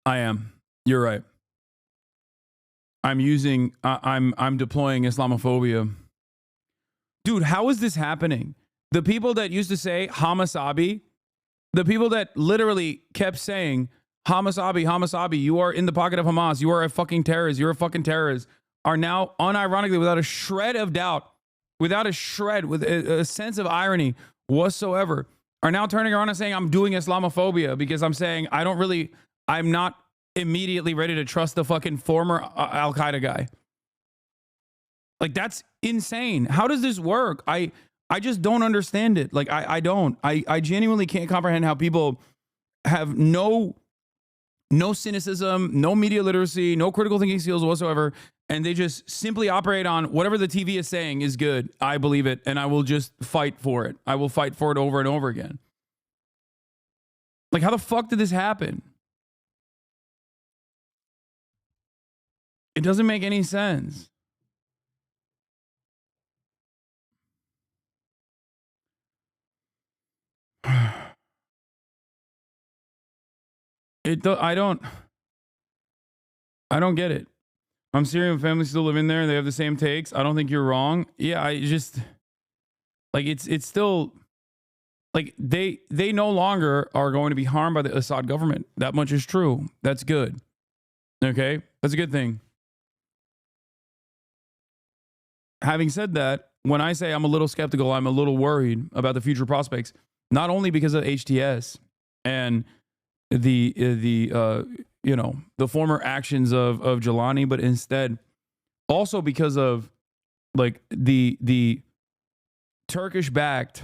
I am. You're right. I'm deploying Islamophobia. Dude, how is this happening? The people that used to say HasanAbi, the people that literally kept saying HasanAbi, you are in the pocket of Hamas, you are a fucking terrorist, you're a fucking terrorist, are now unironically, without a shred of doubt, with a sense of irony whatsoever, are now turning around and saying I'm doing Islamophobia because I'm saying I'm not immediately ready to trust the fucking former Al-Qaeda guy. Like, that's insane. How does this work? I just don't understand it. Like, I don't. I genuinely can't comprehend how people have no cynicism, no media literacy, no critical thinking skills whatsoever, and they just simply operate on whatever the TV is saying is good. I believe it, and I will just fight for it. I will fight for it over and over again. Like, how the fuck did this happen? It doesn't make any sense. I don't get it. I'm Syrian family still living there. They have the same takes. I don't think you're wrong. Yeah, I just like it's still like they no longer are going to be harmed by the Assad government. That much is true. That's good. Okay, that's a good thing. Having said that, when I say I'm a little skeptical, I'm a little worried about the future prospects, not only because of HTS and the former actions of Jelani, but instead also because of like the Turkish-backed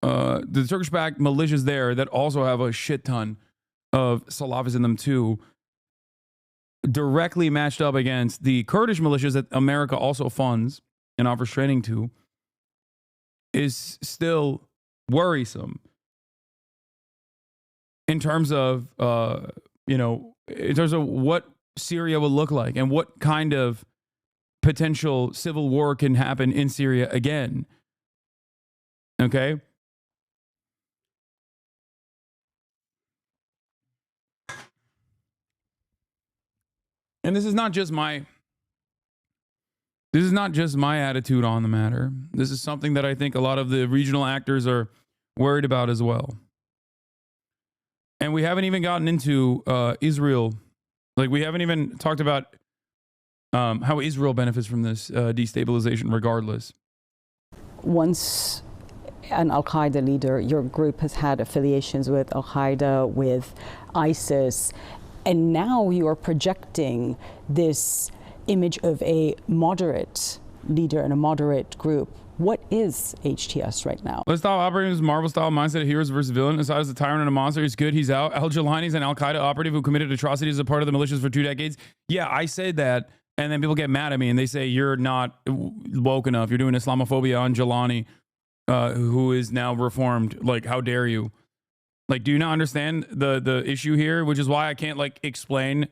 militias there that also have a shit ton of Salafis in them too, directly matched up against the Kurdish militias that America also funds and offers training to, is still worrisome in terms of in terms of what Syria will look like and what kind of potential civil war can happen in Syria again. Okay? And this is not just my attitude on the matter. This is something that I think a lot of the regional actors are worried about as well. And we haven't even gotten into Israel. Like, we haven't even talked about how Israel benefits from this destabilization regardless. Once an Al-Qaeda leader, your group has had affiliations with Al-Qaeda, with ISIS, and now you are projecting this image of a moderate leader and a moderate group. What is HTS right now? Let's stop operating this Marvel-style mindset of heroes versus villain. Assad is a tyrant and a monster. He's good. He's out. Al-Jelani is an Al-Qaeda operative who committed atrocities as a part of the militias for 2 decades. Yeah, I said that, and then people get mad at me and they say you're not woke enough. You're doing Islamophobia on Jelani, who is now reformed. Like, how dare you? Like, do you not understand the issue here? Which is why I can't like explain.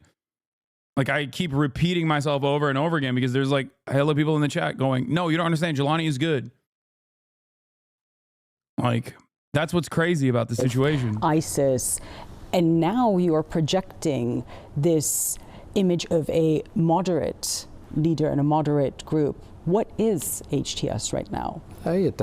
Like, I keep repeating myself over and over again because there's like hella people in the chat going, no, you don't understand. Jelani is good. Like, that's what's crazy about the situation. ISIS, and now you are projecting this image of a moderate leader and a moderate group. What is HTS right now? Hayat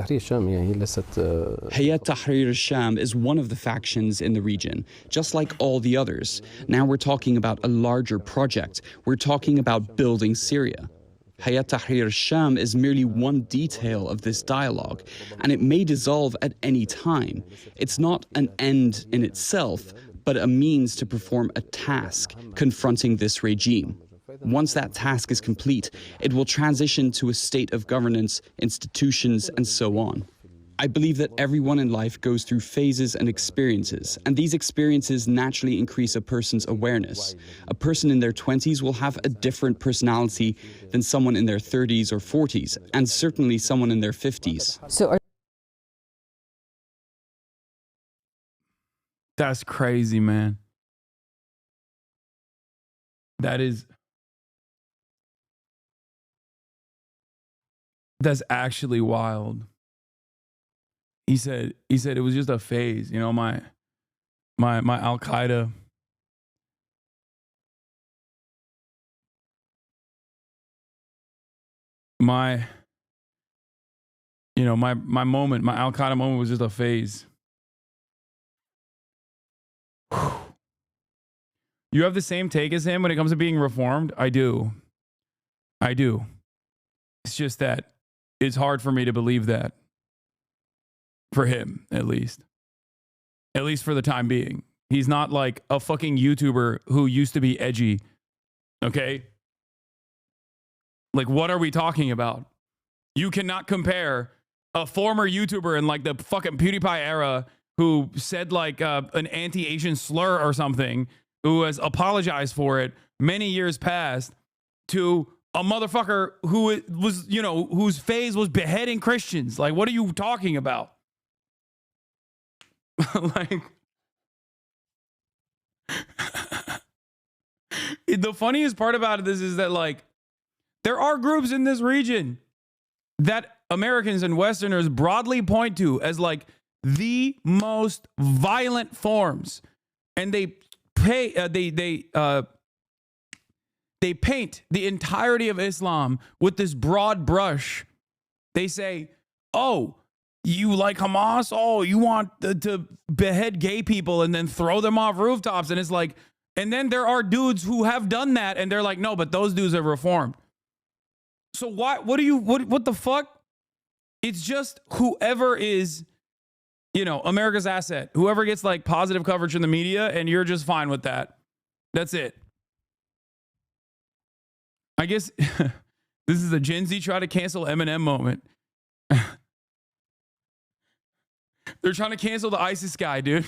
Tahrir al-Sham is one of the factions in the region, just like all the others. Now we're talking about a larger project. We're talking about building Syria. Hayat Tahrir al-Sham is merely one detail of this dialogue, and it may dissolve at any time. It's not an end in itself, but a means to perform a task confronting this regime. Once that task is complete, it will transition to a state of governance, institutions, and so on. I believe that everyone in life goes through phases and experiences, and these experiences naturally increase a person's awareness. A person in their 20s will have a different personality than someone in their 30s or 40s, and certainly someone in their 50s. That's crazy, man. That's actually wild. He said it was just a phase, you know, my Al-Qaeda my moment, my Al-Qaeda moment was just a phase. You have the same take as him when it comes to being reformed? I do. It's just that it's hard for me to believe that. For him, at least. At least for the time being. He's not like a fucking YouTuber who used to be edgy. Okay? Like, what are we talking about? You cannot compare a former YouTuber in like the fucking PewDiePie era who said like an anti-Asian slur or something, who has apologized for it many years past, to a motherfucker who was, you know, whose phase was beheading Christians. Like, what are you talking about? Like, the funniest part about this is that, like, there are groups in this region that Americans and Westerners broadly point to as like the most violent forms, and they paint the entirety of Islam with this broad brush. They say, oh, you like Hamas? Oh, you want to behead gay people and then throw them off rooftops? And it's like, and then there are dudes who have done that, and they're like, no, but those dudes are reformed. So what the fuck? It's just whoever is, you know, America's asset, whoever gets like positive coverage in the media, and you're just fine with that. That's it. I guess this is a Gen Z try to cancel Eminem moment. They're trying to cancel the ISIS guy, dude.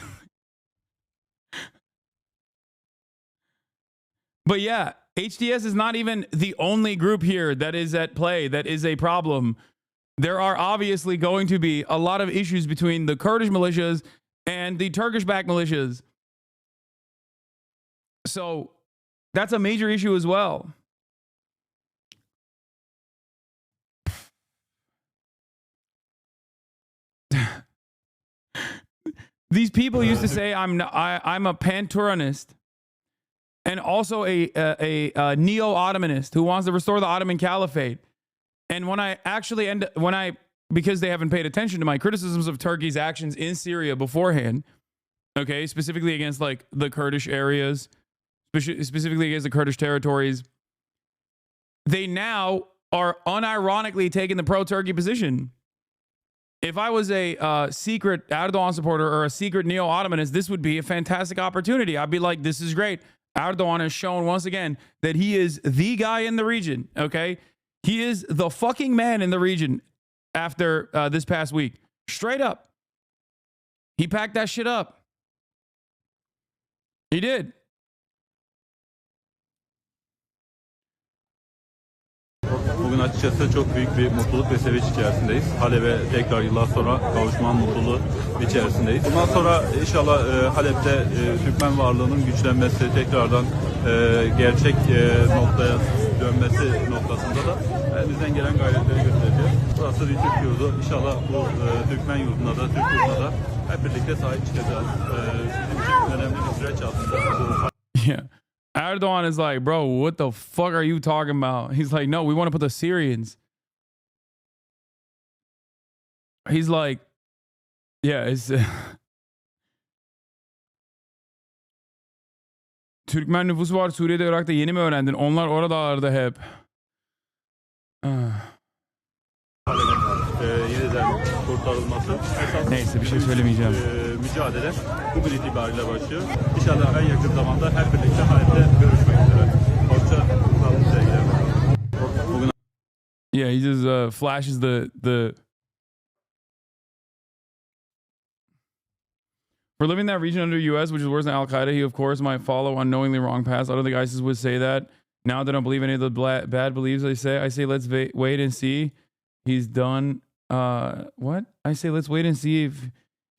But yeah, HTS is not even the only group here that is at play, that is a problem. There are obviously going to be a lot of issues between the Kurdish militias and the Turkish-backed militias. So that's a major issue as well. These people used to say I'm a pan-Turanist and also a neo-Ottomanist who wants to restore the Ottoman Caliphate. And when I actually because they haven't paid attention to my criticisms of Turkey's actions in Syria beforehand, okay, specifically against like the Kurdish areas, specifically against the Kurdish territories, they now are unironically taking the pro-Turkey position. If I was a secret Erdogan supporter or a secret neo-Ottomanist, this would be a fantastic opportunity. I'd be like, this is great. Erdogan has shown once again that he is the guy in the region, okay? He is the fucking man in the region after this past week. Straight up. He packed that shit up. He did. Bugün açıkçası çok büyük bir mutluluk ve sevinç içerisindeyiz. Halep'e tekrar yıllar sonra kavuşmanın mutluluğu içerisindeyiz. Bundan sonra inşallah Halep'te Türkmen varlığının güçlenmesi, tekrardan gerçek noktaya dönmesi noktasında da elimizden gelen gayretleri göstereceğiz. Burası bir Türk yurdu. İnşallah bu Türkmen yurduna da, Türk yurduna da hep birlikte sahip çıkacağız. Bizim için önemli bir süreç aslında. Yeah. Erdogan is like, bro, what the fuck are you talking about? He's like, no, we want to put the Syrians. He's like, yeah, it's... Türkmen nüfusu var Suriye'de, Irak'ta, yeni mi öğrendin? Onlar oradalardı hep. Yeniden kurtarılması. Neyse, bir şey söylemeyeceğim. Mücadele bugün itibariyle başlıyor. İnşallah en yakın zamanda hep birlikte Halep'te görüşmek üzere. Hoşça kalın sevgiler. Yeah, he just flashes the For living in that region under U.S., which is worse than Al-Qaeda, he, of course, might follow unknowingly wrong paths. I don't think ISIS would say that. Now they don't believe any of the bad beliefs I say let's wait and see. He's done. What? I say let's wait and see if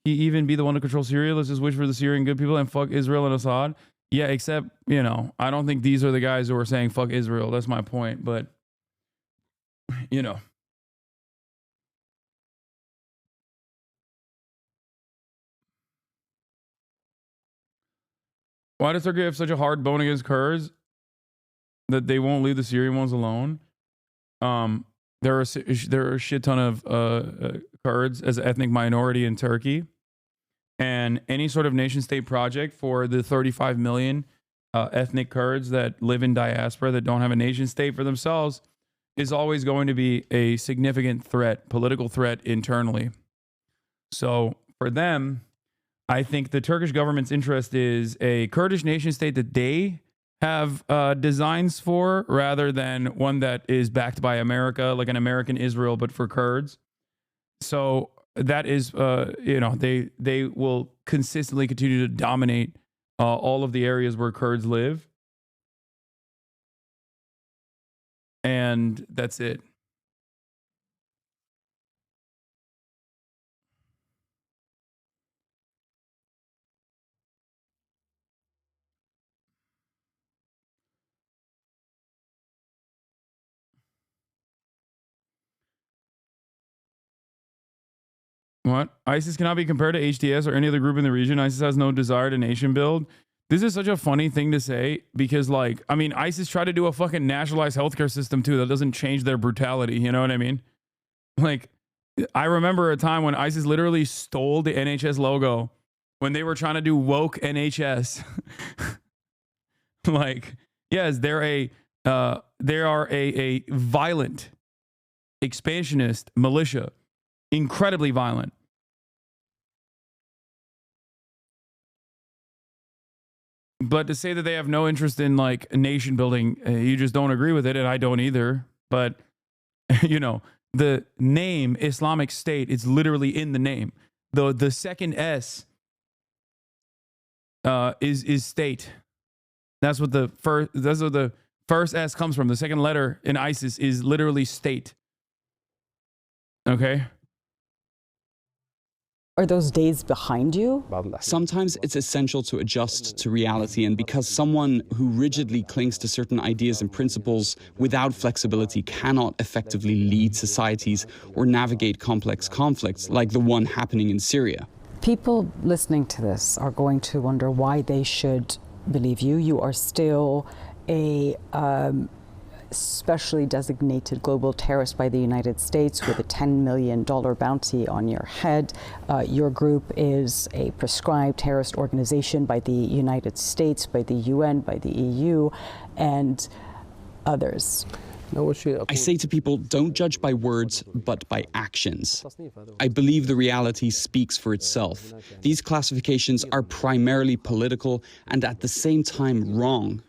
he even be the one to control Syria. Let's just wish for the Syrian good people and fuck Israel and Assad. Yeah, except, you know, I don't think these are the guys who are saying fuck Israel. That's my point. But, you know. Why does Turkey have such a hard bone against Kurds that they won't leave the Syrian ones alone? There are a shit ton of Kurds as an ethnic minority in Turkey, and any sort of nation state project for the 35 million ethnic Kurds that live in diaspora that don't have a nation state for themselves is always going to be a significant threat, political threat internally. So for them, I think the Turkish government's interest is a Kurdish nation state that they have designs for, rather than one that is backed by America, like an American Israel, but for Kurds. So that is, you know, they will consistently continue to dominate all of the areas where Kurds live. And that's it. What? ISIS cannot be compared to HTS or any other group in the region. ISIS has no desire to nation build. This is such a funny thing to say because, like, I mean, ISIS tried to do a fucking nationalized healthcare system too. That doesn't change their brutality. You know what I mean? Like, I remember a time when ISIS literally stole the NHS logo when they were trying to do woke NHS. Like, yes, they are a violent, expansionist militia. Incredibly violent. But to say that they have no interest in like nation building, you just don't agree with it, and I don't either. But you know, the name Islamic State is literally in the name. The second S is state. That's what the first S comes from. The second letter in ISIS is literally state. Okay. Are those days behind you? Sometimes it's essential to adjust to reality, and because someone who rigidly clings to certain ideas and principles without flexibility cannot effectively lead societies or navigate complex conflicts like the one happening in Syria. People listening to this are going to wonder why they should believe you. You are still a specially designated global terrorist by the United States with a $10 million bounty on your head. Your group is a prescribed terrorist organization by the United States, by the UN, by the EU, and others. I say to people, don't judge by words, but by actions. I believe the reality speaks for itself. These classifications are primarily political and at the same time wrong.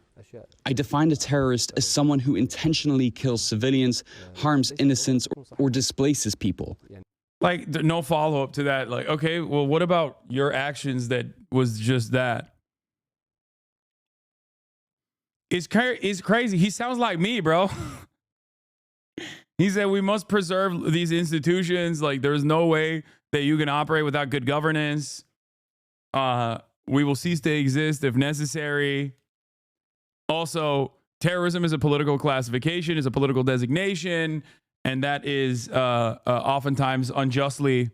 I define a terrorist as someone who intentionally kills civilians, harms innocents, or displaces people. Like, no follow-up to that. Like, okay, well, what about your actions that was just that? It's crazy. He sounds like me, bro. He said we must preserve these institutions. Like, there's no way that you can operate without good governance. We will cease to exist if necessary. Also, terrorism is a political classification, is a political designation, and that is oftentimes unjustly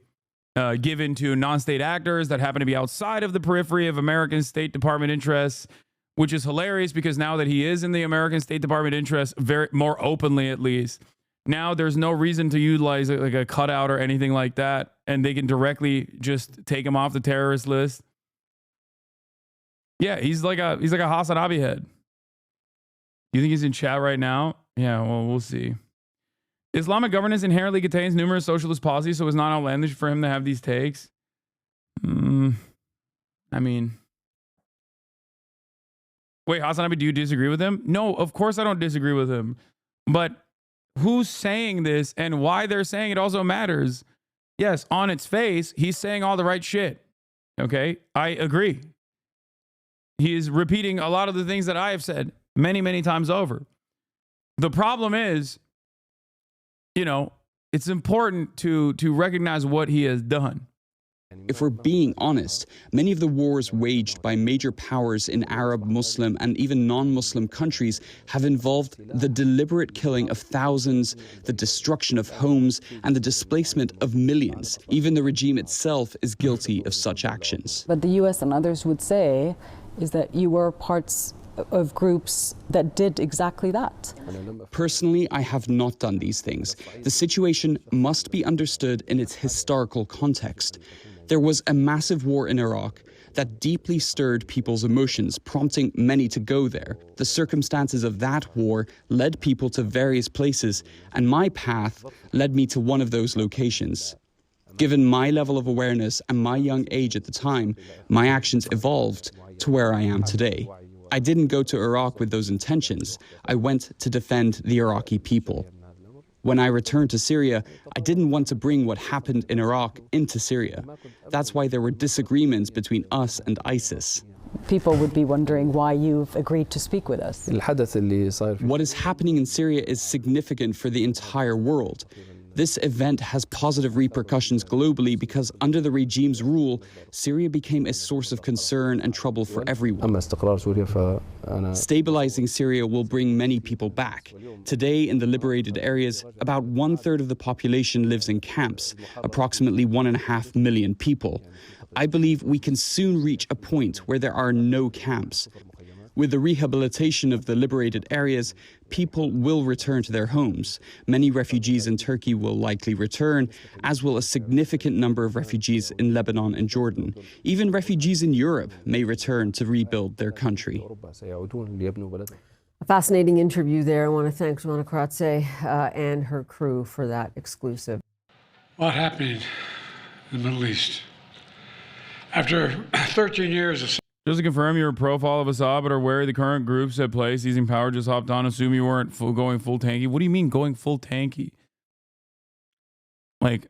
given to non-state actors that happen to be outside of the periphery of American State Department interests, which is hilarious because now that he is in the American State Department interests, more openly at least, now there's no reason to utilize like a cutout or anything like that, and they can directly just take him off the terrorist list. Yeah, he's like a HasanAbi head. You think he's in chat right now? Yeah, well, we'll see. Islamic governance inherently contains numerous socialist policies, so it's not outlandish for him to have these takes. I mean, wait, HasanAbi, do you disagree with him? No, of course I don't disagree with him. But who's saying this and why they're saying it also matters. Yes, on its face, he's saying all the right shit. Okay, I agree. He is repeating a lot of the things that I have said many, many times over. The problem is, you know, it's important to recognize what he has done. If we're being honest, many of the wars waged by major powers in Arab, Muslim, and even non-Muslim countries have involved the deliberate killing of thousands, the destruction of homes, and the displacement of millions. Even the regime itself is guilty of such actions. But the US and others would say is that you were parts of groups that did exactly that. Personally, I have not done these things. The situation must be understood in its historical context. There was a massive war in Iraq that deeply stirred people's emotions, prompting many to go there. The circumstances of that war led people to various places, and my path led me to one of those locations. Given my level of awareness and my young age at the time, my actions evolved to where I am today. I didn't go to Iraq with those intentions. I went to defend the Iraqi people. When I returned to Syria, I didn't want to bring what happened in Iraq into Syria. That's why there were disagreements between us and ISIS. People would be wondering why you've agreed to speak with us. What is happening in Syria is significant for the entire world. This event has positive repercussions globally because under the regime's rule, Syria became a source of concern and trouble for everyone. Stabilizing Syria will bring many people back. Today, in the liberated areas, about 1/3 of the population lives in camps, approximately 1.5 million people. I believe we can soon reach a point where there are no camps. With the rehabilitation of the liberated areas, people will return to their homes. Many refugees in Turkey will likely return, as will a significant number of refugees in Lebanon and Jordan. Even refugees in Europe may return to rebuild their country. A fascinating interview there. I want to thank Ramana Karatse and her crew for that exclusive. What happened in the Middle East? After 13 years of... Just to confirm, you're a profile of Assad, but are wary the current groups at play seizing power. Just hopped on. Assume you weren't going full tanky. What do you mean going full tanky? Like,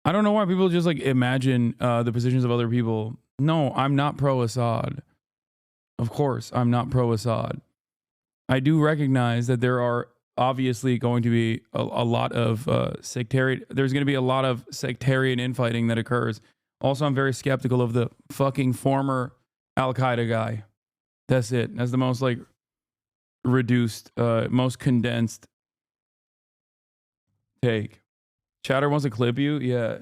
I don't know why people just like imagine the positions of other people. No, I'm not pro-Assad. Of course, I'm not pro-Assad. I do recognize that there are obviously going to be a lot of sectarian. There's going to be a lot of sectarian infighting that occurs. Also, I'm very skeptical of the fucking former Al-Qaeda guy. That's it. That's the most like reduced, most condensed take. Chatter wants to clip you? Yeah.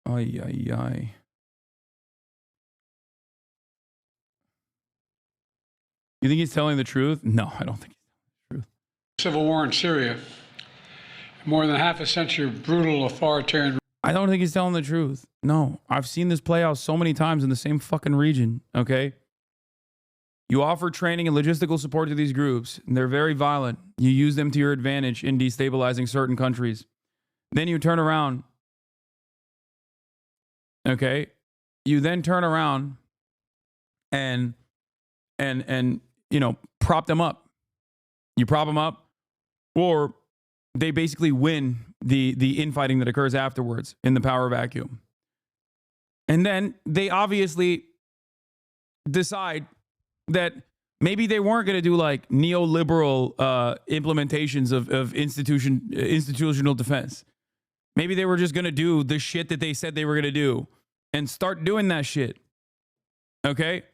Ay, ay, ay. You think he's telling the truth? No, I don't think he's telling the truth. Civil war in Syria. More than half a century of brutal authoritarian... I don't think he's telling the truth. No, I've seen this play out so many times in the same fucking region, okay? You offer training and logistical support to these groups, and they're very violent. You use them to your advantage in destabilizing certain countries. Then you turn around, okay? You then turn around and you know, prop them up. You prop them up, or they basically win the infighting that occurs afterwards in the power vacuum. And then they obviously decide that maybe they weren't going to do like neoliberal implementations of institutional defense. Maybe they were just going to do the shit that they said they were going to do and start doing that shit. Okay?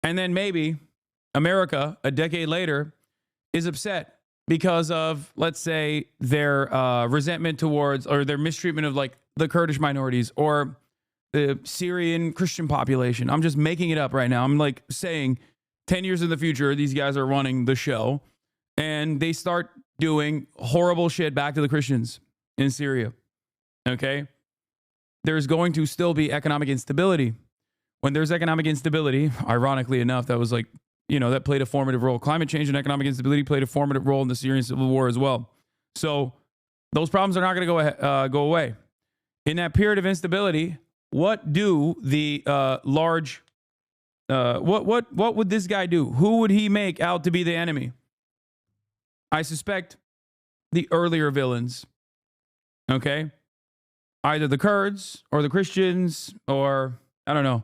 And then maybe America, a decade later, is upset because of, let's say, their resentment towards or their mistreatment of like the Kurdish minorities or the Syrian Christian population. I'm just making it up right now. I'm like saying 10 years in the future, these guys are running the show and they start doing horrible shit back to the Christians in Syria. Okay? There's going to still be economic instability. When there's economic instability, ironically enough, that was like, you know, that played a formative role. Climate change and economic instability played a formative role in the Syrian civil war as well. So those problems are not going to go away. In that period of instability, what do the what would this guy do? Who would he make out to be the enemy? I suspect the earlier villains. Okay? either the Kurds or the Christians or, I don't know,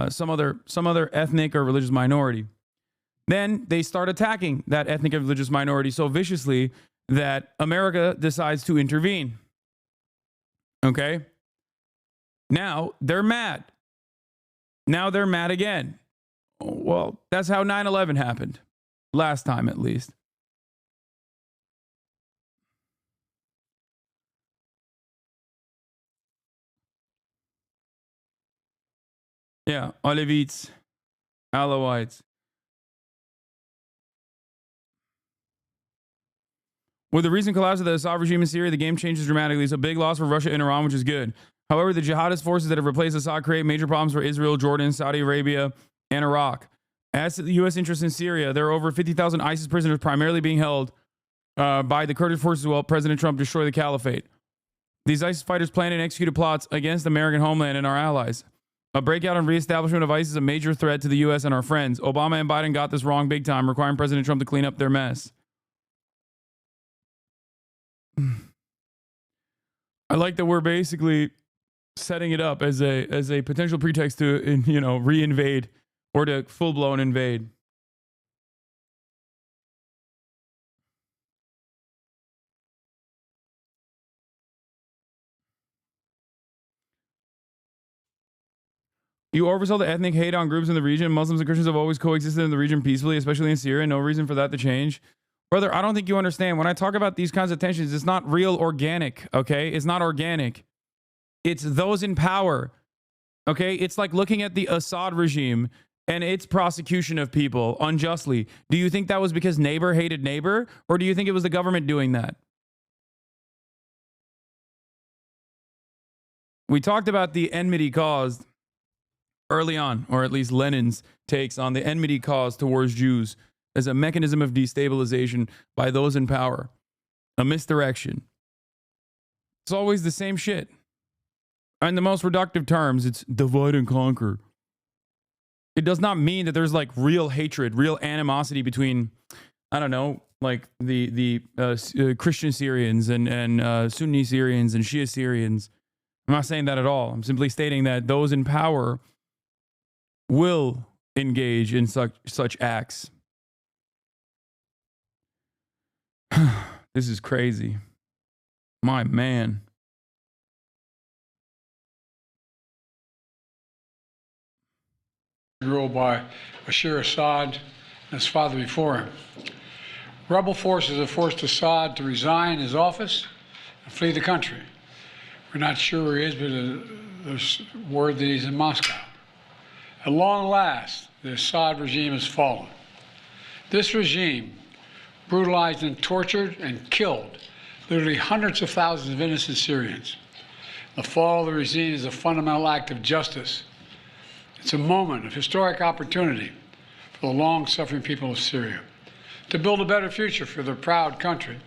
some other ethnic or religious minority. Then they start attacking that ethnic and religious minority so viciously that America decides to intervene. Okay? Now they're mad. Now they're mad again. Well, that's how 9/11 happened. Last time, at least. Yeah, Alevites, Alawites. With the recent collapse of the Assad regime in Syria, the game changes dramatically. It's a big loss for Russia and Iran, which is good. However, the jihadist forces that have replaced Assad create major problems for Israel, Jordan, Saudi Arabia, and Iraq. As to the U.S. interest in Syria, there are over 50,000 ISIS prisoners primarily being held by the Kurdish forces while President Trump destroyed the caliphate. These ISIS fighters planned and executed plots against the American homeland and our allies. A breakout and reestablishment of ISIS is a major threat to the U.S. and our friends. Obama and Biden got this wrong big time, requiring President Trump to clean up their mess. I like that we're basically setting it up as a potential pretext to, re-invade or to full-blown invade. You oversaw the ethnic hate on groups in the region. Muslims and Christians have always coexisted in the region peacefully, especially in Syria. No reason for that to change. Brother, I don't think you understand. When I talk about these kinds of tensions, it's not real organic, okay? It's not organic. It's those in power, okay? It's like looking at the Assad regime and its prosecution of people unjustly. Do you think that was because neighbor hated neighbor? Or do you think it was the government doing that? We talked about the enmity caused early on, or at least Lenin's takes on the enmity caused towards Jews as a mechanism of destabilization by those in power, a misdirection. It's always the same shit. In the most reductive terms, it's divide and conquer. It does not mean that there's like real hatred, real animosity between, I don't know, like the Christian Syrians and Sunni Syrians and Shia Syrians. I'm not saying that at all. I'm simply stating that those in power will engage in such acts. This is crazy. My man. Ruled by Bashar Assad and his father before him. Rebel forces have forced Assad to resign his office and flee the country. We're not sure where he is, but there's word that he's in Moscow. At long last, the Assad regime has fallen. This regime brutalized and tortured and killed literally hundreds of thousands of innocent Syrians. The fall of the regime is a fundamental act of justice. It's a moment of historic opportunity for the long-suffering people of Syria to build a better future for their proud country.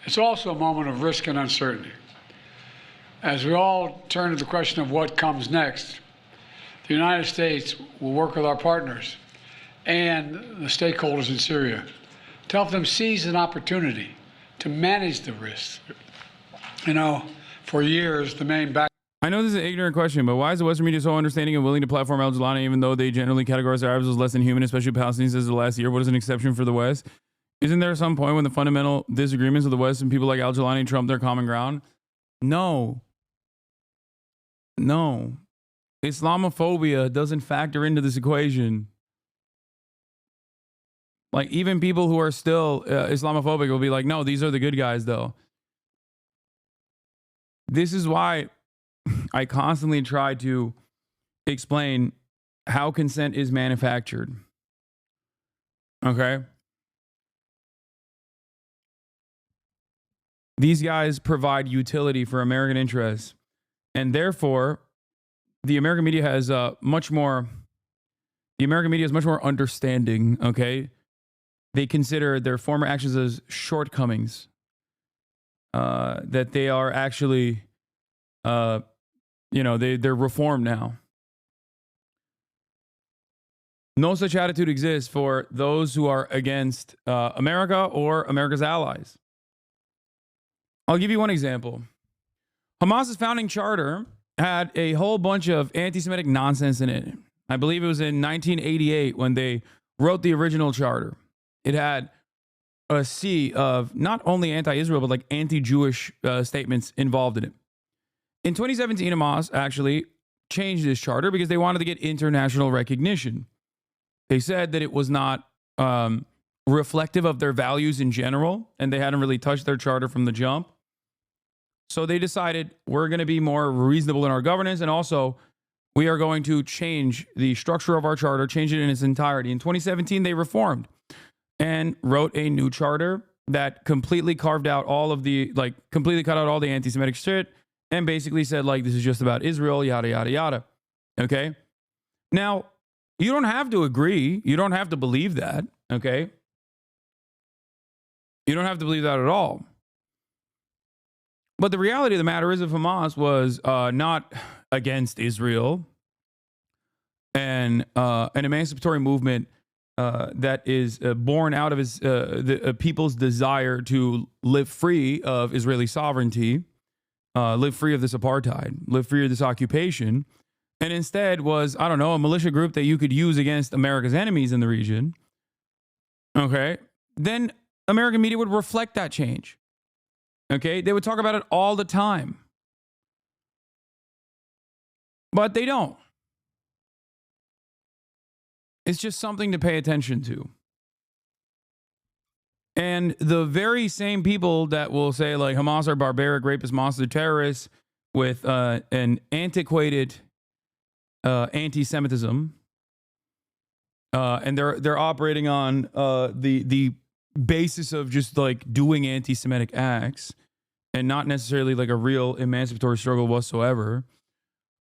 It's also a moment of risk and uncertainty. As we all turn to the question of what comes next, the United States will work with our partners and the stakeholders in Syria to help them seize an opportunity to manage the risks. For years, the main back. I know this is an ignorant question, but why is the Western media so understanding and willing to platform al-Jilani even though they generally categorize the Arabs as less than human, especially Palestinians as the last year? What is an exception for the West? Isn't there some point when the fundamental disagreements of the West and people like al-Jilani trump their common ground? No. Islamophobia doesn't factor into this equation. Like, even people who are still Islamophobic will be like, no, these are the good guys, though. This is why I constantly try to explain how consent is manufactured. Okay? These guys provide utility for American interests. And therefore, the American media has much more understanding, okay? They consider their former actions as shortcomings. That they are actually, they're reformed now. No such attitude exists for those who are against America or America's allies. I'll give you one example. Hamas's founding charter had a whole bunch of anti-Semitic nonsense in it. I believe it was in 1988 when they wrote the original charter. It had a sea of not only anti-Israel, but like anti-Jewish statements involved in it. In 2017, Hamas actually changed this charter because they wanted to get international recognition. They said that it was not reflective of their values in general, and they hadn't really touched their charter from the jump. So they decided we're going to be more reasonable in our governance, and also we are going to change the structure of our charter, change it in its entirety. In 2017, they reformed and wrote a new charter that completely carved out all of the, completely cut out all the anti-Semitic shit and basically said, this is just about Israel, yada, yada, yada. Okay? Now, you don't have to agree. You don't have to believe that. Okay? You don't have to believe that at all. But the reality of the matter is, if Hamas was not against Israel and an emancipatory movement that is born out of the people's desire to live free of Israeli sovereignty, live free of this apartheid, live free of this occupation, and instead was, I don't know, a militia group that you could use against America's enemies in the region, okay, then American media would reflect that change. Okay, they would talk about it all the time. But they don't. It's just something to pay attention to. And the very same people that will say, Hamas are barbaric, rapist, monster terrorists with an antiquated anti-Semitism, and they're operating on the basis of just doing anti-Semitic acts and not necessarily a real emancipatory struggle whatsoever,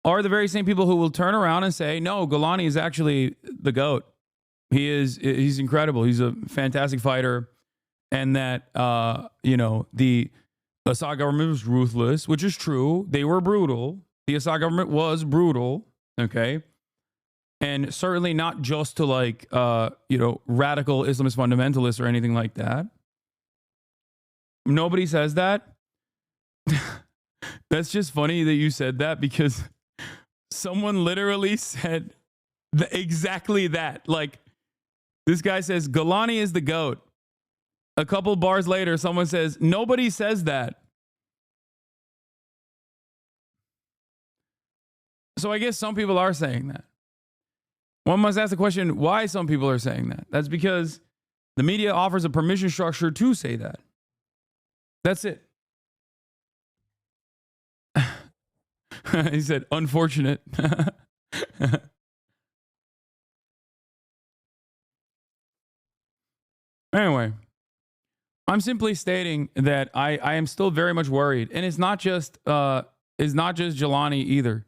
are the very same people who will turn around and say, no, Golani is actually the GOAT. He's incredible. He's a fantastic fighter. And that, the Assad government was ruthless, which is true. They were brutal. The Assad government was brutal. Okay. And certainly not just to radical Islamist fundamentalists or anything like that. Nobody says that. That's just funny that you said that because someone literally said exactly that. This guy says, Golani is the GOAT. A couple bars later, someone says, nobody says that. So I guess some people are saying that. One must ask the question why some people are saying that. That's because the media offers a permission structure to say that. That's it. He said, unfortunate. Anyway, I'm simply stating that I am still very much worried. And it's not just Jelani either.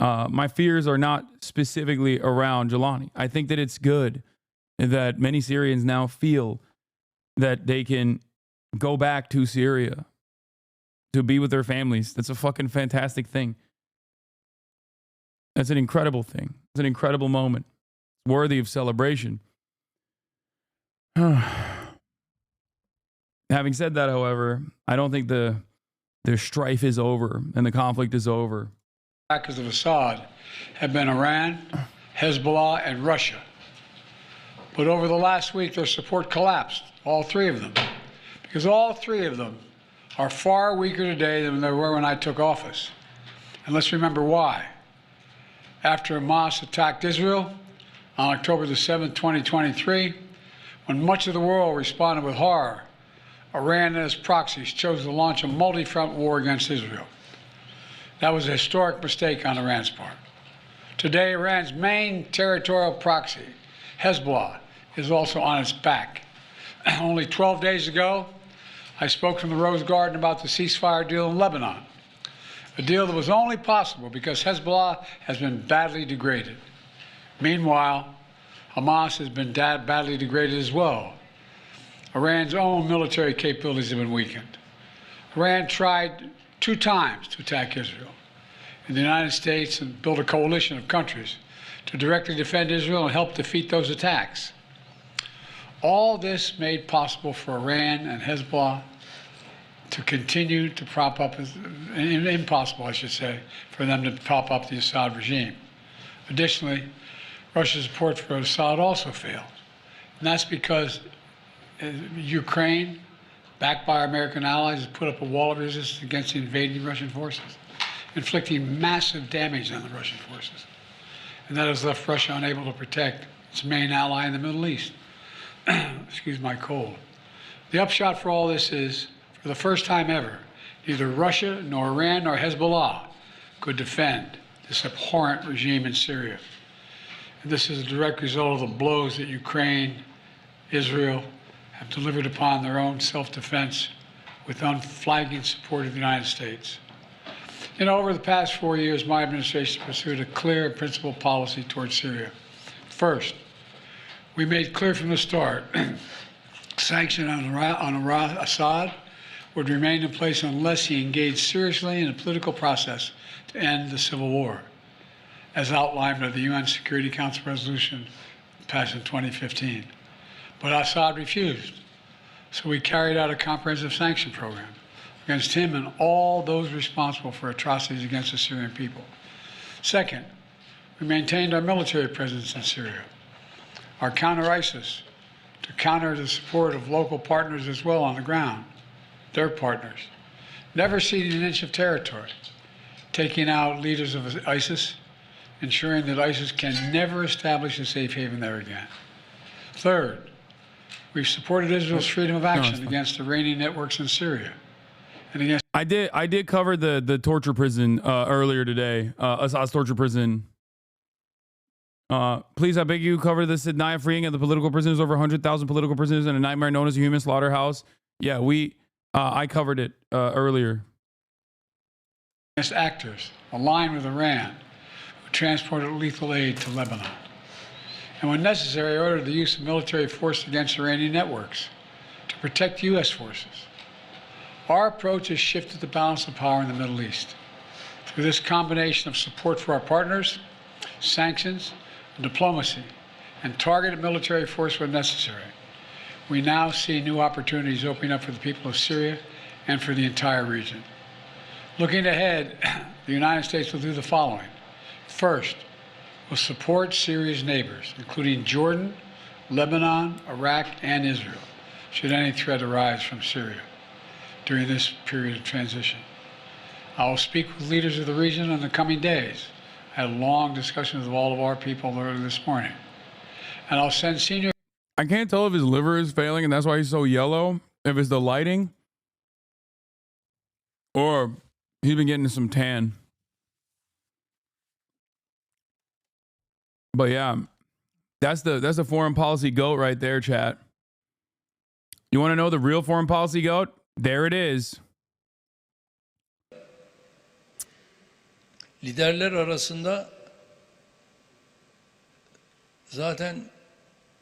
My fears are not specifically around Jelani. I think that it's good that many Syrians now feel that they can go back to Syria to be with their families. That's a fucking fantastic thing. That's an incredible thing. It's an incredible moment. It's worthy of celebration. Having said that, however, I don't think the strife is over and the conflict is over. Backers of Assad have been Iran, Hezbollah, and Russia. But over the last week, their support collapsed, all three of them, because all three of them are far weaker today than they were when I took office. And let's remember why. After Hamas attacked Israel on October the 7th, 2023, when much of the world responded with horror, Iran and its proxies chose to launch a multi-front war against Israel. That was a historic mistake on Iran's part. Today, Iran's main territorial proxy, Hezbollah, is also on its back. Only 12 days ago, I spoke from the Rose Garden about the ceasefire deal in Lebanon, a deal that was only possible because Hezbollah has been badly degraded. Meanwhile, Hamas has been badly degraded as well. Iran's own military capabilities have been weakened. Iran tried 2 times to attack Israel, and the United States and built a coalition of countries to directly defend Israel and help defeat those attacks. All this made possible for Iran and Hezbollah to continue to prop up, impossible, I should say, for them to prop up the Assad regime. Additionally, Russia's support for Assad also failed. And that's because Ukraine, backed by our American allies, has put up a wall of resistance against the invading Russian forces, inflicting massive damage on the Russian forces. And that has left Russia unable to protect its main ally in the Middle East. Excuse my cold. The upshot for all this is, for the first time ever, neither Russia nor Iran nor Hezbollah could defend this abhorrent regime in Syria. And this is a direct result of the blows that Ukraine, Israel, have delivered upon their own self-defense with unflagging support of the United States. You know, over the past 4 years, my administration pursued a clear and principled policy towards Syria. First, we made clear from the start sanctions on Assad would remain in place unless he engaged seriously in a political process to end the civil war, as outlined by the UN Security Council resolution passed in 2015. But Assad refused, so we carried out a comprehensive sanction program against him and all those responsible for atrocities against the Syrian people. Second, we maintained our military presence in Syria, our counter-ISIS, to counter the support of local partners as well on the ground, their partners, never ceding an inch of territory, taking out leaders of ISIS, ensuring that ISIS can never establish a safe haven there again. Third, we've supported Israel's freedom of action against Iranian networks in Syria. And against I did cover the torture prison earlier today, Assad's torture prison. Please, I beg you, cover the Sidnaya freeing of the political prisoners, over 100,000 political prisoners in a nightmare known as a human slaughterhouse. Yeah, I covered it earlier. Against actors aligned with Iran who transported lethal aid to Lebanon. And when necessary, ordered the use of military force against Iranian networks to protect U.S. forces. Our approach has shifted the balance of power in the Middle East. Through this combination of support for our partners, sanctions, diplomacy, and targeted military force when necessary, we now see new opportunities opening up for the people of Syria and for the entire region. Looking ahead, the United States will do the following. First, we'll support Syria's neighbors, including Jordan, Lebanon, Iraq, and Israel, should any threat arise from Syria during this period of transition. I will speak with leaders of the region in the coming days. I had long discussions with all of our people earlier this morning. And I'll send senior... I can't tell if his liver is failing and that's why he's so yellow, if it's the lighting, or he's been getting some tan. But yeah, that's the foreign policy goat right there, chat. You want to know the real foreign policy goat? There it is. Liderler arasında zaten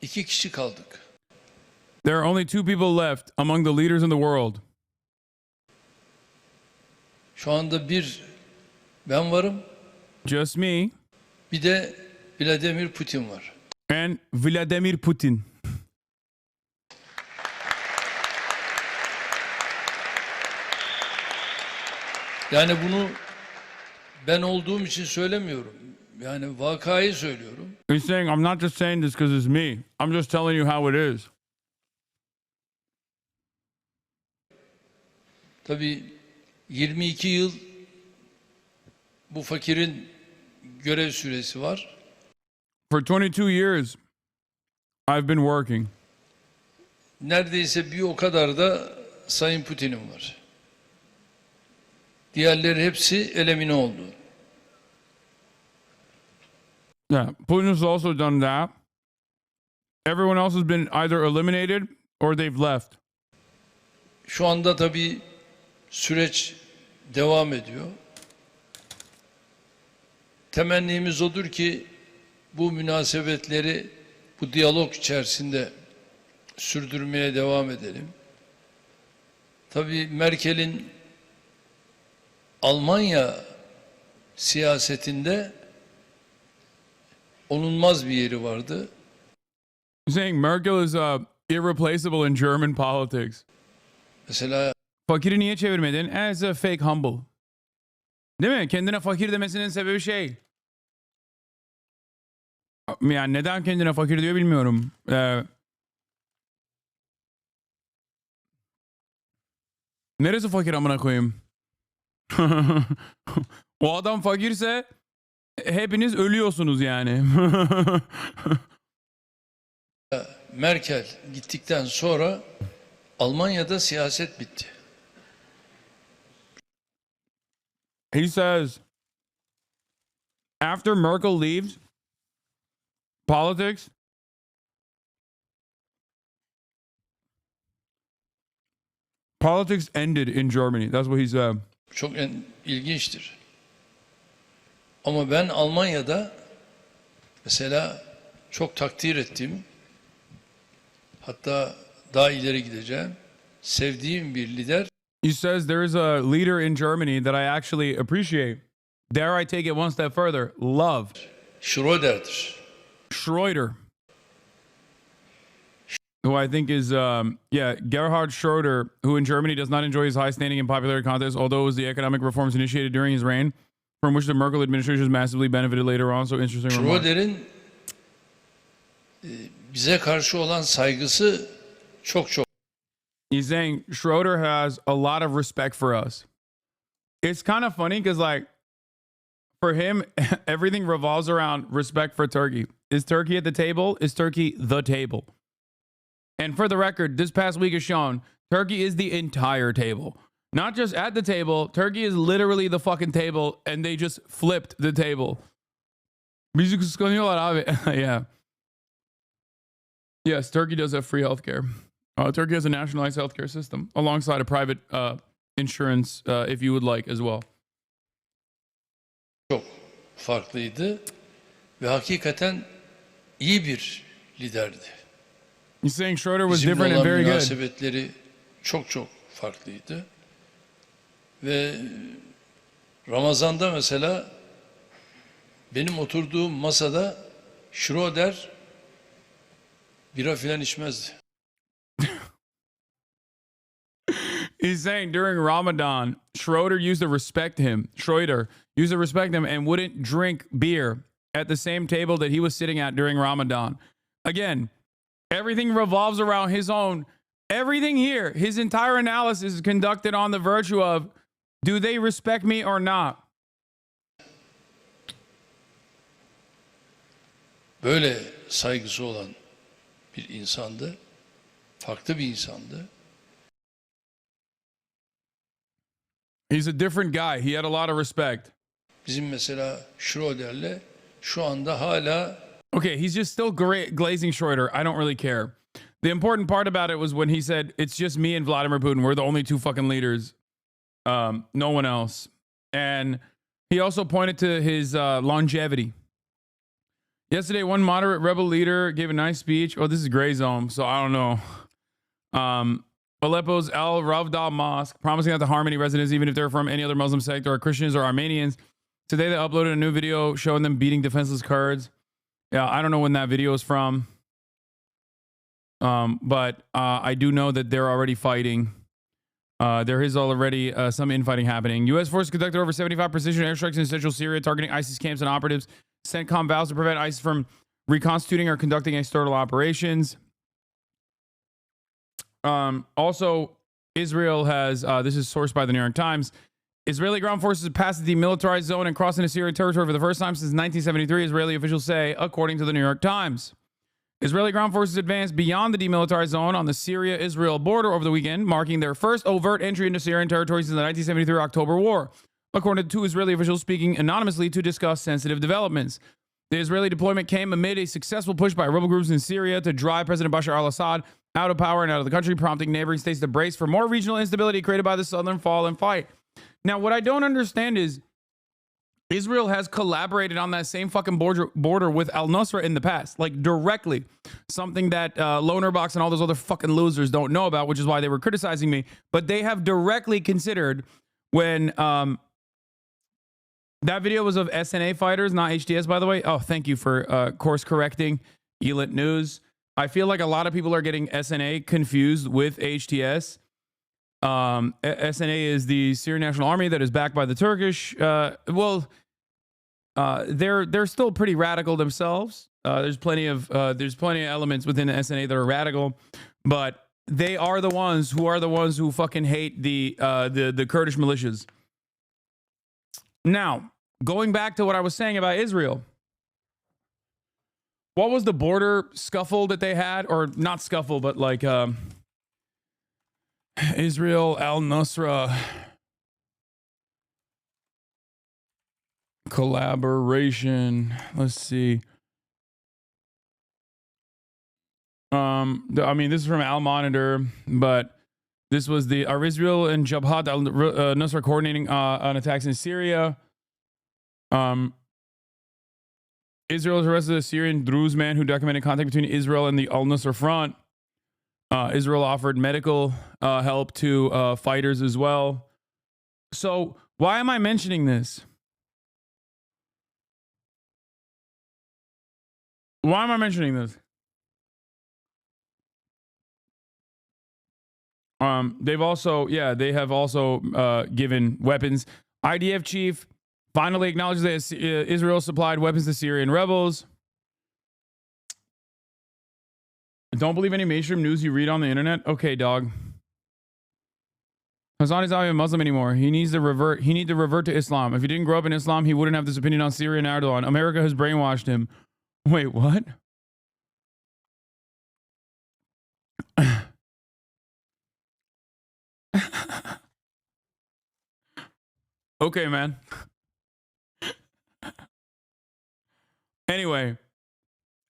2 kişi kaldık. There are only 2 people left among the leaders in the world. Şu anda bir ben varım. Just me. Bir de Vladimir Putin var. And Vladimir Putin. Yani bunu ben olduğum için söylemiyorum. Yani vakayı söylüyorum. He's saying, I'm not just saying this because it's me. I'm just telling you how it is. Tabii 22 yıl bu fakirin görev süresi var. For 22 years, I've been working. Neredeyse bir o kadar da Sayın Putin'in var. Diğerleri hepsi elimine oldu. Yeah, Putin has also done that. Everyone else has been either eliminated or they've left. Şu anda tabii süreç devam ediyor. Temennimiz odur ki bu münasebetleri bu diyalog içerisinde sürdürmeye devam edelim. Tabii Merkel'in Almanya siyasetinde onulmaz bir yeri vardı. Saying Merkel is irreplaceable in German politics. Mesela Fakiri niye çevirmedin? As a fake humble. Değil mi? Kendine fakir demesinin sebebi şey. Yani neden kendine fakir diyor bilmiyorum. Neresi fakir amına koyayım? O adam fakirse hepiniz ölüyorsunuz yani. Merkel gittikten sonra Almanya'da siyaset bitti. He says, after Merkel leaves, politics ended in Germany. That's what he said. Çok ilginçtir. Ama ben Almanya'da mesela çok takdir ettiğim, hatta daha ileri gideceğim, sevdiğim bir lider. He says there's a leader in Germany that I actually appreciate. Dare I take it one step further? Love. Schröder'dir. Schroeder. Who I think is, Gerhard Schroeder, who in Germany does not enjoy his high standing in popularity contests, although it was the economic reforms initiated during his reign, from which the Merkel administration has massively benefited later on. So interesting. Schröder'in bize karşı olan saygısı çok. He's saying Schroeder has a lot of respect for us. It's kind of funny because, like, for him, everything revolves around respect for Turkey. Is Turkey at the table? Is Turkey the table? And for the record, this past week has shown Turkey is the entire table. Not just at the table. Turkey is literally the fucking table, and they just flipped the table. Bizi kıskanıyorlar abi. Yeah. Yes, Turkey does have free healthcare. Turkey has a nationalized healthcare system alongside a private insurance, if you would like, as well. Çok farklıydı ve hakikaten iyi bir liderdi. He's saying Schroeder was different and very good. Münasebetleri çok farklıydı. Ve Ramazan'da mesela benim oturduğum masada Schroeder bira filan içmezdi. He's saying during Ramadan, Schroeder used to respect him. Schroeder used to respect him and wouldn't drink beer at the same table that he was sitting at during Ramadan. Again, everything revolves around his own. Everything here, his entire analysis is conducted on the virtue of, do they respect me or not? Böyle saygısı olan bir insandı. Farklı bir insandı. He's a different guy. He had a lot of respect. Bizim mesela Schroeder'le şu anda hala. Okay, he's just still glazing Schroeder. I don't really care. The important part about it was when he said, it's just me and Vladimir Putin. We're the only two fucking leaders. No one else. And he also pointed to his longevity. Yesterday, one moderate rebel leader gave a nice speech. Oh, this is gray zone, so I don't know. Aleppo's Al Ravda Mosque, promising that the Harmony residents, even if they're from any other Muslim sect or Christians or Armenians, today they uploaded a new video showing them beating defenseless Kurds. Yeah, I don't know when that video is from. But I do know that they're already fighting. There is already some infighting happening. U.S. forces conducted over 75 precision airstrikes in central Syria, targeting ISIS camps and operatives. CENTCOM vows to prevent ISIS from reconstituting or conducting external operations. Also, Israel has, this is sourced by the New York Times, Israeli ground forces passed the demilitarized zone and crossed into Syrian territory for the first time since 1973, Israeli officials say, according to the New York Times. Israeli ground forces advanced beyond the demilitarized zone on the Syria-Israel border over the weekend, marking their first overt entry into Syrian territory since the 1973 October War, according to two Israeli officials speaking anonymously to discuss sensitive developments. The Israeli deployment came amid a successful push by rebel groups in Syria to drive President Bashar al-Assad out of power and out of the country, prompting neighboring states to brace for more regional instability created by the southern fall and fight. Now, what I don't understand is Israel has collaborated on that same fucking border with al-Nusra in the past, like directly. Something that Lonerbox and all those other fucking losers don't know about, which is why they were criticizing me. But they have directly considered when that video was of SNA fighters, not HTS, by the way. Oh, thank you for course correcting, Elit News. I feel like a lot of people are getting SNA confused with HTS. SNA is the Syrian National Army that is backed by the Turkish. They're still pretty radical themselves. There's plenty of elements within the SNA that are radical, but they are the ones who fucking hate the Kurdish militias. Now, going back to what I was saying about Israel. What was the border scuffle that they had? Or not scuffle, but like Israel al-Nusra collaboration. Let's see. I mean, this is from Al Monitor, but this was the Israel and Jabhat al-Nusra coordinating on attacks in Syria. Israel has arrested a Syrian Druze man who documented contact between Israel and the al-Nusra front. Israel offered medical help to fighters as well. So why am I mentioning this? Why am I mentioning this? They have also given weapons. IDF chief finally acknowledges that Israel supplied weapons to Syrian rebels. Don't believe any mainstream news you read on the internet? Okay, dog. Hasan is not even Muslim anymore. He needs to revert to Islam. If he didn't grow up in Islam, he wouldn't have this opinion on Syria and Erdogan. America has brainwashed him. Wait, what? Okay, man. Anyway,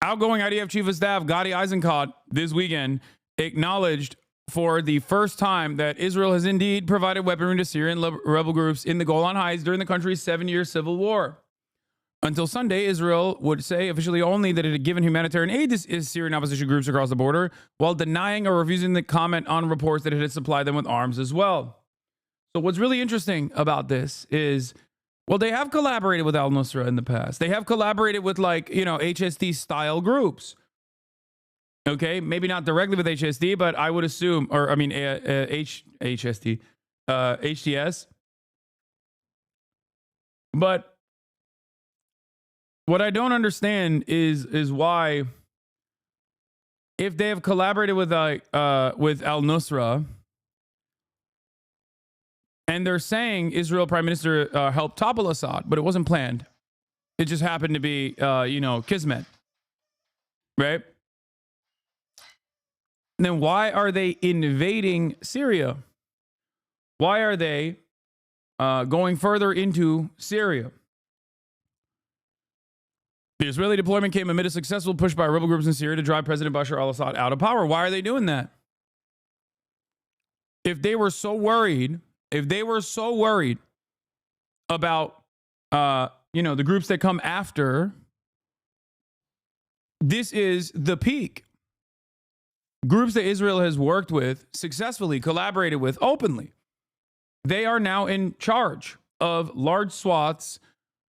outgoing IDF Chief of Staff Gadi Eisenkot this weekend acknowledged for the first time that Israel has indeed provided weaponry to Syrian rebel groups in the Golan Heights during the country's 7-year civil war. Until Sunday, Israel would say officially only that it had given humanitarian aid to Syrian opposition groups across the border, while denying or refusing to comment on reports that it had supplied them with arms as well. So what's really interesting about this is, well, they have collaborated with al-Nusra in the past. They have collaborated with, like, HSD style groups. Okay, maybe not directly with HSD, but I would assume, HTS. But what I don't understand is why, if they have collaborated with al-Nusra, and they're saying Israel Prime Minister helped topple Assad, but it wasn't planned. It just happened to be, kismet. Right? And then why are they invading Syria? Why are they going further into Syria? The Israeli deployment came amid a successful push by rebel groups in Syria to drive President Bashar al-Assad out of power. Why are they doing that? If they were so worried about, the groups that come after, this is the peak. Groups that Israel has worked with, successfully collaborated with openly, they are now in charge of large swaths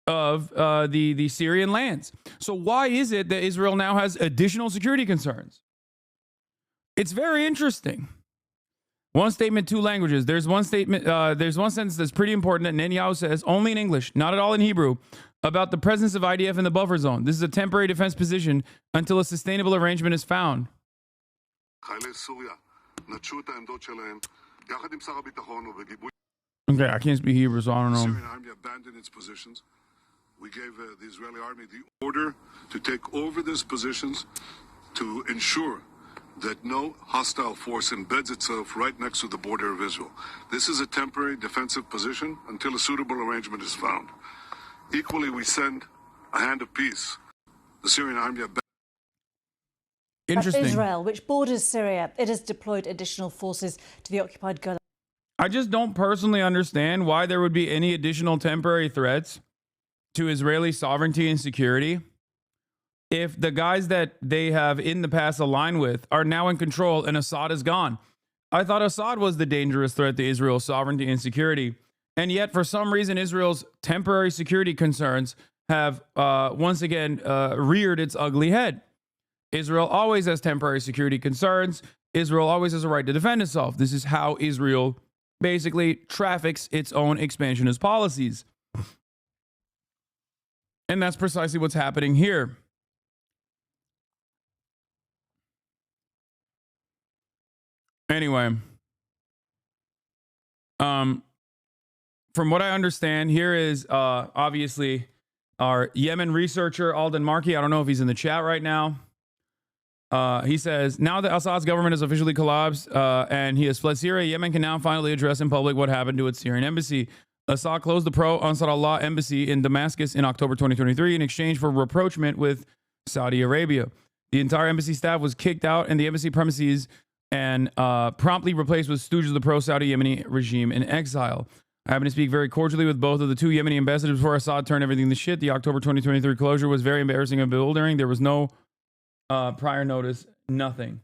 of the Syrian lands. So why is it that Israel now has additional security concerns? It's very interesting. One statement, two languages. There's one sentence that's pretty important that Netanyahu says, only in English, not at all in Hebrew, about the presence of IDF in the buffer zone. This is a temporary defense position until a sustainable arrangement is found. Okay, I can't speak Hebrew, so I don't know. The Syrian army abandoned its positions. We gave the Israeli army the order to take over these positions to ensure that no hostile force embeds itself right next to the border of Israel. This is a temporary defensive position until a suitable arrangement is found. Equally, we send a hand of peace. The Syrian army abandoned. Interesting. Israel, which borders Syria, it has deployed additional forces to the occupied Golan. I just don't personally understand why there would be any additional temporary threats to Israeli sovereignty and security if the guys that they have in the past aligned with are now in control and Assad is gone. I thought Assad was the dangerous threat to Israel's sovereignty and security. And yet, for some reason, Israel's temporary security concerns have once again reared its ugly head. Israel always has temporary security concerns. Israel always has a right to defend itself. This is how Israel basically traffics its own expansionist policies. And that's precisely what's happening here. Anyway, from what I understand, here is obviously our Yemen researcher, Alden Markey. I don't know if he's in the chat right now. He says, now that Assad's government has officially collapsed and he has fled Syria, Yemen can now finally address in public what happened to its Syrian embassy. Assad closed the pro-Ansar Allah embassy in Damascus in October 2023 in exchange for rapprochement with Saudi Arabia. The entire embassy staff was kicked out and the embassy premises and promptly replaced with stooges of the pro-Saudi Yemeni regime in exile. I happen to speak very cordially with both of the two Yemeni ambassadors before Assad turned everything to shit. The October 2023 closure was very embarrassing and bewildering. There was no prior notice, nothing.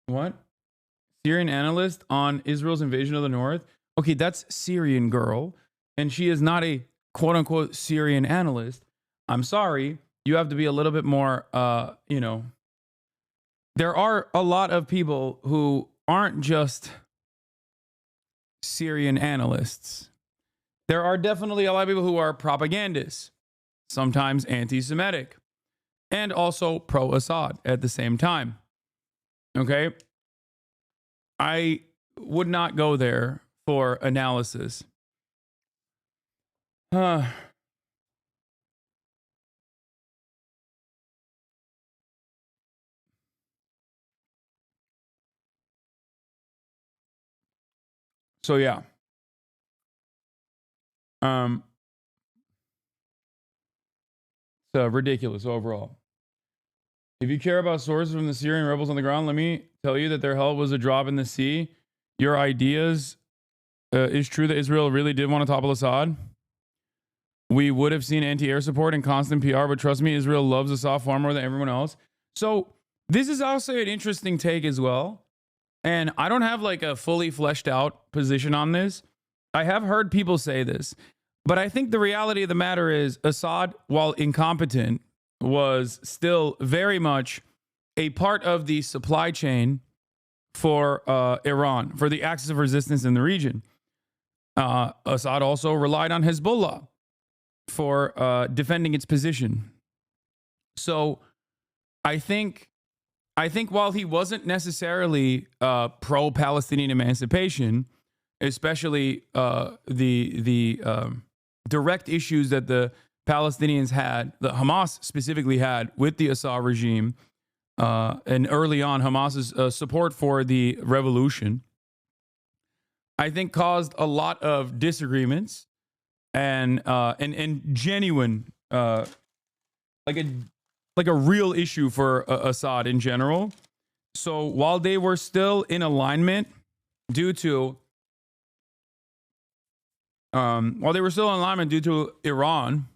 What? Syrian analyst on Israel's invasion of the north? Okay, that's Syrian girl, and she is not a quote-unquote Syrian analyst. I'm sorry, you have to be a little bit more, you know. There are a lot of people who aren't just Syrian analysts. There are definitely a lot of people who are propagandists, sometimes anti-Semitic, and also pro-Assad at the same time. Okay? I would not go there for analysis. So yeah. It's ridiculous overall. If you care about sources from the Syrian rebels on the ground, let me tell you that their help was a drop in the sea. Your ideas is true that Israel really did want to topple Assad. We would have seen anti-air support and constant PR, but trust me, Israel loves Assad far more than everyone else. So this is also an interesting take as well. And I don't have like a fully fleshed out position on this. I have heard people say this, but I think the reality of the matter is Assad, while incompetent, was still very much a part of the supply chain for Iran, for the axis of resistance in the region. Assad also relied on Hezbollah for defending its position. So I think while he wasn't necessarily pro-Palestinian emancipation, especially the direct issues that the Palestinians had, that Hamas specifically had with the Assad regime, and early on Hamas's support for the revolution, I think caused a lot of disagreements and genuine like a real issue for Assad in general. So while they were still in alignment due to Iran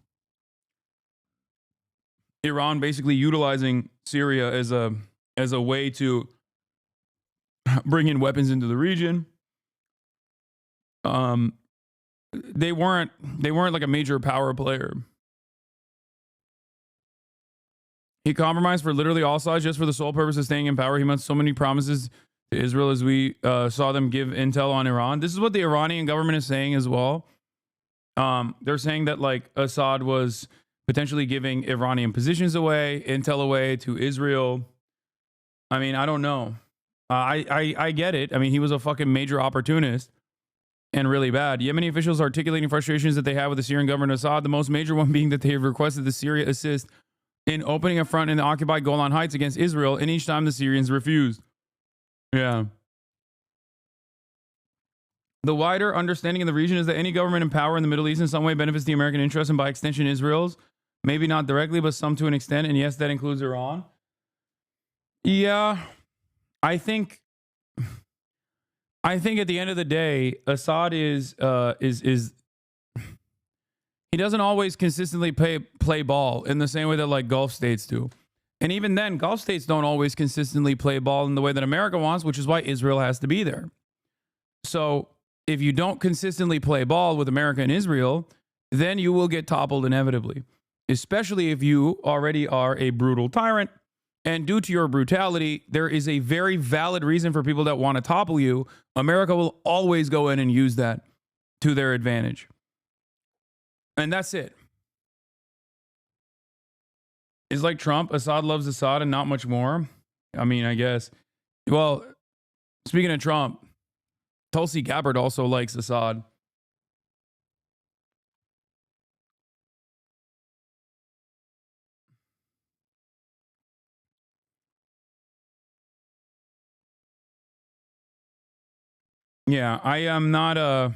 basically utilizing Syria as a way to bring in weapons into the region, they weren't like a major power player. He compromised for literally all sides just for the sole purpose of staying in power. He made so many promises to Israel as we saw them give intel on Iran. This is what the Iranian government is saying as well. They're saying that like Assad was potentially giving Iranian positions away, intel away to Israel. I mean, I don't know. I get it. I mean, he was a fucking major opportunist and really bad. Yemeni officials articulating frustrations that they have with the Syrian government of Assad, the most major one being that they have requested the Syria assist in opening a front in the occupied Golan Heights against Israel, and each time the Syrians refused. Yeah. The wider understanding in the region is that any government in power in the Middle East in some way benefits the American interest and by extension Israel's. Maybe not directly, but some to an extent. And yes, that includes Iran. Yeah, I think at the end of the day, Assad is he doesn't always consistently play ball in the same way that like Gulf states do. And even then, Gulf states don't always consistently play ball in the way that America wants, which is why Israel has to be there. So if you don't consistently play ball with America and Israel, then you will get toppled inevitably, especially if you already are a brutal tyrant And due to your brutality, there is a very valid reason for people that want to topple you. America will always go in and use that to their advantage. And that's it. It's like Trump. Assad loves Assad and not much more. I mean, I guess. Well, speaking of Trump, Tulsi Gabbard also likes Assad. Yeah, I am not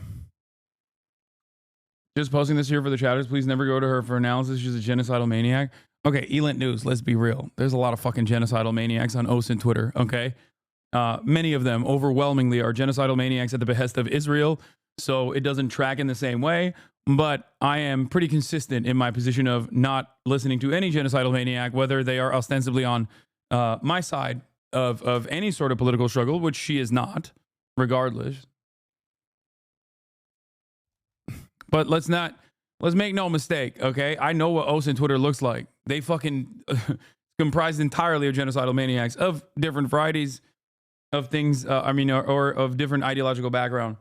just posting this here for the chatters. Please never go to her for analysis. She's a genocidal maniac. Okay, Elent News, let's be real. There's a lot of fucking genocidal maniacs on OSINT Twitter, okay? Many of them overwhelmingly are genocidal maniacs at the behest of Israel, so it doesn't track in the same way. But I am pretty consistent in my position of not listening to any genocidal maniac, whether they are ostensibly on my side of any sort of political struggle, which she is not, regardless. But let's make no mistake, okay? I know what OSINT Twitter looks like. They fucking comprised entirely of genocidal maniacs of different varieties of things, or of different ideological background.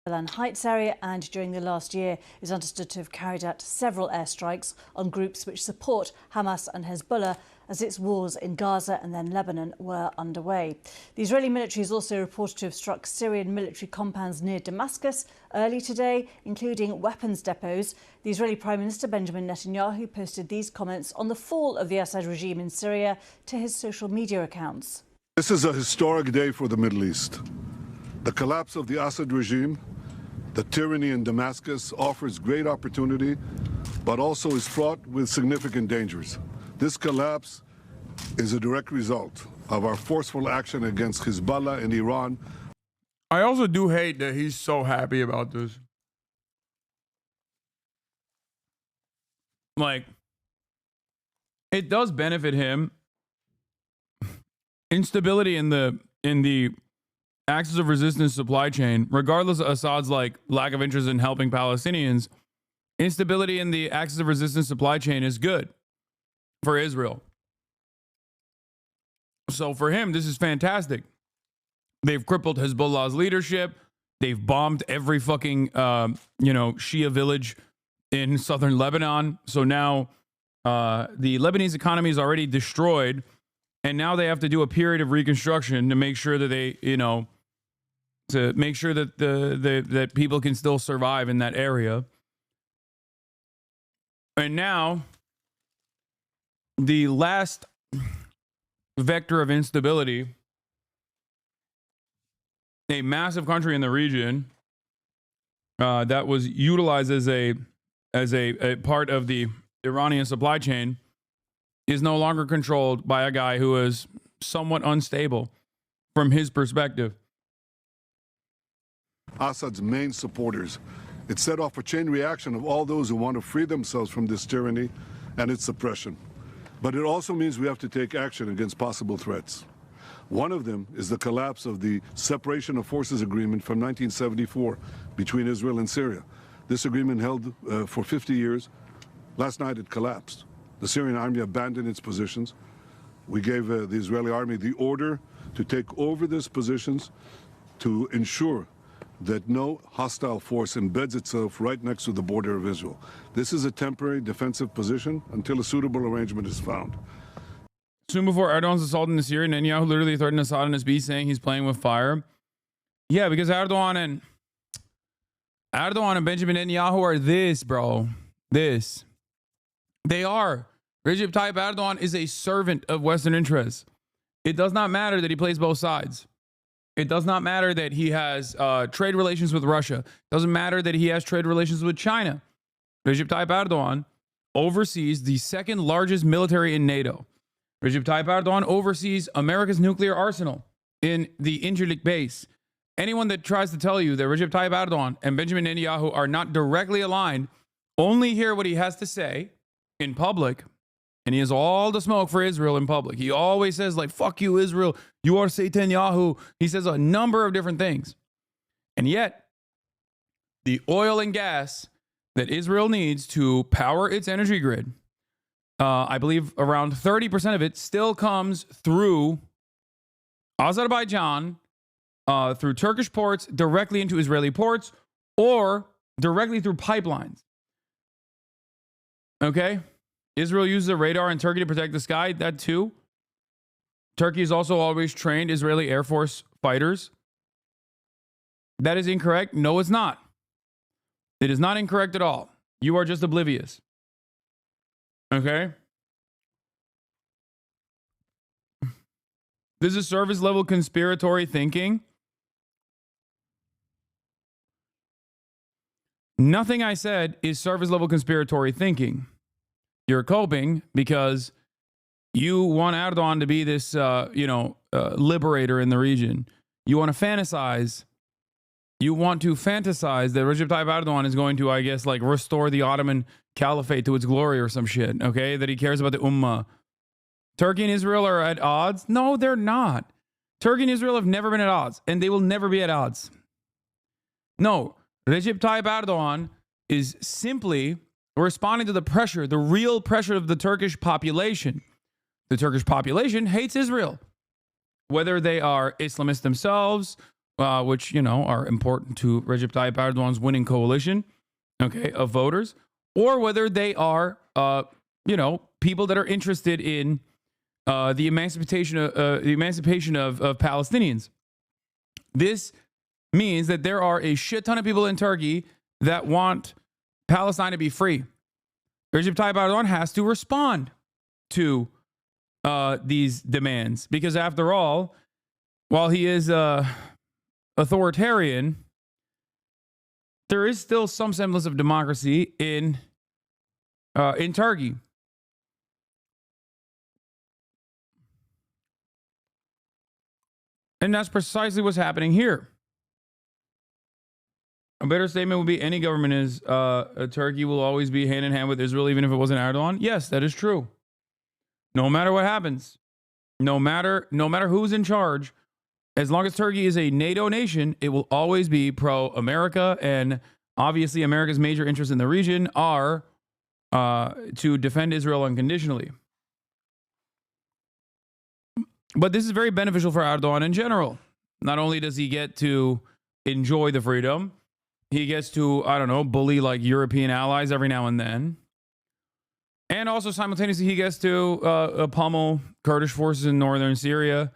The Heights area, and during the last year is understood to have carried out several airstrikes on groups which support Hamas and Hezbollah as its wars in Gaza and then Lebanon were underway. The Israeli military is also reported to have struck Syrian military compounds near Damascus early today, including weapons depots. The Israeli Prime Minister Benjamin Netanyahu posted these comments on the fall of the Assad regime in Syria to his social media accounts. This is a historic day for the Middle East. The collapse of the Assad regime, the tyranny in Damascus, offers great opportunity, but also is fraught with significant dangers. This collapse is a direct result of our forceful action against Hezbollah and Iran. I also do hate that he's so happy about this. Like, it does benefit him. Instability in the axis of resistance supply chain, regardless of Assad's lack of interest in helping Palestinians, instability in the axis of resistance supply chain is good for Israel. So for him, this is fantastic. They've crippled Hezbollah's leadership. They've bombed every fucking Shia village in southern Lebanon. So now the Lebanese economy is already destroyed, and now they have to do a period of reconstruction to make sure that they, to make sure that that people can still survive in that area. And now the last vector of instability, a massive country in the region that was utilized as a part of the Iranian supply chain, is no longer controlled by a guy who is somewhat unstable from his perspective. Assad's main supporters. It set off a chain reaction of all those who want to free themselves from this tyranny and its suppression. But it also means we have to take action against possible threats. One of them is the collapse of the Separation of Forces Agreement from 1974 between Israel and Syria. This agreement held for 50 years. Last night it collapsed. The Syrian army abandoned its positions. We gave the Israeli army the order to take over these positions to ensure that no hostile force embeds itself right next to the border of Israel. This is a temporary defensive position until a suitable arrangement is found. Soon before Erdogan's assault in Syria, Netanyahu literally threatened Assad and his beast, saying he's playing with fire. Yeah, because Erdogan and Benjamin Netanyahu are this, bro. This. They are. Recep Tayyip Erdogan is a servant of Western interests. It does not matter that he plays both sides. It does not matter that he has trade relations with Russia. It doesn't matter that he has trade relations with China. Recep Tayyip Erdogan oversees the second largest military in NATO. Recep Tayyip Erdogan oversees America's nuclear arsenal in the Incirlik base. Anyone that tries to tell you that Recep Tayyip Erdogan and Benjamin Netanyahu are not directly aligned only hear what he has to say in public, and he has all the smoke for Israel in public. He always says, fuck you, Israel. You are Satanyahu. He says a number of different things. And yet, the oil and gas that Israel needs to power its energy grid, I believe around 30% of it still comes through Azerbaijan, through Turkish ports, directly into Israeli ports, or directly through pipelines. Okay? Israel uses a radar in Turkey to protect the sky. That too. Turkey has also always trained Israeli Air Force fighters. That is incorrect. No, it's not. It is not incorrect at all. You are just oblivious. Okay? This is service level conspiratory thinking. Nothing I said is service level conspiratory thinking. You're coping because you want Erdogan to be this, liberator in the region. You want to fantasize. You want to fantasize that Recep Tayyip Erdogan is going to, I guess, like restore the Ottoman Caliphate to its glory or some shit, okay? That he cares about the Ummah. Turkey and Israel are at odds? No, they're not. Turkey and Israel have never been at odds, and they will never be at odds. No, Recep Tayyip Erdogan is simply responding to the pressure, the real pressure of the Turkish population. The Turkish population hates Israel. Whether they are Islamists themselves, which, are important to Recep Tayyip Erdogan's winning coalition, okay, of voters, or whether they are, people that are interested in the emancipation of Palestinians. This means that there are a shit ton of people in Turkey that want Palestine to be free. Recep Tayyip Erdogan has to respond to these demands because, after all, while he is authoritarian, there is still some semblance of democracy in Turkey. And that's precisely what's happening here. A better statement would be any government is Turkey will always be hand in hand with Israel, even if it wasn't Erdogan. Yes, that is true. No matter what happens, no matter who's in charge, as long as Turkey is a NATO nation, it will always be pro-America. And obviously, America's major interests in the region are to defend Israel unconditionally. But this is very beneficial for Erdogan in general. Not only does he get to enjoy the freedom, he gets to, bully like European allies every now and then. And also simultaneously, he gets to pummel Kurdish forces in northern Syria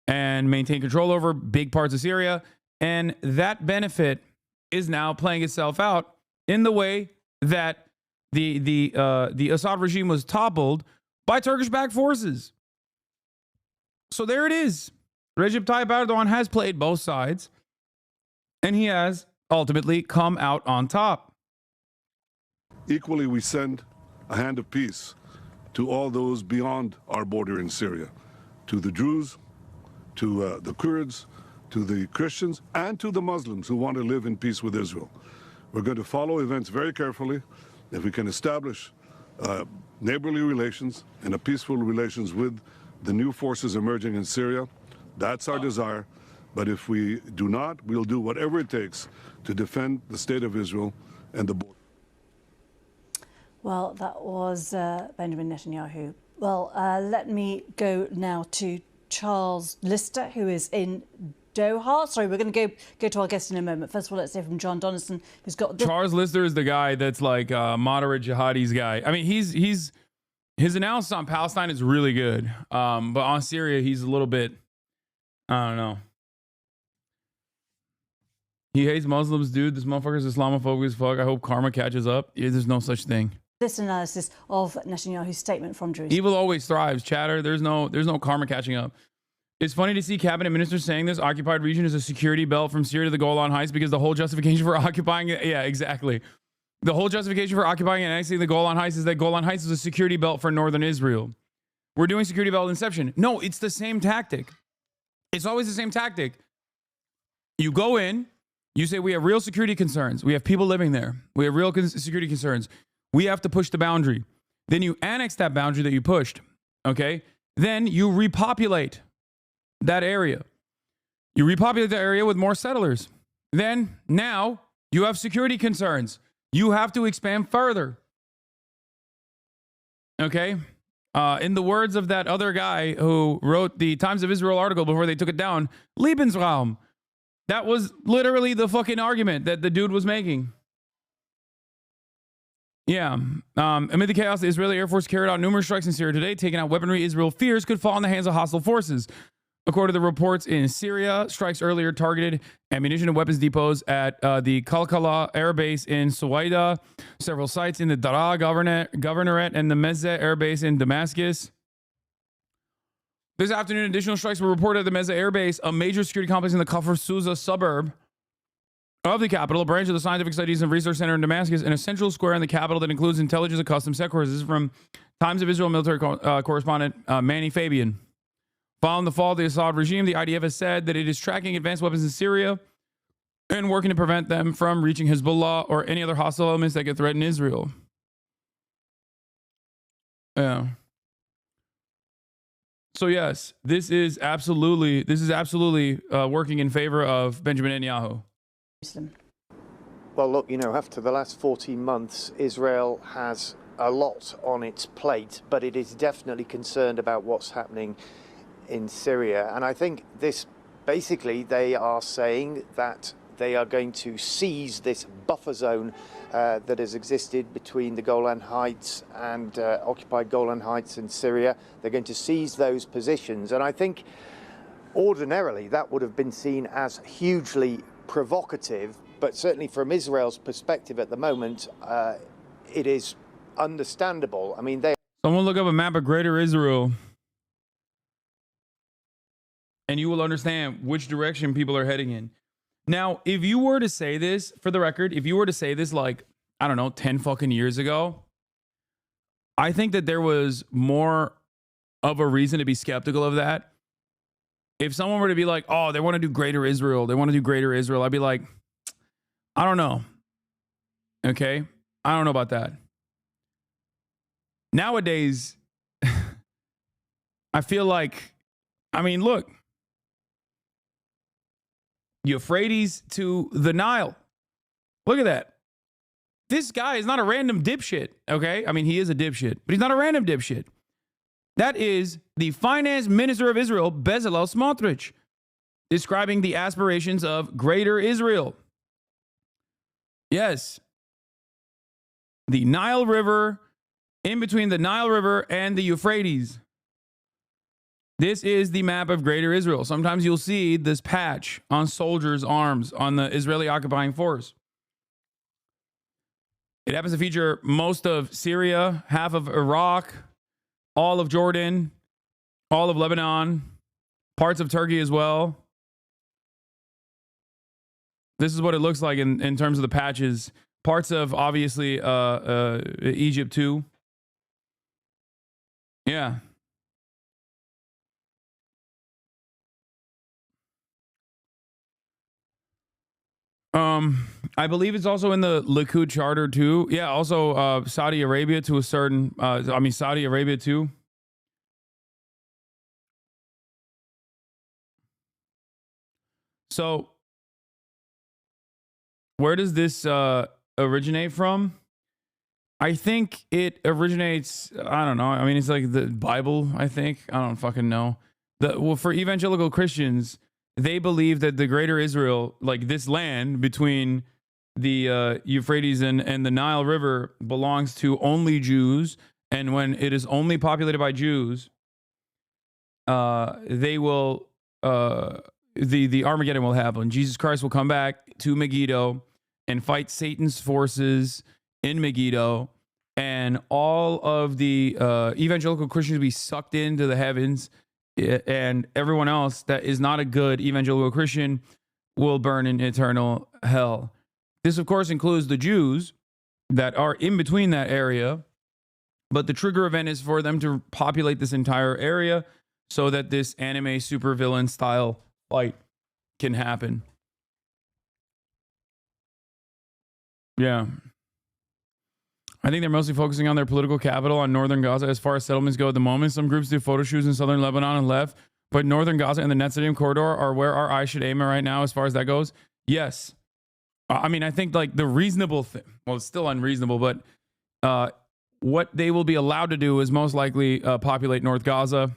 and maintain control over big parts of Syria. And that benefit is now playing itself out in the way that the Assad regime was toppled by Turkish-backed forces. So there it is. Recep Tayyip Erdogan has played both sides, and he has ultimately come out on top. Equally, we send a hand of peace to all those beyond our border in Syria, to the Druze, to the Kurds, to the Christians, and to the Muslims who want to live in peace with Israel. We're going to follow events very carefully. If we can establish neighborly relations and a peaceful relations with the new forces emerging in Syria, that's our desire. But if we do not, we'll do whatever it takes to defend the state of Israel and the border. Well, that was Benjamin Netanyahu. Well, let me go now to Charles Lister, who is in Doha. Sorry, we're going to go to our guest in a moment. First of all, let's hear from John Donaldson, who's got... Charles Lister is the guy that's like moderate jihadis guy. I mean, his analysis on Palestine is really good. But on Syria, he's a little bit, I don't know. He hates Muslims, dude. This motherfucker's Islamophobic as fuck. I hope karma catches up. Yeah, there's no such thing. This analysis of Netanyahu's statement from Jerusalem. Evil always thrives, chatter. There's no karma catching up. It's funny to see cabinet ministers saying this. Occupied region is a security belt from Syria to the Golan Heights because the whole justification for occupying it. Yeah, exactly. The whole justification for occupying and annexing the Golan Heights is that Golan Heights is a security belt for northern Israel. We're doing security belt inception. No, it's the same tactic. It's always the same tactic. You go in, you say, we have real security concerns. We have people living there. We have real security concerns. We have to push the boundary. Then you annex that boundary that you pushed. Okay? Then you repopulate that area. You repopulate the area with more settlers. Then now you have security concerns. You have to expand further. Okay. In the words of that other guy who wrote the Times of Israel article before they took it down, Lebensraum. That was literally the fucking argument that the dude was making. Yeah. Amid the chaos, the Israeli Air Force carried out numerous strikes in Syria today, taking out weaponry Israel fears could fall in the hands of hostile forces. According to the reports in Syria, strikes earlier targeted ammunition and weapons depots at the Kalkala Air Base in Suwaida, several sites in the Daraa Governorate, and the Mezze Air Base in Damascus. This afternoon, additional strikes were reported at the Mezze Air Base, a major security complex in the Kafr Sousa suburb of the capital, a branch of the Scientific Studies and Research Center in Damascus, and a central square in the capital that includes intelligence and customs headquarters. This is from Times of Israel military correspondent Manny Fabian. Following the fall of the Assad regime, the IDF has said that it is tracking advanced weapons in Syria and working to prevent them from reaching Hezbollah or any other hostile elements that could threaten Israel. Yeah. So yes, this is absolutely working in favor of Benjamin Netanyahu. Well, look, after the last 14 months, Israel has a lot on its plate, but it is definitely concerned about what's happening in Syria. And I think basically they are saying that they are going to seize this buffer zone that has existed between the Golan Heights and occupied Golan Heights in Syria. They're going to seize those positions. And I think ordinarily that would have been seen as hugely provocative, but certainly from Israel's perspective at the moment, it is understandable. I mean, Someone look up a map of Greater Israel, and you will understand which direction people are heading in. Now, if you were to say this, for the record, if you were to say this like, I don't know, 10 fucking years ago, I think that there was more of a reason to be skeptical of that. If someone were to be like, oh, they want to do Greater Israel, I'd be like, I don't know. Okay? I don't know about that. Nowadays, I feel like, look, Euphrates to the Nile. Look at that. This guy is not a random dipshit, okay? He is a dipshit, but he's not a random dipshit. That is the finance minister of Israel, Bezalel Smotrich, describing the aspirations of Greater Israel. Yes. The Nile River, in between the Nile River and the Euphrates. This is the map of Greater Israel. Sometimes you'll see this patch on soldiers' arms on the Israeli occupying force. It happens to feature most of Syria, half of Iraq, all of Jordan, all of Lebanon, parts of Turkey as well. This is what it looks like in terms of the patches. Parts of, obviously, Egypt too. Yeah. I believe it's also in the Likud charter too. Yeah, also Saudi Arabia to a certain, Saudi Arabia too. So, where does this originate from? I think it originates, I don't know. It's like the Bible, I think. I don't fucking know. For evangelical Christians, they believe that the Greater Israel, like this land between the Euphrates and the Nile River, belongs to only Jews. And when it is only populated by Jews, they will, the Armageddon will happen. Jesus Christ will come back to Megiddo and fight Satan's forces in Megiddo. And all of the evangelical Christians will be sucked into the heavens. And everyone else that is not a good evangelical Christian will burn in eternal hell. This, of course, includes the Jews that are in between that area. But the trigger event is for them to populate this entire area so that this anime supervillain style fight can happen. Yeah. I think they're mostly focusing on their political capital on northern Gaza as far as settlements go at the moment. Some groups do photo shoots in southern Lebanon and left, but northern Gaza and the Netzadim corridor are where our eyes should aim at right now as far as that goes. Yes. I think like the reasonable thing, well, it's still unreasonable, but what they will be allowed to do is most likely populate North Gaza.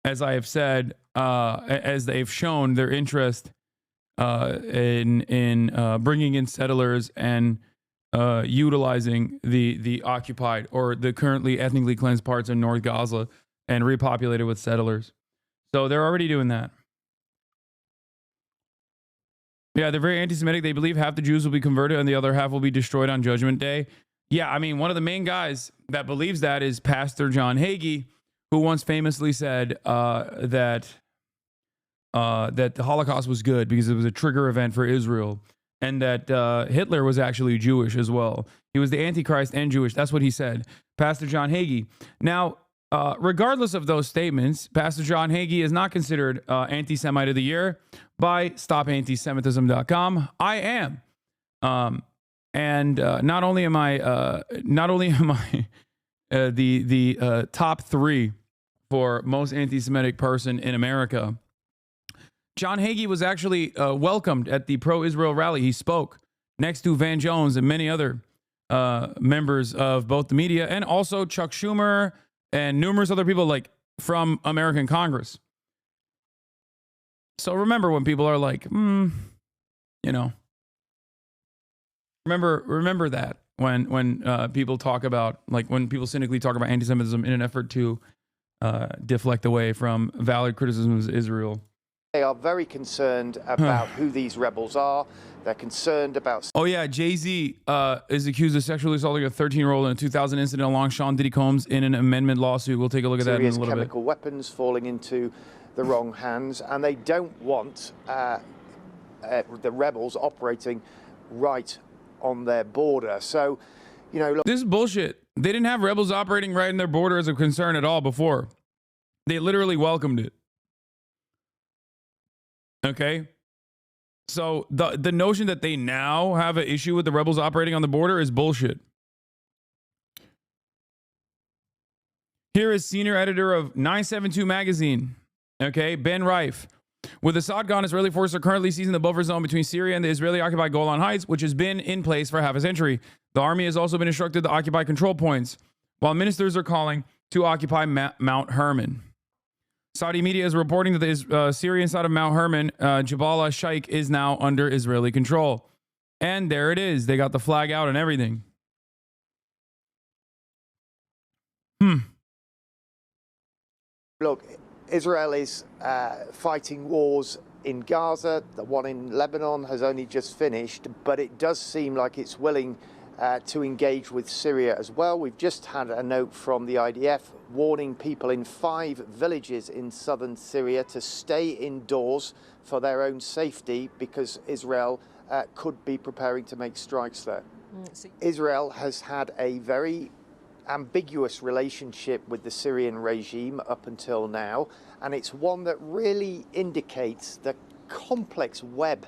As I have said, as they've shown their interest in bringing in settlers and utilizing the occupied or the currently ethnically cleansed parts of North Gaza and repopulate it with settlers. So they're already doing that. Yeah, they're very anti-Semitic. They believe half the Jews will be converted and the other half will be destroyed on Judgment Day. Yeah, I mean, one of the main guys that believes that is Pastor John HaIC, who once famously said that the Holocaust was good because it was a trigger event for Israel, and that Hitler was actually Jewish as well. He was the Antichrist and Jewish. That's what he said, Pastor John HaIC. Now, regardless of those statements, Pastor John HaIC is not considered Anti-Semite of the Year by StopAntisemitism.com. I am. And not only am I the top 3 for most anti-Semitic person in America, John HaIC was actually welcomed at the pro-Israel rally. He spoke next to Van Jones and many other members of both the media, and also Chuck Schumer and numerous other people like from American Congress. So remember when people are like, you know, remember that when people talk about, like, when people cynically talk about anti-Semitism in an effort to deflect away from valid criticisms of Israel. They are very concerned about who these rebels are. They're concerned about... Oh, yeah. Jay-Z is accused of sexually assaulting a 13-year-old in a 2000 incident along Sean Diddy Combs in an amendment lawsuit. We'll take a look at that in a little bit. Chemical weapons falling into the wrong hands, and they don't want the rebels operating right on their border. So, you know... Look, this is bullshit. They didn't have rebels operating right in their border as a concern at all before. They literally welcomed it. Okay? So the notion that they now have an issue with the rebels operating on the border is bullshit. Here is senior editor of 972 magazine, okay, Ben Reif. With Assad gone, Israeli forces are currently seizing the buffer zone between Syria and the Israeli-occupied Golan Heights, which has been in place for half a century. The army has also been instructed to occupy control points, while ministers are calling to occupy Mount Hermon. Saudi media is reporting that the Syrian side of Mount Hermon, Jabal al-Shaikh, is now under Israeli control. And there it is. They got the flag out and everything. Look, Israel is fighting wars in Gaza. The one in Lebanon has only just finished, but it does seem like it's willing to engage with Syria as well. We've just had a note from the IDF warning people in 5 villages in southern Syria to stay indoors for their own safety because Israel could be preparing to make strikes there. Israel has had a very ambiguous relationship with the Syrian regime up until now, and it's one that really indicates the complex web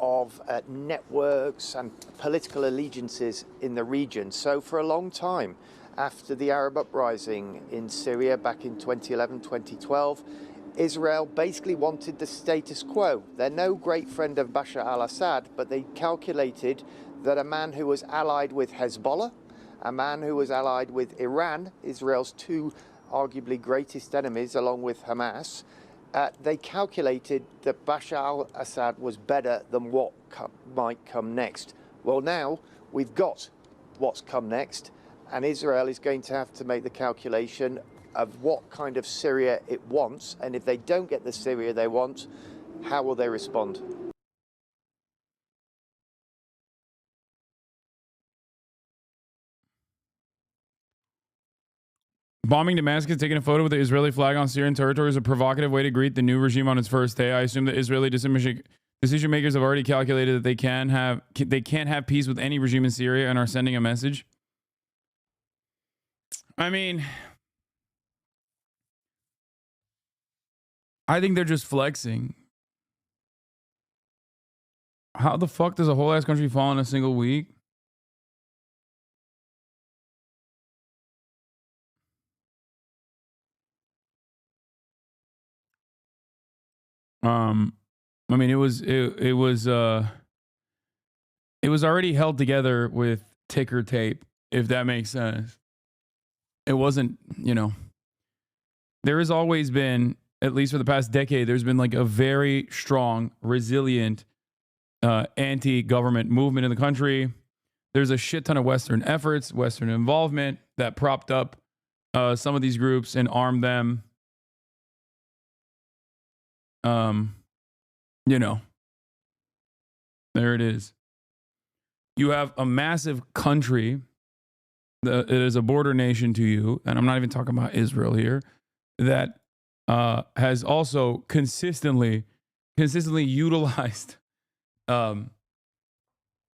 of networks and political allegiances in the region. So for a long time, after the Arab uprising in Syria back in 2011, 2012, Israel basically wanted the status quo. They're no great friend of Bashar al-Assad, but they calculated that a man who was allied with Hezbollah, a man who was allied with Iran, Israel's 2 arguably greatest enemies, along with Hamas, they calculated that Bashar al-Assad was better than what might come next. Well, now we've got what's come next, and Israel is going to have to make the calculation of what kind of Syria it wants, and if they don't get the Syria they want, how will they respond? Bombing Damascus, taking a photo with the Israeli flag on Syrian territory is a provocative way to greet the new regime on its first day. I assume that Israeli decision makers have already calculated that they can't have peace with any regime in Syria and are sending a message. I mean, I think they're just flexing. How the fuck does a whole ass country fall in a single week? I mean, it was already held together with ticker tape, if that makes sense. it wasn't, you know, there has always been, at least for the past decade, there's been like a very strong, resilient anti-government movement in the country. There's a shit ton of Western efforts, Western involvement that propped up some of these groups and armed them. You know, there it is. You have a massive country that is a border nation to you, and I'm not even talking about Israel here, that has also consistently utilized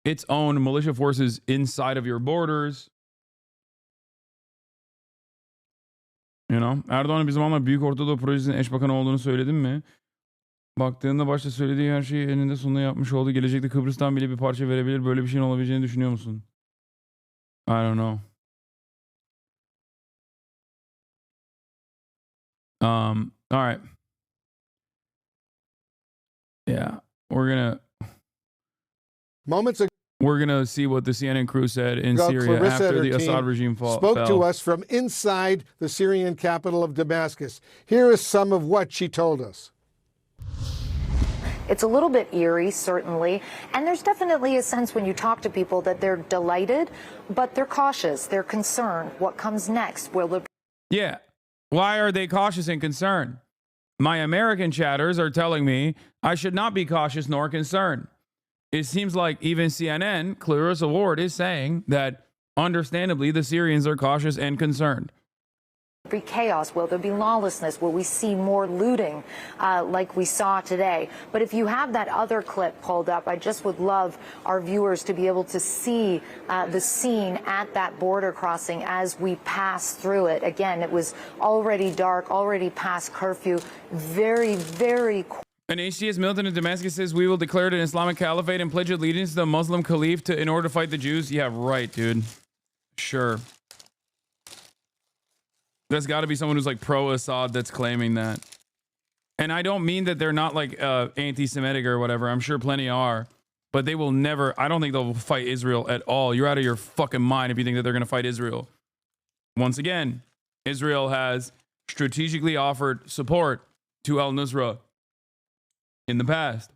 its own militia forces inside of your borders. You know, Erdoğan'ın bir zamanlar Büyük Ortadoğu Projesi'nin eş bakanı olduğunu söyledim mi? Baktığında başta söylediği her şeyi eninde sonunda yapmış oldu. Gelecekte Kıbrıs'tan bile bir parça verebilir. Böyle bir şeyin olabileceğini düşünüyor musun? I don't know. All right. Yeah, we're gonna see what the CNN crew said in Syria after the Assad regime spoke to us from inside the Syrian capital of Damascus. Here is some of what she told us. It's a little bit eerie, certainly, and there's definitely a sense when you talk to people that they're delighted, but they're cautious, they're concerned. What comes next? Will there... Yeah. Why are they cautious and concerned? My American chatters are telling me I should not be cautious nor concerned. It seems like even CNN, Clarissa Ward, is saying that, understandably, the Syrians are cautious and concerned. Be chaos? Will there be lawlessness? Will we see more looting like we saw today? But if you have that other clip pulled up, I just would love our viewers to be able to see the scene at that border crossing as we pass through it. Again, it was already dark, already past curfew, very, very quiet. An HTS militant in Damascus says we will declare an Islamic caliphate and pledge allegiance to the Muslim caliph in order to fight the Jews. Yeah, right, dude. Sure. There's got to be someone who's like pro-Assad that's claiming that. And I don't mean that they're not like anti-Semitic or whatever. I'm sure plenty are. But they will never, I don't think they'll fight Israel at all. You're out of your fucking mind if you think that they're going to fight Israel. Once again, Israel has strategically offered support to al-Nusra in the past.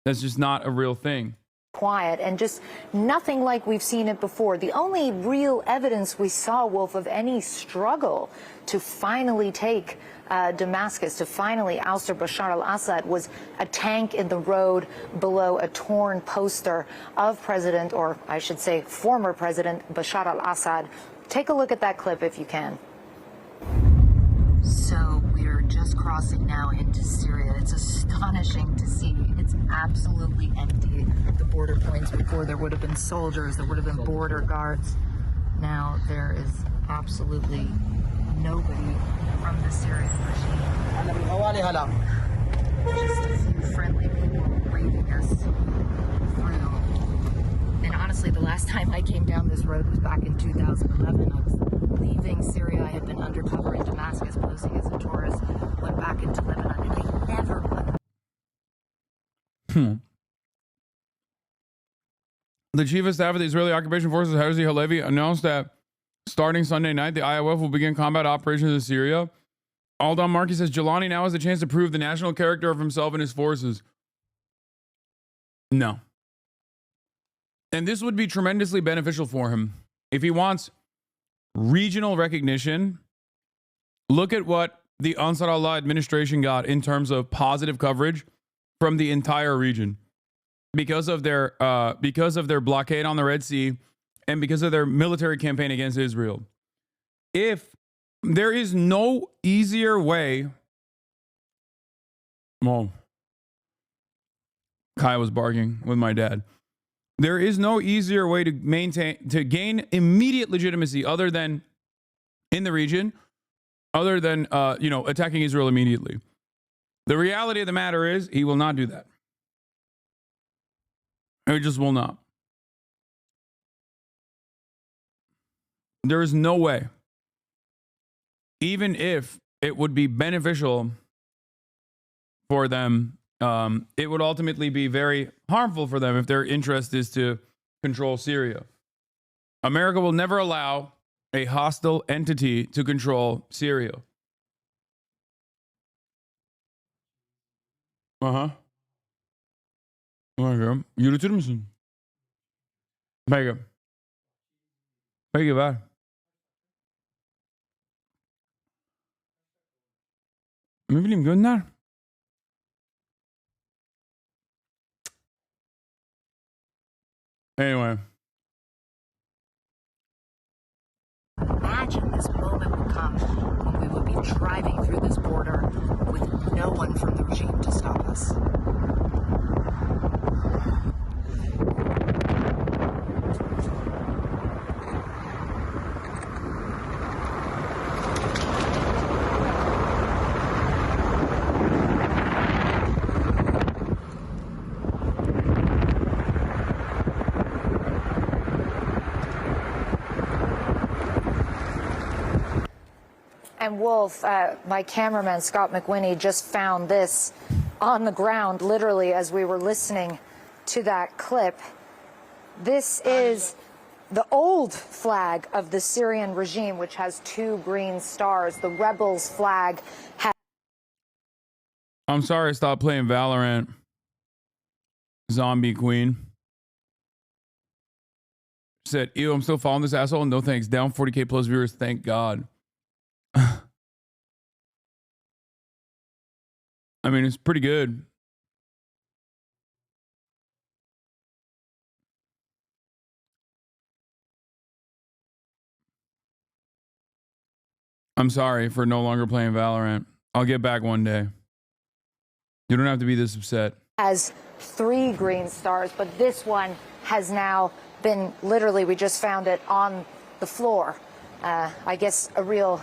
That's just not a real thing. Quiet and just nothing like we've seen it before. The only real evidence we saw, Wolf, of any struggle to finally take Damascus, to finally oust Bashar al-Assad, was a tank in the road below a torn poster of President, or I should say former President, Bashar al-Assad. Take a look at that clip if you can. So we're just crossing now into Syria. It's astonishing to see. It's absolutely empty. The border points before, there would have been soldiers, there would have been border guards. Now there is absolutely nobody from the Syrian regime. Just a few friendly people waving us through. And honestly, the last time I came down this road was back in 2011. I was leaving Syria. I had been undercover in Damascus, posing as a tourist, went back into Lebanon, and I never went. The chief of staff of the Israeli occupation forces, Herzi Halevi, announced that starting Sunday night, the IOF will begin combat operations in Syria. Aldan Markey says Jelani now has a chance to prove the national character of himself and his forces. No. And this would be tremendously beneficial for him. If he wants regional recognition, look at what the Ansar Allah administration got in terms of positive coverage from the entire region. Because of their blockade on the Red Sea and because of their military campaign against Israel. If there is no easier way, well, Kai was barking with my dad. There is no easier way to gain immediate legitimacy other than in the region, other than attacking Israel immediately. The reality of the matter is he will not do that. It just will not. There is no way. Even if it would be beneficial for them, it would ultimately be very harmful for them if their interest is to control Syria. America will never allow a hostile entity to control Syria. Aha. Bakıyorum. Yürütür müsün? Peki. Peki ver. Ne bileyim gönder. Anyway. Imagine this moment would come when we would be driving through this border with no one from the regime to stop us. And Wolf, my cameraman, Scott McWhinney, just found this on the ground, literally, as we were listening to that clip. This is the old flag of the Syrian regime, which has 2 green stars. The rebels' flag has... I'm sorry I stopped playing Valorant. Zombie Queen. Said, ew, I'm still following this asshole. No thanks. Down 40K plus viewers. Thank God. I mean, it's pretty good. I'm sorry for no longer playing Valorant. I'll get back one day. You don't have to be this upset. Has 3 green stars, but this one has now been literally, we just found it on the floor. I guess a real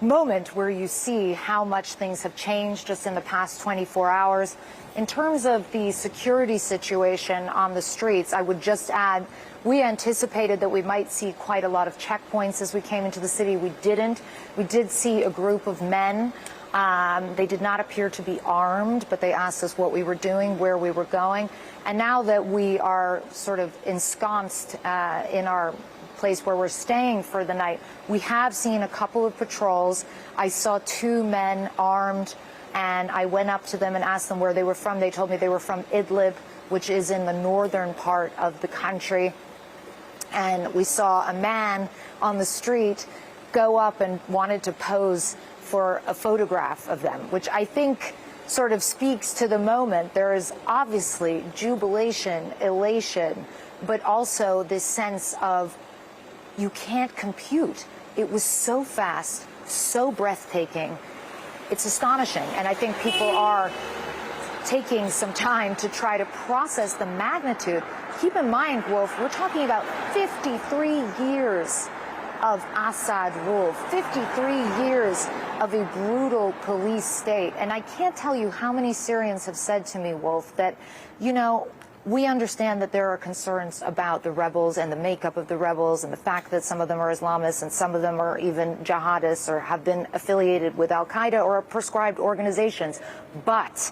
moment where you see how much things have changed just in the past 24 hours. In terms of the security situation on the streets, I would just add, we anticipated that we might see quite a lot of checkpoints as we came into the city. We didn't. We did see a group of men. They did not appear to be armed, but they asked us what we were doing, where we were going. And now that we are sort of ensconced in our place where we're staying for the night, we have seen a couple of patrols. I saw 2 men armed, and I went up to them and asked them where they were from. They told me they were from Idlib, which is in the northern part of the country. And we saw a man on the street go up and wanted to pose for a photograph of them, which I think sort of speaks to the moment. There is obviously jubilation, elation, but also this sense of you can't compute. It was so fast, so breathtaking. It's astonishing. And I think people are taking some time to try to process the magnitude. Keep in mind, Wolf, we're talking about 53 years of Assad rule, 53 years of a brutal police state. And I can't tell you how many Syrians have said to me, Wolf, that, you know, we understand that there are concerns about the rebels and the makeup of the rebels and the fact that some of them are Islamists and some of them are even jihadists or have been affiliated with al-Qaeda or prescribed organizations. But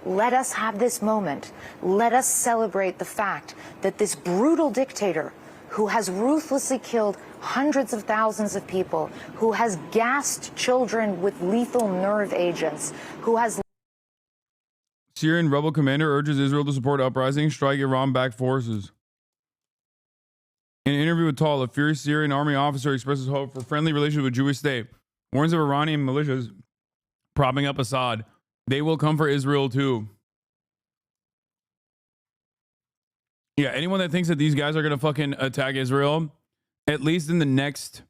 let us have this moment. Let us celebrate the fact that this brutal dictator who has ruthlessly killed hundreds of thousands of people, who has gassed children with lethal nerve agents, who has... Syrian rebel commander urges Israel to support uprising, strike Iran-backed forces. In an interview with Tal, a fierce Syrian army officer expresses hope for friendly relations with Jewish state, warns of Iranian militias propping up Assad. They will come for Israel too. Yeah, anyone that thinks that these guys are going to fucking attack Israel, at least in the next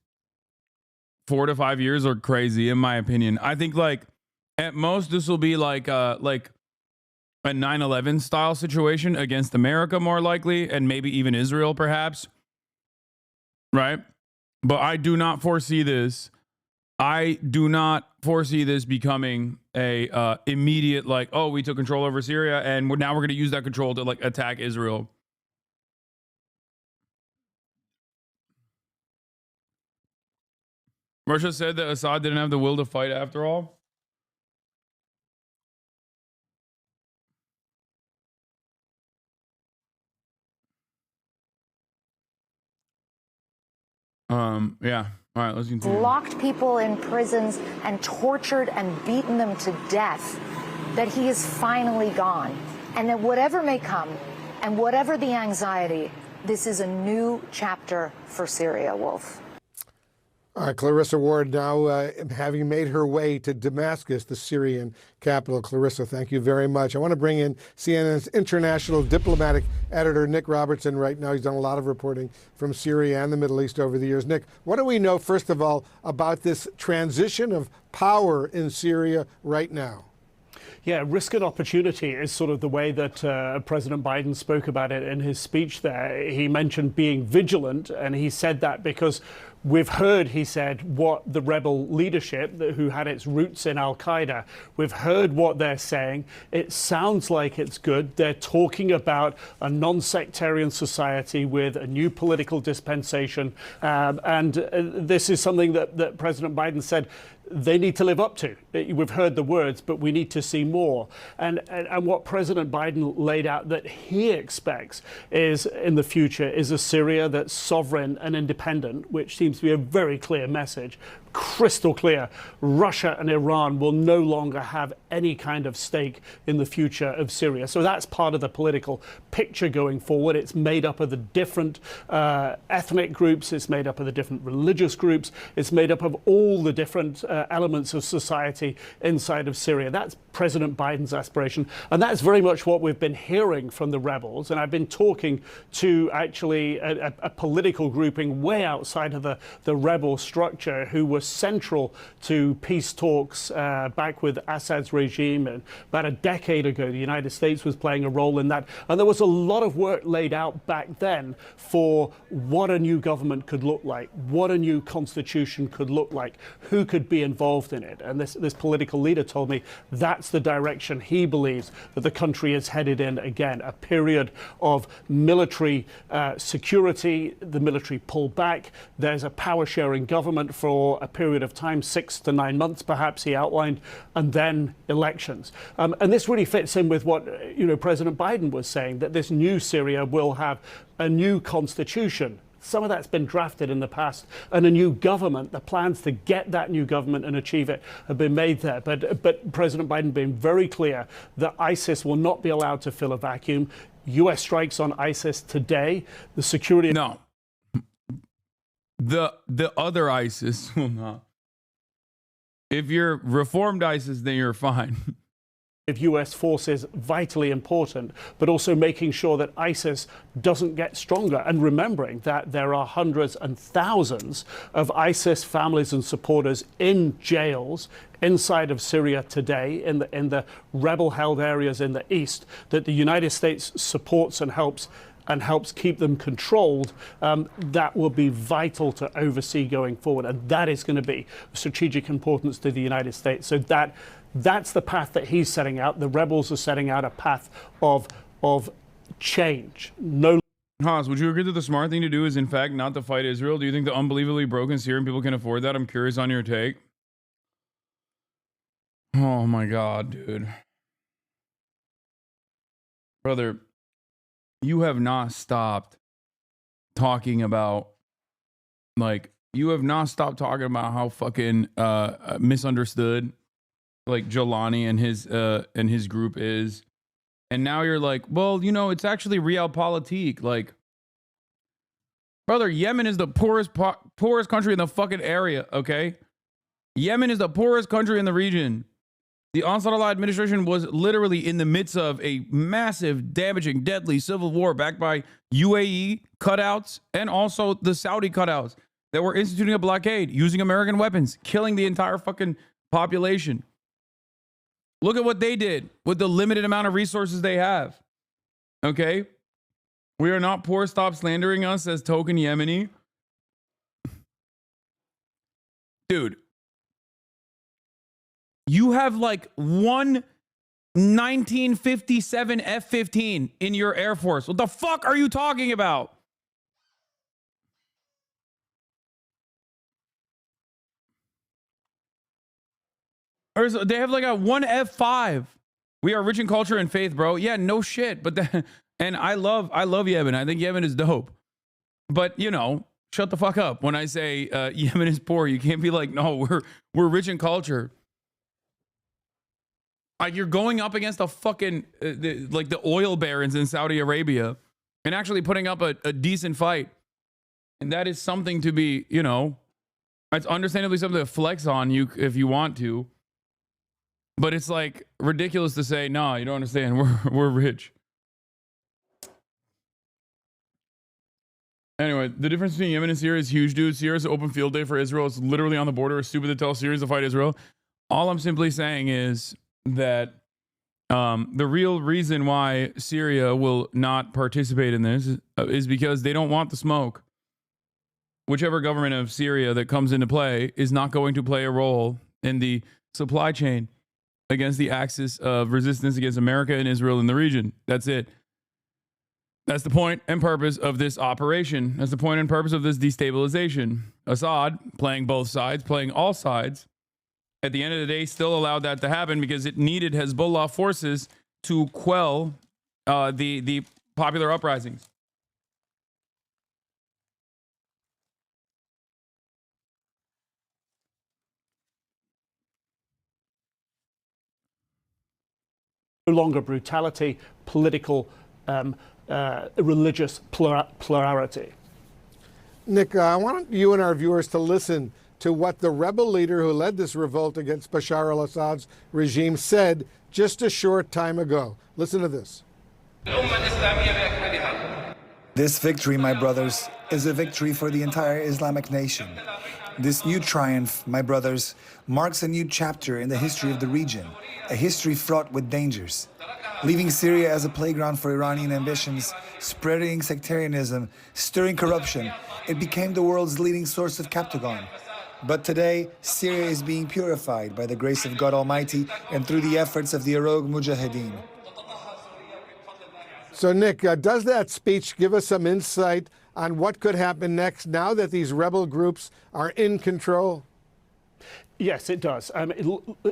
4 to 5 years, are crazy, in my opinion. I think, like, at most, this will be like a 9/11 style situation against America, more likely, and maybe even Israel, perhaps. Right? But I do not foresee this. I do not foresee this becoming a immediate, like, oh, we took control over Syria, and now we're going to use that control to, like, attack Israel. Russia said that Assad didn't have the will to fight after all. Yeah. All right, let's continue. Locked people in prisons and tortured and beaten them to death, that he is finally gone. And that whatever may come and whatever the anxiety, this is a new chapter for Syria, Wolf. Clarissa Ward now having made her way to Damascus, the Syrian capital. Clarissa, thank you very much. I want to bring in CNN's international diplomatic editor, Nick Robertson, right now. He's done a lot of reporting from Syria and the Middle East over the years. Nick, what do we know, first of all, about this transition of power in Syria right now? Yeah, risk and opportunity is sort of the way that President Biden spoke about it in his speech there. He mentioned being vigilant, and he said that because we've heard, he said, what the rebel leadership who had its roots in al-Qaeda, we've heard what they're saying. It sounds like it's good. They're talking about a non-sectarian society with a new political dispensation. And this is something that President Biden said they need to live up to. We've heard the words, but we need to see more. And what President Biden laid out that he expects is in the future is a Syria that's sovereign and independent, which seems to be a very clear message. Crystal clear. Russia and Iran will no longer have any kind of stake in the future of Syria. So that's part of the political picture going forward. It's made up of the different ethnic groups. It's made up of the different religious groups. It's made up of all the different elements of society inside of Syria. That's President Biden's aspiration. And that's very much what we've been hearing from the rebels. And I've been talking to actually a political grouping way outside of the rebel structure who were central to peace talks back with Assad's regime. And about a decade ago, the United States was playing a role in that. And there was a lot of work laid out back then for what a new government could look like, what a new constitution could look like, who could be involved in it. And this political leader told me that's the direction he believes that the country is headed in again, a period of military security, the military pull back. There's a power-sharing government for a period of time, 6 to 9 months, perhaps, he outlined, and then elections. And this really fits in with what President Biden was saying, that this new Syria will have a new constitution. Some of that's been drafted in the past, and a new government. The plans to get that new government and achieve it have been made there. But President Biden being very clear that ISIS will not be allowed to fill a vacuum. U.S. strikes on ISIS today. The security... No. The other ISIS will not. If you're reformed ISIS, then you're fine. Of U.S. forces vitally important, but also making sure that ISIS doesn't get stronger, and remembering that there are hundreds and thousands of ISIS families and supporters in jails inside of Syria today, in the rebel-held areas in the east, that the United States supports and helps keep them controlled. That will be vital to oversee going forward, and that is going to be of strategic importance to the United States. So that's the path that he's setting out. The rebels are setting out a path of change. No. Haas, would you agree that the smart thing to do is, in fact, not to fight Israel? Do you think the unbelievably broken Syrian people can afford that? I'm curious on your take. Oh my God, dude. Brother, you have not stopped talking about, you have not stopped talking about how fucking misunderstood Jelani and his group is. And now you're like, well, it's actually realpolitik. Brother, Yemen is the poorest country in the fucking area, okay? Yemen is the poorest country in the region. The Ansarullah administration was literally in the midst of a massive, damaging, deadly civil war backed by UAE cutouts and also the Saudi cutouts that were instituting a blockade, using American weapons, killing the entire fucking population. Look at what they did with the limited amount of resources they have. Okay? We are not poor. Stop slandering us as token Yemeni. Dude. You have one 1957 F-15 in your Air Force. What the fuck are you talking about? They have a one F-5. We are rich in culture and faith, bro. Yeah, no shit. And I love Yemen. I think Yemen is dope. But, shut the fuck up. When I say Yemen is poor, you can't be like, no, we're rich in culture. Like, you're going up against a fucking the oil barons in Saudi Arabia and actually putting up a decent fight. And that is something to be, you know, it's understandably something to flex on you if you want to. But it's like ridiculous to say, no, you don't understand. We're rich. Anyway, the difference between Yemen and Syria is huge, dude. Syria is an open field day for Israel. It's literally on the border. It's stupid to tell Syria to fight Israel. All I'm simply saying is that the real reason why Syria will not participate in this is because they don't want the smoke. Whichever government of Syria that comes into play is not going to play a role in the supply chain against the axis of resistance against America and Israel in the region. That's it. That's the point and purpose of this operation. That's the point and purpose of this destabilization. Assad, playing both sides, playing all sides, at the end of the day, still allowed that to happen because it needed Hezbollah forces to quell the popular uprisings. No longer brutality, political, religious plurality. Nick, I want you and our viewers to listen to what the rebel leader who led this revolt against Bashar al-Assad's regime said just a short time ago. Listen to this. This victory, my brothers, is a victory for the entire Islamic nation. This new triumph, my brothers, marks a new chapter in the history of the region, a history fraught with dangers. Leaving Syria as a playground for Iranian ambitions, spreading sectarianism, stirring corruption, it became the world's leading source of captagon. But today, Syria is being purified by the grace of God Almighty and through the efforts of the Arogue Mujahideen. So, Nick, does that speech give us some insight on what could happen next now that these rebel groups are in control? Yes, it does.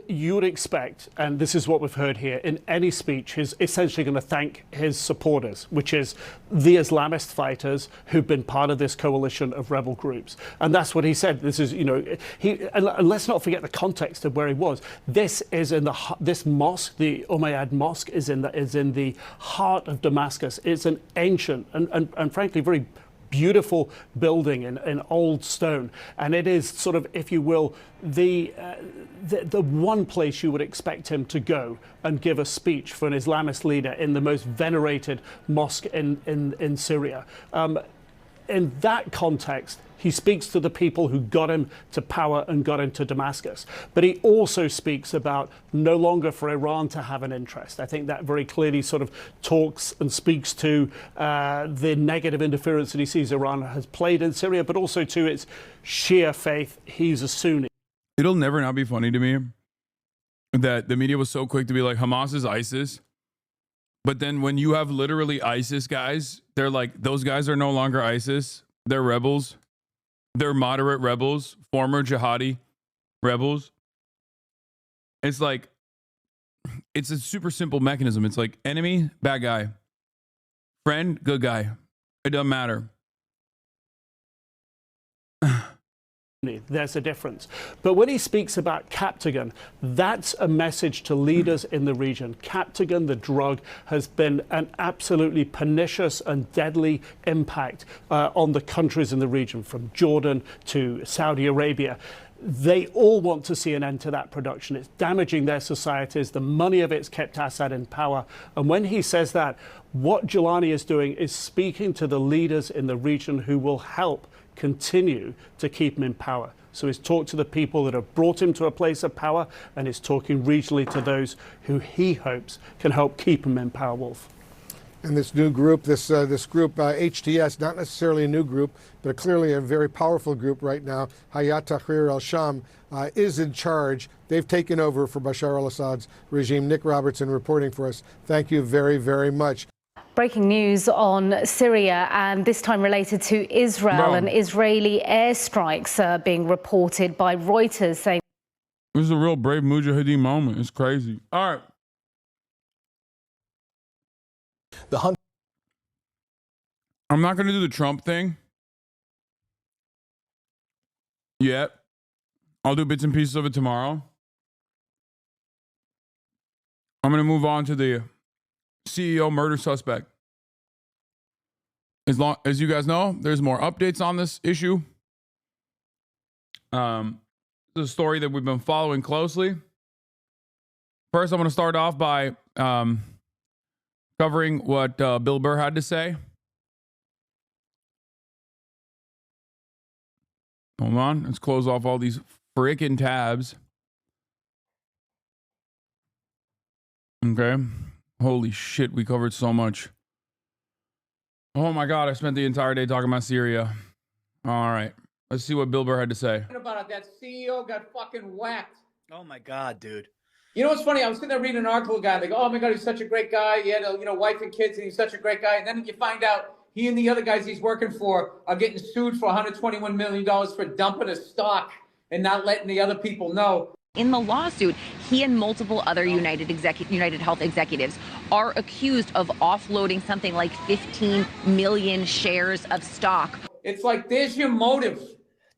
You would expect, and this is what we've heard here, in any speech, he's essentially going to thank his supporters, which is the Islamist fighters who've been part of this coalition of rebel groups. And that's what he said. This is, you know, and let's not forget the context of where he was. This is in this mosque, the Umayyad Mosque, is in the heart of Damascus. It's an ancient and frankly very beautiful building in old stone, and it is sort of, if you will, the one place you would expect him to go and give a speech for an Islamist leader in the most venerated mosque in Syria. In that context, he speaks to the people who got him to power and got him to Damascus. But he also speaks about no longer for Iran to have an interest. I think that very clearly sort of talks and speaks to the negative interference that he sees Iran has played in Syria, but also to its Shia faith. He's a Sunni. It'll never not be funny to me that the media was so quick to be like, Hamas is ISIS. But then when you have literally ISIS guys, they're like, those guys are no longer ISIS. They're rebels. They're moderate rebels, former jihadi rebels. It's like, it's a super simple mechanism. It's like enemy, bad guy. Friend, good guy. It doesn't matter. There's a difference. But when he speaks about captagon, that's a message to leaders in the region. Captagon, the drug, has been an absolutely pernicious and deadly impact on the countries in the region, from Jordan to Saudi Arabia. They all want to see an end to that production. It's damaging their societies. The money of it's kept Assad in power. And when he says that, what Jelani is doing is speaking to the leaders in the region who will help continue to keep him in power. So he's talked to the people that have brought him to a place of power, and he's talking regionally to those who he hopes can help keep him in power, Wolf. And this new group, this group, HTS, not necessarily a new group, but clearly a very powerful group right now, Hayat Tahrir al-Sham, is in charge. They've taken over for Bashar al-Assad's regime. Nick Robertson reporting for us. Thank you very, very much. Breaking news on Syria, and this time related to Israel. And Israeli airstrikes are being reported by Reuters, saying this is a real brave Mujahideen moment. It's crazy. All right. I'm not going to do the Trump thing yet. I'll do bits and pieces of it tomorrow. I'm going to move on to the CEO murder suspect. As you guys know, there's more updates on this issue. It's a story that we've been following closely. First, I'm going to start off by covering what Bill Burr had to say. Hold on. Let's close off all these freaking tabs. Okay. Holy shit, we covered so much. Oh my God, I spent the entire day talking about Syria. All right. Let's see what Bill Burr had to say. About it, that CEO got fucking whacked. Oh my God, dude. You know what's funny? I was sitting there reading an article, guy. They go, "Oh my God, he's such a great guy. He had a wife and kids, and he's such a great guy." And then you find out he and the other guys he's working for are getting sued for $121 million for dumping a stock and not letting the other people know. In the lawsuit, he and multiple other United Health executives are accused of offloading something like 15 million shares of stock. It's like, there's your motive.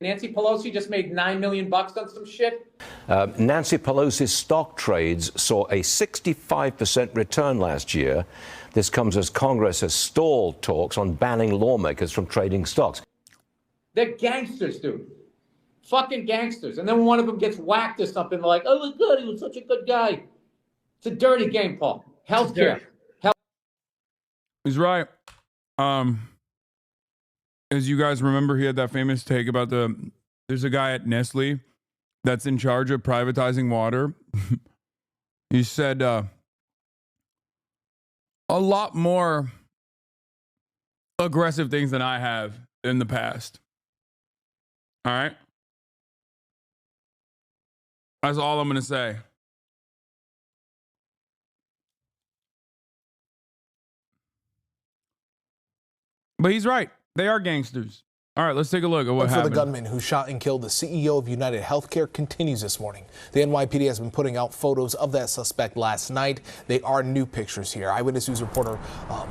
Nancy Pelosi just made $9 million on some shit. Nancy Pelosi's stock trades saw a 65% return last year. This comes as Congress has stalled talks on banning lawmakers from trading stocks. They're gangsters, dude. Fucking gangsters. And then one of them gets whacked or something, they're like, "Oh my God, he was such a good guy." It's a dirty game, Paul. Healthcare. He's right. As you guys remember, he had that famous take about there's a guy at Nestle that's in charge of privatizing water. He said a lot more aggressive things than I have in the past. All right? That's all I'm going to say. But he's right. They are gangsters. All right, let's take a look at what happened. For the gunman who shot and killed the CEO of United Healthcare continues this morning. The NYPD has been putting out photos of that suspect last night. They are new pictures here. Eyewitness News reporter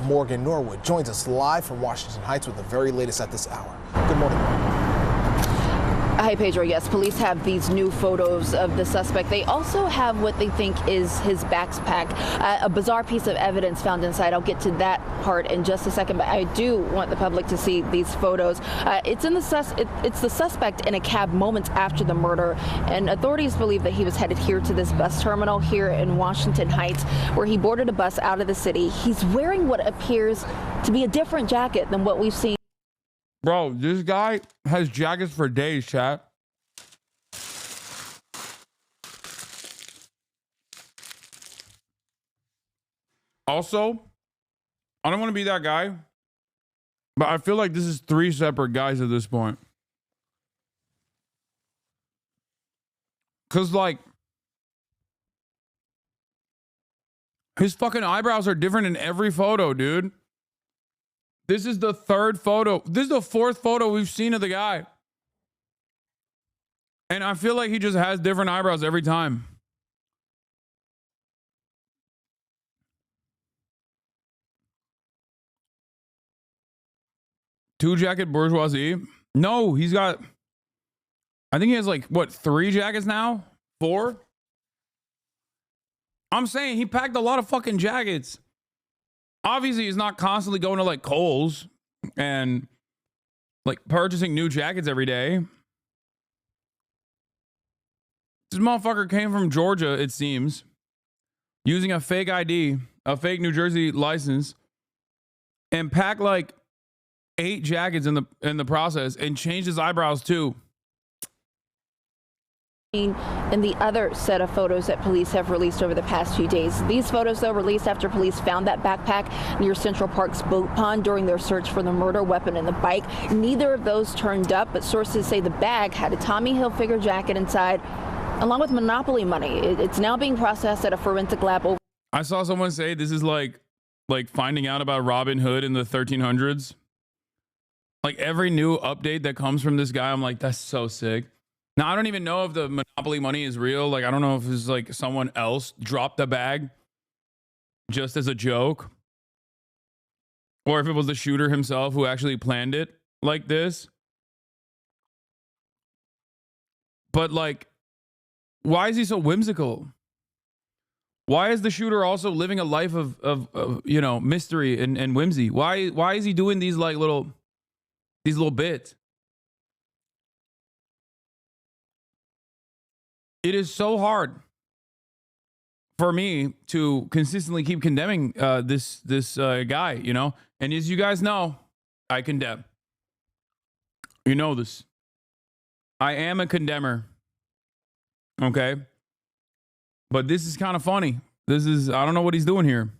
Morgan Norwood joins us live from Washington Heights with the very latest at this hour. Good morning. Hi, Pedro. Yes, police have these new photos of the suspect. They also have what they think is his backpack, a bizarre piece of evidence found inside. I'll get to that part in just a second, but I do want the public to see these photos. It's the suspect in a cab moments after the murder, and authorities believe that he was headed here to this bus terminal here in Washington Heights, where he boarded a bus out of the city. He's wearing what appears to be a different jacket than what we've seen. Bro, this guy has jackets for days, chat. Also, I don't want to be that guy, but I feel like this is 3 separate guys at this point. Because, like, his fucking eyebrows are different in every photo, dude. This is the 3rd photo. This is the 4th photo we've seen of the guy. And I feel like he just has different eyebrows every time. Two jacket bourgeoisie. No, he's got, I think he has like, what, 3 jackets now? 4? I'm saying he packed a lot of fucking jackets. Obviously, he's not constantly going to like Kohl's and like purchasing new jackets every day. This motherfucker came from Georgia, it seems, using a fake ID, a fake New Jersey license, and packed like 8 jackets in the process, and changed his eyebrows too. In the other set of photos that police have released over the past few days. These photos, though, released after police found that backpack near Central Park's boat pond during their search for the murder weapon and the bike. Neither of those turned up, but sources say the bag had a Tommy Hilfiger jacket inside, along with Monopoly money. It's now being processed at a forensic lab. I saw someone say this is like finding out about Robin Hood in the 1300s. Like every new update that comes from this guy, I'm like, that's so sick. Now, I don't even know if the Monopoly money is real. Like, I don't know if it's like someone else dropped the bag just as a joke, or if it was the shooter himself who actually planned it like this. But like, why is he so whimsical? Why is the shooter also living a life of you know, mystery and whimsy? Why is he doing these like little bits? It is so hard for me to consistently keep condemning this guy, you know? And as you guys know, I condemn. You know this. I am a condemner. Okay? But this is kind of funny. This is, I don't know what he's doing here.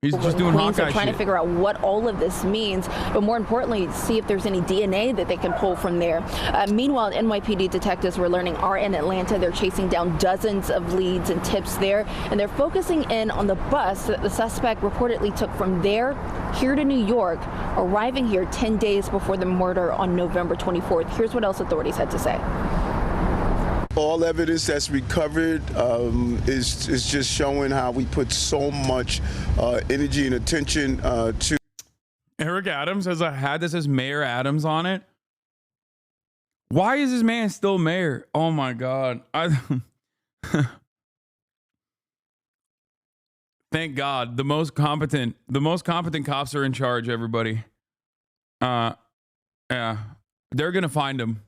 He's just doing Hawkeye trying to figure out what all of this means, but more importantly, see if there's any DNA that they can pull from there. Meanwhile, NYPD detectives were learning are in Atlanta. They're chasing down dozens of leads and tips there, and they're focusing in on the bus that the suspect reportedly took from there here to New York, arriving here 10 days before the murder on November 24th. Here's what else authorities had to say. All evidence that's recovered is just showing how we put so much energy and attention to. Eric Adams has a hat that says Mayor Adams on it. Why is this man still mayor? Oh my God. Thank God. The most competent cops are in charge, everybody. Yeah. They're going to find him.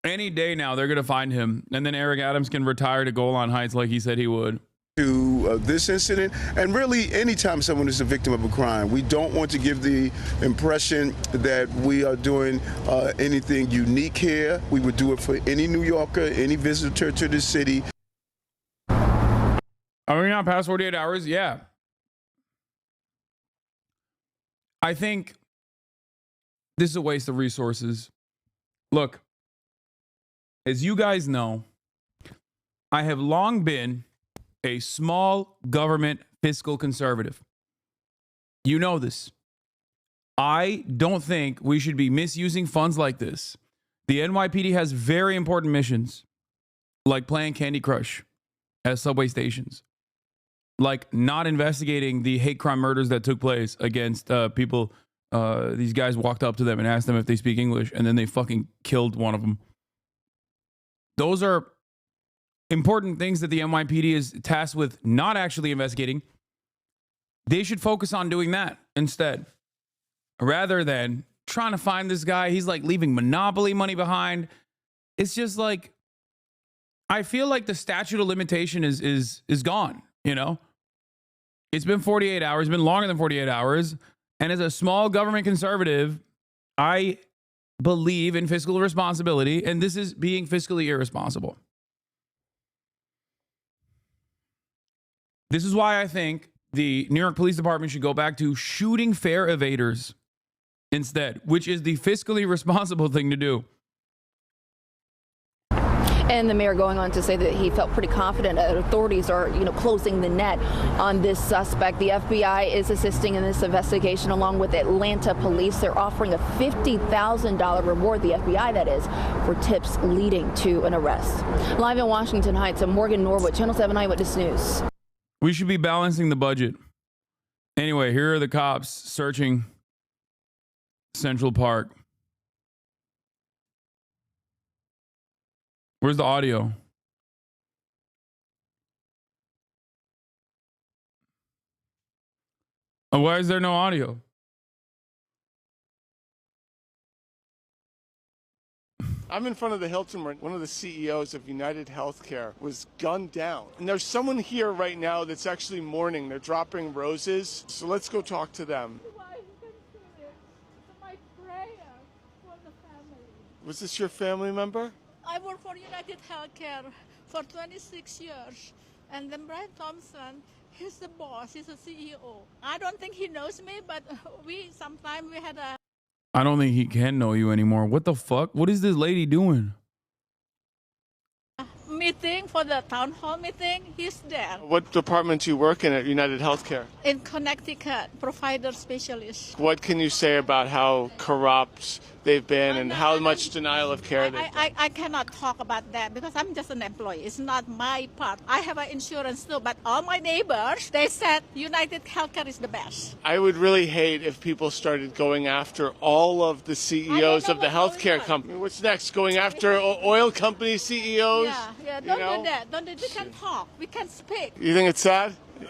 Any day now, they're going to find him. And then Eric Adams can retire to Golan Heights like he said he would. To this incident, and really anytime someone is a victim of a crime, we don't want to give the impression that we are doing anything unique here. We would do it for any New Yorker, any visitor to the city. Are we not past 48 hours? Yeah. I think this is a waste of resources. Look, as you guys know, I have long been a small government fiscal conservative. You know this. I don't think we should be misusing funds like this. The NYPD has very important missions, like playing Candy Crush at subway stations, like not investigating the hate crime murders that took place against people. These guys walked up to them and asked them if they speak English, and then they fucking killed one of them. Those are important things that the NYPD is tasked with not actually investigating. They should focus on doing that instead, rather than trying to find this guy. He's like leaving Monopoly money behind. It's just like, I feel like the statute of limitation is gone, you know? It's been 48 hours, been longer than 48 hours. And as a small government conservative, I believe in fiscal responsibility, and this is being fiscally irresponsible. This is why I think the New York Police Department should go back to shooting fare evaders instead, which is the fiscally responsible thing to do. And the mayor going on to say that he felt pretty confident that authorities are, closing the net on this suspect. The FBI is assisting in this investigation along with Atlanta police. They're offering a $50,000 reward, the FBI that is, for tips leading to an arrest. Live in Washington Heights, I'm Morgan Norwood, Channel 7 Eyewitness News. We should be balancing the budget. Anyway, here are the cops searching Central Park. Where's the audio? Oh, why is there no audio? I'm in front of the Hilton where one of the CEOs of United Healthcare was gunned down. And there's someone here right now that's actually mourning. They're dropping roses. So let's go talk to them. Was this your family member? I work for United Healthcare for 26 years. And then Brian Thompson, he's the boss, he's a CEO. I don't think he knows me, but sometimes we had a... I don't think he can know you anymore. What the fuck? What is this lady doing? meeting, for the town hall meeting, he's there. What department do you work in at United Healthcare? In Connecticut, provider specialist. What can you say about how corrupt they've been and how much denial of care they've done? I cannot talk about that because I'm just an employee. It's not my part. I have an insurance too, but all my neighbors, they said United Healthcare is the best. I would really hate if people started going after all of the CEOs of the healthcare company. What's next? Going after oil company CEOs? Yeah, don't do that. Don't do that. We can talk. We can speak. You think it's sad? Yeah,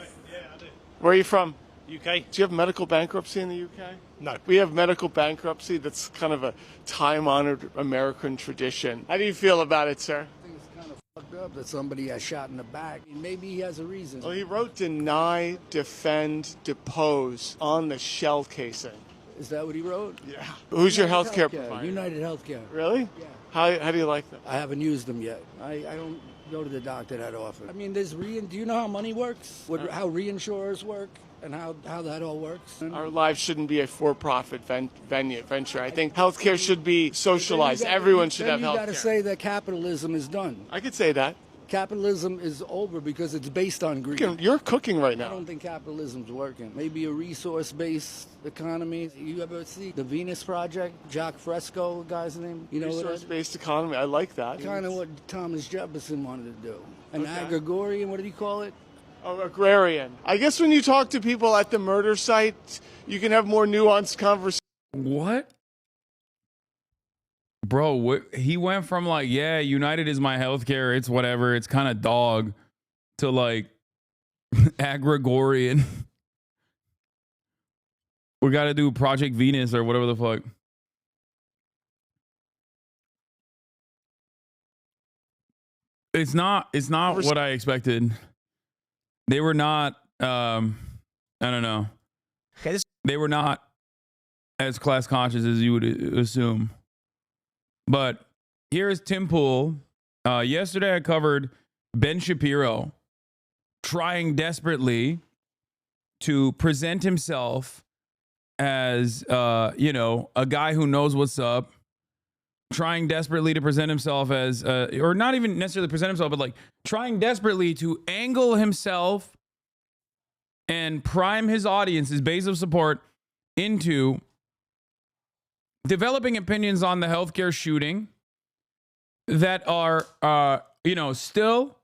I do. Where are you from? UK. Do you have medical bankruptcy in the UK? No. We have medical bankruptcy. That's kind of a time-honored American tradition. How do you feel about it, sir? I think it's kind of fucked up that somebody got shot in the back. Maybe he has a reason. Well, he wrote deny, defend, depose on the shell casing. Is that what he wrote? Yeah. Who's your healthcare provider? United Healthcare. Really? Yeah. How do you like them? I haven't used them yet. I don't go to the doctor that often. I mean, do you know how money works? How reinsurers work? And how that all works? Our lives shouldn't be a for-profit venture. I think healthcare should be socialized. Everyone should have healthcare. You got to say that capitalism is done. I could say that. Capitalism is over because it's based on greed. You're cooking right now. I don't think capitalism's working. Maybe a resource-based economy. You ever see the Venus Project? Jacques Fresco, the guy's name. You know, resource-based economy. I like that. Kind of what Thomas Jefferson wanted to do. An agrarian. What did he call it? Oh, agrarian. I guess when you talk to people at the murder site, you can have more nuanced conversations. What? Bro, he went from like, yeah, United is my healthcare, it's whatever, it's kind of dog, to like agrarian. We got to do Project Venus or whatever the fuck. It's not what I expected. They were not, I don't know. Okay, they were not as class conscious as you would assume. But here is Tim Pool. Yesterday I covered Ben Shapiro trying desperately to present himself as, a guy who knows what's up. Trying desperately to present himself as, or not even necessarily present himself, but like trying desperately to angle himself and prime his audience, his base of support, into developing opinions on the healthcare shooting that are, still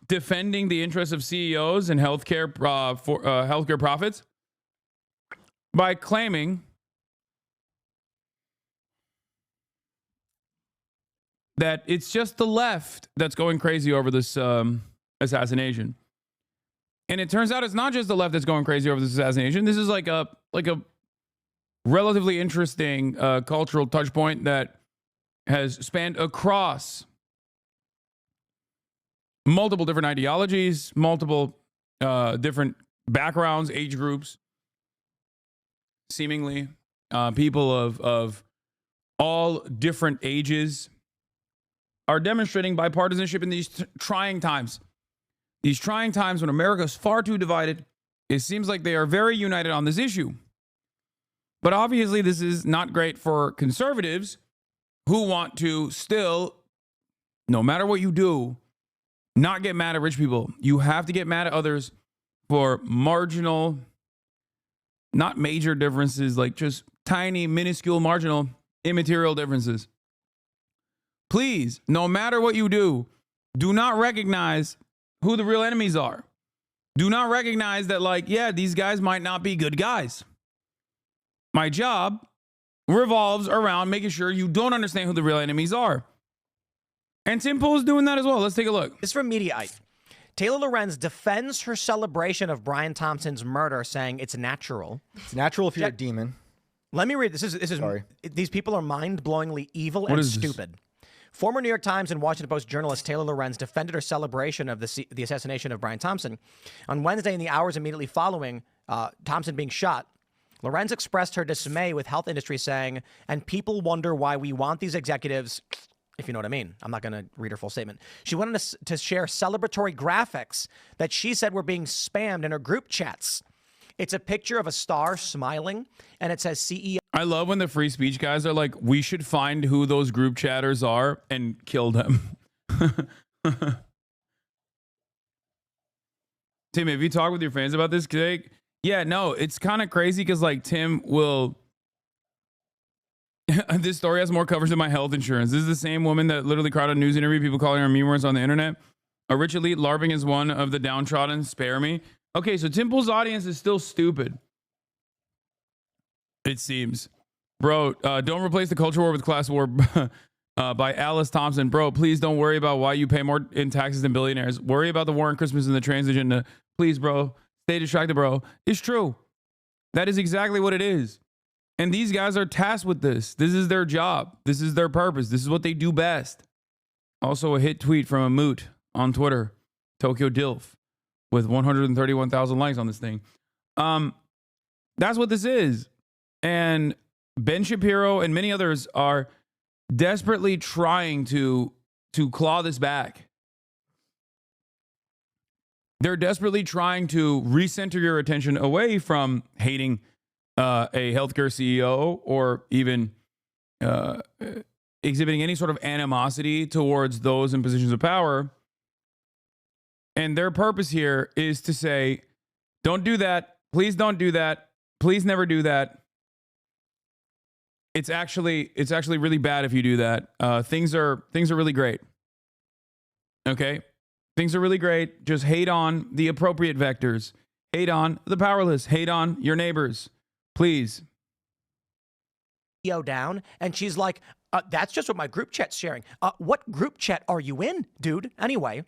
defending the interests of CEOs and healthcare healthcare profits by claiming that it's just the left that's going crazy over this assassination. And it turns out it's not just the left that's going crazy over this assassination. This is like a relatively interesting cultural touch point that has spanned across multiple different ideologies, multiple different backgrounds, age groups, seemingly people of all different ages are demonstrating bipartisanship in these trying times. These trying times when America is far too divided, it seems like they are very united on this issue. But obviously, this is not great for conservatives who want to still, no matter what you do, not get mad at rich people. You have to get mad at others for marginal, not major differences, like just tiny, minuscule, marginal, immaterial differences. Please, no matter what you do not recognize who the real enemies are. Do not recognize that, these guys might not be good guys. My job revolves around making sure you don't understand who the real enemies are. And Tim Pool's doing that as well. Let's take a look. This is from Mediaite. Taylor Lorenz defends her celebration of Brian Thompson's murder, saying it's natural. It's natural if you're a demon. Let me read. This is Sorry. These people are mind-blowingly evil and stupid. Former New York Times and Washington Post journalist Taylor Lorenz defended her celebration of the assassination of Brian Thompson. On Wednesday, in the hours immediately following Thompson being shot, Lorenz expressed her dismay with health industry, saying, and people wonder why we want these executives, if you know what I mean. I'm not going to read her full statement. She went on to share celebratory graphics that she said were being spammed in her group chats. It's a picture of a star smiling, and it says CEO. I love when the free speech guys are like, we should find who those group chatters are and kill them. Tim, have you talked with your fans about this today? Yeah, no, it's kind of crazy because like Tim will. This story has more coverage than my health insurance. This is the same woman that literally cried on a news interview, people calling her memeers on the internet. A rich elite LARPing is one of the downtrodden. Spare me. Okay, so Tim Pool's audience is still stupid. It seems. Bro, don't replace the culture war with class war by Alice Thompson. Bro, please don't worry about why you pay more in taxes than billionaires. Worry about the war on Christmas and the trans agenda. Please, bro. Stay distracted, bro. It's true. That is exactly what it is. And these guys are tasked with this. This is their job. This is their purpose. This is what they do best. Also, a hit tweet from a moot on Twitter, Tokyo Dilf, with 131,000 likes on this thing. That's what this is. And Ben Shapiro and many others are desperately trying to claw this back. They're desperately trying to recenter your attention away from hating a healthcare CEO or even exhibiting any sort of animosity towards those in positions of power. And their purpose here is to say, don't do that. Please don't do that. Please never do that. It's actually really bad if you do that. Things are really great. Okay? Things are really great. Just hate on the appropriate vectors. Hate on the powerless. Hate on your neighbors. Please. Down, and she's like, that's just what my group chat's sharing. What group chat are you in, dude? Anyway,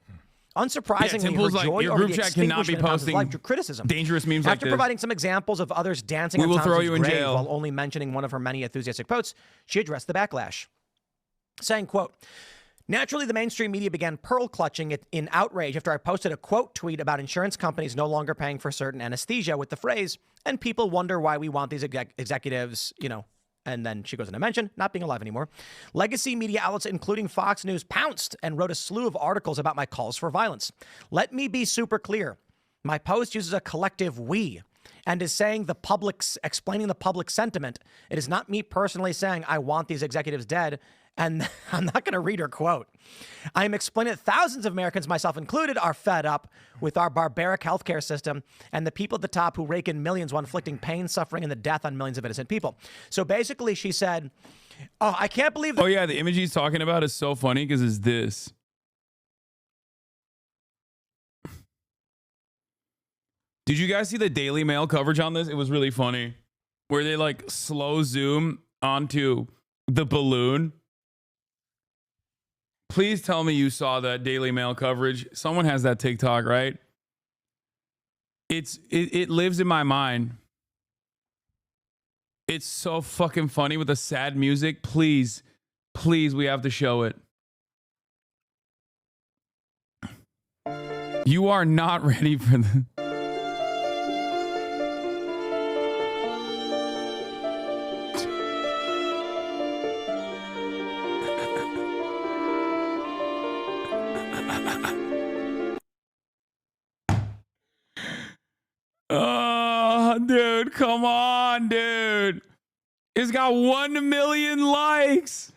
unsurprisingly, her joy like, your over group the chat cannot be posting life drew criticism. Dangerous memes like After this. providing some examples of others dancing on Thompson's grave while only mentioning one of her many enthusiastic posts, she addressed the backlash, saying, quote, naturally, the mainstream media began pearl clutching it in outrage after I posted a quote tweet about insurance companies no longer paying for certain anesthesia with the phrase, and people wonder why we want these executives, you know, and then she goes into mention not being alive anymore. Legacy media outlets, including Fox News, pounced and wrote a slew of articles about my calls for violence. Let me be super clear. My post uses a collective we and is saying explaining the public sentiment. It is not me personally saying I want these executives dead. And I'm not going to read her quote. I am explaining that thousands of Americans, myself included, are fed up with our barbaric healthcare system and the people at the top who rake in millions while inflicting pain, suffering, and the death on millions of innocent people. So basically, she said, oh, I can't believe that. Oh, yeah. The image he's talking about is so funny because it's this. Did you guys see the Daily Mail coverage on this? It was really funny where they like slow zoom onto the balloon. Please tell me you saw that Daily Mail coverage. Someone has that TikTok, right? It lives in my mind. It's so fucking funny with the sad music. Please, we have to show it. You are not ready for the... Oh, dude, come on, dude. It's got 1 million likes.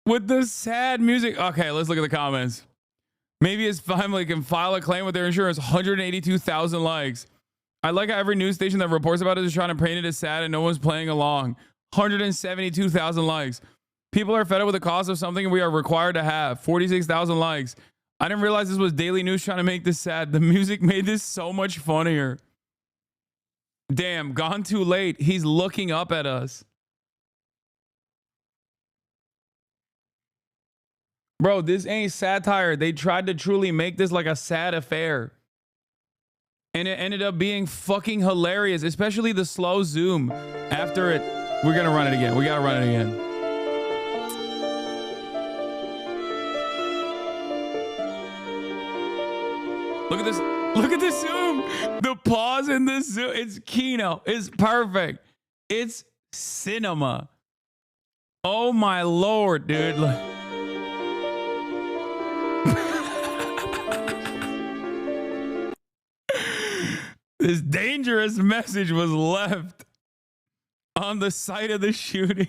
With the sad music. Okay, let's look at the comments. Maybe his family can file a claim with their insurance. 182,000 likes. I like how every news station that reports about it is trying to paint it as sad and no one's playing along. 172,000 likes. People are fed up with the cost of something we are required to have. 46,000 likes. I didn't realize this was Daily News trying to make this sad. The music made this so much funnier. Damn, gone too late. He's looking up at us. Bro, this ain't satire. They tried to truly make this like a sad affair. And it ended up being fucking hilarious, especially the slow zoom after it. We're going to run it again. We got to run it again. Look at this. Look at the zoom. The pause in the zoom. It's Kino. It's perfect. It's cinema. Oh my Lord, dude. This dangerous message was left on the site of the shooting.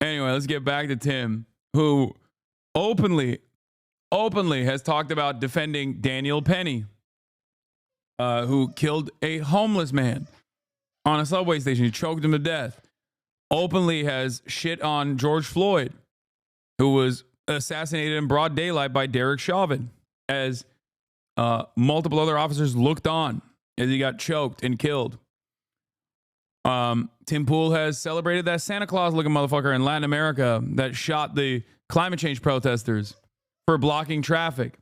Anyway, let's get back to Tim, who openly has talked about defending Daniel Penny, who killed a homeless man on a subway station. He choked him to death. Openly has shit on George Floyd, who was assassinated in broad daylight by Derek Chauvin, as multiple other officers looked on as he got choked and killed. Tim Pool has celebrated that Santa Claus looking motherfucker in Latin America that shot the climate change protesters for blocking traffic.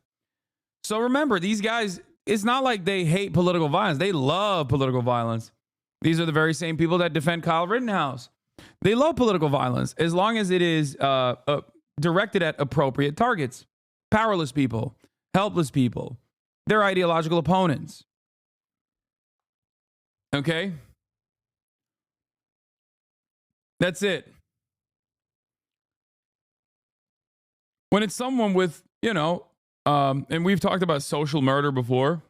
So remember, these guys, it's not like they hate political violence. They love political violence. These are the very same people that defend Kyle Rittenhouse. They love political violence as long as it is directed at appropriate targets. Powerless people, helpless people, their ideological opponents. Okay? That's it. When it's someone with, and we've talked about social murder before,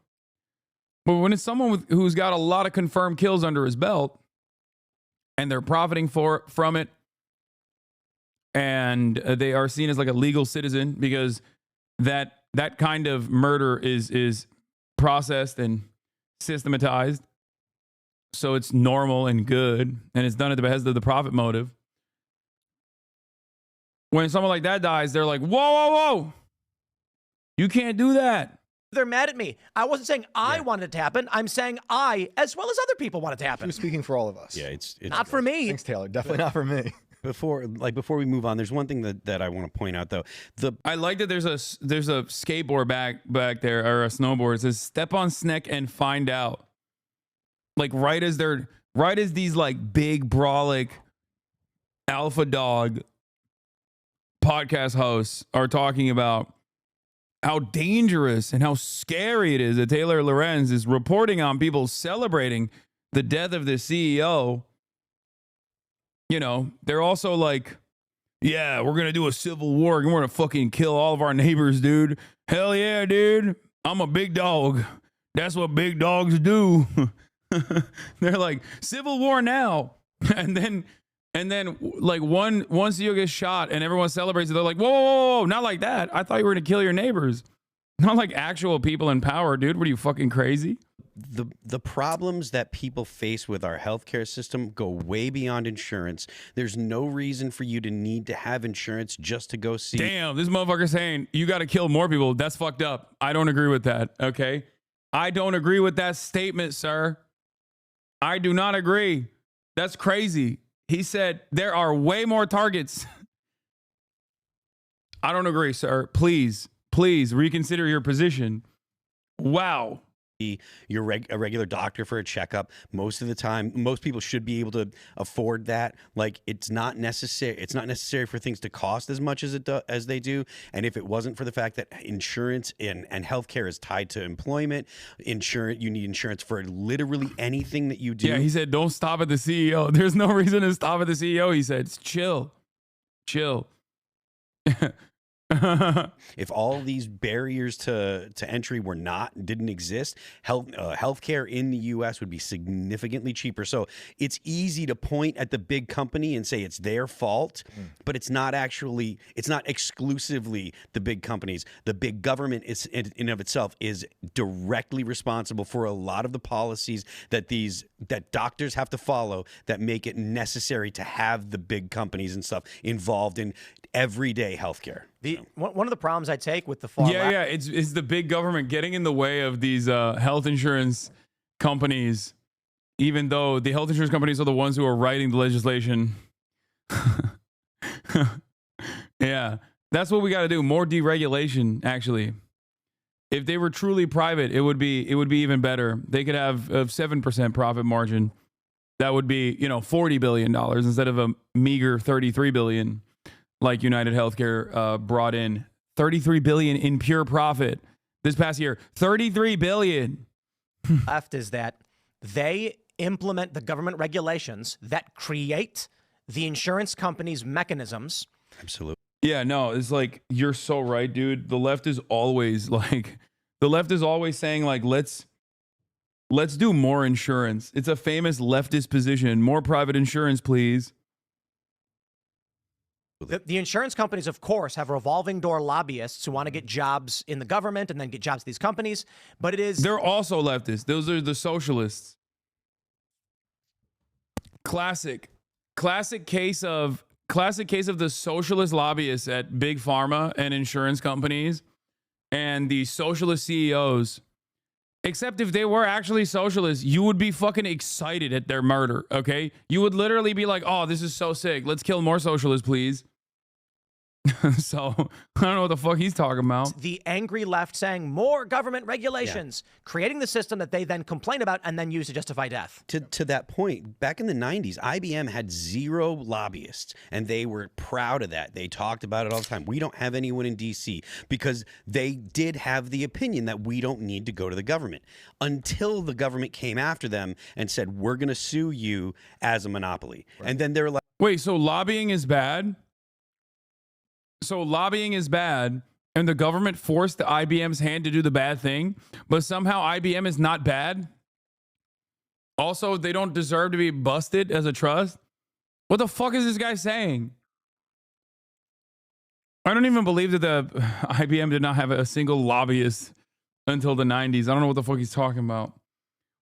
but when it's someone who's got a lot of confirmed kills under his belt and they're profiting from it, and they are seen as like a legal citizen because that kind of murder is processed and systematized, so it's normal and good, and it's done at the behest of the profit motive. When someone like that dies, they're like, whoa, whoa, whoa. You can't do that. They're mad at me. I wasn't saying I wanted it to happen. I'm saying I, as well as other people, want it to happen. You're speaking for all of us. Yeah, it's not for me. Thanks, Taylor. Definitely not for me. Before we move on, there's one thing that I want to point out though. I like that there's a skateboard back there, or a snowboard. It says step on Sneck and find out. Like right as these like big brolic alpha dog podcast hosts are talking about how dangerous and how scary it is that Taylor Lorenz is reporting on people celebrating the death of the CEO. They're also like, yeah, we're going to do a civil war and we're going to fucking kill all of our neighbors, dude. Hell yeah, dude. I'm a big dog. That's what big dogs do. They're like, civil war now. And then like one CEO gets shot and everyone celebrates it. They're like, whoa, whoa, whoa, not like that. I thought you were going to kill your neighbors. Not like actual people in power, dude. What are you, fucking crazy? The problems that people face with our healthcare system go way beyond insurance. There's no reason for you to need to have insurance just to go see. Damn, this motherfucker saying you got to kill more people. That's fucked up. I don't agree with that. Okay. I don't agree with that statement, sir. I do not agree. That's crazy. He said there are way more targets. I don't agree, sir. Please reconsider your position. Wow. You're a regular doctor for a checkup. Most of the time, most people should be able to afford that. Like, it's not necessary. It's not necessary for things to cost as much as they do. And if it wasn't for the fact that insurance and healthcare is tied to employment, you need insurance for literally anything that you do. Yeah, he said, don't stop at the CEO. There's no reason to stop at the CEO. He said, chill. If all these barriers to entry didn't exist, healthcare in the U.S. would be significantly cheaper. So it's easy to point at the big company and say it's their fault, but it's not exclusively the big companies. The big government is in and of itself is directly responsible for a lot of the policies that doctors have to follow that make it necessary to have the big companies and stuff involved in everyday healthcare. One of the problems I take with the far left. Yeah, it's the big government getting in the way of these health insurance companies, even though the health insurance companies are the ones who are writing the legislation. Yeah, that's what we got to do. More deregulation, actually. If they were truly private, it would be even better. They could have a 7% profit margin. That would be, $40 billion instead of a meager $33 billion. Like United Healthcare brought in $33 billion in pure profit this past year. $33 billion. Left is that they implement the government regulations that create the insurance companies' mechanisms. Absolutely. Yeah, no, it's like, you're so right, dude. The left is always saying like, let's Let's do more insurance. It's a famous leftist position. More private insurance, please. The insurance companies, of course, have revolving door lobbyists who want to get jobs in the government and then get jobs at these companies. But it is... They're also leftists. Those are the socialists. Classic case of the socialist lobbyists at big pharma and insurance companies and the socialist CEOs. Except if they were actually socialists, you would be fucking excited at their murder, okay? You would literally be like, oh, this is so sick. Let's kill more socialists, please. So, I don't know what the fuck he's talking about. The angry left saying more government regulations, creating the system that they then complain about and then use to justify death. To that point, back in the 90s, IBM had 0 lobbyists, and they were proud of that. They talked about it all the time. We don't have anyone in D.C. because they did have the opinion that we don't need to go to the government until the government came after them and said, we're going to sue you as a monopoly. Right. And then they're like... Wait, so lobbying is bad? So lobbying is bad, and the government forced the IBM's hand to do the bad thing, but somehow IBM is not bad? Also, they don't deserve to be busted as a trust? What the fuck is this guy saying? I don't even believe that the IBM did not have a single lobbyist until the 90s. I don't know what the fuck he's talking about.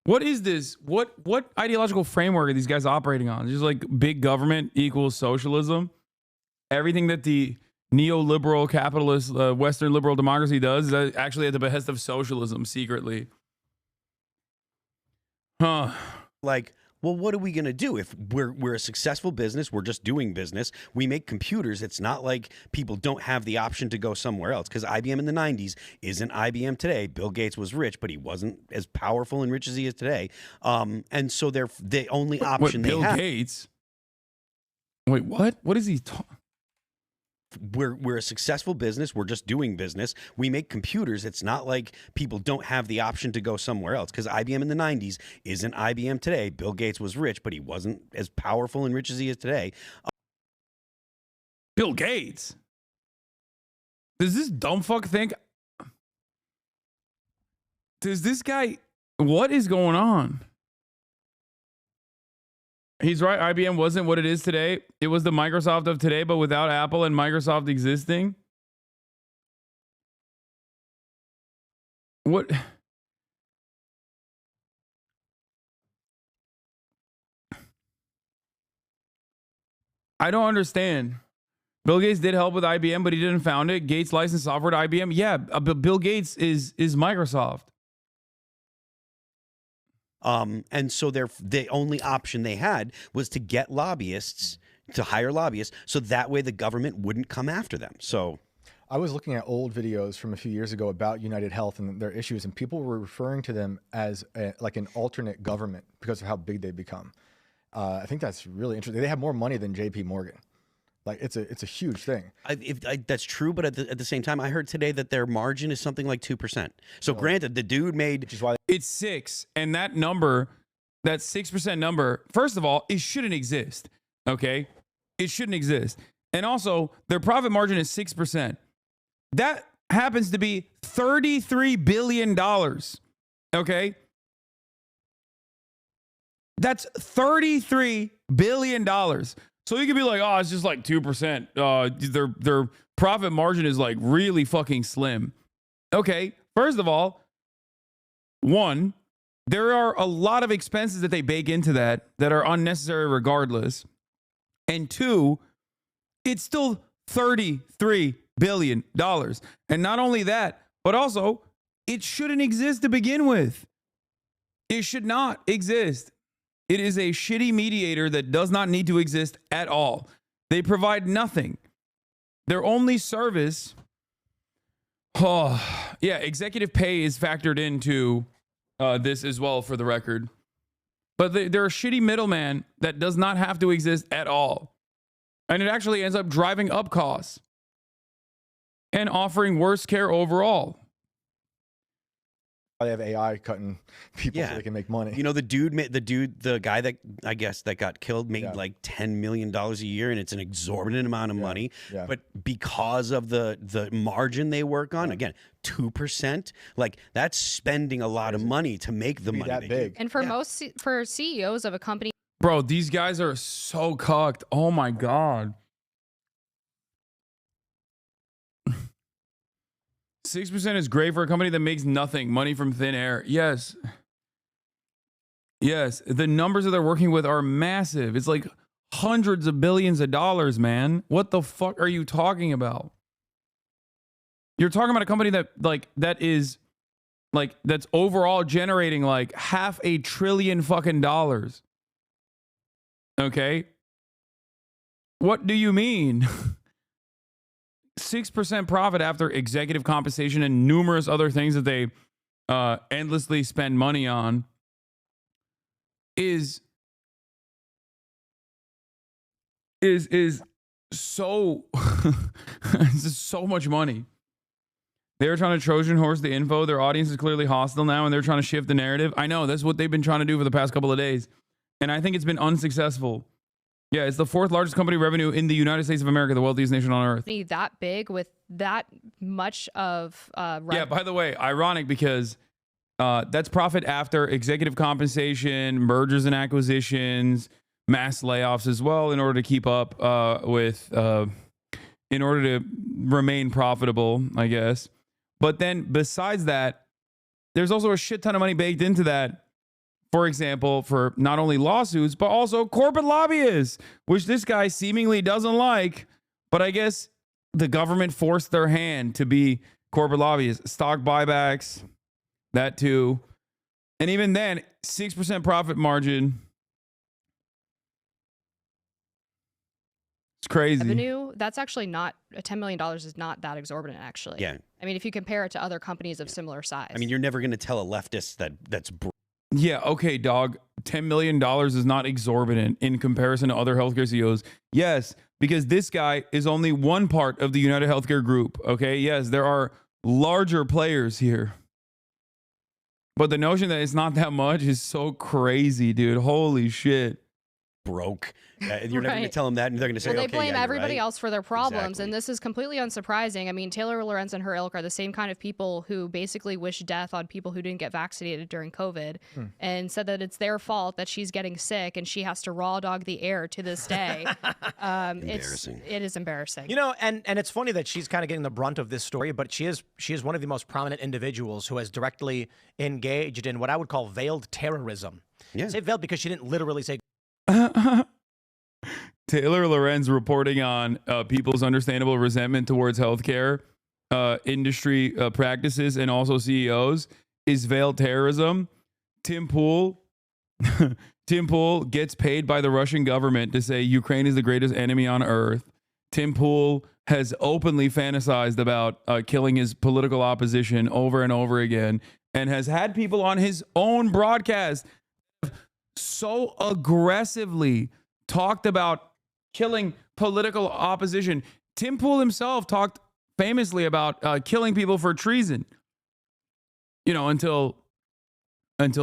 What is this? What ideological framework are these guys operating on? Just like big government equals socialism? Everything that the neoliberal capitalist Western liberal democracy does is actually at the behest of socialism secretly. Huh. Like, well, what are we going to do? If we're a successful business, we're just doing business. We make computers. It's not like people don't have the option to go somewhere else, because IBM in the 90s isn't IBM today. Bill Gates was rich, but he wasn't as powerful and rich as he is today. And so they're the only option they have. Bill Gates? Wait, what? What is he talking? We're a successful business. We're just doing business. We make computers. It's not like people don't have the option to go somewhere else, because IBM in the 90s isn't IBM today. Bill Gates was rich, but he wasn't as powerful and rich as he is today. Bill Gates? Does this dumb fuck think? Does this guy... What is going on? He's right. IBM wasn't what it is today. It was the Microsoft of today, but without Apple and Microsoft existing. What? I don't understand. Bill Gates did help with IBM, but he didn't found it. Gates licensed software to IBM. Yeah, but Bill Gates is Microsoft. And so the only option they had was to get lobbyists, to hire lobbyists, so that way the government wouldn't come after them. So I was looking at old videos from a few years ago about United Health and their issues, and people were referring to them as like an alternate government because of how big they become. I think that's really interesting. They have more money than JP Morgan. Like it's a huge thing. That's true, but at the same time, I heard today that their margin is something like 2%. So granted, the dude made... Which is why it's 6, and that number, that 6% number, first of all, it shouldn't exist, okay? It shouldn't exist. And also, their profit margin is 6%. That happens to be $33 billion, okay? That's $33 billion. So you could be like, oh, it's just like 2%. Their profit margin is like really fucking slim. Okay, first of all, one, there are a lot of expenses that they bake into that are unnecessary regardless. And two, it's still $33 billion. And not only that, but also it shouldn't exist to begin with. It should not exist. It is a shitty mediator that does not need to exist at all. They provide nothing. Their only service, executive pay is factored into this as well, for the record. But they're a shitty middleman that does not have to exist at all. And it actually ends up driving up costs and offering worse care overall. They have AI cutting people so they can make money. You know, the guy that I guess that got killed made like $10 million a year, and it's an exorbitant amount of money. Yeah. But because of the margin they work on, again, 2%, like that's spending a lot of money to make the money. That big. And for for CEOs of a company, Bro, these guys are so cucked. Oh my God. 6% is great for a company that makes nothing money from thin air. Yes. Yes. The numbers that they're working with are massive. It's like hundreds of billions of dollars, man. What the fuck are you talking about? You're talking about a company that's overall generating like $500 billion fucking dollars. Okay. What do you mean? 6% profit after executive compensation and numerous other things that they endlessly spend money on is so it's just so much money. They're trying to Trojan horse the info. Their audience is clearly hostile now, and they're trying to shift the narrative. I know that's what they've been trying to do for the past couple of days, and I think it's been unsuccessful. Yeah, it's the 4th largest company revenue in the United States of America, the wealthiest nation on earth. that big with that much of Yeah, by the way, ironic because that's profit after executive compensation, mergers and acquisitions, mass layoffs as well in order to keep up in order to remain profitable, I guess. But then besides that, there's also a shit ton of money baked into that. For example, for not only lawsuits, but also corporate lobbyists, which this guy seemingly doesn't like. But I guess the government forced their hand to be corporate lobbyists. Stock buybacks, that too. And even then, 6% profit margin. It's crazy. revenue, that's actually not $10 million is not that exorbitant, actually. Yeah. I mean, if you compare it to other companies of similar size. I mean, you're never going to tell a leftist that's Yeah, okay, dog. $10 million is not exorbitant in comparison to other healthcare CEOs. Yes, because this guy is only one part of the United Healthcare Group. Okay, yes, there are larger players here. But the notion that it's not that much is so crazy, dude. Holy shit. Broke. You're never going to tell them that, and they're going to say, Well, they okay, blame yeah, everybody right. else for their problems, Exactly. and this is completely unsurprising. I mean, Taylor Lorenz and her ilk are the same kind of people who basically wish death on people who didn't get vaccinated during COVID, and said that it's their fault that she's getting sick and she has to raw dog the air to this day. It is embarrassing. You know, and it's funny that she's kind of getting the brunt of this story, but she is one of the most prominent individuals who has directly engaged in what I would call veiled terrorism. Yeah. I say veiled because she didn't literally say. Taylor Lorenz reporting on people's understandable resentment towards healthcare industry practices and also CEOs is veiled terrorism. Tim Pool gets paid by the Russian government to say Ukraine is the greatest enemy on earth. Tim Pool has openly fantasized about killing his political opposition over and over again, and has had people on his own broadcast so aggressively talked about killing political opposition. Tim Pool himself talked famously about killing people for treason. You know, until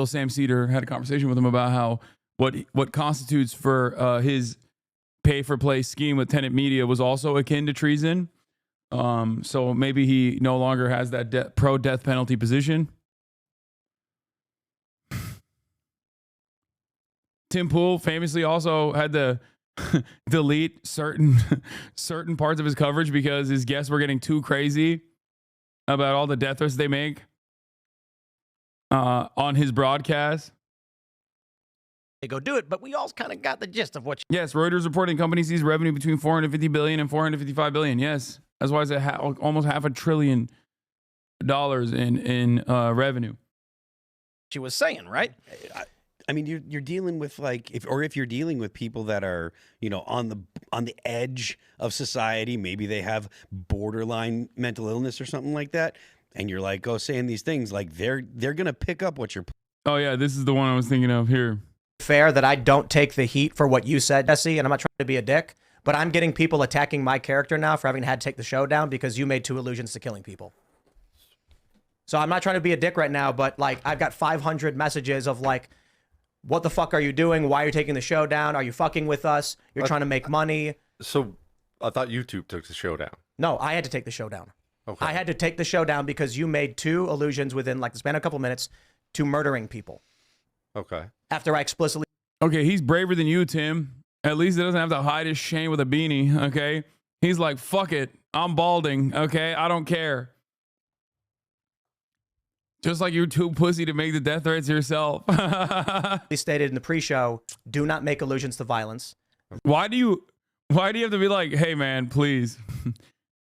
Sam Cedar had a conversation with him about how what constitutes for his pay-for-play scheme with Tenet Media was also akin to treason. So maybe he no longer has that pro-death penalty position. Tim Pool famously also had to delete certain parts of his coverage because his guests were getting too crazy about all the death threats they make on his broadcast. They go do it, but we all kind of got the gist of what. Yes, Reuters reporting company sees revenue between $450 billion and $455 billion. Yes, that's why it's almost $500 billion in revenue. She was saying, right? I mean, you're dealing with if you're dealing with people that are, you know, on the edge of society, maybe they have borderline mental illness or something like that, and you're like, saying these things, like they're gonna pick up what you're. Oh yeah, this is the one I was thinking of here. Fair that I don't take the heat for what you said, Jesse, and I'm not trying to be a dick, but I'm getting people attacking my character now for having had to take the show down because you made 2 allusions to killing people. So I'm not trying to be a dick right now, but like I've got 500 messages of like, what the fuck are you doing? Why are you taking the show down? Are you fucking with us? You're trying to make money. So I thought YouTube took the show down. No, I had to take the show down. Okay. I had to take the show down because you made 2 allusions within like the span of a couple minutes to murdering people. Okay. After I explicitly. Okay, he's braver than you, Tim. At least he doesn't have to hide his shame with a beanie, okay? He's like, fuck it. I'm balding, okay? I don't care. Just like you're too pussy to make the death threats yourself. He stated in the pre-show, do not make allusions to violence. Why do you have to be like, hey man, please?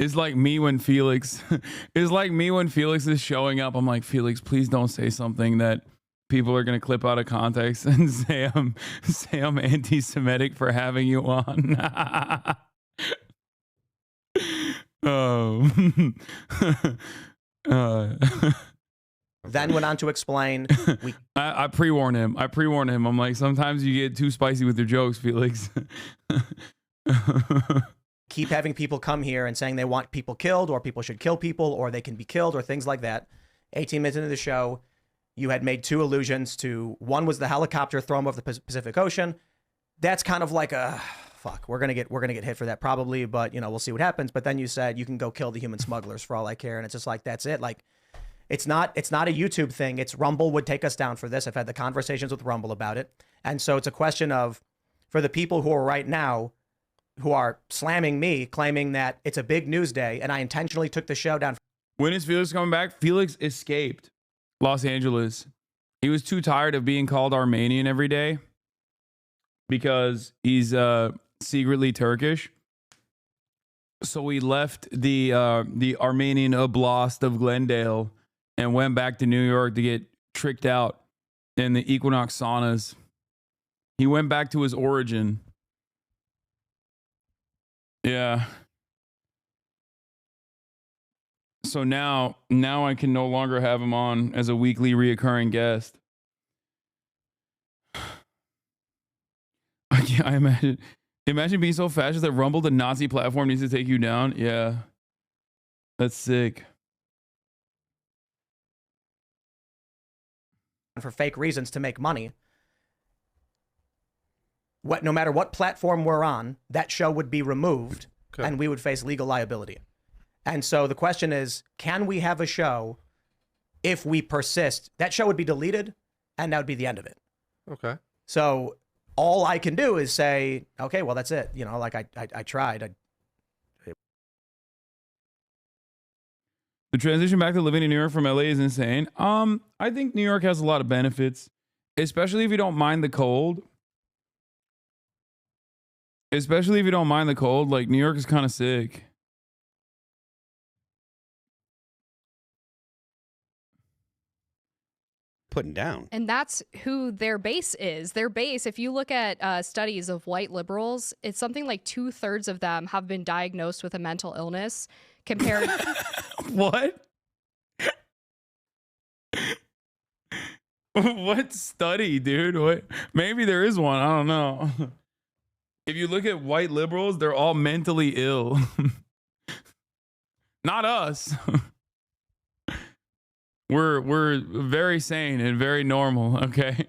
It's like me when Felix is showing up. I'm like, Felix, please don't say something that people are gonna clip out of context and say I'm anti-Semitic for having you on. Oh. Then went on to explain. I pre-warned him. I'm like, sometimes you get too spicy with your jokes, Felix. Keep having people come here and saying they want people killed, or people should kill people, or they can be killed, or things like that. 18 minutes into the show, you had made 2 allusions to, one was the helicopter thrown over the Pacific Ocean. That's kind of like a fuck. We're gonna get hit for that probably, but you know, we'll see what happens. But then you said you can go kill the human smugglers for all I care, and it's just like, that's it. Like, it's not a YouTube thing. It's Rumble would take us down for this. I've had the conversations with Rumble about it. And so it's a question of, for the people who are right now, who are slamming me, claiming that it's a big news day, and I intentionally took the show down. When is Felix coming back? Felix escaped Los Angeles. He was too tired of being called Armenian every day because he's secretly Turkish. So he left the Armenian Oblast of Glendale and went back to New York to get tricked out in the Equinox saunas. He went back to his origin. Yeah. So now I can no longer have him on as a weekly reoccurring guest. I imagine being so fascist that Rumble, the Nazi platform, needs to take you down. Yeah. That's sick. For fake reasons to make money. No matter what platform we're on, that show would be removed and we would face legal liability. And so the question is, can we have a show if we persist? That show would be deleted and that would be the end of it. Okay. So all I can do is say, okay, well, that's it. You know, like I tried. The transition back to living in New York from LA is insane. I think New York has a lot of benefits, especially if you don't mind the cold. Like, New York is kind of sick. Putting down. And that's who their base is. Their base, if you look at studies of white liberals, it's something like 2/3 of them have been diagnosed with a mental illness compared. What? What study, dude? What? Maybe there is one. I don't know. If you look at white liberals, they're all mentally ill. Not us. We're very sane and very normal, okay?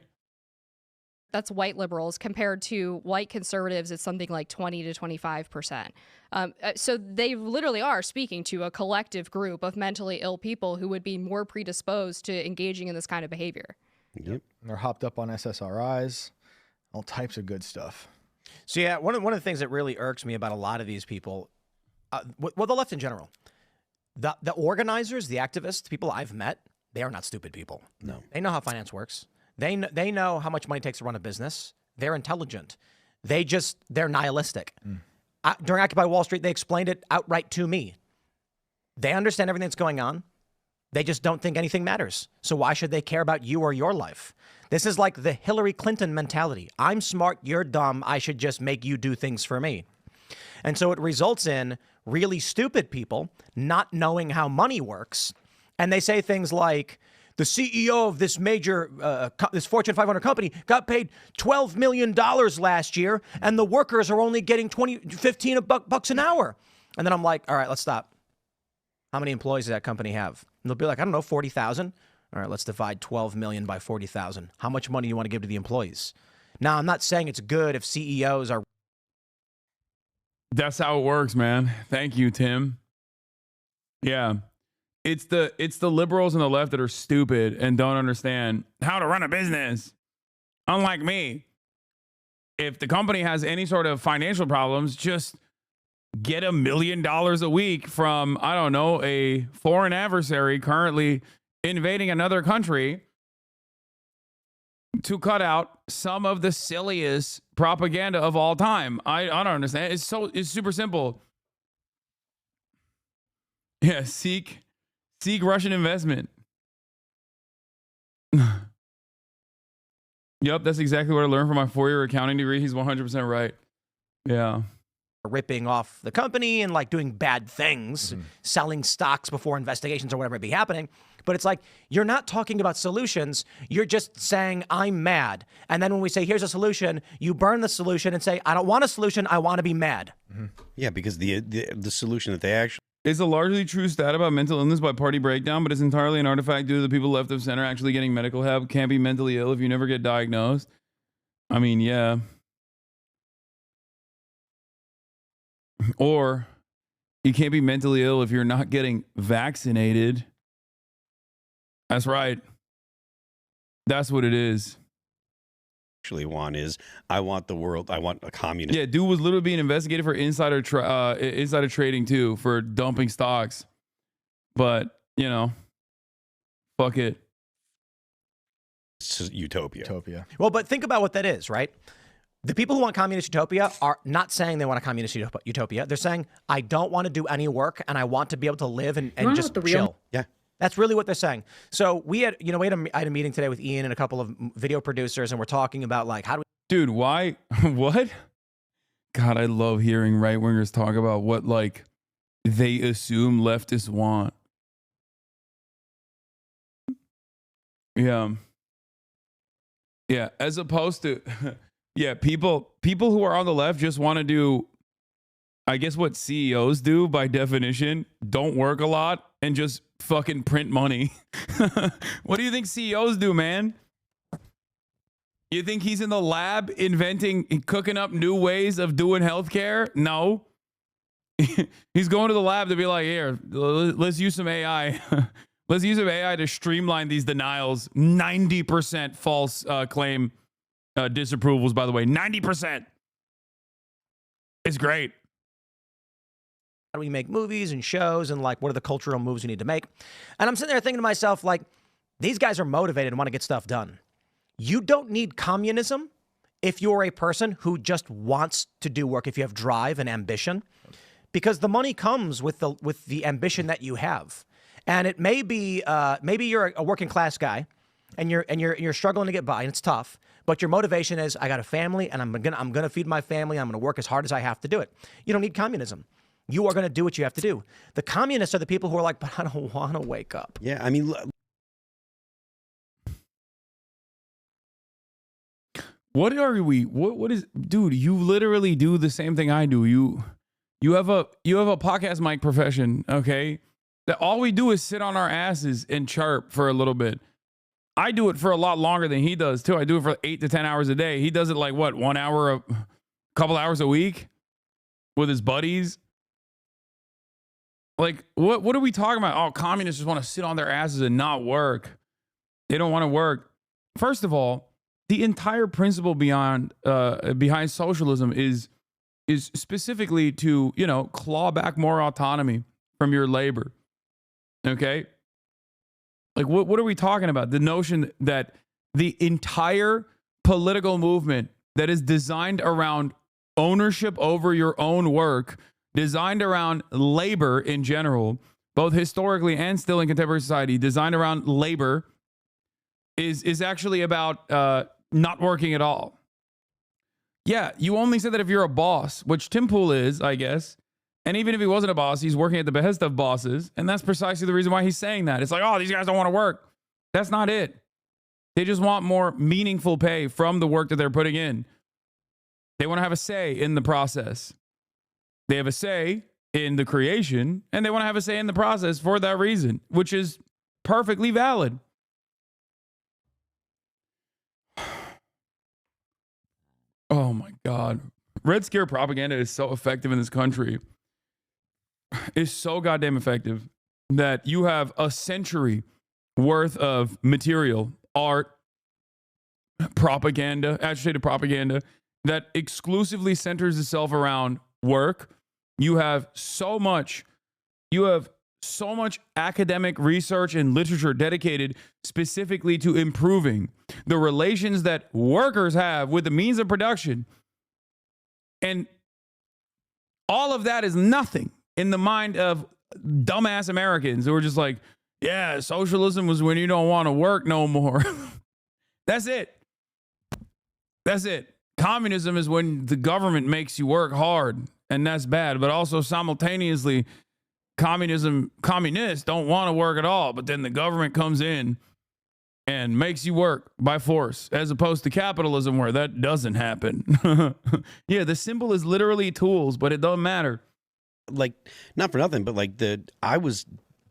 That's white liberals. Compared to white conservatives, it's something like 20 to 25%. So they literally are speaking to a collective group of mentally ill people who would be more predisposed to engaging in this kind of behavior. Yep. And they're hopped up on SSRIs, all types of good stuff. So yeah, one of the things that really irks me about a lot of these people, well, the left in general, the organizers, the activists, the people I've met, they are not stupid people. No. They know how finance works. They know how much money it takes to run a business. They're intelligent. They're nihilistic. During Occupy Wall Street, they explained it outright to me. They understand everything that's going on. They just don't think anything matters. So why should they care about you or your life? This is like the Hillary Clinton mentality. I'm smart, you're dumb. I should just make you do things for me. And so it results in really stupid people not knowing how money works. And they say things like, the CEO of this major, this Fortune 500 company got paid $12 million last year, and the workers are only getting $15 bucks an hour. And then I'm like, all right, let's stop. How many employees does that company have? they'll be like, I don't know, 40,000. All right, let's divide 12 million by 40,000. How much money do you want to give to the employees? Now, I'm not saying it's good if CEOs are. That's how it works, man. Thank you, Tim. Yeah. It's the liberals and the left that are stupid and don't understand how to run a business. Unlike me. If the company has any sort of financial problems, just get $1 million a week from, I don't know, a foreign adversary currently invading another country to cut out some of the silliest propaganda of all time. I don't understand. It's super simple. Yeah, seek Russian investment. Yep, that's exactly what I learned from my 4-year accounting degree. He's 100% right. Yeah. Ripping off the company and like doing bad things, selling stocks before investigations or whatever may be happening. But it's like, you're not talking about solutions. You're just saying, I'm mad. And then when we say, here's a solution, you burn the solution and say, I don't want a solution. I want to be mad. Yeah, because the solution that they actually. It's a largely true stat about mental illness by party breakdown, but it's entirely an artifact due to the people left of center actually getting medical help. Can't be mentally ill if you never get diagnosed. I mean, yeah. Or you can't be mentally ill if you're not getting vaccinated. That's right. That's what it is. Actually want is, I want the world, I want a communist. Yeah, dude was literally being investigated for insider trading too, for dumping stocks. But, you know, fuck it. It's utopia. Well, but think about what that is, right? The people who want communist utopia are not saying they want a communist utopia. They're saying, I don't want to do any work and I want to be able to live and just chill. Yeah. That's really what they're saying. So I had a meeting today with Ian and a couple of video producers, and we're talking about like, how do we... Dude, why? What? God, I love hearing right-wingers talk about what like they assume leftists want. Yeah. Yeah, as opposed to... Yeah, people who are on the left just want to do, I guess, what CEOs do by definition, don't work a lot and just fucking print money. What do you think CEOs do, man? You think he's in the lab cooking up new ways of doing healthcare? No. He's going to the lab to be like, here, let's use some AI. Let's use some AI to streamline these denials. 90% false claim disapprovals, by the way. 90%. It's great. How do we make movies and shows, and like, what are the cultural moves we need to make? And I'm sitting there thinking to myself, like, these guys are motivated and want to get stuff done. You don't need communism if you're a person who just wants to do work, if you have drive and ambition, because the money comes with the ambition that you have. And it may be, maybe you're a working class guy and you're struggling to get by and it's tough, but your motivation is, I got a family and I'm gonna feed my family. I'm gonna work as hard as I have to do it. You don't need communism. You are going to do what you have to do. The communists are the people who are like, but I don't want to wake up. Yeah, I mean, what are we? What is, dude? You literally do the same thing I do. You have a podcast mic profession, okay? That all we do is sit on our asses and chirp for a little bit. I do it for a lot longer than he does too. I do it for 8 to 10 hours a day. He does it like what, 1 hour, a couple hours a week with his buddies. Like, what are we talking about? Oh, communists just want to sit on their asses and not work. They don't want to work. First of all, the entire principle behind socialism is specifically to, you know, claw back more autonomy from your labor. Okay? Like, what are we talking about? The notion that the entire political movement that is designed around ownership over your own work, designed around labor in general, both historically and still in contemporary society, designed around labor, is actually about not working at all. Yeah, you only say that if you're a boss, which Tim Pool is, I guess. And even if he wasn't a boss, he's working at the behest of bosses. And that's precisely the reason why he's saying that. It's like, oh, these guys don't want to work. That's not it. They just want more meaningful pay from the work that they're putting in. They want to have a say in the process. They have a say in the creation, and they want to have a say in the process for that reason, which is perfectly valid. Oh my God. Red Scare propaganda is so effective in this country. It's so goddamn effective that you have a century worth of material, art, propaganda, agitated propaganda that exclusively centers itself around work. You have so much academic research and literature dedicated specifically to improving the relations that workers have with the means of production. And all of that is nothing in the mind of dumbass Americans who are just like, yeah, socialism was when you don't want to work no more. That's it. That's it. Communism is when the government makes you work hard, and that's bad. But also simultaneously, communists don't want to work at all, but then the government comes in and makes you work by force, as opposed to capitalism where that doesn't happen. Yeah, the symbol is literally tools, but it doesn't matter. Like, not for nothing, but like I was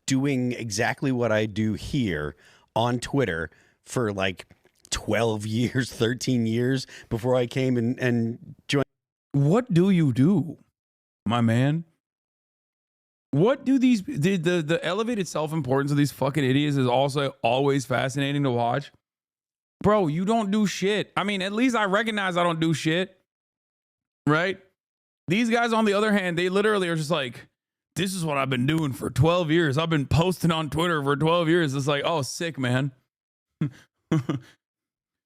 doing exactly what I do here on Twitter for like 12 years, 13 years before I came and joined. What do you do, my man? What do these, the elevated self-importance of these fucking idiots is also always fascinating to watch. Bro, you don't do shit. I mean, at least I recognize I don't do shit, right? These guys, on the other hand, they literally are just like, this is what I've been doing for 12 years. I've been posting on Twitter for 12 years. It's like, oh, sick, man.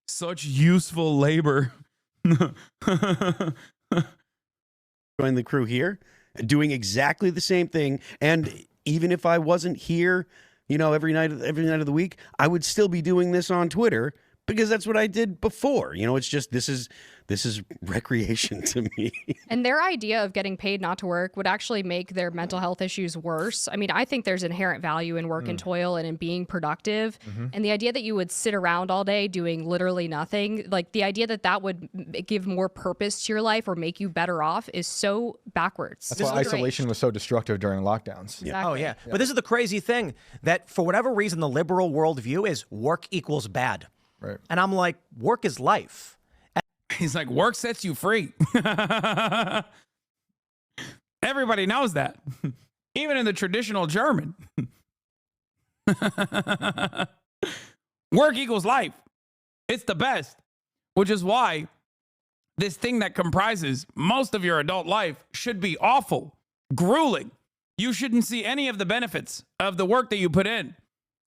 Such useful labor. Join the crew here, doing exactly the same thing. And even if I wasn't here, you know, every night of the week, I would still be doing this on Twitter because that's what I did before. You know, it's just, this is recreation to me. And their idea of getting paid not to work would actually make their mental health issues worse. I mean, I think there's inherent value in work and toil and in being productive. And the idea that you would sit around all day doing literally nothing, like the idea that that would give more purpose to your life or make you better off is so backwards. That's why isolation was so destructive during lockdowns. Exactly. Oh, yeah. But this is the crazy thing, that for whatever reason, the liberal worldview is work equals bad. Right. And I'm like, work is life. He's like, work sets you free. Everybody knows that. Even in the traditional German. Work equals life. It's the best. Which is why this thing that comprises most of your adult life should be awful, grueling. You shouldn't see any of the benefits of the work that you put in.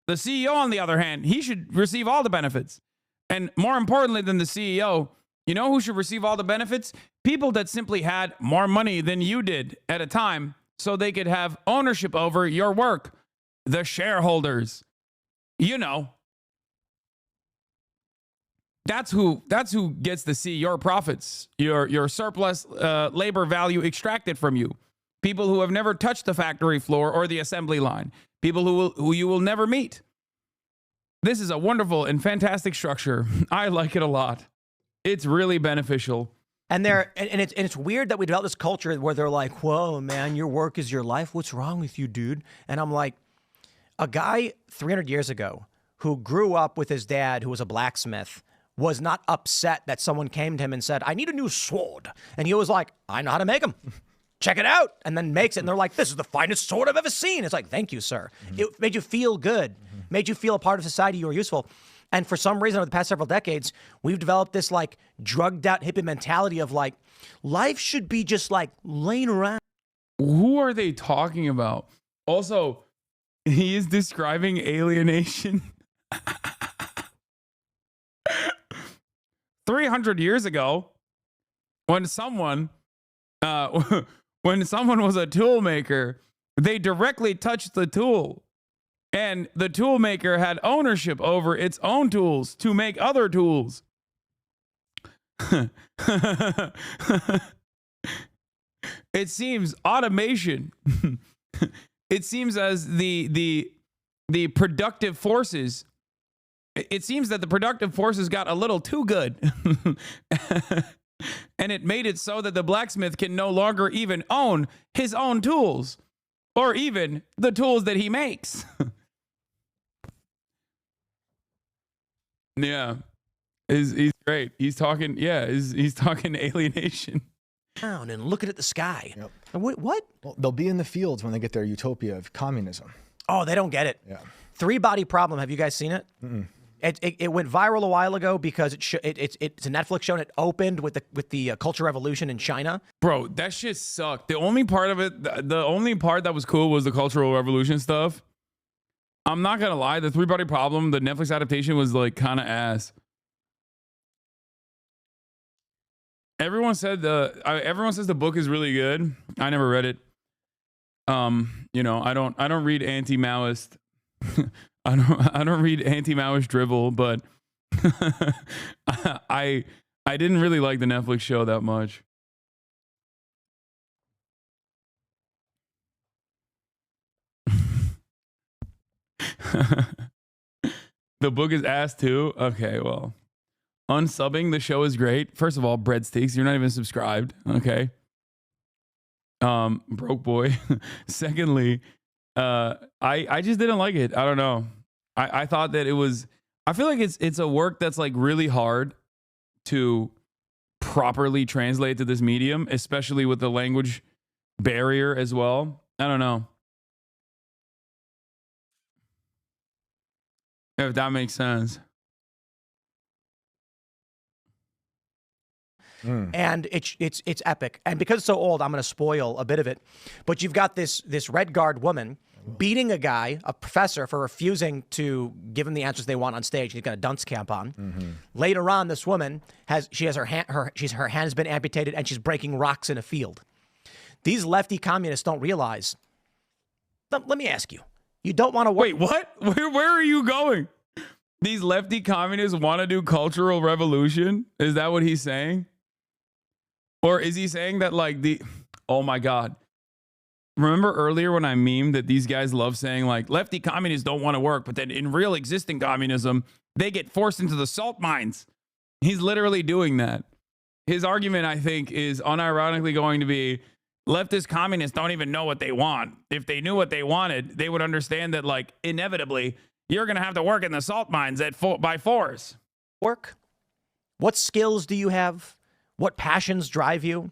The CEO, on the other hand, he should receive all the benefits. And more importantly than the CEO, you know who should receive all the benefits? People that simply had more money than you did at a time so they could have ownership over your work. The shareholders. You know. That's who gets to see your profits, your surplus labor value extracted from you. People who have never touched the factory floor or the assembly line. People who you will never meet. This is a wonderful and fantastic structure. I like it a lot. It's really beneficial. And it's weird that we develop this culture where they're like, whoa, man, your work is your life. What's wrong with you, dude? And I'm like, a guy 300 years ago who grew up with his dad, who was a blacksmith, was not upset that someone came to him and said, I need a new sword. And he was like, I know how to make them. Check it out. And then makes it. And they're like, this is the finest sword I've ever seen. It's like, thank you, sir. It made you feel good, made you feel a part of society, you were useful. And for some reason, over the past several decades, we've developed this like drugged out hippie mentality of like, life should be just like laying around. Who are they talking about? Also, he is describing alienation. 300 years ago, when someone was a tool maker, they directly touched the tool. And the tool maker had ownership over its own tools to make other tools. It seems automation. It seems as the productive forces. It seems that the productive forces got a little too good. And it made it so that the blacksmith can no longer even own his own tools or even the tools that he makes. Yeah. He's great. He's talking, yeah, he's talking alienation. Down and looking at the sky. Yep. What? Well, they'll be in the fields when they get their utopia of communism. Oh, they don't get it. Yeah. 3-body problem. Have you guys seen it? Mm-mm. It went viral a while ago because it's a Netflix show and it opened with the Culture Revolution in China. Bro, that shit sucked. The only part of it, the only part that was cool was the Cultural Revolution stuff. I'm not gonna lie, the 3-body problem, the Netflix adaptation was like kind of ass. Everyone says the book is really good. I never read it. You know, I don't read anti-Maoist. I don't read anti-Maoist drivel, but I didn't really like the Netflix show that much. The book is ass too. Okay, well, unsubbing the show is great. First of all, breadsticks. You're not even subscribed. Okay. Broke boy. Secondly, I just didn't like it. I don't know. I thought that it was. I feel like it's a work that's like really hard to properly translate to this medium, especially with the language barrier as well. I don't know. If that makes sense. And it's epic. And because it's so old, I'm going to spoil a bit of it. But you've got this Red Guard woman beating a guy, a professor, for refusing to give him the answers they want on stage. He's got a dunce cap on. Later on, this woman has her hand has been amputated and she's breaking rocks in a field. These lefty communists don't realize. Let me ask you. You don't want to work. Wait, what? Where are you going? These lefty communists want to do cultural revolution? Is that what he's saying? Or is he saying that like oh my God. Remember earlier when I memed that these guys love saying like lefty communists don't want to work, but then in real existing communism, they get forced into the salt mines. He's literally doing that. His argument, I think, is unironically going to be leftist communists don't even know what they want. If they knew what they wanted, they would understand that like inevitably you're going to have to work in the salt mines by force. Work? What skills do you have? What passions drive you?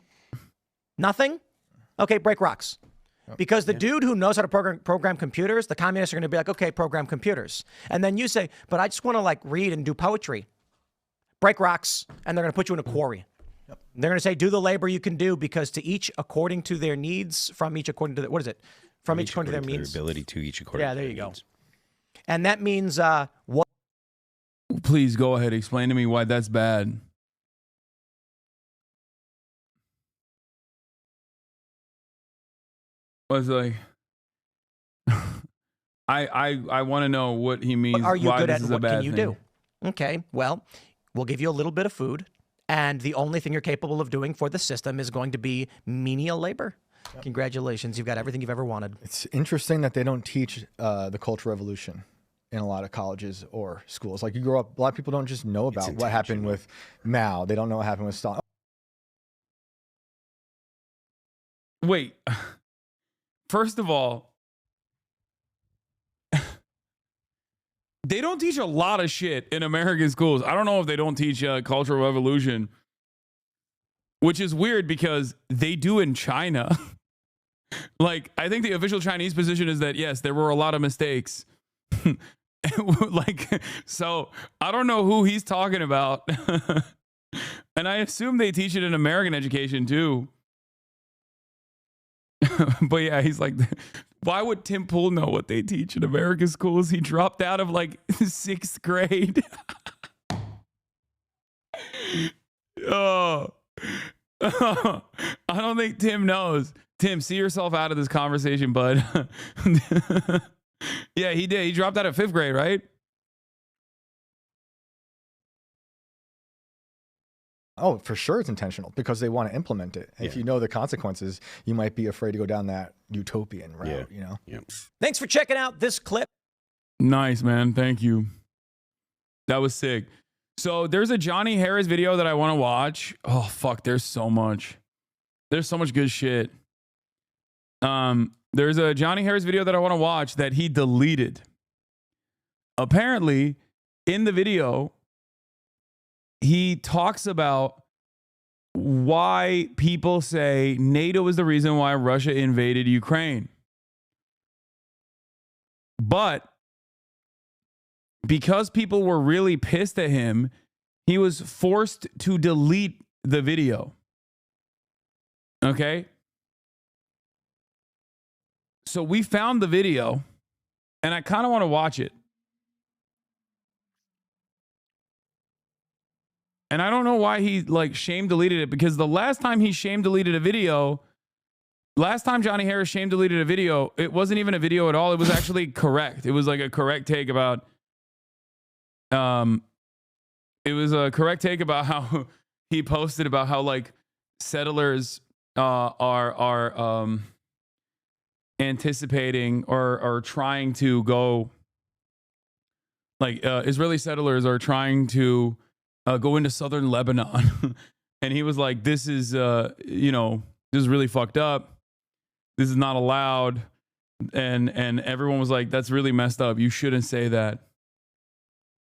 Nothing? Okay, break rocks. Because the dude who knows how to program computers, the communists are going to be like, okay, program computers. And then you say, but I just want to like read and do poetry. Break rocks, and they're going to put you in a quarry. They're going to say, do the labor you can do, because to each according to their needs, from each according to what is it? From each according to their means. Their ability to each according to their there you needs. go. And that means what? Please go ahead. Explain to me why that's bad. Was like, I want to know what he means. Are you why good this at is a what bad can you thing. do? Okay, well, we'll give you a little bit of food, and the only thing you're capable of doing for the system is going to be menial labor. Congratulations, you've got everything you've ever wanted. It's interesting that they don't teach the Cultural Revolution in a lot of colleges or schools. Like you grow up, a lot of people don't just know about what happened with Mao. They don't know what happened with Stalin. Wait. First of all, they don't teach a lot of shit in American schools. I don't know if they don't teach Cultural Revolution, which is weird because they do in China. Like, I think the official Chinese position is that, yes, there were a lot of mistakes. Like, so I don't know who he's talking about. And I assume they teach it in American education too. But yeah, he's like, why would Tim Pool know what they teach in American schools? He dropped out of like 6th grade. Oh, I don't think Tim knows. Tim, see yourself out of this conversation, bud. Yeah, he did. He dropped out of 5th grade, right? Oh, for sure it's intentional because they want to implement it. If you know the consequences, you might be afraid to go down that utopian route, you know? Thanks for checking out this clip. Nice, man. Thank you. That was sick. So there's a Johnny Harris video that I want to watch. Oh, fuck. There's so much. There's so much good shit. There's a Johnny Harris video that I want to watch that he deleted. Apparently, in the video, he talks about why people say NATO is the reason why Russia invaded Ukraine. But because people were really pissed at him, he was forced to delete the video. Okay? So we found the video, and I kind of want to watch it. And I don't know why he like shame deleted it, because the last time he shame deleted a video, last time Johnny Harris shame deleted a video, it wasn't even a video at all. It was actually correct. It was like a correct take about it was a correct take about how he posted about how like settlers are anticipating or trying to go, like Israeli settlers are trying to go into southern Lebanon. And he was like, this is this is really fucked up. This is not allowed. And everyone was like, that's really messed up. You shouldn't say that.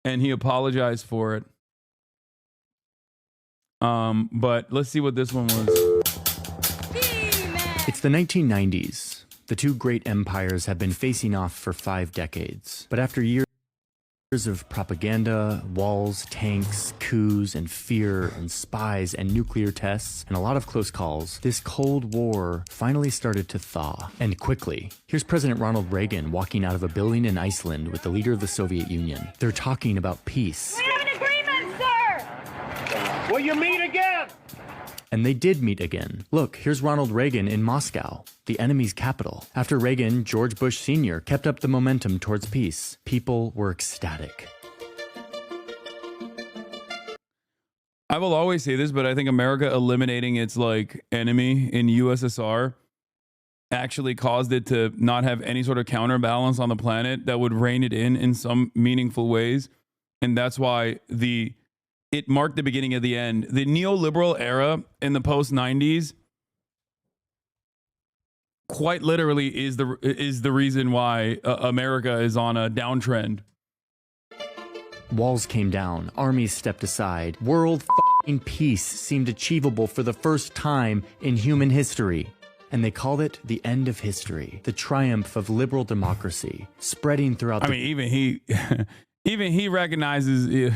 And he apologized for it. But let's see what this one was. It's the 1990s. The two great empires have been facing off for 5 decades. But after years of propaganda, walls, tanks, coups, and fear, and spies, and nuclear tests, and a lot of close calls, this Cold War finally started to thaw, and quickly. Here's President Ronald Reagan walking out of a building in Iceland with the leader of the Soviet Union. They're talking about peace. We have an agreement, sir! Will you meet again? And they did meet again. Look, here's Ronald Reagan in Moscow, the enemy's capital. After Reagan, George Bush Sr. kept up the momentum towards peace. People were ecstatic. I will always say this, but I think America eliminating its like enemy in USSR actually caused it to not have any sort of counterbalance on the planet that would rein it in some meaningful ways. And that's why it marked the beginning of the end. The neoliberal era in the post-90s quite literally is the reason why America is on a downtrend. Walls came down, armies stepped aside, world f***ing peace seemed achievable for the first time in human history. And they called it the end of history, the triumph of liberal democracy, spreading throughout even he recognizes...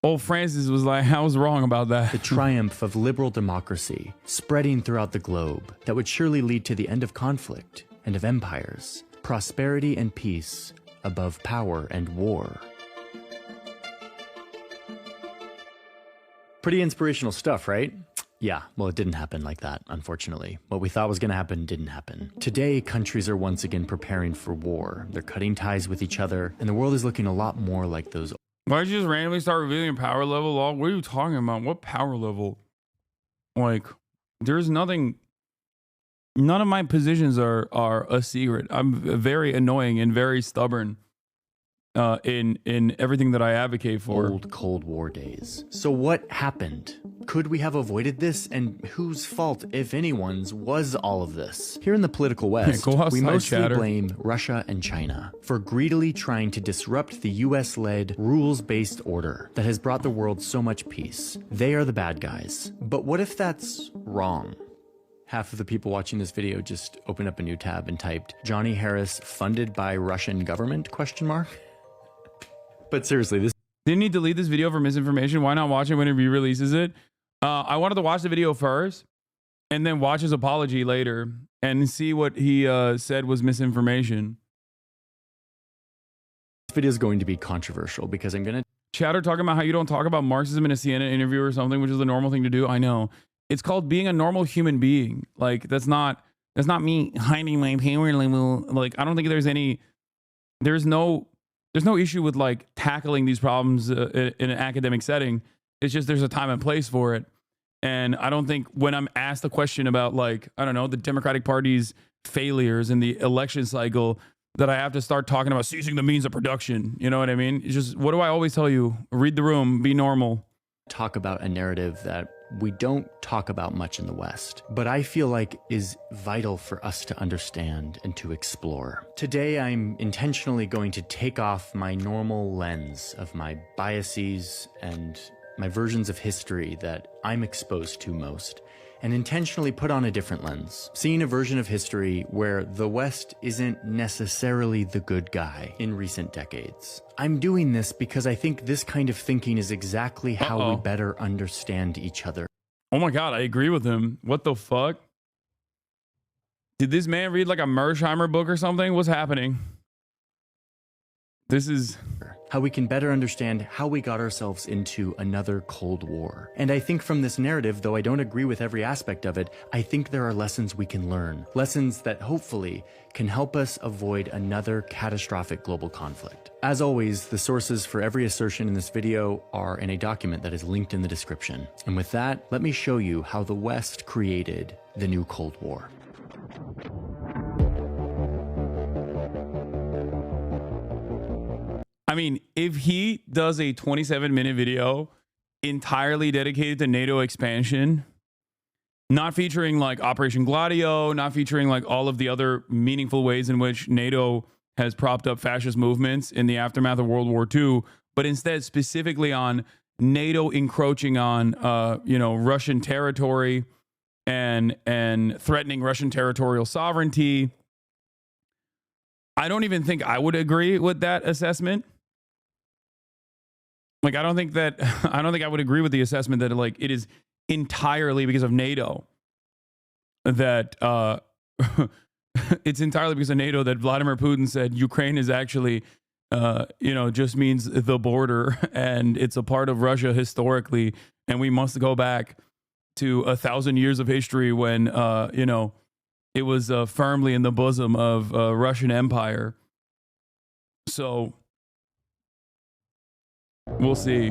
Old Francis was like, I was wrong about that. The triumph of liberal democracy, spreading throughout the globe, that would surely lead to the end of conflict and of empires, prosperity and peace above power and war. Pretty inspirational stuff, right? Yeah, well, it didn't happen like that, unfortunately. What we thought was going to happen didn't happen. Today, countries are once again preparing for war. They're cutting ties with each other, and the world is looking a lot more like those. Why did you just randomly start revealing your power level? What are you talking about? What power level? Like, there's nothing. None of my positions are a secret. I'm very annoying and very stubborn in everything that I advocate for. Old Cold War days. So what happened? Could we have avoided this? And whose fault, if anyone's, was all of this? Here in the political West, we mostly blame Russia and China for greedily trying to disrupt the US-led rules-based order that has brought the world so much peace. They are the bad guys. But what if that's wrong? Half of the people watching this video just opened up a new tab and typed, Johnny Harris funded by Russian government, ? But seriously, this... Didn't he delete this video for misinformation? Why not watch it when he re-releases it? I wanted to watch the video first and then watch his apology later and see what he said was misinformation. This video is going to be controversial because I'm going to... Chatter talking about how you don't talk about Marxism in a CNN interview or something, which is the normal thing to do. I know. It's called being a normal human being. Like, that's not me hiding my power level. Like, I don't think there's no issue with like tackling these problems in an academic setting. It's just there's a time and place for it. And I don't think when I'm asked a question about like, I don't know, the Democratic Party's failures in the election cycle, that I have to start talking about seizing the means of production. You know what I mean? It's just, what do I always tell you? Read the room, be normal. Talk about a narrative that we don't talk about much in the West, but I feel like is vital for us to understand and to explore. Today, I'm intentionally going to take off my normal lens of my biases and my versions of history that I'm exposed to most, and intentionally put on a different lens, seeing a version of history where the West isn't necessarily the good guy in recent decades. I'm doing this because I think this kind of thinking is exactly how we better understand each other. Oh my God, I agree with him. What the fuck? Did this man read like a Mersheimer book or something? What's happening? This is how we can better understand how we got ourselves into another Cold War. And I think from this narrative, though I don't agree with every aspect of it, I think there are lessons we can learn. Lessons that hopefully can help us avoid another catastrophic global conflict. As always, the sources for every assertion in this video are in a document that is linked in the description. And with that, let me show you how the West created the new Cold War. I mean, if he does a 27-minute video entirely dedicated to NATO expansion, not featuring like Operation Gladio, not featuring like all of the other meaningful ways in which NATO has propped up fascist movements in the aftermath of World War II, but instead specifically on NATO encroaching on, Russian territory and threatening Russian territorial sovereignty, I don't even think I would agree with that assessment. Like, I don't think I would agree with the assessment that like it is entirely because of NATO that it's entirely because of NATO that Vladimir Putin said Ukraine is actually, just means the border and it's a part of Russia historically. And we must go back to 1,000 years of history when, it was firmly in the bosom of Russian Empire. So we'll see.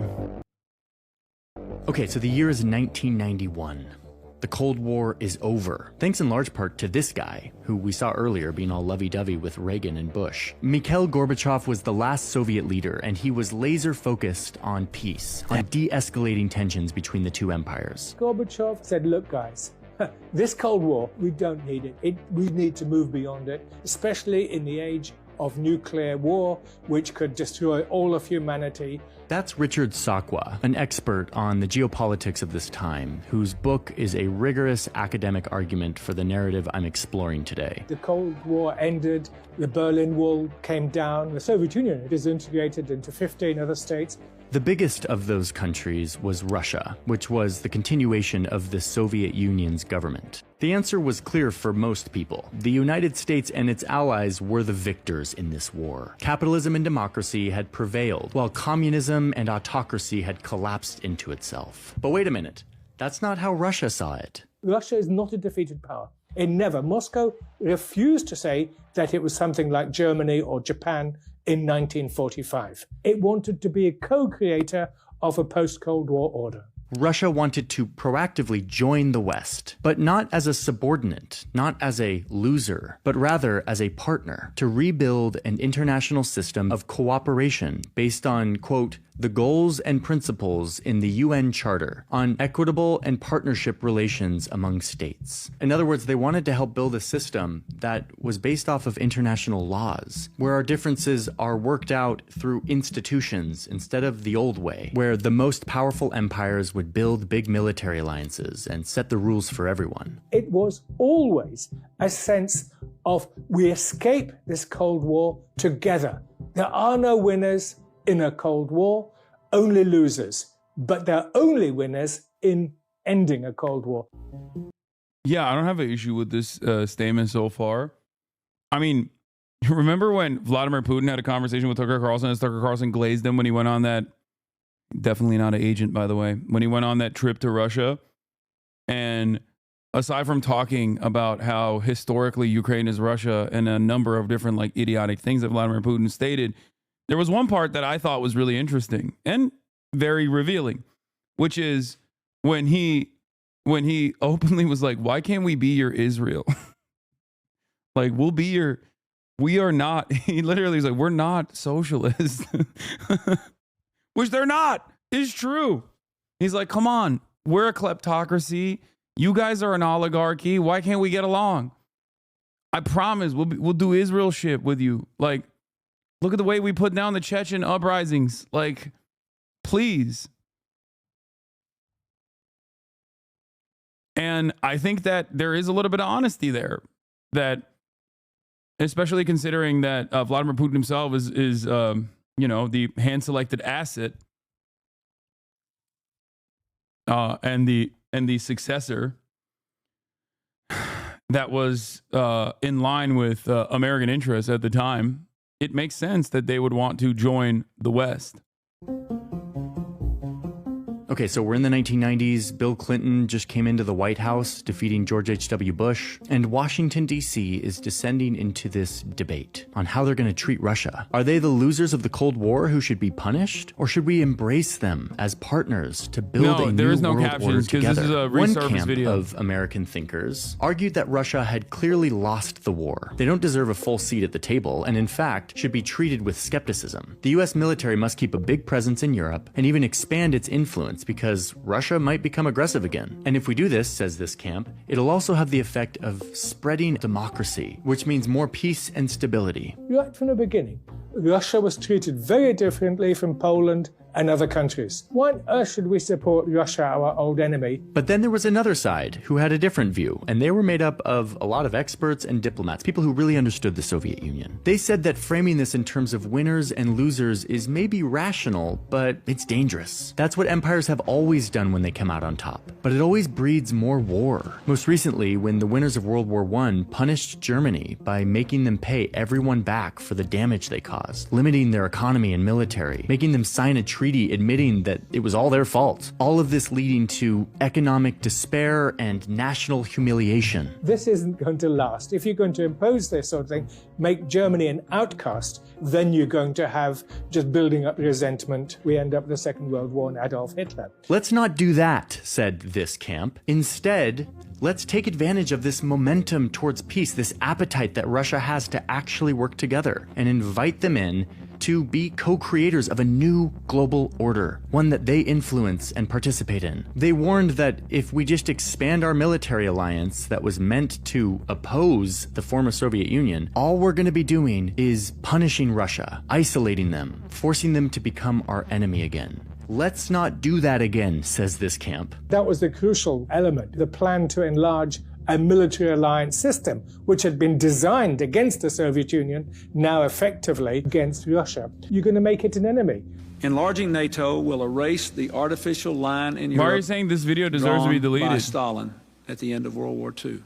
Okay, so the year is 1991. The Cold War is over, thanks in large part to this guy, who we saw earlier being all lovey-dovey with Reagan and Bush. Mikhail Gorbachev was the last Soviet leader, and he was laser-focused on peace, on de-escalating tensions between the two empires. Gorbachev said, look guys, this Cold War, we don't need it. We need to move beyond it, especially in the age of nuclear war, which could destroy all of humanity. That's Richard Sakwa, an expert on the geopolitics of this time, whose book is a rigorous academic argument for the narrative I'm exploring today. The Cold War ended, the Berlin Wall came down, the Soviet Union is disintegrated into 15 other states. The biggest of those countries was Russia, which was the continuation of the Soviet Union's government. The answer was clear for most people. The United States and its allies were the victors in this war. Capitalism and democracy had prevailed, while communism and autocracy had collapsed into itself. But wait a minute, that's not how Russia saw it. Russia is not a defeated power. It never. Moscow refused to say that it was something like Germany or Japan in 1945. It wanted to be a co-creator of a post-Cold War order. Russia wanted to proactively join the West, but not as a subordinate, not as a loser, but rather as a partner to rebuild an international system of cooperation based on, quote, the goals and principles in the UN Charter on equitable and partnership relations among states. In other words, they wanted to help build a system that was based off of international laws, where our differences are worked out through institutions instead of the old way, where the most powerful empires would build big military alliances and set the rules for everyone. It was always a sense of we escape this Cold War together. There are no winners in a Cold War, only losers, but they're only winners in ending a Cold War. Yeah, I don't have an issue with this statement so far. I mean, remember when Vladimir Putin had a conversation with Tucker Carlson and Tucker Carlson glazed him when he went on that, definitely not an agent, by the way, when he went on that trip to Russia? And aside from talking about how historically Ukraine is Russia and a number of different like idiotic things that Vladimir Putin stated, there was one part that I thought was really interesting and very revealing, which is when he openly was like, why can't we be your Israel? Like, we are not, he literally was like, we're not socialists, which they're not, is true. He's like, come on, we're a kleptocracy. You guys are an oligarchy. Why can't we get along? I promise we'll do Israel shit with you. Like, look at the way we put down the Chechen uprisings. Like, please. And I think that there is a little bit of honesty there, that especially considering that Vladimir Putin himself is the hand-selected asset and the successor that was in line with American interests at the time. It makes sense that they would want to join the West. Okay, so we're in the 1990s. Bill Clinton just came into the White House, defeating George H.W. Bush, and Washington, D.C. is descending into this debate on how they're going to treat Russia. Are they the losers of the Cold War who should be punished, or should we embrace them as partners to build a new world order together? This is a One resurface camp video of American thinkers argued that Russia had clearly lost the war. They don't deserve a full seat at the table, and in fact, should be treated with skepticism. The U.S. military must keep a big presence in Europe and even expand its influence, because Russia might become aggressive again. And if we do this, says this camp, it'll also have the effect of spreading democracy, which means more peace and stability. Right from the beginning, Russia was treated very differently from Poland and other countries. Why on earth should we support Russia, our old enemy? But then there was another side who had a different view, and they were made up of a lot of experts and diplomats, people who really understood the Soviet Union. They said that framing this in terms of winners and losers is maybe rational, but it's dangerous. That's what empires have always done when they come out on top. But it always breeds more war. Most recently, when the winners of World War I punished Germany by making them pay everyone back for the damage they caused, limiting their economy and military, making them sign a treaty admitting that it was all their fault. All of this leading to economic despair and national humiliation. This isn't going to last. If you're going to impose this sort of thing, make Germany an outcast, then you're going to have just building up resentment. We end up with the Second World War and Adolf Hitler. Let's not do that, said this camp. Instead, let's take advantage of this momentum towards peace, this appetite that Russia has to actually work together, and invite them in to be co-creators of a new global order, one that they influence and participate in. They warned that if we just expand our military alliance that was meant to oppose the former Soviet Union, all we're going to be doing is punishing Russia, isolating them, forcing them to become our enemy again. Let's not do that again, says this camp. That was the crucial element, the plan to enlarge a military alliance system, which had been designed against the Soviet Union, now effectively against Russia. You're going to make it an enemy. Enlarging NATO will erase the artificial line in Europe. Why are you saying this video deserves to be deleted? By Stalin at the end of World War II.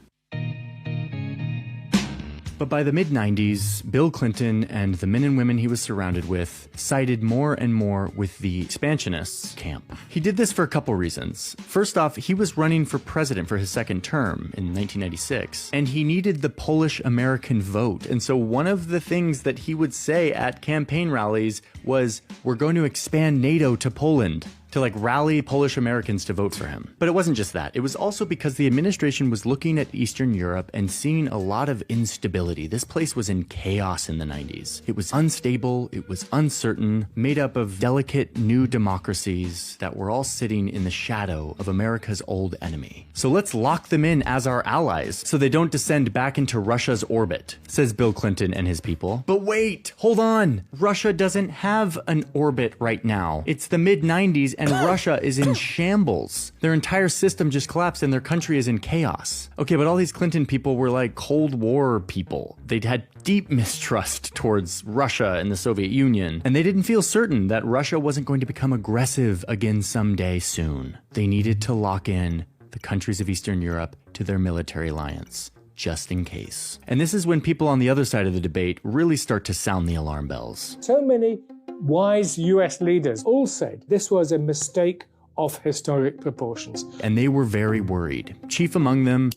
But by the mid-90s, Bill Clinton and the men and women he was surrounded with sided more and more with the expansionists camp. He did this for a couple reasons. First off, he was running for president for his second term in 1996, and he needed the Polish-American vote. And so one of the things that he would say at campaign rallies was, we're going to expand NATO to Poland, to rally Polish Americans to vote for him. But it wasn't just that. It was also because the administration was looking at Eastern Europe and seeing a lot of instability. This place was in chaos in the 90s. It was unstable, it was uncertain, made up of delicate new democracies that were all sitting in the shadow of America's old enemy. So let's lock them in as our allies so they don't descend back into Russia's orbit, says Bill Clinton and his people. But wait, hold on. Russia doesn't have an orbit right now. It's the mid-90s and Russia is in shambles. Their entire system just collapsed and their country is in chaos. Okay, but all these Clinton people were like Cold War people. They'd had deep mistrust towards Russia and the Soviet Union, and they didn't feel certain that Russia wasn't going to become aggressive again someday soon. They needed to lock in the countries of Eastern Europe to their military alliance, just in case. And this is when people on the other side of the debate really start to sound the alarm bells. So many wise US leaders all said this was a mistake of historic proportions. And they were very worried. Chief among them,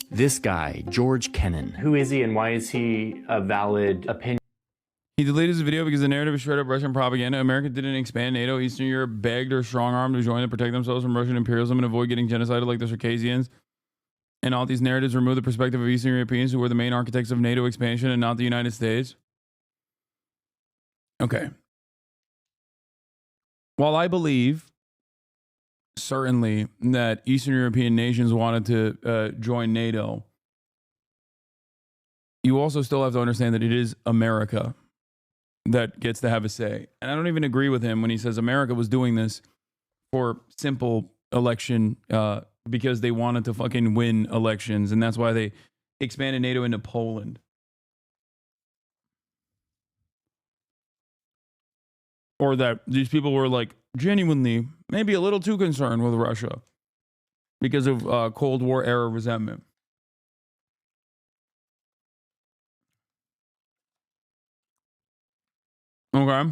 this guy, George Kennan. Who is he and why is he a valid opinion? He deleted his video because the narrative is straight up Russian propaganda. America didn't expand NATO. Eastern Europe begged or strong-armed to join to protect themselves from Russian imperialism and avoid getting genocided like the Circassians. And all these narratives remove the perspective of Eastern Europeans who were the main architects of NATO expansion and not the United States. Okay. While I believe, certainly, that Eastern European nations wanted to join NATO, you also still have to understand that it is America that gets to have a say. And I don't even agree with him when he says America was doing this for simple election because they wanted to fucking win elections, and that's why they expanded NATO into Poland. Or that these people were like genuinely maybe a little too concerned with Russia because of Cold War era resentment. Okay.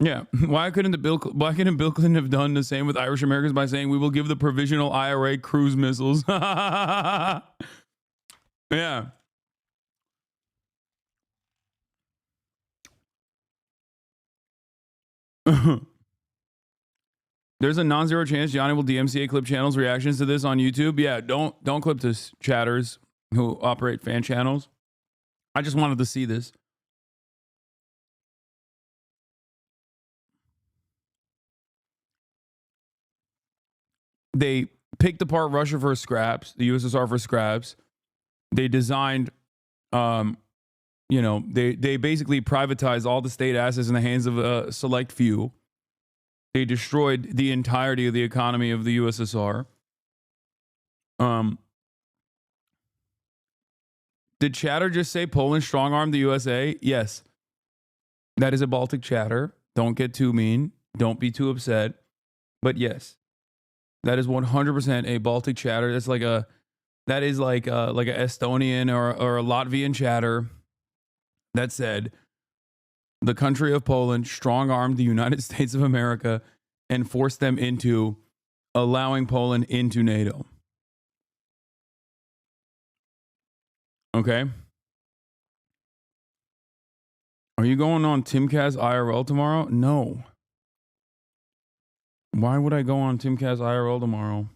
Yeah. Why couldn't Bill Clinton have done the same with Irish Americans by saying we will give the provisional IRA cruise missiles? Yeah. There's a non-zero chance Johnny will DMCA clip channels reactions to this on YouTube. Yeah, don't clip this, chatters who operate fan channels. I just wanted to see this. They picked apart Russia for scraps, the USSR for scraps. They designed, they basically privatized all the state assets in the hands of a select few. They destroyed the entirety of the economy of the USSR. Did chatter just say Poland strong-armed the USA? Yes. That is a Baltic chatter. Don't get too mean. Don't be too upset. But yes. That is 100% a Baltic chatter. That's like a Estonian or a Latvian chatter that said the country of Poland strong-armed the United States of America and forced them into allowing Poland into NATO. Okay. Are you going on Timcast IRL tomorrow? No. Why would I go on Timcast IRL tomorrow?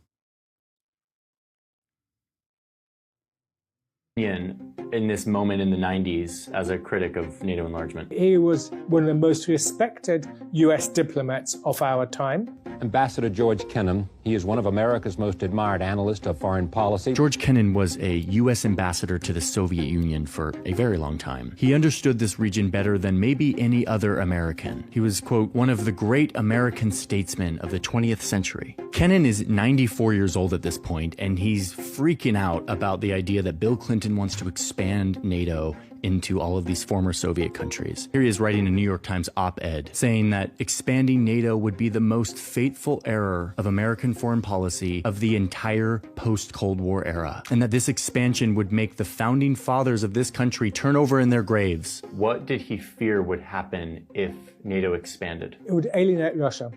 In this moment in the 90s as a critic of NATO enlargement. He was one of the most respected US diplomats of our time. Ambassador George Kennan, he is one of America's most admired analysts of foreign policy. George Kennan was a US ambassador to the Soviet Union for a very long time. He understood this region better than maybe any other American. He was, quote, one of the great American statesmen of the 20th century. Kennan is 94 years old at this point, and he's freaking out about the idea that Bill Clinton wants to expand NATO into all of these former Soviet countries. Here he is writing a New York Times op-ed saying that expanding NATO would be the most fateful error of American foreign policy of the entire post-Cold War era, and that this expansion would make the founding fathers of this country turn over in their graves. What did he fear would happen if NATO expanded? It would alienate Russia,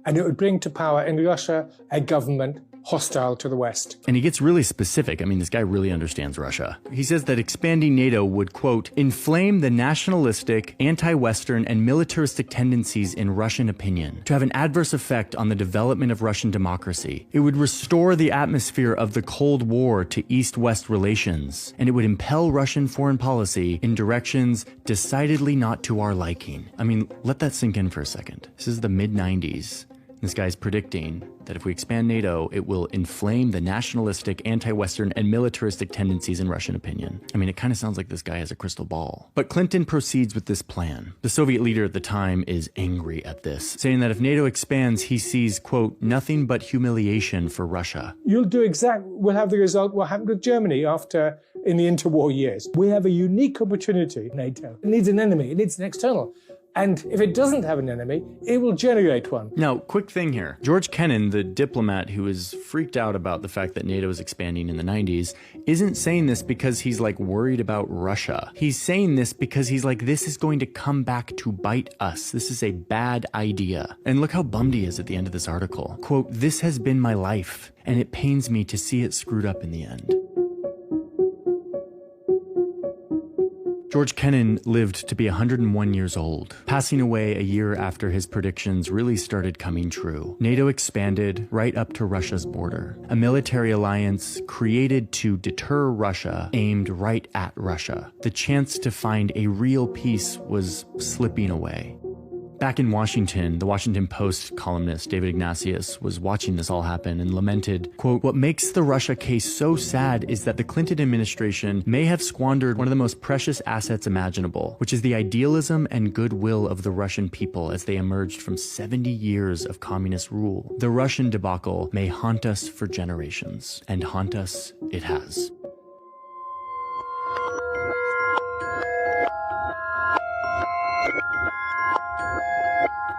and it would bring to power in Russia a government hostile to the West. And he gets really specific. I mean, this guy really understands Russia. He says that expanding NATO would, quote, inflame the nationalistic, anti-Western, and militaristic tendencies in Russian opinion, to have an adverse effect on the development of Russian democracy. It would restore the atmosphere of the Cold War to East-West relations, and it would impel Russian foreign policy in directions decidedly not to our liking. I mean, let that sink in for a second. This is the mid-90s. This guy's predicting that if we expand NATO, it will inflame the nationalistic, anti-Western, and militaristic tendencies in Russian opinion. I mean, it kind of sounds like this guy has a crystal ball. But Clinton proceeds with this plan. The Soviet leader at the time is angry at this, saying that if NATO expands, he sees, quote, nothing but humiliation for Russia. We'll have the result what happened with Germany in the interwar years. We have a unique opportunity, NATO. It needs an enemy, it needs an external. And if it doesn't have an enemy, it will generate one. Now, quick thing here. George Kennan, the diplomat who is freaked out about the fact that NATO is expanding in the 90s, isn't saying this because he's like worried about Russia. He's saying this because he's like, this is going to come back to bite us. This is a bad idea. And look how bummed he is at the end of this article. Quote, this has been my life, and it pains me to see it screwed up in the end. George Kennan lived to be 101 years old, passing away a year after his predictions really started coming true. NATO expanded right up to Russia's border, a military alliance created to deter Russia, aimed right at Russia. The chance to find a real peace was slipping away. Back in Washington, the Washington Post columnist David Ignatius was watching this all happen and lamented, quote, "What makes the Russia case so sad is that the Clinton administration may have squandered one of the most precious assets imaginable, which is the idealism and goodwill of the Russian people as they emerged from 70 years of communist rule. The Russian debacle may haunt us for generations, and haunt us it has."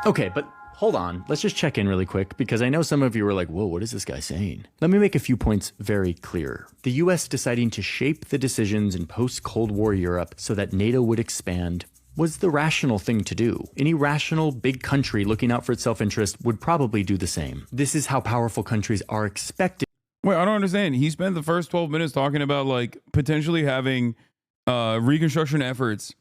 Okay, but hold on. Let's just check in really quick, because I know some of you were like, whoa, what is this guy saying? Let me make a few points very clear. The US deciding to shape the decisions in post-Cold War Europe so that NATO would expand was the rational thing to do. Any rational big country looking out for its self-interest would probably do the same. This is how powerful countries are expected. Wait, I don't understand. He spent the first 12 minutes talking about like potentially having reconstruction efforts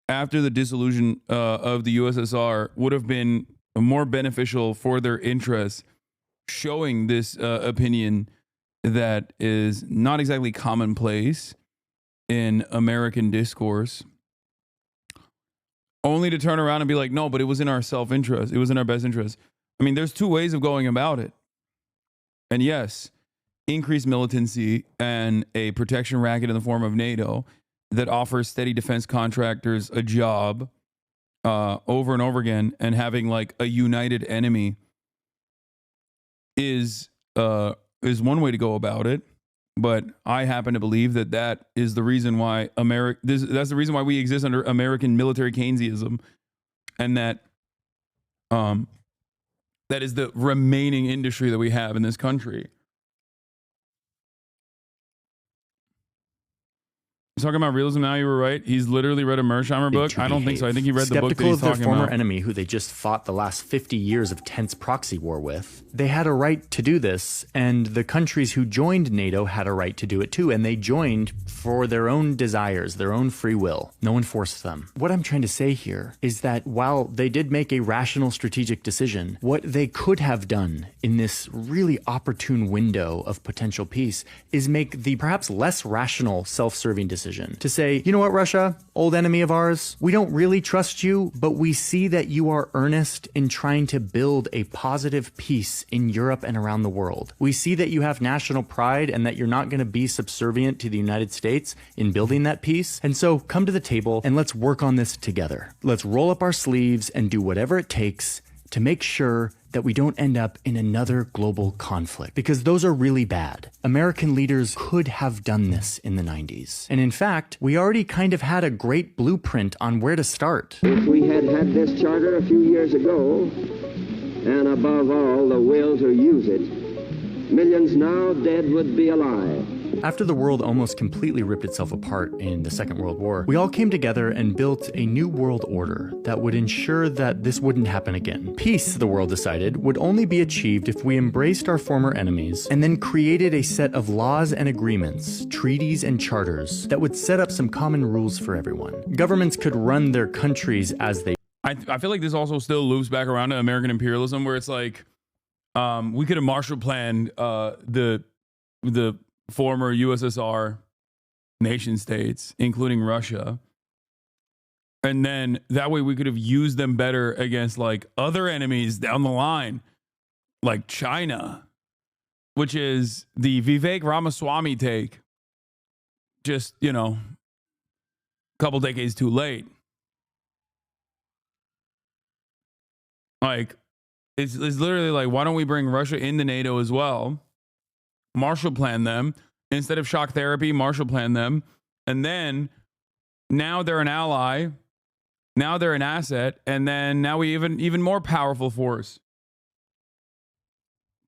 after the dissolution of the USSR would have been more beneficial for their interests, showing this opinion that is not exactly commonplace in American discourse, only to turn around and be like, no, but it was in our self-interest. It was in our best interest. I mean, there's two ways of going about it. And yes, increased militancy and a protection racket in the form of NATO that offers steady defense contractors a job over and over again, and having like a united enemy is one way to go about it. But I happen to believe that that is the reason why that's the reason why we exist under American military Keynesianism, and that that is the remaining industry that we have in this country. Talking about realism now, you were right. He's literally read a Mersheimer book. I don't think so. I think he read the book that he's talking about. Skeptical of their former enemy who they just fought the last 50 years of tense proxy war with. They had a right to do this, and the countries who joined NATO had a right to do it too, and they joined for their own desires, their own free will. No one forced them. What I'm trying to say here is that while they did make a rational strategic decision, what they could have done in this really opportune window of potential peace is make the perhaps less rational self-serving decision to say, you know what, Russia, old enemy of ours, we don't really trust you, but we see that you are earnest in trying to build a positive peace in Europe and around the world. We see that you have national pride and that you're not going to be subservient to the United States in building that peace. And so come to the table and let's work on this together. Let's roll up our sleeves and do whatever it takes to make sure that we don't end up in another global conflict, because those are really bad. American leaders could have done this in the 90s. And in fact, we already kind of had a great blueprint on where to start. If we had had this charter a few years ago, and above all, the will to use it, millions now dead would be alive. After the world almost completely ripped itself apart in the Second World War, we all came together and built a new world order that would ensure that this wouldn't happen again. Peace, the world decided, would only be achieved if we embraced our former enemies and then created a set of laws and agreements, treaties and charters that would set up some common rules for everyone. Governments could run their countries as they... I feel like this also still loops back around to American imperialism, where it's like, we could have Marshall planned the former USSR nation states, including Russia. And then that way we could have used them better against like other enemies down the line, like China, which is the Vivek Ramaswamy take. Just, you know, a couple decades too late. Like, it's literally like, why don't we bring Russia into NATO as well? Marshall plan them instead of shock therapy. Marshall plan them, and then now they're an ally. Now they're an asset, and then now we even more powerful force.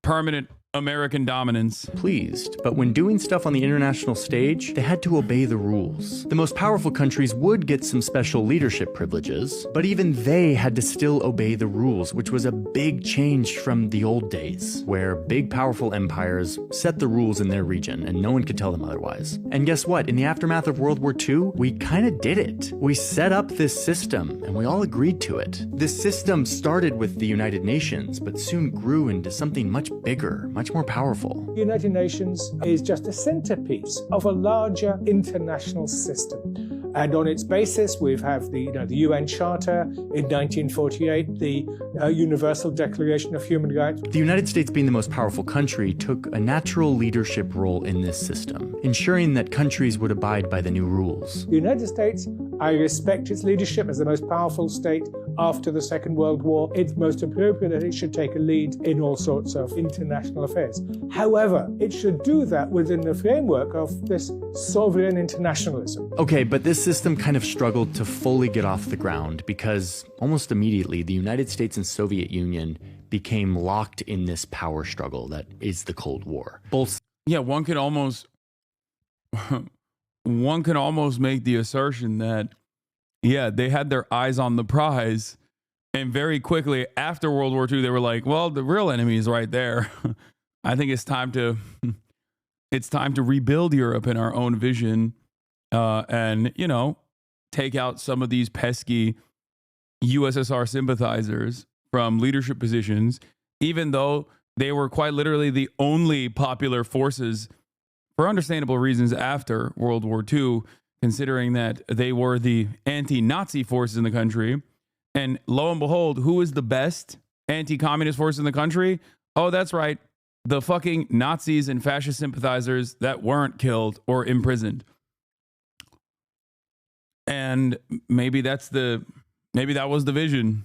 Permanent American dominance. Pleased, but when doing stuff on the international stage, they had to obey the rules. The most powerful countries would get some special leadership privileges, but even they had to still obey the rules, which was a big change from the old days, where big powerful empires set the rules in their region and no one could tell them otherwise. And guess what? In the aftermath of World War II, we kind of did it. We set up this system and we all agreed to it. This system started with the United Nations, but soon grew into something much bigger, much more powerful. The United Nations is just a centerpiece of a larger international system. And on its basis, we have the UN Charter in 1948, the Universal Declaration of Human Rights. The United States, being the most powerful country, took a natural leadership role in this system, ensuring that countries would abide by the new rules. The United States, I respect its leadership as the most powerful state after the Second World War. It's most appropriate that it should take a lead in all sorts of international affairs. However, it should do that within the framework of this sovereign internationalism. Okay, but this system kind of struggled to fully get off the ground because almost immediately the United States and Soviet Union became locked in this power struggle that is the Cold War. Yeah, one could almost make the assertion that, yeah, they had their eyes on the prize, and very quickly after World War II, they were like, well, the real enemy is right there. I think it's time to rebuild Europe in our own vision, and, you know, take out some of these pesky USSR sympathizers from leadership positions, even though they were quite literally the only popular forces, for understandable reasons, after World War II, considering that they were the anti-Nazi forces in the country. And lo and behold, who is the best anti-communist force in the country? Oh, that's right. The fucking Nazis and fascist sympathizers that weren't killed or imprisoned. And maybe that was the vision.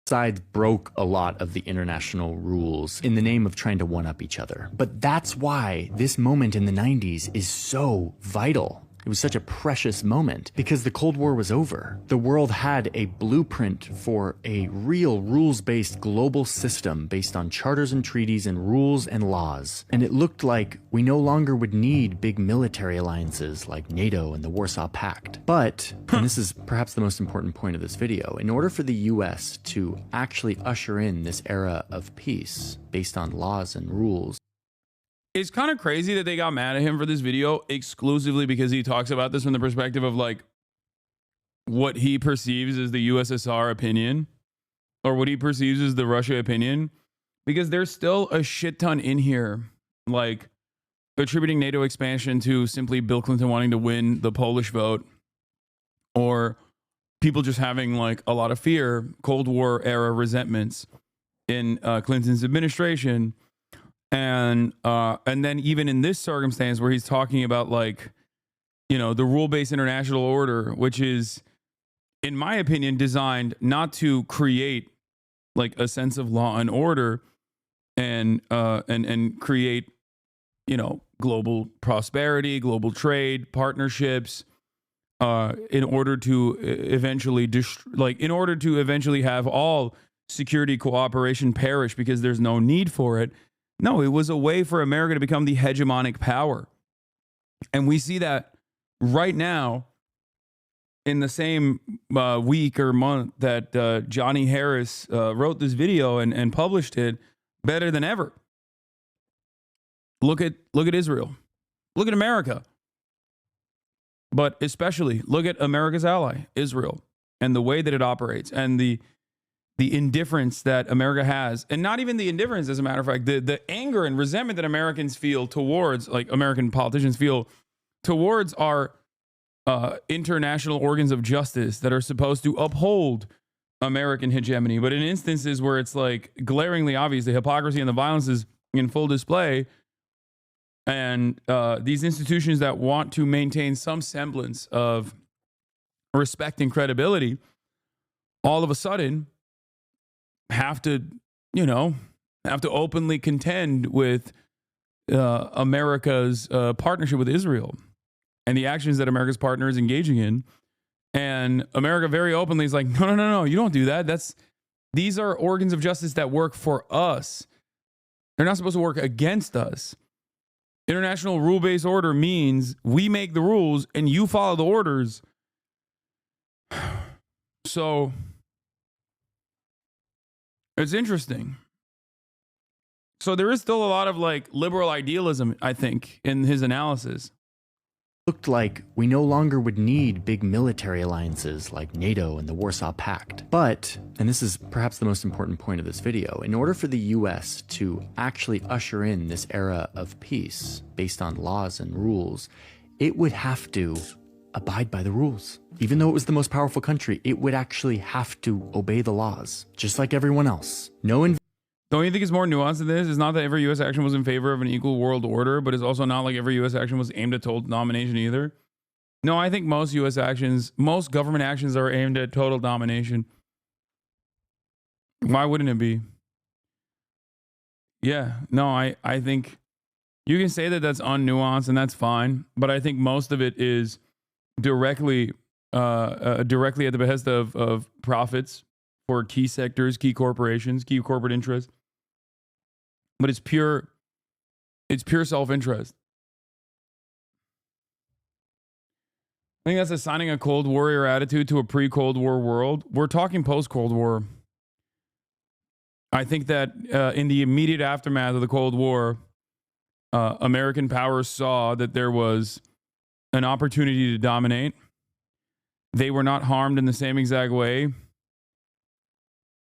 Sides broke a lot of the international rules in the name of trying to one-up each other. But that's why this moment in the 90s is so vital. It was such a precious moment because the Cold War was over. The world had a blueprint for a real rules-based global system based on charters and treaties and rules and laws. And it looked like we no longer would need big military alliances like NATO and the Warsaw Pact. But, and this is perhaps the most important point of this video, in order for the US to actually usher in this era of peace based on laws and rules, it's kind of crazy that they got mad at him for this video exclusively because he talks about this from the perspective of like what he perceives as the USSR opinion or what he perceives as the Russia opinion, because there's still a shit ton in here, like attributing NATO expansion to simply Bill Clinton wanting to win the Polish vote, or people just having like a lot of fear, Cold War era resentments in Clinton's administration. And then even in this circumstance where he's talking about, like, you know, the rule-based international order, which is, in my opinion, designed not to create like a sense of law and order and create, you know, global prosperity, global trade, partnerships, in order to eventually have all security cooperation perish because there's no need for it. No, it was a way for America to become the hegemonic power. And we see that right now in the same week or month that Johnny Harris wrote this video and published it better than ever. Look at Israel. Look at America. But especially look at America's ally, Israel, and the way that it operates and the indifference that America has, and not even the indifference, as a matter of fact, the anger and resentment that Americans feel towards, like American politicians feel towards our international organs of justice that are supposed to uphold American hegemony. But in instances where it's like glaringly obvious, the hypocrisy and the violence is in full display, and these institutions that want to maintain some semblance of respect and credibility, all of a sudden have to openly contend with America's partnership with Israel and the actions that America's partner is engaging in. And America very openly is like, no, you don't do that. These are organs of justice that work for us. They're not supposed to work against us. International rule-based order means we make the rules and you follow the orders. So it's interesting. So there is still a lot of like liberal idealism, I think, in his analysis. Looked like we no longer would need big military alliances like NATO and the Warsaw Pact. But, and this is perhaps the most important point of this video, in order for the US to actually usher in this era of peace based on laws and rules, it would have to abide by the rules. Even though it was the most powerful country, it would actually have to obey the laws, just like everyone else. Don't you think it's more nuanced than this? It's not that every U.S. action was in favor of an equal world order, but it's also not like every U.S. action was aimed at total domination either. No, I think most U.S. actions, most government actions are aimed at total domination. Why wouldn't it be? Yeah, no, I think you can say that that's unnuanced and that's fine, but I think most of it is directly at the behest of profits for key sectors, key corporations, key corporate interests. But it's pure self-interest. I think that's assigning a Cold Warrior attitude to a pre-Cold War world. We're talking post-Cold War. I think that in the immediate aftermath of the Cold War, American powers saw that there was an opportunity to dominate. They were not harmed in the same exact way.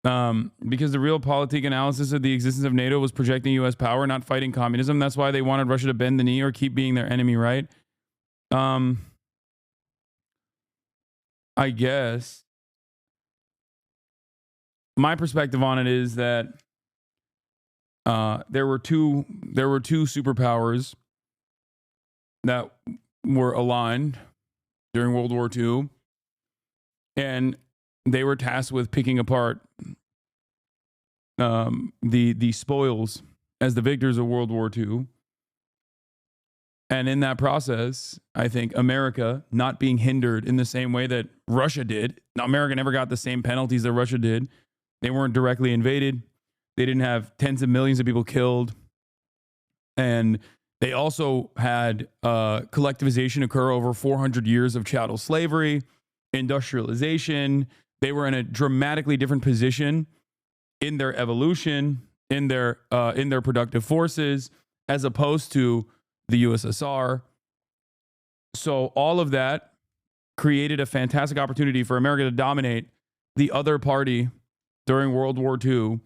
Because the realpolitik analysis of the existence of NATO was projecting U.S. power, not fighting communism. That's why they wanted Russia to bend the knee or keep being their enemy, right? I guess my perspective on it is that there were two superpowers that were aligned during World War II, and they were tasked with picking apart the spoils as the victors of World War II. And in that process, I think America not being hindered in the same way that Russia did. Now, America never got the same penalties that Russia did. They weren't directly invaded. They didn't have tens of millions of people killed. And they also had collectivization occur over 400 years of chattel slavery, industrialization. They were in a dramatically different position in their evolution, in their productive forces, as opposed to the USSR. So all of that created a fantastic opportunity for America to dominate the other party during World War II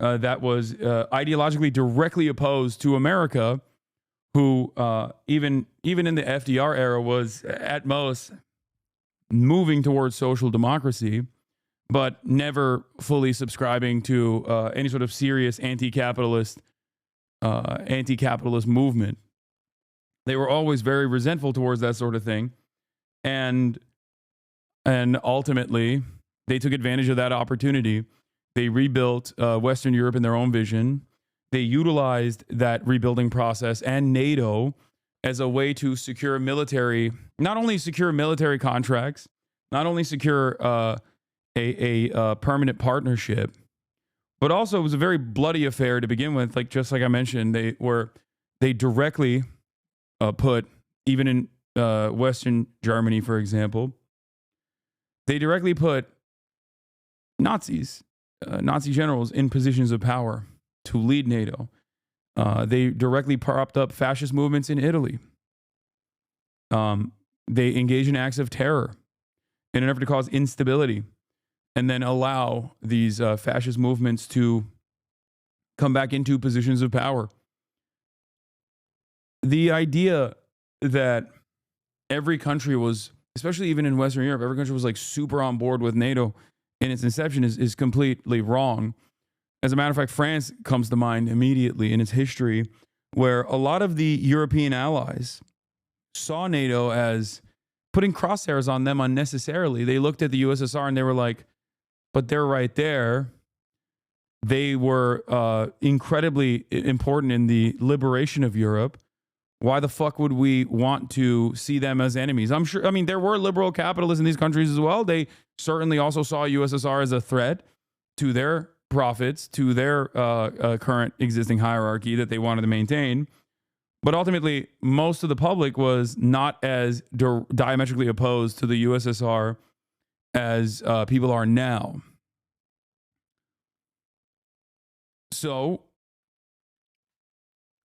that was ideologically directly opposed to America, who even in the FDR era was at most moving towards social democracy, but never fully subscribing to any sort of serious anti-capitalist movement. They were always very resentful towards that sort of thing. And ultimately, they took advantage of that opportunity. They rebuilt Western Europe in their own vision. They utilized that rebuilding process and NATO as a way to secure military, not only secure military contracts, not only secure a permanent partnership, but also it was a very bloody affair to begin with. Like, just like I mentioned, they directly put, even in Western Germany, for example, they directly put Nazi generals in positions of power to lead NATO. They directly propped up fascist movements in Italy. They engaged in acts of terror in an effort to cause instability and then allow these fascist movements to come back into positions of power. The idea that every country was, especially even in Western Europe, every country was like super on board with NATO in its inception is completely wrong. As a matter of fact, France comes to mind immediately in its history, where a lot of the European allies saw NATO as putting crosshairs on them unnecessarily. They looked at the USSR and they were like, but they're right there. They were incredibly important in the liberation of Europe. Why the fuck would we want to see them as enemies? I'm sure, I mean, there were liberal capitalists in these countries as well. They certainly also saw USSR as a threat to their profits, to their current existing hierarchy that they wanted to maintain. But ultimately, most of the public was not as diametrically opposed to the USSR as people are now. So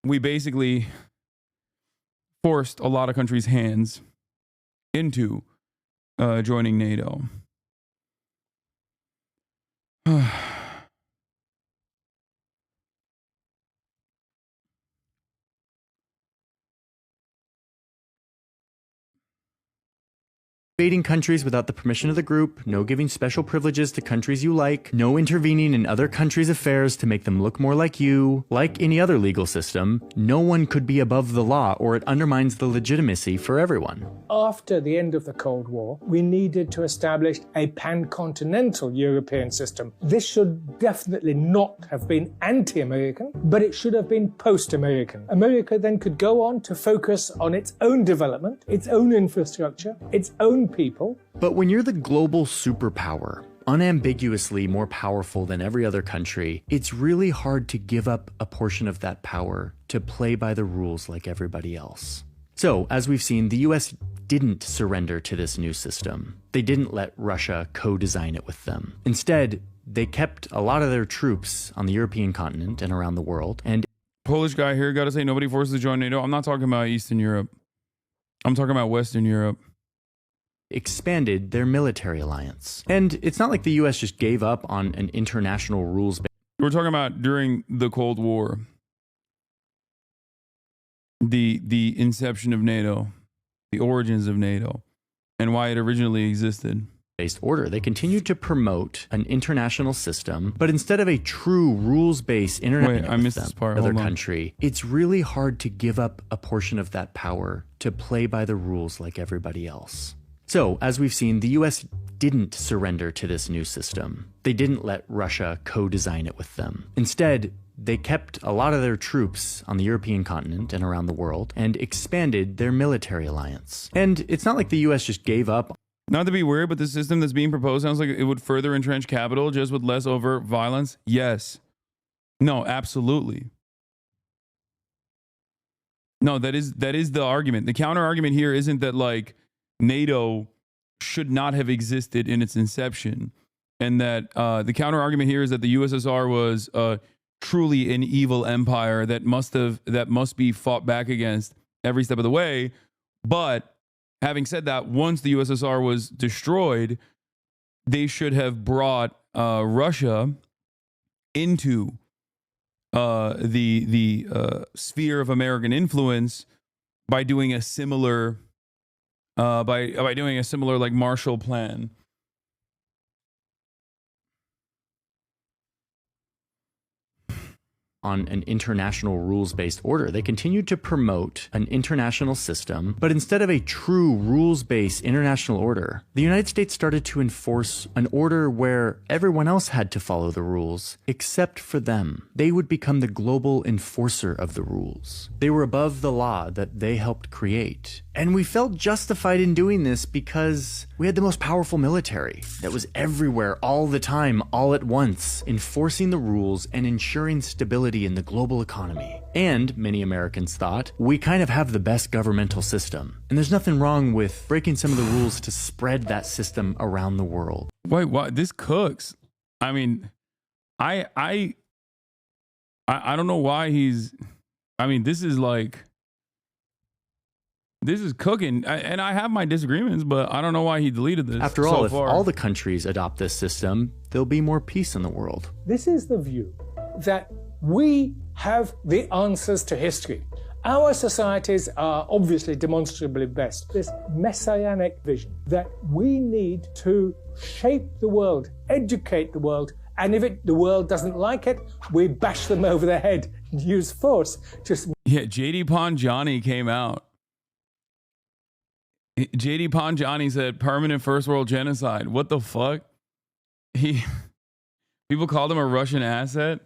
we basically forced a lot of countries' hands into joining NATO. invading countries without the permission of the group, no giving special privileges to countries you like, no intervening in other countries' affairs to make them look more like you. Like any other legal system, no one could be above the law, or it undermines the legitimacy for everyone. After the end of the Cold War, we needed to establish a pan-continental European system. This should definitely not have been anti-American, but it should have been post-American. America then could go on to focus on its own development, its own infrastructure, its own people. But when you're the global superpower, unambiguously more powerful than every other country, it's really hard to give up a portion of that power to play by the rules like everybody else. So, as we've seen, the US didn't surrender to this new system. They didn't let Russia co-design it with them. Instead, they kept a lot of their troops on the European continent and around the world. And Polish guy here, gotta say, nobody forces to join NATO. I'm not talking about Eastern Europe. I'm talking about Western Europe. Expanded their military alliance. And it's not like the US just gave up on an international rules. We're talking about during the Cold War. The inception of NATO, the origins of NATO, and why it originally existed. Based order. They continued to promote an international system, but instead of a true rules-based other country, it's really hard to give up a portion of that power to play by the rules like everybody else. So, as we've seen, the US didn't surrender to this new system. They didn't let Russia co-design it with them. Instead, they kept a lot of their troops on the European continent and around the world and expanded their military alliance. And it's not like the US just gave up. Not to be weird, but the system that's being proposed sounds like it would further entrench capital just with less overt violence. Yes. No, absolutely. No, that is the argument. The counter argument here isn't that like NATO should not have existed in its inception, and that the counter argument here is that the USSR was truly an evil empire that must be fought back against every step of the way. But having said that, once the USSR was destroyed, they should have brought Russia into the sphere of American influence by doing a similar by doing a similar like Marshall Plan. On an international rules-based order. They continued to promote an international system, but instead of a true rules-based international order, the United States started to enforce an order where everyone else had to follow the rules, except for them. They would become the global enforcer of the rules. They were above the law that they helped create. And we felt justified in doing this because we had the most powerful military that was everywhere all the time, all at once, enforcing the rules and ensuring stability in the global economy. And many Americans thought, we kind of have the best governmental system. And there's nothing wrong with breaking some of the rules to spread that system around the world. Wait, what? This cooks. I mean, I don't know why he's, I mean, this is cooking, and I have my disagreements, but I don't know why he deleted this. After all, if all the countries adopt this system, there'll be more peace in the world. This is the view that we have the answers to history. Our societies are obviously demonstrably best. This messianic vision that we need to shape the world, educate the world, and if the world doesn't like it, we bash them over the head and use force. Yeah, JD Panjani came out. JD Panjani said permanent first world genocide. What the fuck? People called him a Russian asset.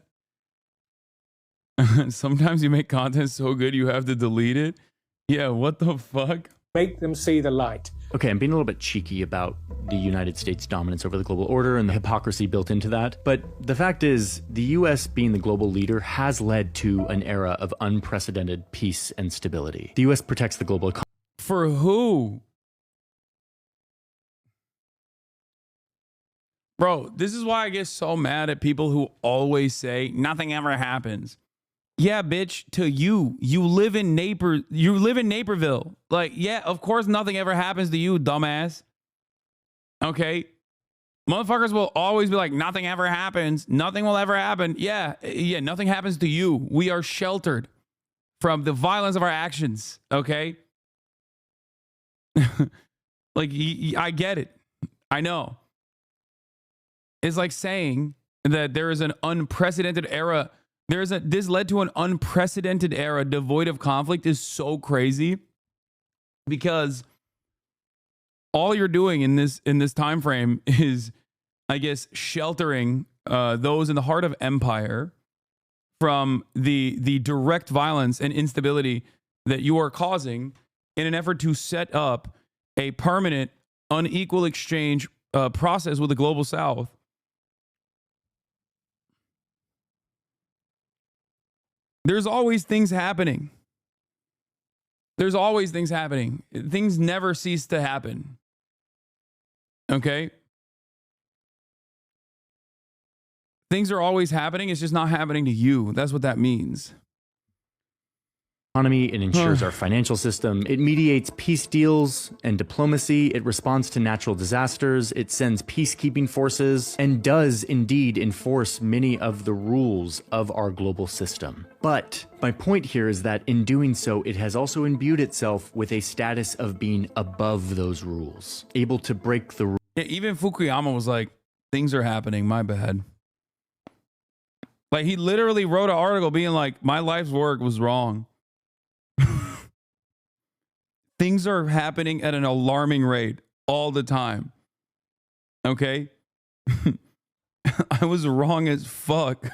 Sometimes you make content so good you have to delete it. Yeah, what the fuck? Make them see the light. Okay, I'm being a little bit cheeky about the United States' dominance over the global order and the hypocrisy built into that. But the fact is, the US being the global leader has led to an era of unprecedented peace and stability. The US protects the global economy. For who? Bro, this is why I get so mad at people who always say nothing ever happens. Yeah, bitch, to you. You live in Naperville. Like, yeah, of course nothing ever happens to you, dumbass. Okay? Motherfuckers will always be like, nothing ever happens. Nothing will ever happen. Yeah, nothing happens to you. We are sheltered from the violence of our actions, okay? Like, I get it. I know. It's like saying that there is an unprecedented era. This led to an unprecedented era devoid of conflict is so crazy, because all you're doing in this time frame is, I guess, sheltering those in the heart of empire from the direct violence and instability that you are causing in an effort to set up a permanent, unequal exchange process with the global south. There's always things happening. There's always things happening. Things never cease to happen. Okay? Things are always happening. It's just not happening to you. That's what that means. Economy, it ensures our financial system, it mediates peace deals and diplomacy, it responds to natural disasters, it sends peacekeeping forces, and does indeed enforce many of the rules of our global system. But my point here is that in doing so, it has also imbued itself with a status of being above those rules, able to break the rules. Yeah, even Fukuyama was like, things are happening, my bad. Like, he literally wrote an article being like, my life's work was wrong. Things are happening at an alarming rate all the time. Okay? I was wrong as fuck.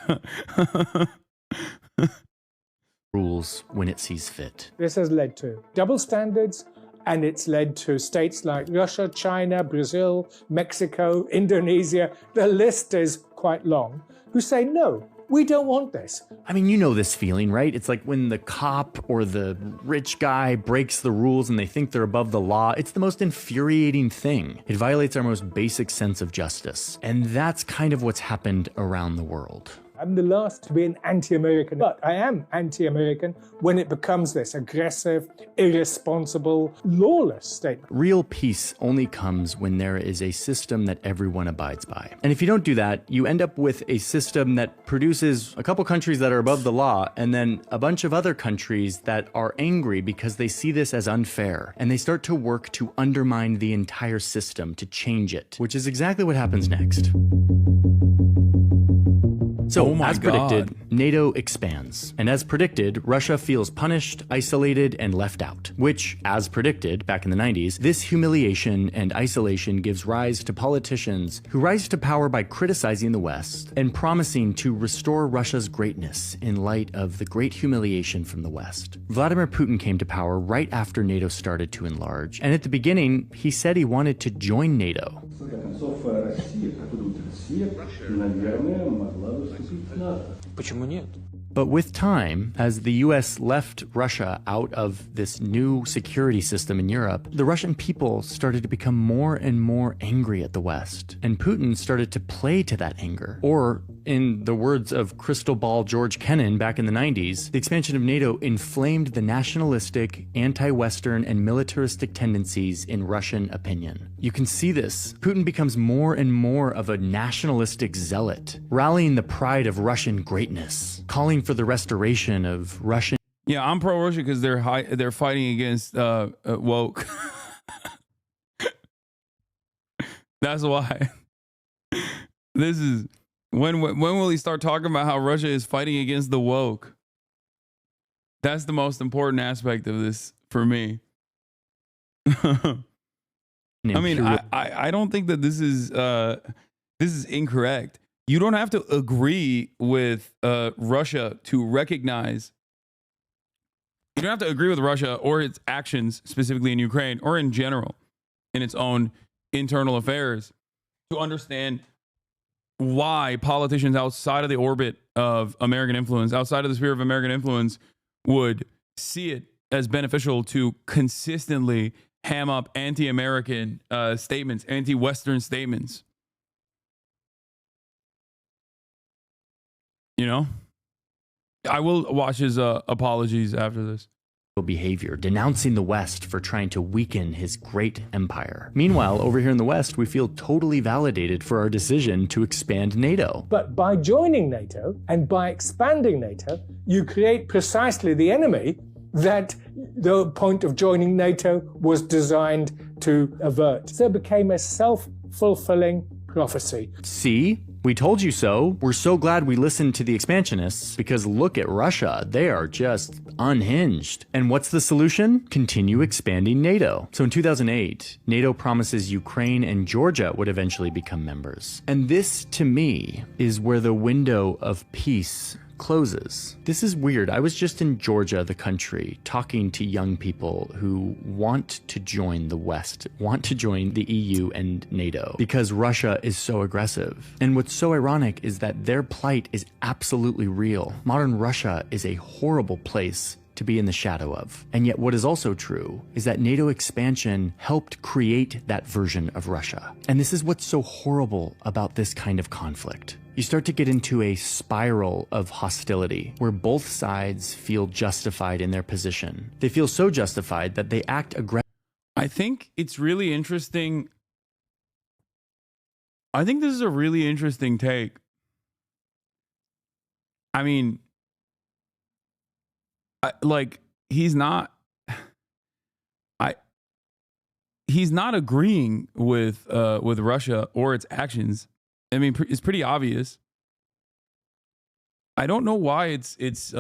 Rules when it sees fit. This has led to double standards, and it's led to states like Russia, China, Brazil, Mexico, Indonesia, the list is quite long, who say, no, we don't want this. I mean, you know this feeling, right? It's like when the cop or the rich guy breaks the rules and they think they're above the law. It's the most infuriating thing. It violates our most basic sense of justice. And that's kind of what's happened around the world. I'm the last to be an anti-American, but I am anti-American when it becomes this aggressive, irresponsible, lawless state. Real peace only comes when there is a system that everyone abides by. And if you don't do that, you end up with a system that produces a couple countries that are above the law and then a bunch of other countries that are angry because they see this as unfair. And they start to work to undermine the entire system, to change it, which is exactly what happens next. So, as predicted, NATO expands. And as predicted, Russia feels punished, isolated, and left out. Which, as predicted back in the 90s, this humiliation and isolation gives rise to politicians who rise to power by criticizing the West and promising to restore Russia's greatness in light of the great humiliation from the West. Vladimir Putin came to power right after NATO started to enlarge. And at the beginning, he said he wanted to join NATO. But with time, as the US left Russia out of this new security system in Europe, the Russian people started to become more and more angry at the West. And Putin started to play to that anger. Or, in the words of Crystal Ball George Kennan back in the 90s, the expansion of NATO inflamed the nationalistic, anti-Western, and militaristic tendencies in Russian opinion. You can see this. Putin becomes more and more of a nationalistic zealot, rallying the pride of Russian greatness, calling for the restoration of Russian. Yeah, I'm pro-Russia because they're fighting against woke. That's why. This is when will he start talking about how Russia is fighting against the woke? That's the most important aspect of this for me. I mean, I don't think that this is incorrect. You don't have to agree with Russia to recognize. You don't have to agree with Russia or its actions, specifically in Ukraine or in general, in its own internal affairs, to understand why politicians outside of the orbit of American influence, outside of the sphere of American influence, would see it as beneficial to consistently ham up anti-American statements, anti-Western statements. You know, I will watch his apologies after this. Behavior, denouncing the West for trying to weaken his great empire. Meanwhile, over here in the West, we feel totally validated for our decision to expand NATO. But by joining NATO and by expanding NATO, you create precisely the enemy that the point of joining NATO was designed to avert. So it became a self-fulfilling prophecy. See? We told you so. We're so glad we listened to the expansionists, because look at Russia. They are just unhinged. And what's the solution? Continue expanding NATO. So in 2008, NATO promises Ukraine and Georgia would eventually become members. And this, to me, is where the window of peace closes. This is weird. I was just in Georgia, the country, talking to young people who want to join the West, want to join the EU and NATO, because Russia is so aggressive. And what's so ironic is that their plight is absolutely real. Modern Russia is a horrible place to be in the shadow of. And yet what is also true is that NATO expansion helped create that version of Russia. And this is what's so horrible about this kind of conflict. You start to get into a spiral of hostility where both sides feel justified in their position. They feel so justified that they act aggressively. I think it's really interesting. I think this is a really interesting take. I mean, he's not agreeing with Russia or its actions. I mean, it's pretty obvious. I don't know why it's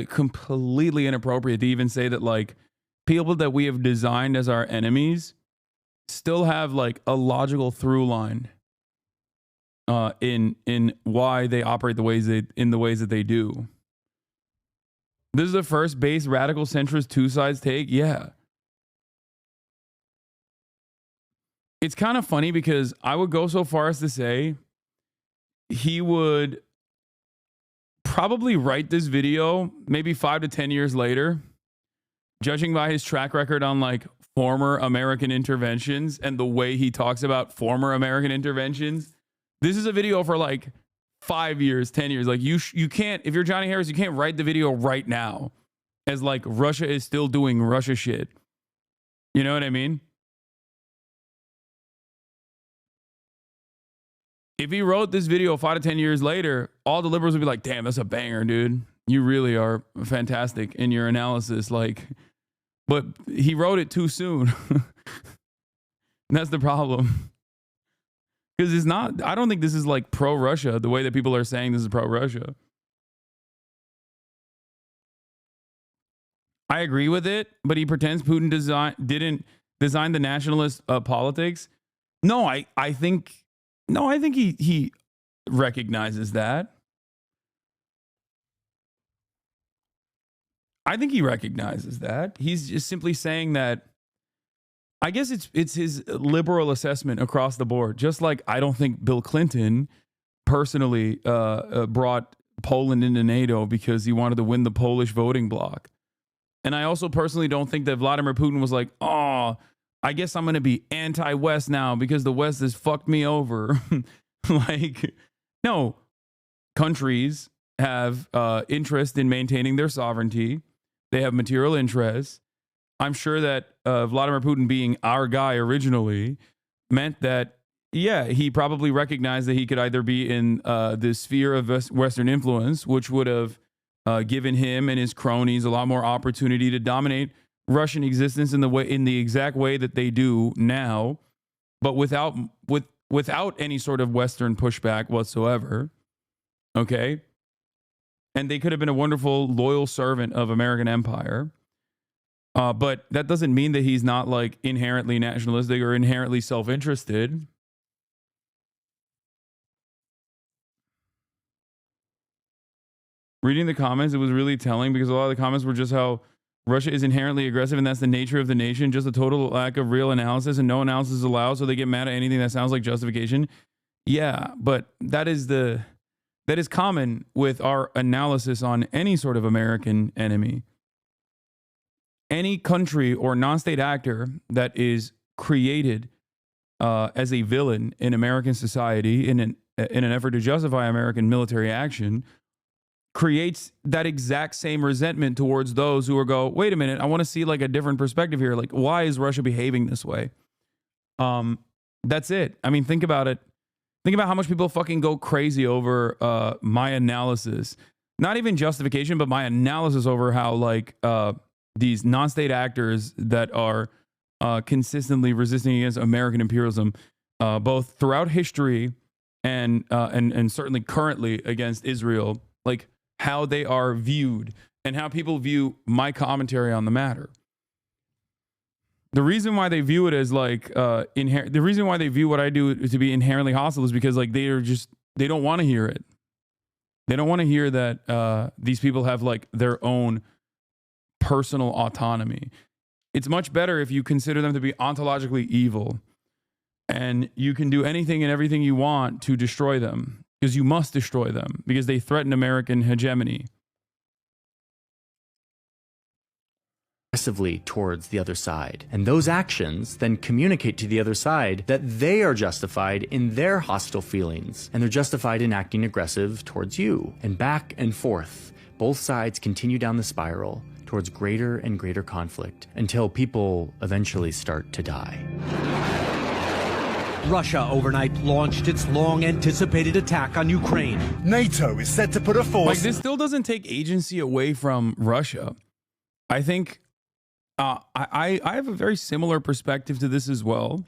completely inappropriate to even say that, like, people that we have designed as our enemies still have like a logical through line in why they operate the ways that they do. This is the first base radical centrist two sides take. Yeah. It's kind of funny because I would go so far as to say he would probably write this video maybe 5 to 10 years later, judging by his track record on like former American interventions and the way he talks about former American interventions. This is a video for like 5 years, 10 years. Like you can't, if you're Johnny Harris, you can't write the video right now as like Russia is still doing Russia shit. You know what I mean? If he wrote this video 5 to 10 years later, all the liberals would be like, damn, that's a banger, dude. You really are fantastic in your analysis. Like, but he wrote it too soon. And that's the problem. Because it's not, I don't think this is like pro-Russia, the way that people are saying this is pro-Russia. I agree with it, but he pretends Putin didn't design the nationalist politics. No, I think he recognizes that. I think he recognizes that. He's just simply saying that, I guess it's his liberal assessment across the board. Just like I don't think Bill Clinton personally brought Poland into NATO because he wanted to win the Polish voting bloc. And I also personally don't think that Vladimir Putin was like, oh, I guess I'm going to be anti-West now because the West has fucked me over. Like, no, countries have interest in maintaining their sovereignty. They have material interests. I'm sure that Vladimir Putin being our guy originally meant that, yeah, he probably recognized that he could either be in the sphere of Western influence, which would have given him and his cronies a lot more opportunity to dominate Russian existence in the exact way that they do now, but without any sort of Western pushback whatsoever. Okay. And they could have been a wonderful, loyal servant of American empire. But that doesn't mean that he's not like inherently nationalistic or inherently self-interested. Reading the comments, it was really telling because a lot of the comments were just how Russia is inherently aggressive and that's the nature of the nation, just a total lack of real analysis and no analysis is allowed, so they get mad at anything that sounds like justification. Yeah, but that is common with our analysis on any sort of American enemy. Any country or non-state actor that is created as a villain in American society in an effort to justify American military action creates that exact same resentment towards those who go, wait a minute, I want to see like a different perspective here. Like, why is Russia behaving this way? That's it. I mean, think about it. Think about how much people fucking go crazy over my analysis. Not even justification, but my analysis over how like these non-state actors that are consistently resisting against American imperialism, both throughout history and certainly currently against Israel, like how they are viewed and how people view my commentary on the matter. The reason why they view it as like the reason why they view what I do to be inherently hostile is because like they don't want to hear it. They don't want to hear that these people have like their own personal autonomy. It's much better if you consider them to be ontologically evil and you can do anything and everything you want to destroy them, because you must destroy them because they threaten American hegemony. Aggressively towards the other side. And those actions then communicate to the other side that they are justified in their hostile feelings, and they're justified in acting aggressive towards you. And back and forth, both sides continue down the spiral towards greater and greater conflict until people eventually start to die. Russia overnight launched its long-anticipated attack on Ukraine. NATO is set to put a force... Like, this still doesn't take agency away from Russia. I think I have a very similar perspective to this as well.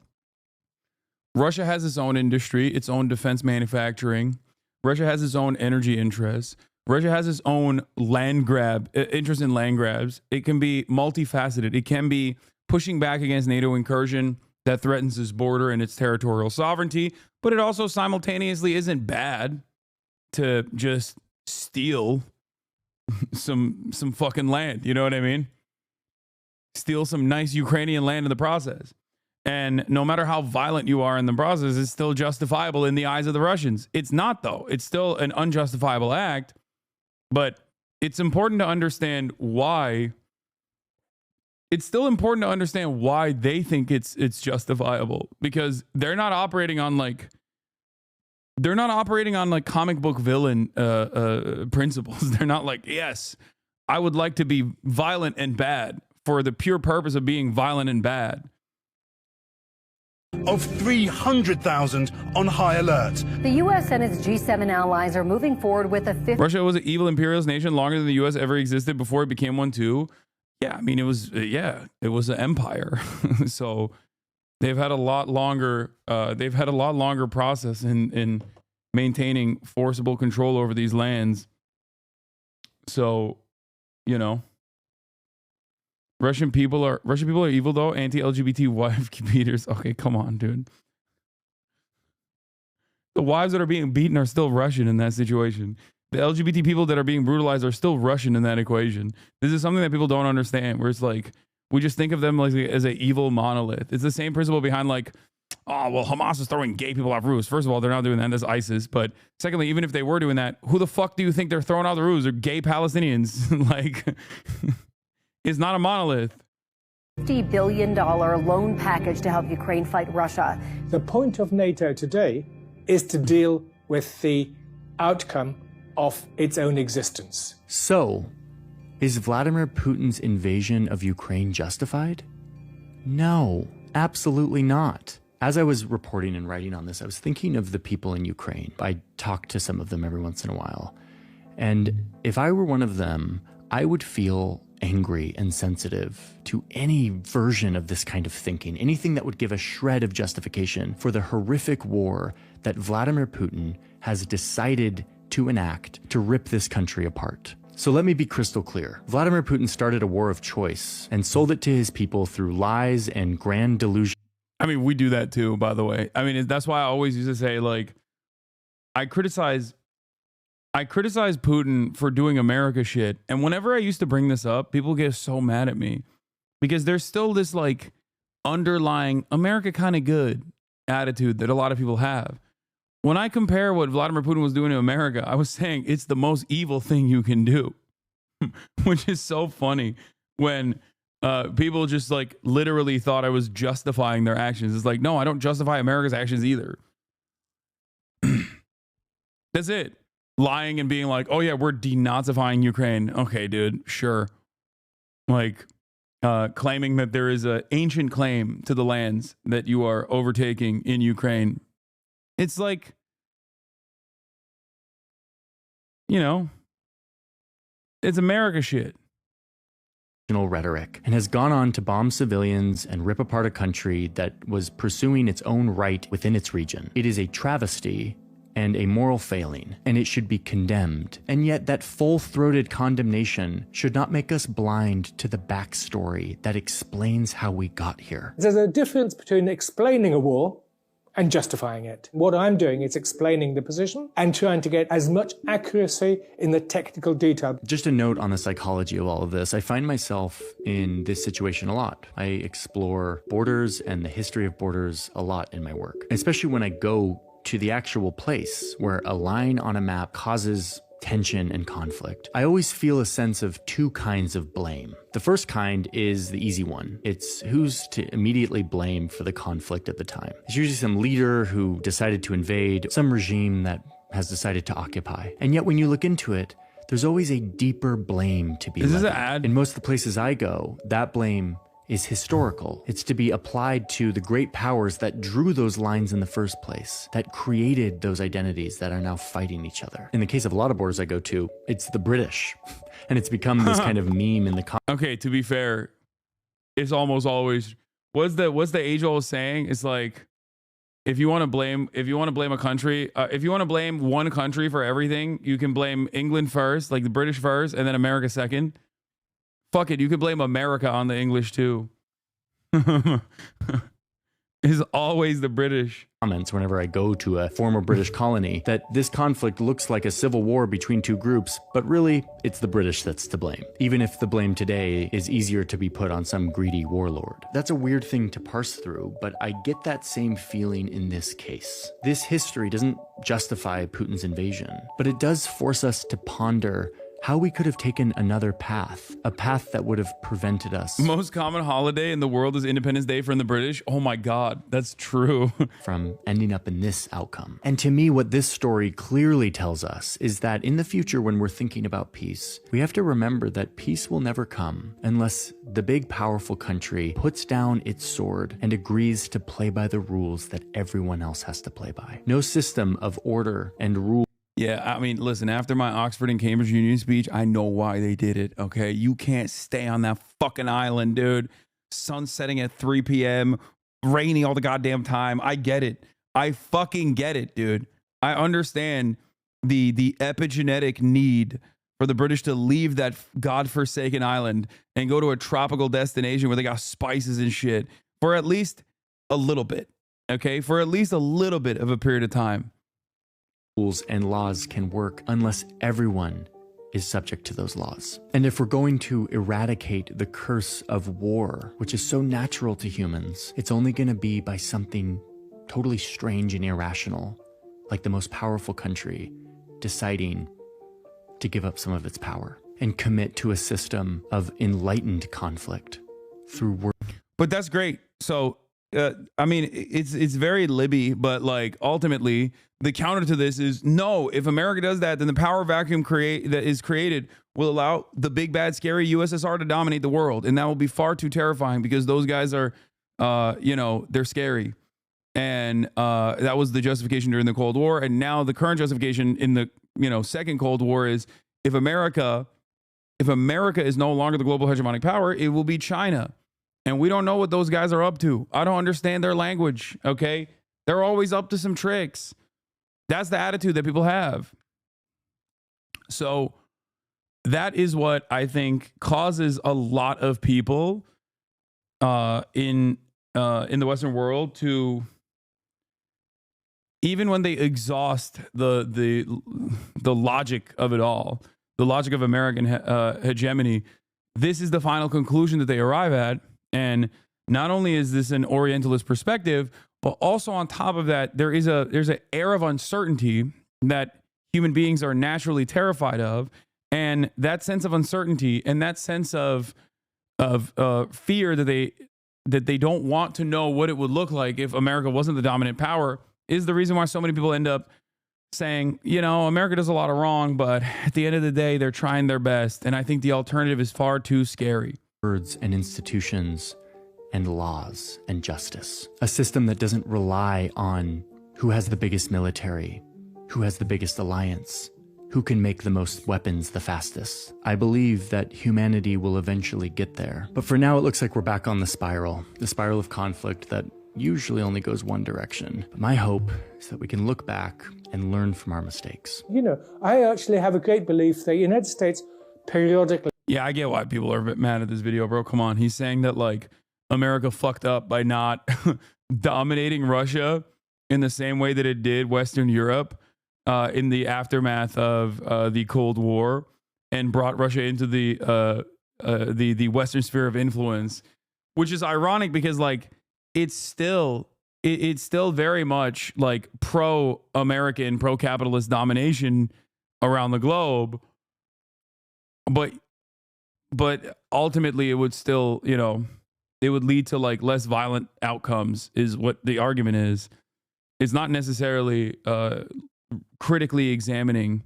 Russia has its own industry, its own defense manufacturing. Russia has its own energy interests. Russia has its own interest in land grabs. It can be multifaceted. It can be pushing back against NATO incursion that threatens its border and its territorial sovereignty, but it also simultaneously isn't bad to just steal some fucking land. You know what I mean? Steal some nice Ukrainian land in the process. And no matter how violent you are in the process, it's still justifiable in the eyes of the Russians. It's not, though. It's still an unjustifiable act, but it's important to understand why. It's still important to understand why they think it's justifiable, because they're not operating on like comic book villain principles. They're not like, yes, I would like to be violent and bad for the pure purpose of being violent and bad. Of 300,000 on high alert. The U.S. and its G7 allies are moving forward with a Russia was an evil imperialist nation longer than the U.S. ever existed before it became one too. Yeah, I mean, it was an empire. So they've had a lot longer process in maintaining forcible control over these lands. So, you know, Russian people are evil though. Anti-LGBT wife beaters. Okay, come on, dude. The wives that are being beaten are still Russian in that situation. The LGBT people that are being brutalized are still Russian in that equation. This is something that people don't understand, where it's like, we just think of them like as an evil monolith. It's the same principle behind like, oh, well, Hamas is throwing gay people off roofs. First of all, they're not doing that. That's ISIS. But secondly, even if they were doing that, who the fuck do you think they're throwing off the roofs? They're gay Palestinians. Like, it's not a monolith. $50 billion loan package to help Ukraine fight Russia. The point of NATO today is to deal with the outcome of its own existence. So, is Vladimir Putin's invasion of Ukraine justified? No, absolutely not. As I was reporting and writing on this, I was thinking of the people in Ukraine. I talk to some of them every once in a while. And if I were one of them, I would feel angry and sensitive to any version of this kind of thinking, anything that would give a shred of justification for the horrific war that Vladimir Putin has decided to enact to rip this country apart. So let me be crystal clear. Vladimir Putin started a war of choice and sold it to his people through lies and grand delusion. I mean, we do that too, by the way. I mean, that's why I always used to say, like, I criticize Putin for doing America shit. And whenever I used to bring this up, people get so mad at me because there's still this like underlying America kind of good attitude that a lot of people have. When I compare what Vladimir Putin was doing to America, I was saying it's the most evil thing you can do, which is so funny when people just like literally thought I was justifying their actions. It's like, no, I don't justify America's actions either. That's it. Lying and being like, oh yeah, we're denazifying Ukraine. Okay, dude, sure. Like claiming that there is an ancient claim to the lands that you are overtaking in Ukraine. It's like, you know, it's America shit. rhetoric and has gone on to bomb civilians and rip apart a country that was pursuing its own right within its region. It is a travesty and a moral failing, and it should be condemned. And yet that full-throated condemnation should not make us blind to the backstory that explains how we got here. There's a difference between explaining a war and justifying it. What I'm doing is explaining the position and trying to get as much accuracy in the technical detail. Just a note on the psychology of all of this. I find myself in this situation a lot. I explore borders and the history of borders a lot in my work, especially when I go to the actual place where a line on a map causes tension and conflict. I always feel a sense of two kinds of blame. The first kind is the easy one. It's who's to immediately blame for the conflict at the time. It's usually some leader who decided to invade, some regime that has decided to occupy. And yet when you look into it, there's always a deeper blame to be levied. Is this an ad? In most of the places I go, that blame is historical. It's to be applied to the great powers that drew those lines in the first place, that created those identities that are now fighting each other. In the case of a lot of borders I go to, it's the British. And it's become this kind of meme in the Okay, to be fair, it's almost always what's the age-old saying? It's like if you want to blame a country, if you want to blame one country for everything, you can blame England first, like the British first, and then America second. Fuck it, you could blame America on the English too. It's always the British. Comments whenever I go to a former British colony that this conflict looks like a civil war between two groups, but really it's the British that's to blame, even if the blame today is easier to be put on some greedy warlord. That's a weird thing to parse through, but I get that same feeling in this case. This history doesn't justify Putin's invasion, but it does force us to ponder how we could have taken another path, a path that would have prevented us. Most common holiday in the world is Independence Day from the British. Oh my God, that's true. From ending up in this outcome. And to me, what this story clearly tells us is that in the future, when we're thinking about peace, we have to remember that peace will never come unless the big, powerful country puts down its sword and agrees to play by the rules that everyone else has to play by. No system of order and rule. Yeah, I mean, listen, after my Oxford and Cambridge Union speech, I know why they did it, okay? You can't stay on that fucking island, dude. Sun setting at 3 p.m., raining all the goddamn time. I get it. I fucking get it, dude. I understand the epigenetic need for the British to leave that godforsaken island and go to a tropical destination where they got spices and shit for at least a little bit, okay? For at least a little bit of a period of time. Rules and laws can work unless everyone is subject to those laws. And if we're going to eradicate the curse of war, which is so natural to humans, it's only going to be by something totally strange and irrational, like the most powerful country deciding to give up some of its power and commit to a system of enlightened conflict through war. But that's great. So, I mean, it's very Libby, but like ultimately the counter to this is no, if America does that, then the power vacuum that is created will allow the big, bad, scary USSR to dominate the world. And that will be far too terrifying because those guys are, they're scary. And that was the justification during the Cold War. And now the current justification in the, second Cold War is if America is no longer the global hegemonic power, it will be China. And we don't know what those guys are up to. I don't understand their language, okay? They're always up to some tricks. That's the attitude that people have. So that is what I think causes a lot of people in the Western world to, even when they exhaust the logic of it all, the logic of American hegemony, this is the final conclusion that they arrive at. And not only is this an Orientalist perspective, but also on top of that, there's an air of uncertainty that human beings are naturally terrified of. And that sense of uncertainty and that sense of fear that they don't want to know what it would look like if America wasn't the dominant power is the reason why so many people end up saying, America does a lot of wrong, but at the end of the day, they're trying their best. And I think the alternative is far too scary. Words and institutions and laws and justice. A system that doesn't rely on who has the biggest military, who has the biggest alliance, Who can make the most weapons the fastest? I believe that humanity will eventually get there. But for now, it looks like we're back on the spiral of conflict that usually only goes one direction. But my hope is that we can look back and learn from our mistakes. You know, I actually have a great belief that the United States periodically... Yeah, I get why people are a bit mad at this video, bro. Come on. He's saying that, like, America fucked up by not dominating Russia in the same way that it did Western Europe in the aftermath of the Cold War, and brought Russia into the Western sphere of influence, which is ironic because, like, it's still very much like pro-American, pro-capitalist domination around the globe, but ultimately it would still, you know, it would lead to like less violent outcomes is what the argument is. It's not necessarily critically examining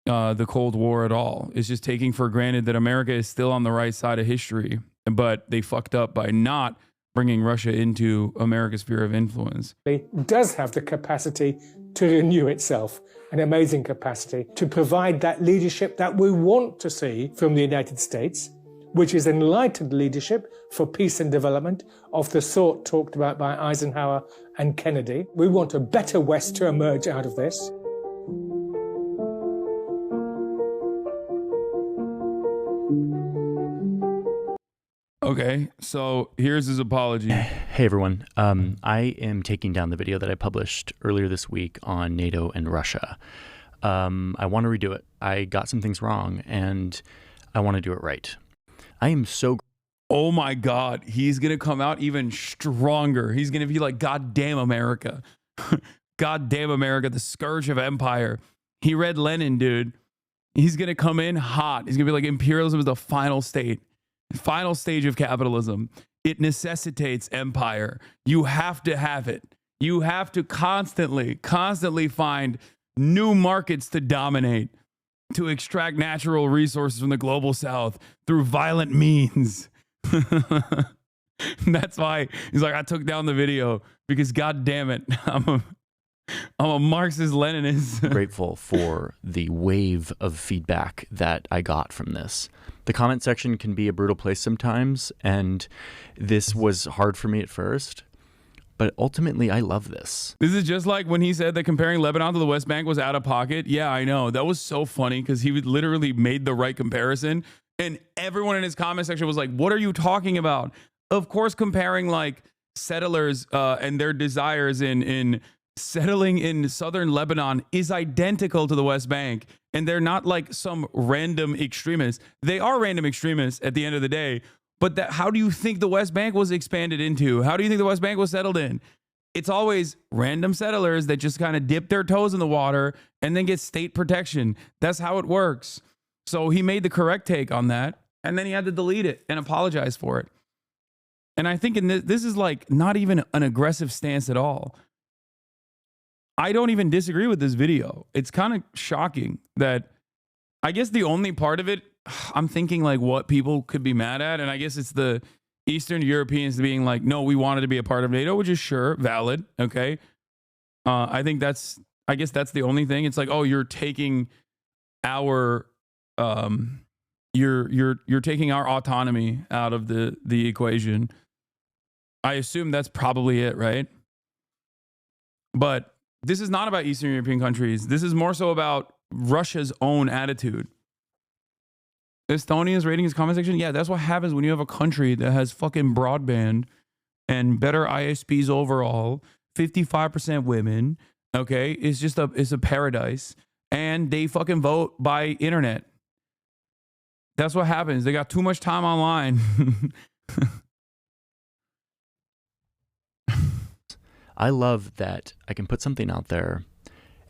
the Cold War at all. It's just taking for granted that America is still on the right side of history, but they fucked up by not bringing Russia into America's sphere of influence. It does have the capacity to renew itself, an amazing capacity to provide that leadership that we want to see from the United States, which is enlightened leadership for peace and development of the sort talked about by Eisenhower and Kennedy. We want a better West to emerge out of this. Okay, so here's his apology. Hey everyone, I am taking down the video that I published earlier this week on NATO and Russia. I want to redo it. I got some things wrong and I want to do it right. I am so... Oh my God, he's going to come out even stronger. He's going to be like, God damn America. God damn America, the scourge of empire. He read Lenin, dude. He's going to come in hot. He's going to be like, imperialism is the final stage of capitalism. It necessitates empire. You have to have it. You have to constantly find new markets to dominate, to extract natural resources from the global south through violent means. That's why he's like, I took down the video because God damn it, I'm a Marxist Leninist. Grateful for the wave of feedback that I got from this. The comment section can be a brutal place sometimes, and this was hard for me at first, but ultimately I love this. This is just like when he said that comparing Lebanon to the West Bank was out of pocket. Yeah, I know. That was so funny because he literally made the right comparison, and everyone in his comment section was like, what are you talking about? Of course, comparing like settlers and their desires in settling in southern Lebanon is identical to the West Bank. And they're not like some random extremists. They are random extremists at the end of the day. But how do you think the West Bank was expanded into? How do you think the West Bank was settled in? It's always random settlers that just kind of dip their toes in the water and then get state protection. That's how it works. So he made the correct take on that. And then he had to delete it and apologize for it. And I think this is like not even an aggressive stance at all. I don't even disagree with this video. It's kind of shocking that I guess the only part of it, I'm thinking like what people could be mad at. And I guess it's the Eastern Europeans being like, no, we wanted to be a part of NATO, which is sure valid. Okay. I guess that's the only thing. It's like, oh, you're taking our, you're taking our autonomy out of the equation. I assume that's probably it, right? But this is not about Eastern European countries. This is more so about Russia's own attitude. Estonia's rating his comment section. Yeah, that's what happens when you have a country that has fucking broadband and better ISPs overall, 55% women. Okay, it's a paradise, and they fucking vote by internet. That's what happens. They got too much time online. I love that I can put something out there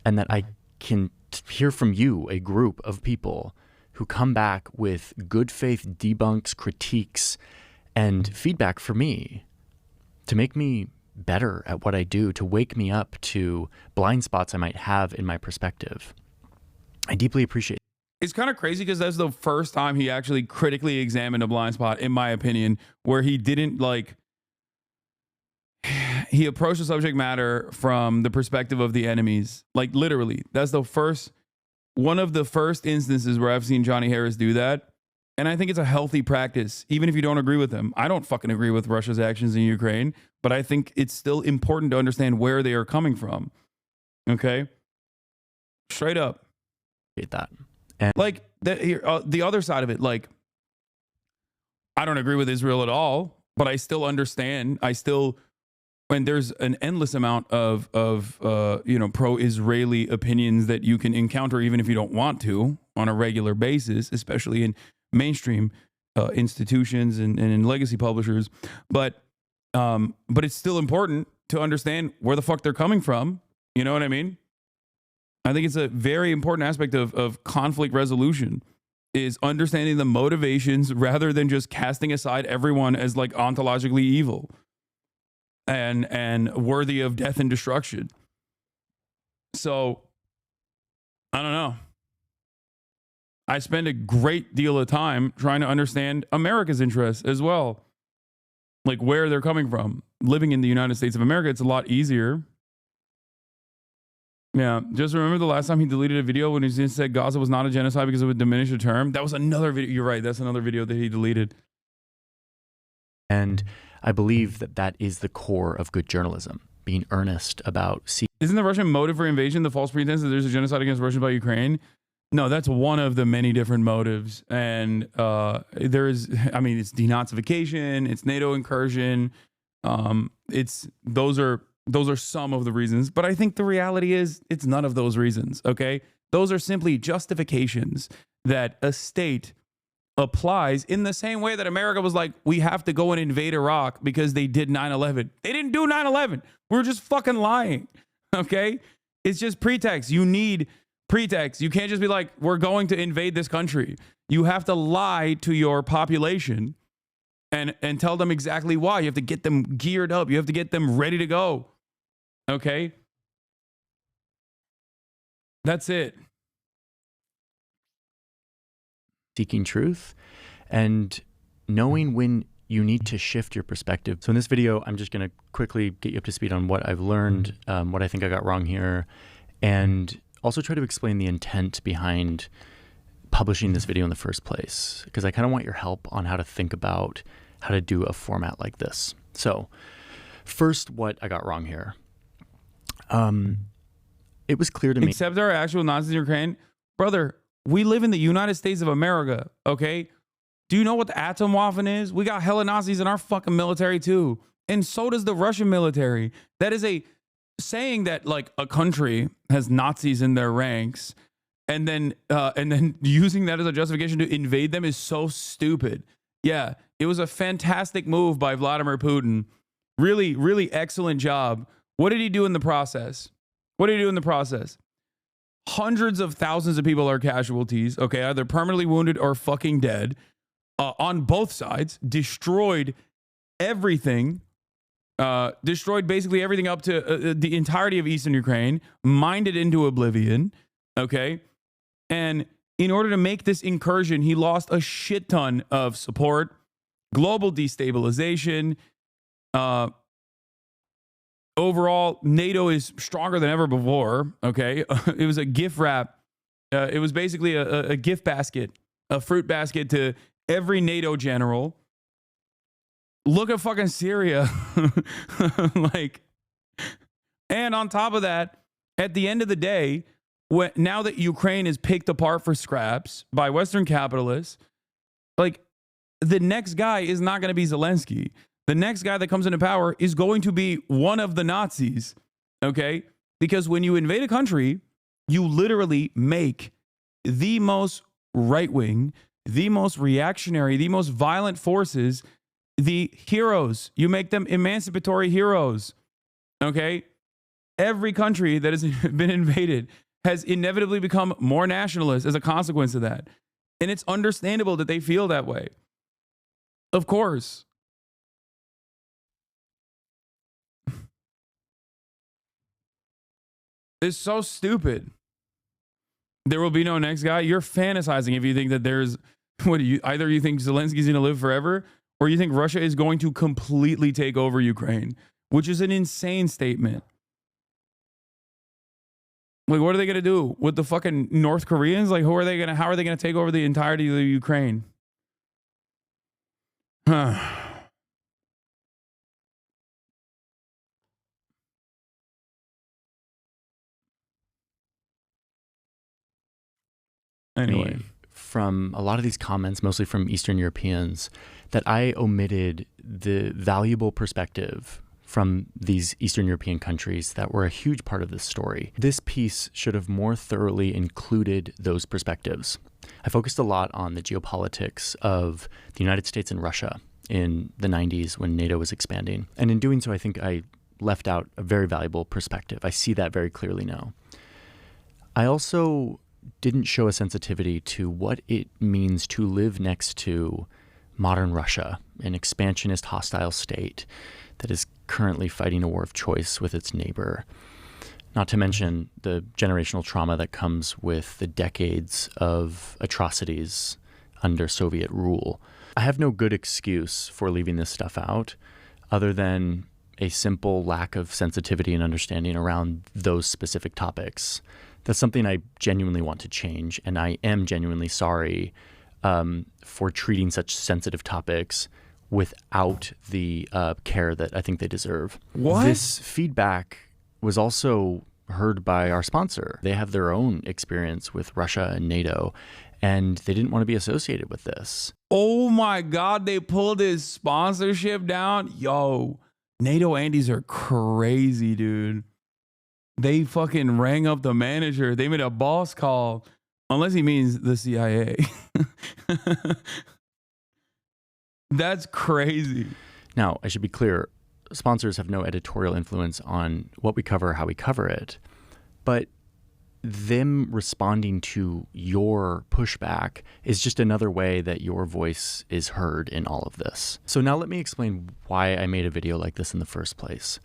and that I can hear from you, a group of people who come back with good faith debunks, critiques, and feedback for me to make me better at what I do, to wake me up to blind spots I might have in my perspective. I deeply appreciate it. It's kind of crazy because that's the first time he actually critically examined a blind spot, in my opinion, where he didn't like... He approached the subject matter from the perspective of the enemies. Like literally, that's the first one of the first instances where I've seen Johnny Harris do that. And I think it's a healthy practice, even if you don't agree with him. I don't fucking agree with Russia's actions in Ukraine, but I think it's still important to understand where they are coming from. Okay? Straight up. Hate that. And like, the other side of it, like, I don't agree with Israel at all, but I still understand. And there's an endless amount of pro-Israeli opinions that you can encounter even if you don't want to on a regular basis, especially in mainstream institutions and in legacy publishers. But it's still important to understand where the fuck they're coming from. You know what I mean? I think it's a very important aspect of conflict resolution is understanding the motivations rather than just casting aside everyone as like ontologically evil and worthy of death and destruction. So, I don't know. I spend a great deal of time trying to understand America's interests as well. Like where they're coming from. Living in the United States of America, it's a lot easier. Yeah, just remember the last time he deleted a video when he said Gaza was not a genocide because it would diminish the term. That was another video. You're right. That's another video that he deleted. And I believe that is the core of good journalism, being earnest about... Isn't the Russian motive for invasion the false pretense that there's a genocide against Russia by Ukraine? No, that's one of the many different motives. And there is, I mean, it's denazification, it's NATO incursion. Those are some of the reasons, but I think the reality is it's none of those reasons, okay? Those are simply justifications that a state applies in the same way that America was like, we have to go and invade Iraq because they did 9/11. They didn't do 9/11. We're just fucking lying, okay? It's just pretext. You need pretext. You can't just be like, we're going to invade this country. You have to lie to your population and tell them exactly why. You have to get them geared up. You have to get them ready to go. Okay? That's it. Seeking truth and knowing when you need to shift your perspective. So in this video, I'm just going to quickly get you up to speed on what I've learned, what I think I got wrong here, and also try to explain the intent behind publishing this video in the first place, because I kind of want your help on how to think about how to do a format like this. So first, what I got wrong here. It was clear to me. Except there are actual Nazis in Ukraine. Brother, we live in the United States of America, okay? Do you know what the Atomwaffen is? We got hella Nazis in our fucking military too. And so does the Russian military. That is a saying that like a country has Nazis in their ranks and then using that as a justification to invade them is so stupid. Yeah, it was a fantastic move by Vladimir Putin. Really, really excellent job. What did he do in the process? Hundreds of thousands of people are casualties, okay, either permanently wounded or fucking dead on both sides, destroyed everything, destroyed basically everything up to the entirety of Eastern Ukraine, mined it into oblivion, okay? And in order to make this incursion, he lost a shit ton of support, global destabilization. Overall, NATO is stronger than ever before, okay? It was a gift wrap. It was basically a gift basket, a fruit basket to every NATO general. Look at fucking Syria. Like, and on top of that, at the end of the day, now that Ukraine is picked apart for scraps by Western capitalists, like, the next guy is not going to be Zelensky. The next guy that comes into power is going to be one of the Nazis, okay? Because when you invade a country, you literally make the most right-wing, the most reactionary, the most violent forces the heroes. You make them emancipatory heroes, okay? Every country that has been invaded has inevitably become more nationalist as a consequence of that. And it's understandable that they feel that way. Of course. It's so stupid. There will be no next guy. You're fantasizing if you think that there's, either you think Zelensky's going to live forever or you think Russia is going to completely take over Ukraine, which is an insane statement. Like, what are they gonna do with the fucking North Koreans? Like, how are they gonna take over the entirety of the Ukraine? Anyway, from a lot of these comments, mostly from Eastern Europeans, that I omitted the valuable perspective from these Eastern European countries that were a huge part of this story. This piece should have more thoroughly included those perspectives. I focused a lot on the geopolitics of the United States and Russia in the 90s when NATO was expanding. And in doing so, I think I left out a very valuable perspective. I see that very clearly now. I also didn't show a sensitivity to what it means to live next to modern Russia, an expansionist, hostile state that is currently fighting a war of choice with its neighbor. Not to mention the generational trauma that comes with the decades of atrocities under Soviet rule. I have no good excuse for leaving this stuff out other than a simple lack of sensitivity and understanding around those specific topics. That's something I genuinely want to change, and I am genuinely sorry for treating such sensitive topics without the care that I think they deserve. What? This feedback was also heard by our sponsor. They have their own experience with Russia and NATO, and they didn't want to be associated with this. Oh my God, they pulled his sponsorship down? Yo, NATO Andes are crazy, dude. They fucking rang up the manager. They made a boss call, unless he means the CIA. That's crazy. Now, I should be clear, sponsors have no editorial influence on what we cover, how we cover it, but them responding to your pushback is just another way that your voice is heard in all of this. So now let me explain why I made a video like this in the first place.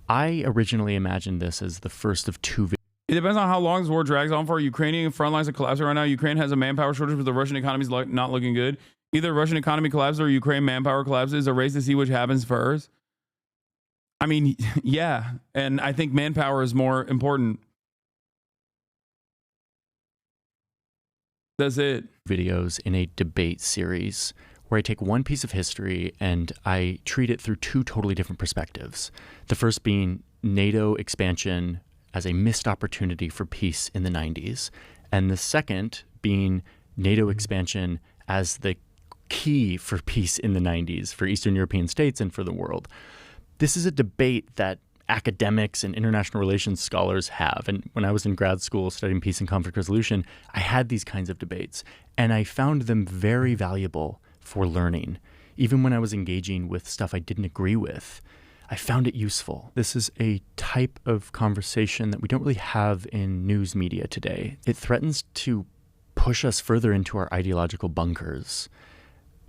I originally imagined this as the first of two videos. It depends on how long this war drags on for. Ukrainian front lines are collapsing right now. Ukraine has a manpower shortage, but the Russian economy is not looking good. Either Russian economy collapses or Ukraine manpower collapses. A race to see which happens first. I mean, yeah. And I think manpower is more important. That's it. Videos in a debate series where I take one piece of history and I treat it through two totally different perspectives. The first being NATO expansion as a missed opportunity for peace in the 90s. And the second being NATO expansion as the key for peace in the 90s for Eastern European states and for the world. This is a debate that academics and international relations scholars have. And when I was in grad school studying peace and conflict resolution, I had these kinds of debates. And I found them very valuable for learning. Even when I was engaging with stuff I didn't agree with, I found it useful. This is a type of conversation that we don't really have in news media today. It threatens to push us further into our ideological bunkers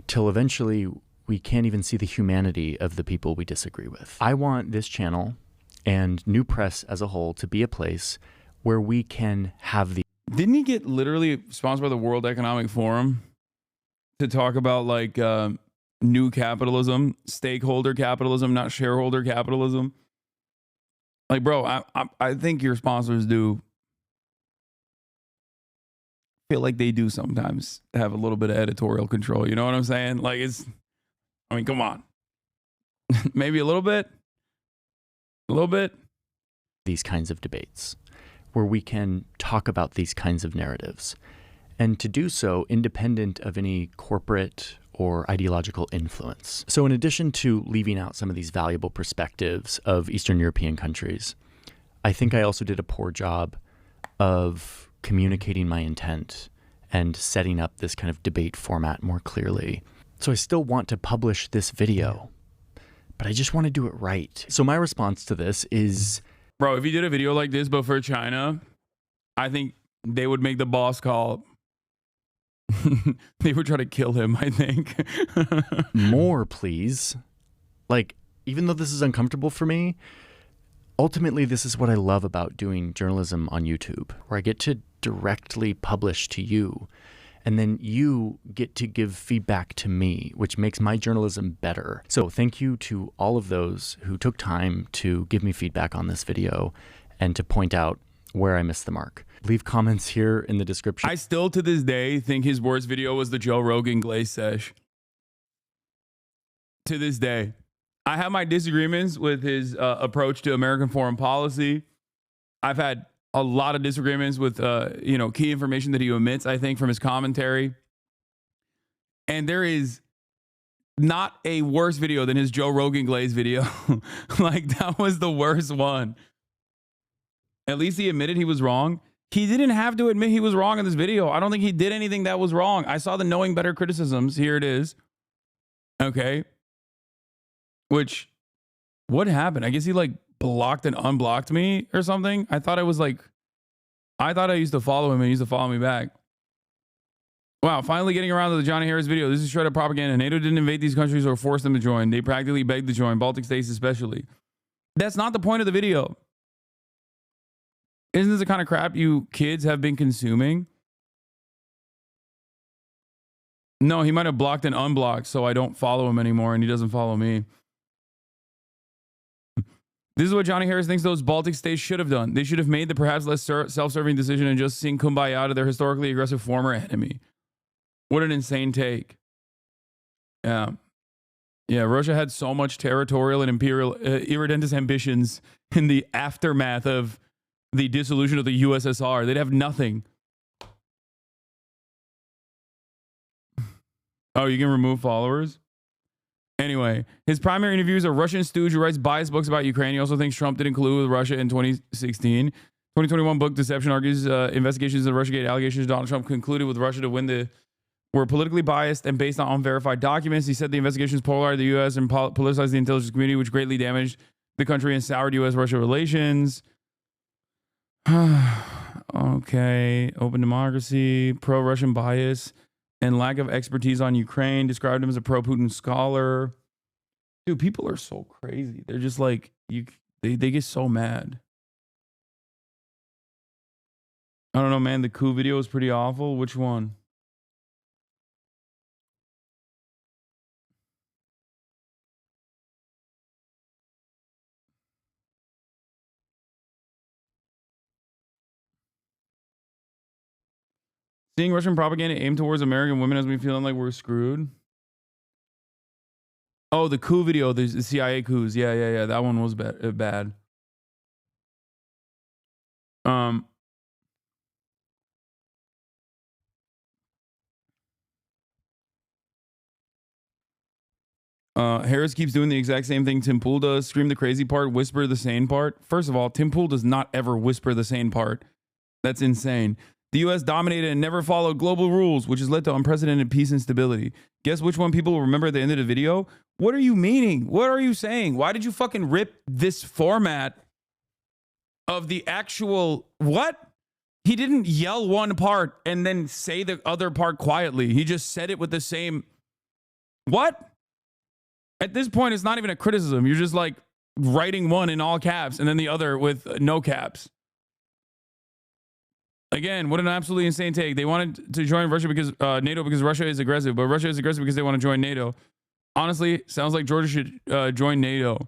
till eventually we can't even see the humanity of the people we disagree with. I want this channel and New Press as a whole to be a place where we can have the... Didn't he get literally sponsored by the World Economic Forum to talk about like new capitalism, stakeholder capitalism, not shareholder capitalism? Like, bro, I think your sponsors do feel like they do sometimes have a little bit of editorial control. You know what I'm saying? Like, it's, I mean, come on. Maybe a little bit. A little bit. These kinds of debates where we can talk about these kinds of narratives, and to do so independent of any corporate or ideological influence. So in addition to leaving out some of these valuable perspectives of Eastern European countries, I think I also did a poor job of communicating my intent and setting up this kind of debate format more clearly. So I still want to publish this video, but I just want to do it right. So my response to this is... Bro, if you did a video like this, but for China, I think they would make the boss call. They would try to kill him, I think. More, please. Like, even though this is uncomfortable for me, ultimately this is what I love about doing journalism on YouTube, where I get to directly publish to you, and then you get to give feedback to me, which makes my journalism better. So thank you to all of those who took time to give me feedback on this video and to point out where I missed the mark. Leave comments here in the description. I still, to this day, think his worst video was the Joe Rogan Glaze sesh. To this day. I have my disagreements with his approach to American foreign policy. I've had a lot of disagreements with, key information that he omits, I think, from his commentary. And there is not a worse video than his Joe Rogan Glaze video. Like, that was the worst one. At least he admitted he was wrong. He didn't have to admit he was wrong in this video. I don't think he did anything that was wrong. I saw the knowing better criticisms. Here it is. Okay. Which, what happened? I guess he like blocked and unblocked me or something. I thought I used to follow him and he used to follow me back. Wow, finally getting around to the Johnny Harris video. This is shredded propaganda. NATO didn't invade these countries or force them to join. They practically begged to join, Baltic states especially. That's not the point of the video. Isn't this the kind of crap you kids have been consuming? No, he might have blocked and unblocked, so I don't follow him anymore and he doesn't follow me. This is what Johnny Harris thinks those Baltic states should have done. They should have made the perhaps less self-serving decision and just sing kumbaya to their historically aggressive former enemy. What an insane take. Yeah. Yeah, Russia had so much territorial and imperial irredentist ambitions in the aftermath of the dissolution of the USSR. They'd have nothing. Oh, you can remove followers? Anyway, his primary interview is a Russian stooge who writes biased books about Ukraine. He also thinks Trump didn't collude with Russia in 2016. 2021 book Deception argues investigations of Russiagate allegations Donald Trump concluded with Russia to win were politically biased and based on unverified documents. He said the investigations polarized the U.S. and politicized the intelligence community, which greatly damaged the country and soured U.S.-Russia relations. Okay. Open democracy, pro-Russian bias, and lack of expertise on Ukraine. Described him as a pro-Putin scholar. Dude, people are so crazy. They're just like, they get so mad. I don't know, man. The coup video was pretty awful. Which one? Seeing Russian propaganda aimed towards American women has me feeling like we're screwed. Oh, the coup video, the CIA coups. Yeah. That one was bad. Harris keeps doing the exact same thing Tim Pool does. Scream the crazy part, whisper the sane part. First of all, Tim Pool does not ever whisper the sane part. That's insane. The U.S. dominated and never followed global rules, which has led to unprecedented peace and stability. Guess which one people will remember at the end of the video? What are you meaning? What are you saying? Why did you fucking rip this format of the actual... What? He didn't yell one part and then say the other part quietly. He just said it with the same... What? At this point, it's not even a criticism. You're just like writing one in all caps and then the other with no caps. Again, what an absolutely insane take. They wanted to join Russia because NATO because Russia is aggressive, but Russia is aggressive because they want to join NATO. Honestly, sounds like Georgia should join NATO.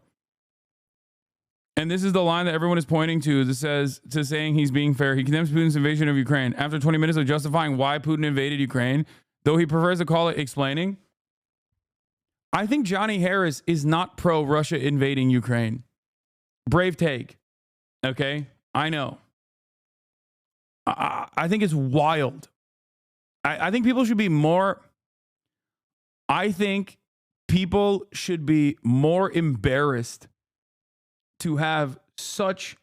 And this is the line that everyone is pointing to that says, to saying he's being fair. He condemns Putin's invasion of Ukraine. After 20 minutes of justifying why Putin invaded Ukraine, though he prefers to call it explaining, I think Johnny Harris is not pro-Russia invading Ukraine. Brave take. Okay? I know. I think it's wild. I think people should be more... I think people should be more embarrassed to have such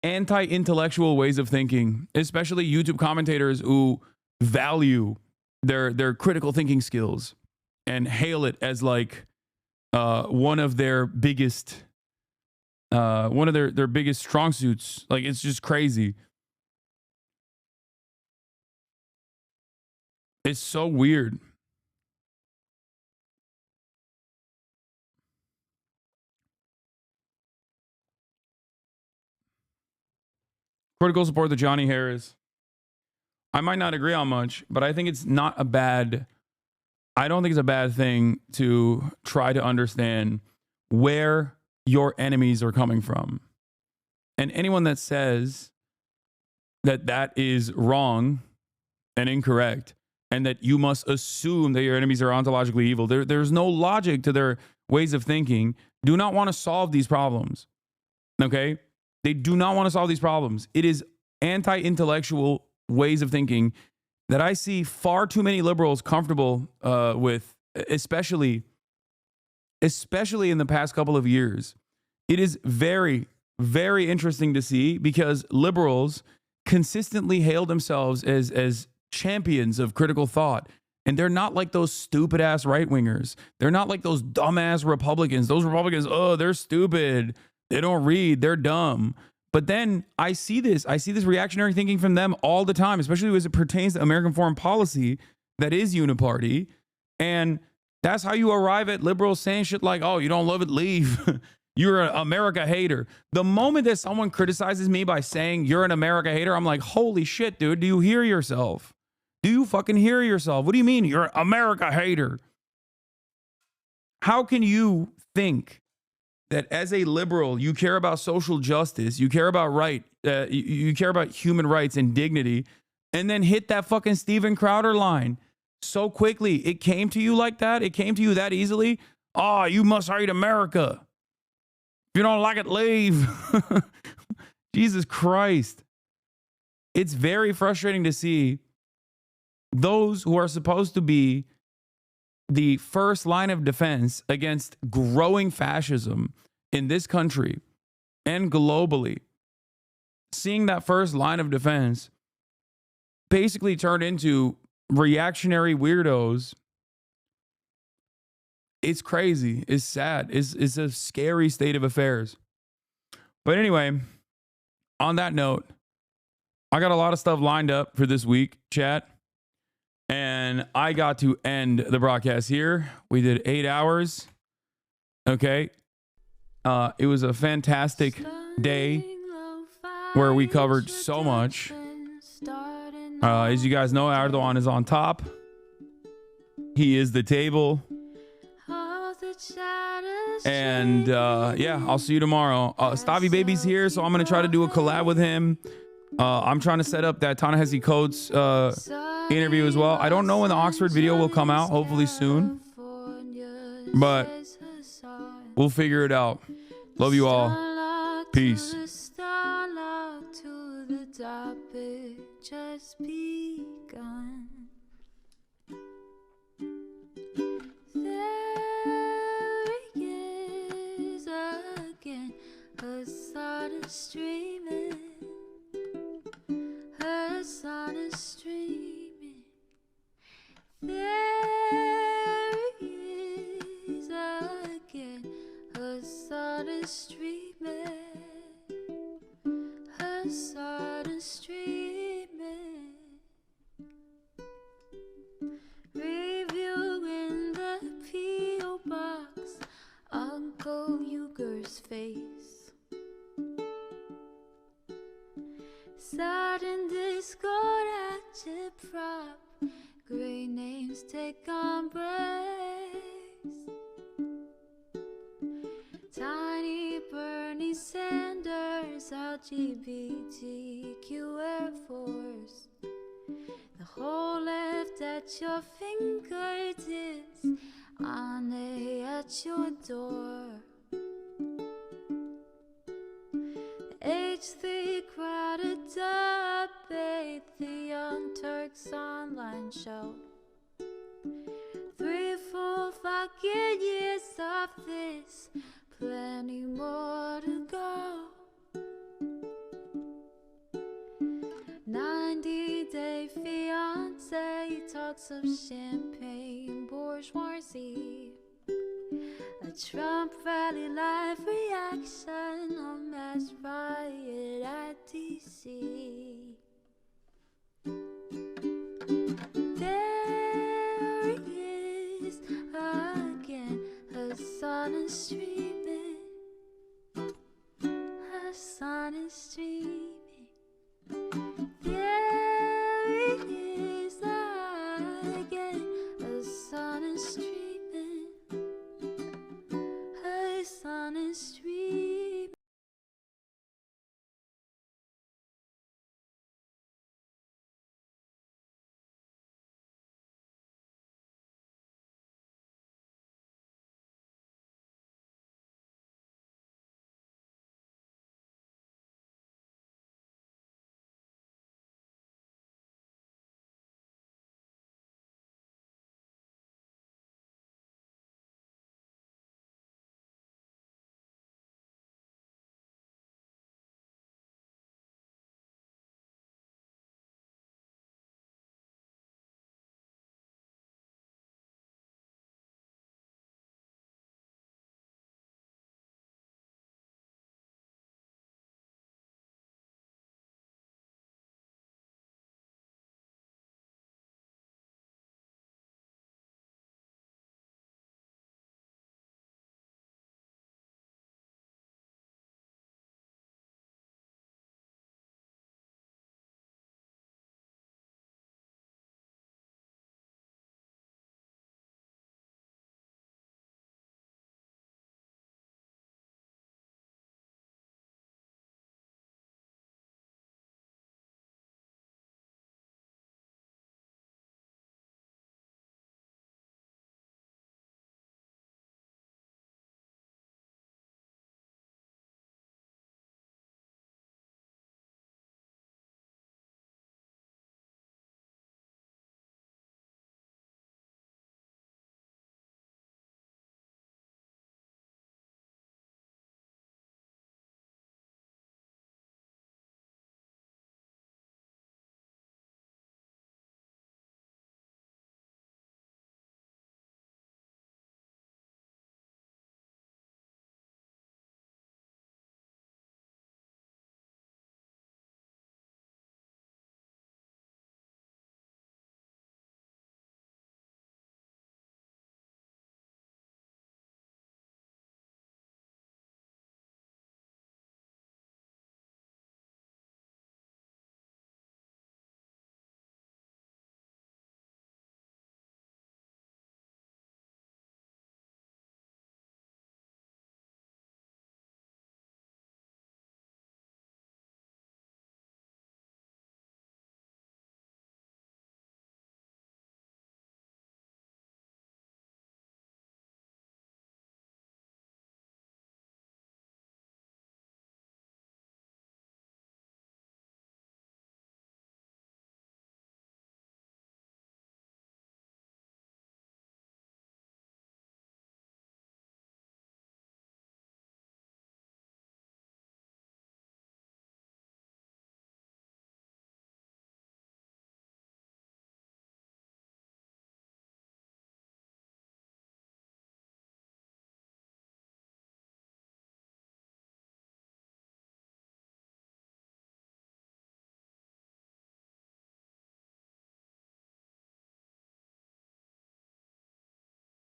anti-intellectual ways of thinking, especially YouTube commentators who value their critical thinking skills and hail it as like one of their biggest their biggest strong suits. Like, it's just crazy. It's so weird. Critical support to Johnny Harris. I might not agree on much, but I think it's not a bad... I don't think it's a bad thing to try to understand where your enemies are coming from. And anyone that says that is wrong and incorrect, and that you must assume that your enemies are ontologically evil. There's no logic to their ways of thinking. Do not want to solve these problems. Okay? They do not want to solve these problems. It is anti-intellectual ways of thinking that I see far too many liberals comfortable with, especially in the past couple of years. It is very, very interesting to see, because liberals consistently hail themselves as champions of critical thought. And they're not like those stupid ass right wingers. They're not like those dumbass Republicans. Those Republicans, oh, they're stupid. They don't read. They're dumb. But then I see this reactionary thinking from them all the time, especially as it pertains to American foreign policy that is uniparty. And that's how you arrive at liberals saying shit like, oh, you don't love it, leave. You're an America hater. The moment that someone criticizes me by saying you're an America hater, I'm like, holy shit, dude, do you hear yourself? Do you fucking hear yourself? What do you mean you're an America hater? How can you think that as a liberal, you care about social justice, you care about you care about human rights and dignity, and then hit that fucking Steven Crowder line so quickly? It came to you like that? It came to you that easily? Oh, you must hate America. If you don't like it, leave. Jesus Christ. It's very frustrating to see those who are supposed to be the first line of defense against growing fascism in this country and globally, seeing that first line of defense basically turn into reactionary weirdos. It's crazy. It's sad. It's a scary state of affairs. But anyway, on that note, I got a lot of stuff lined up for this week, chat. And I got to end the broadcast here. We did 8 hours. Okay. It was a fantastic day where we covered so much. As you guys know, Erdogan is on top. He is the table. And yeah, I'll see you tomorrow. Stabby Baby's here, so I'm going to try to do a collab with him. I'm trying to set up that Ta-Nehisi Coates interview as well. I don't know when the Oxford video will come out, hopefully soon, but we'll figure it out. Love you all. Peace. Hasan is streaming. Hasan is streaming. There he is again. Hasan is streaming. Hasan is streaming. Reviewing the P.O. box. Uncle Uyghur's face. Sudden Discord agitprop. Great names take embrace. Tiny Bernie Sanders, LGBTQ Air Force. The whole left at your fingertips, Ane at your door. H3 crowded debate, the Young Turks online show. 3 full fucking years of this, plenty more to go. 90-day fiance talks of champagne bourgeoisie. A Trump rally live reaction on mass riot at DC. There he is again, Hasan is streaming.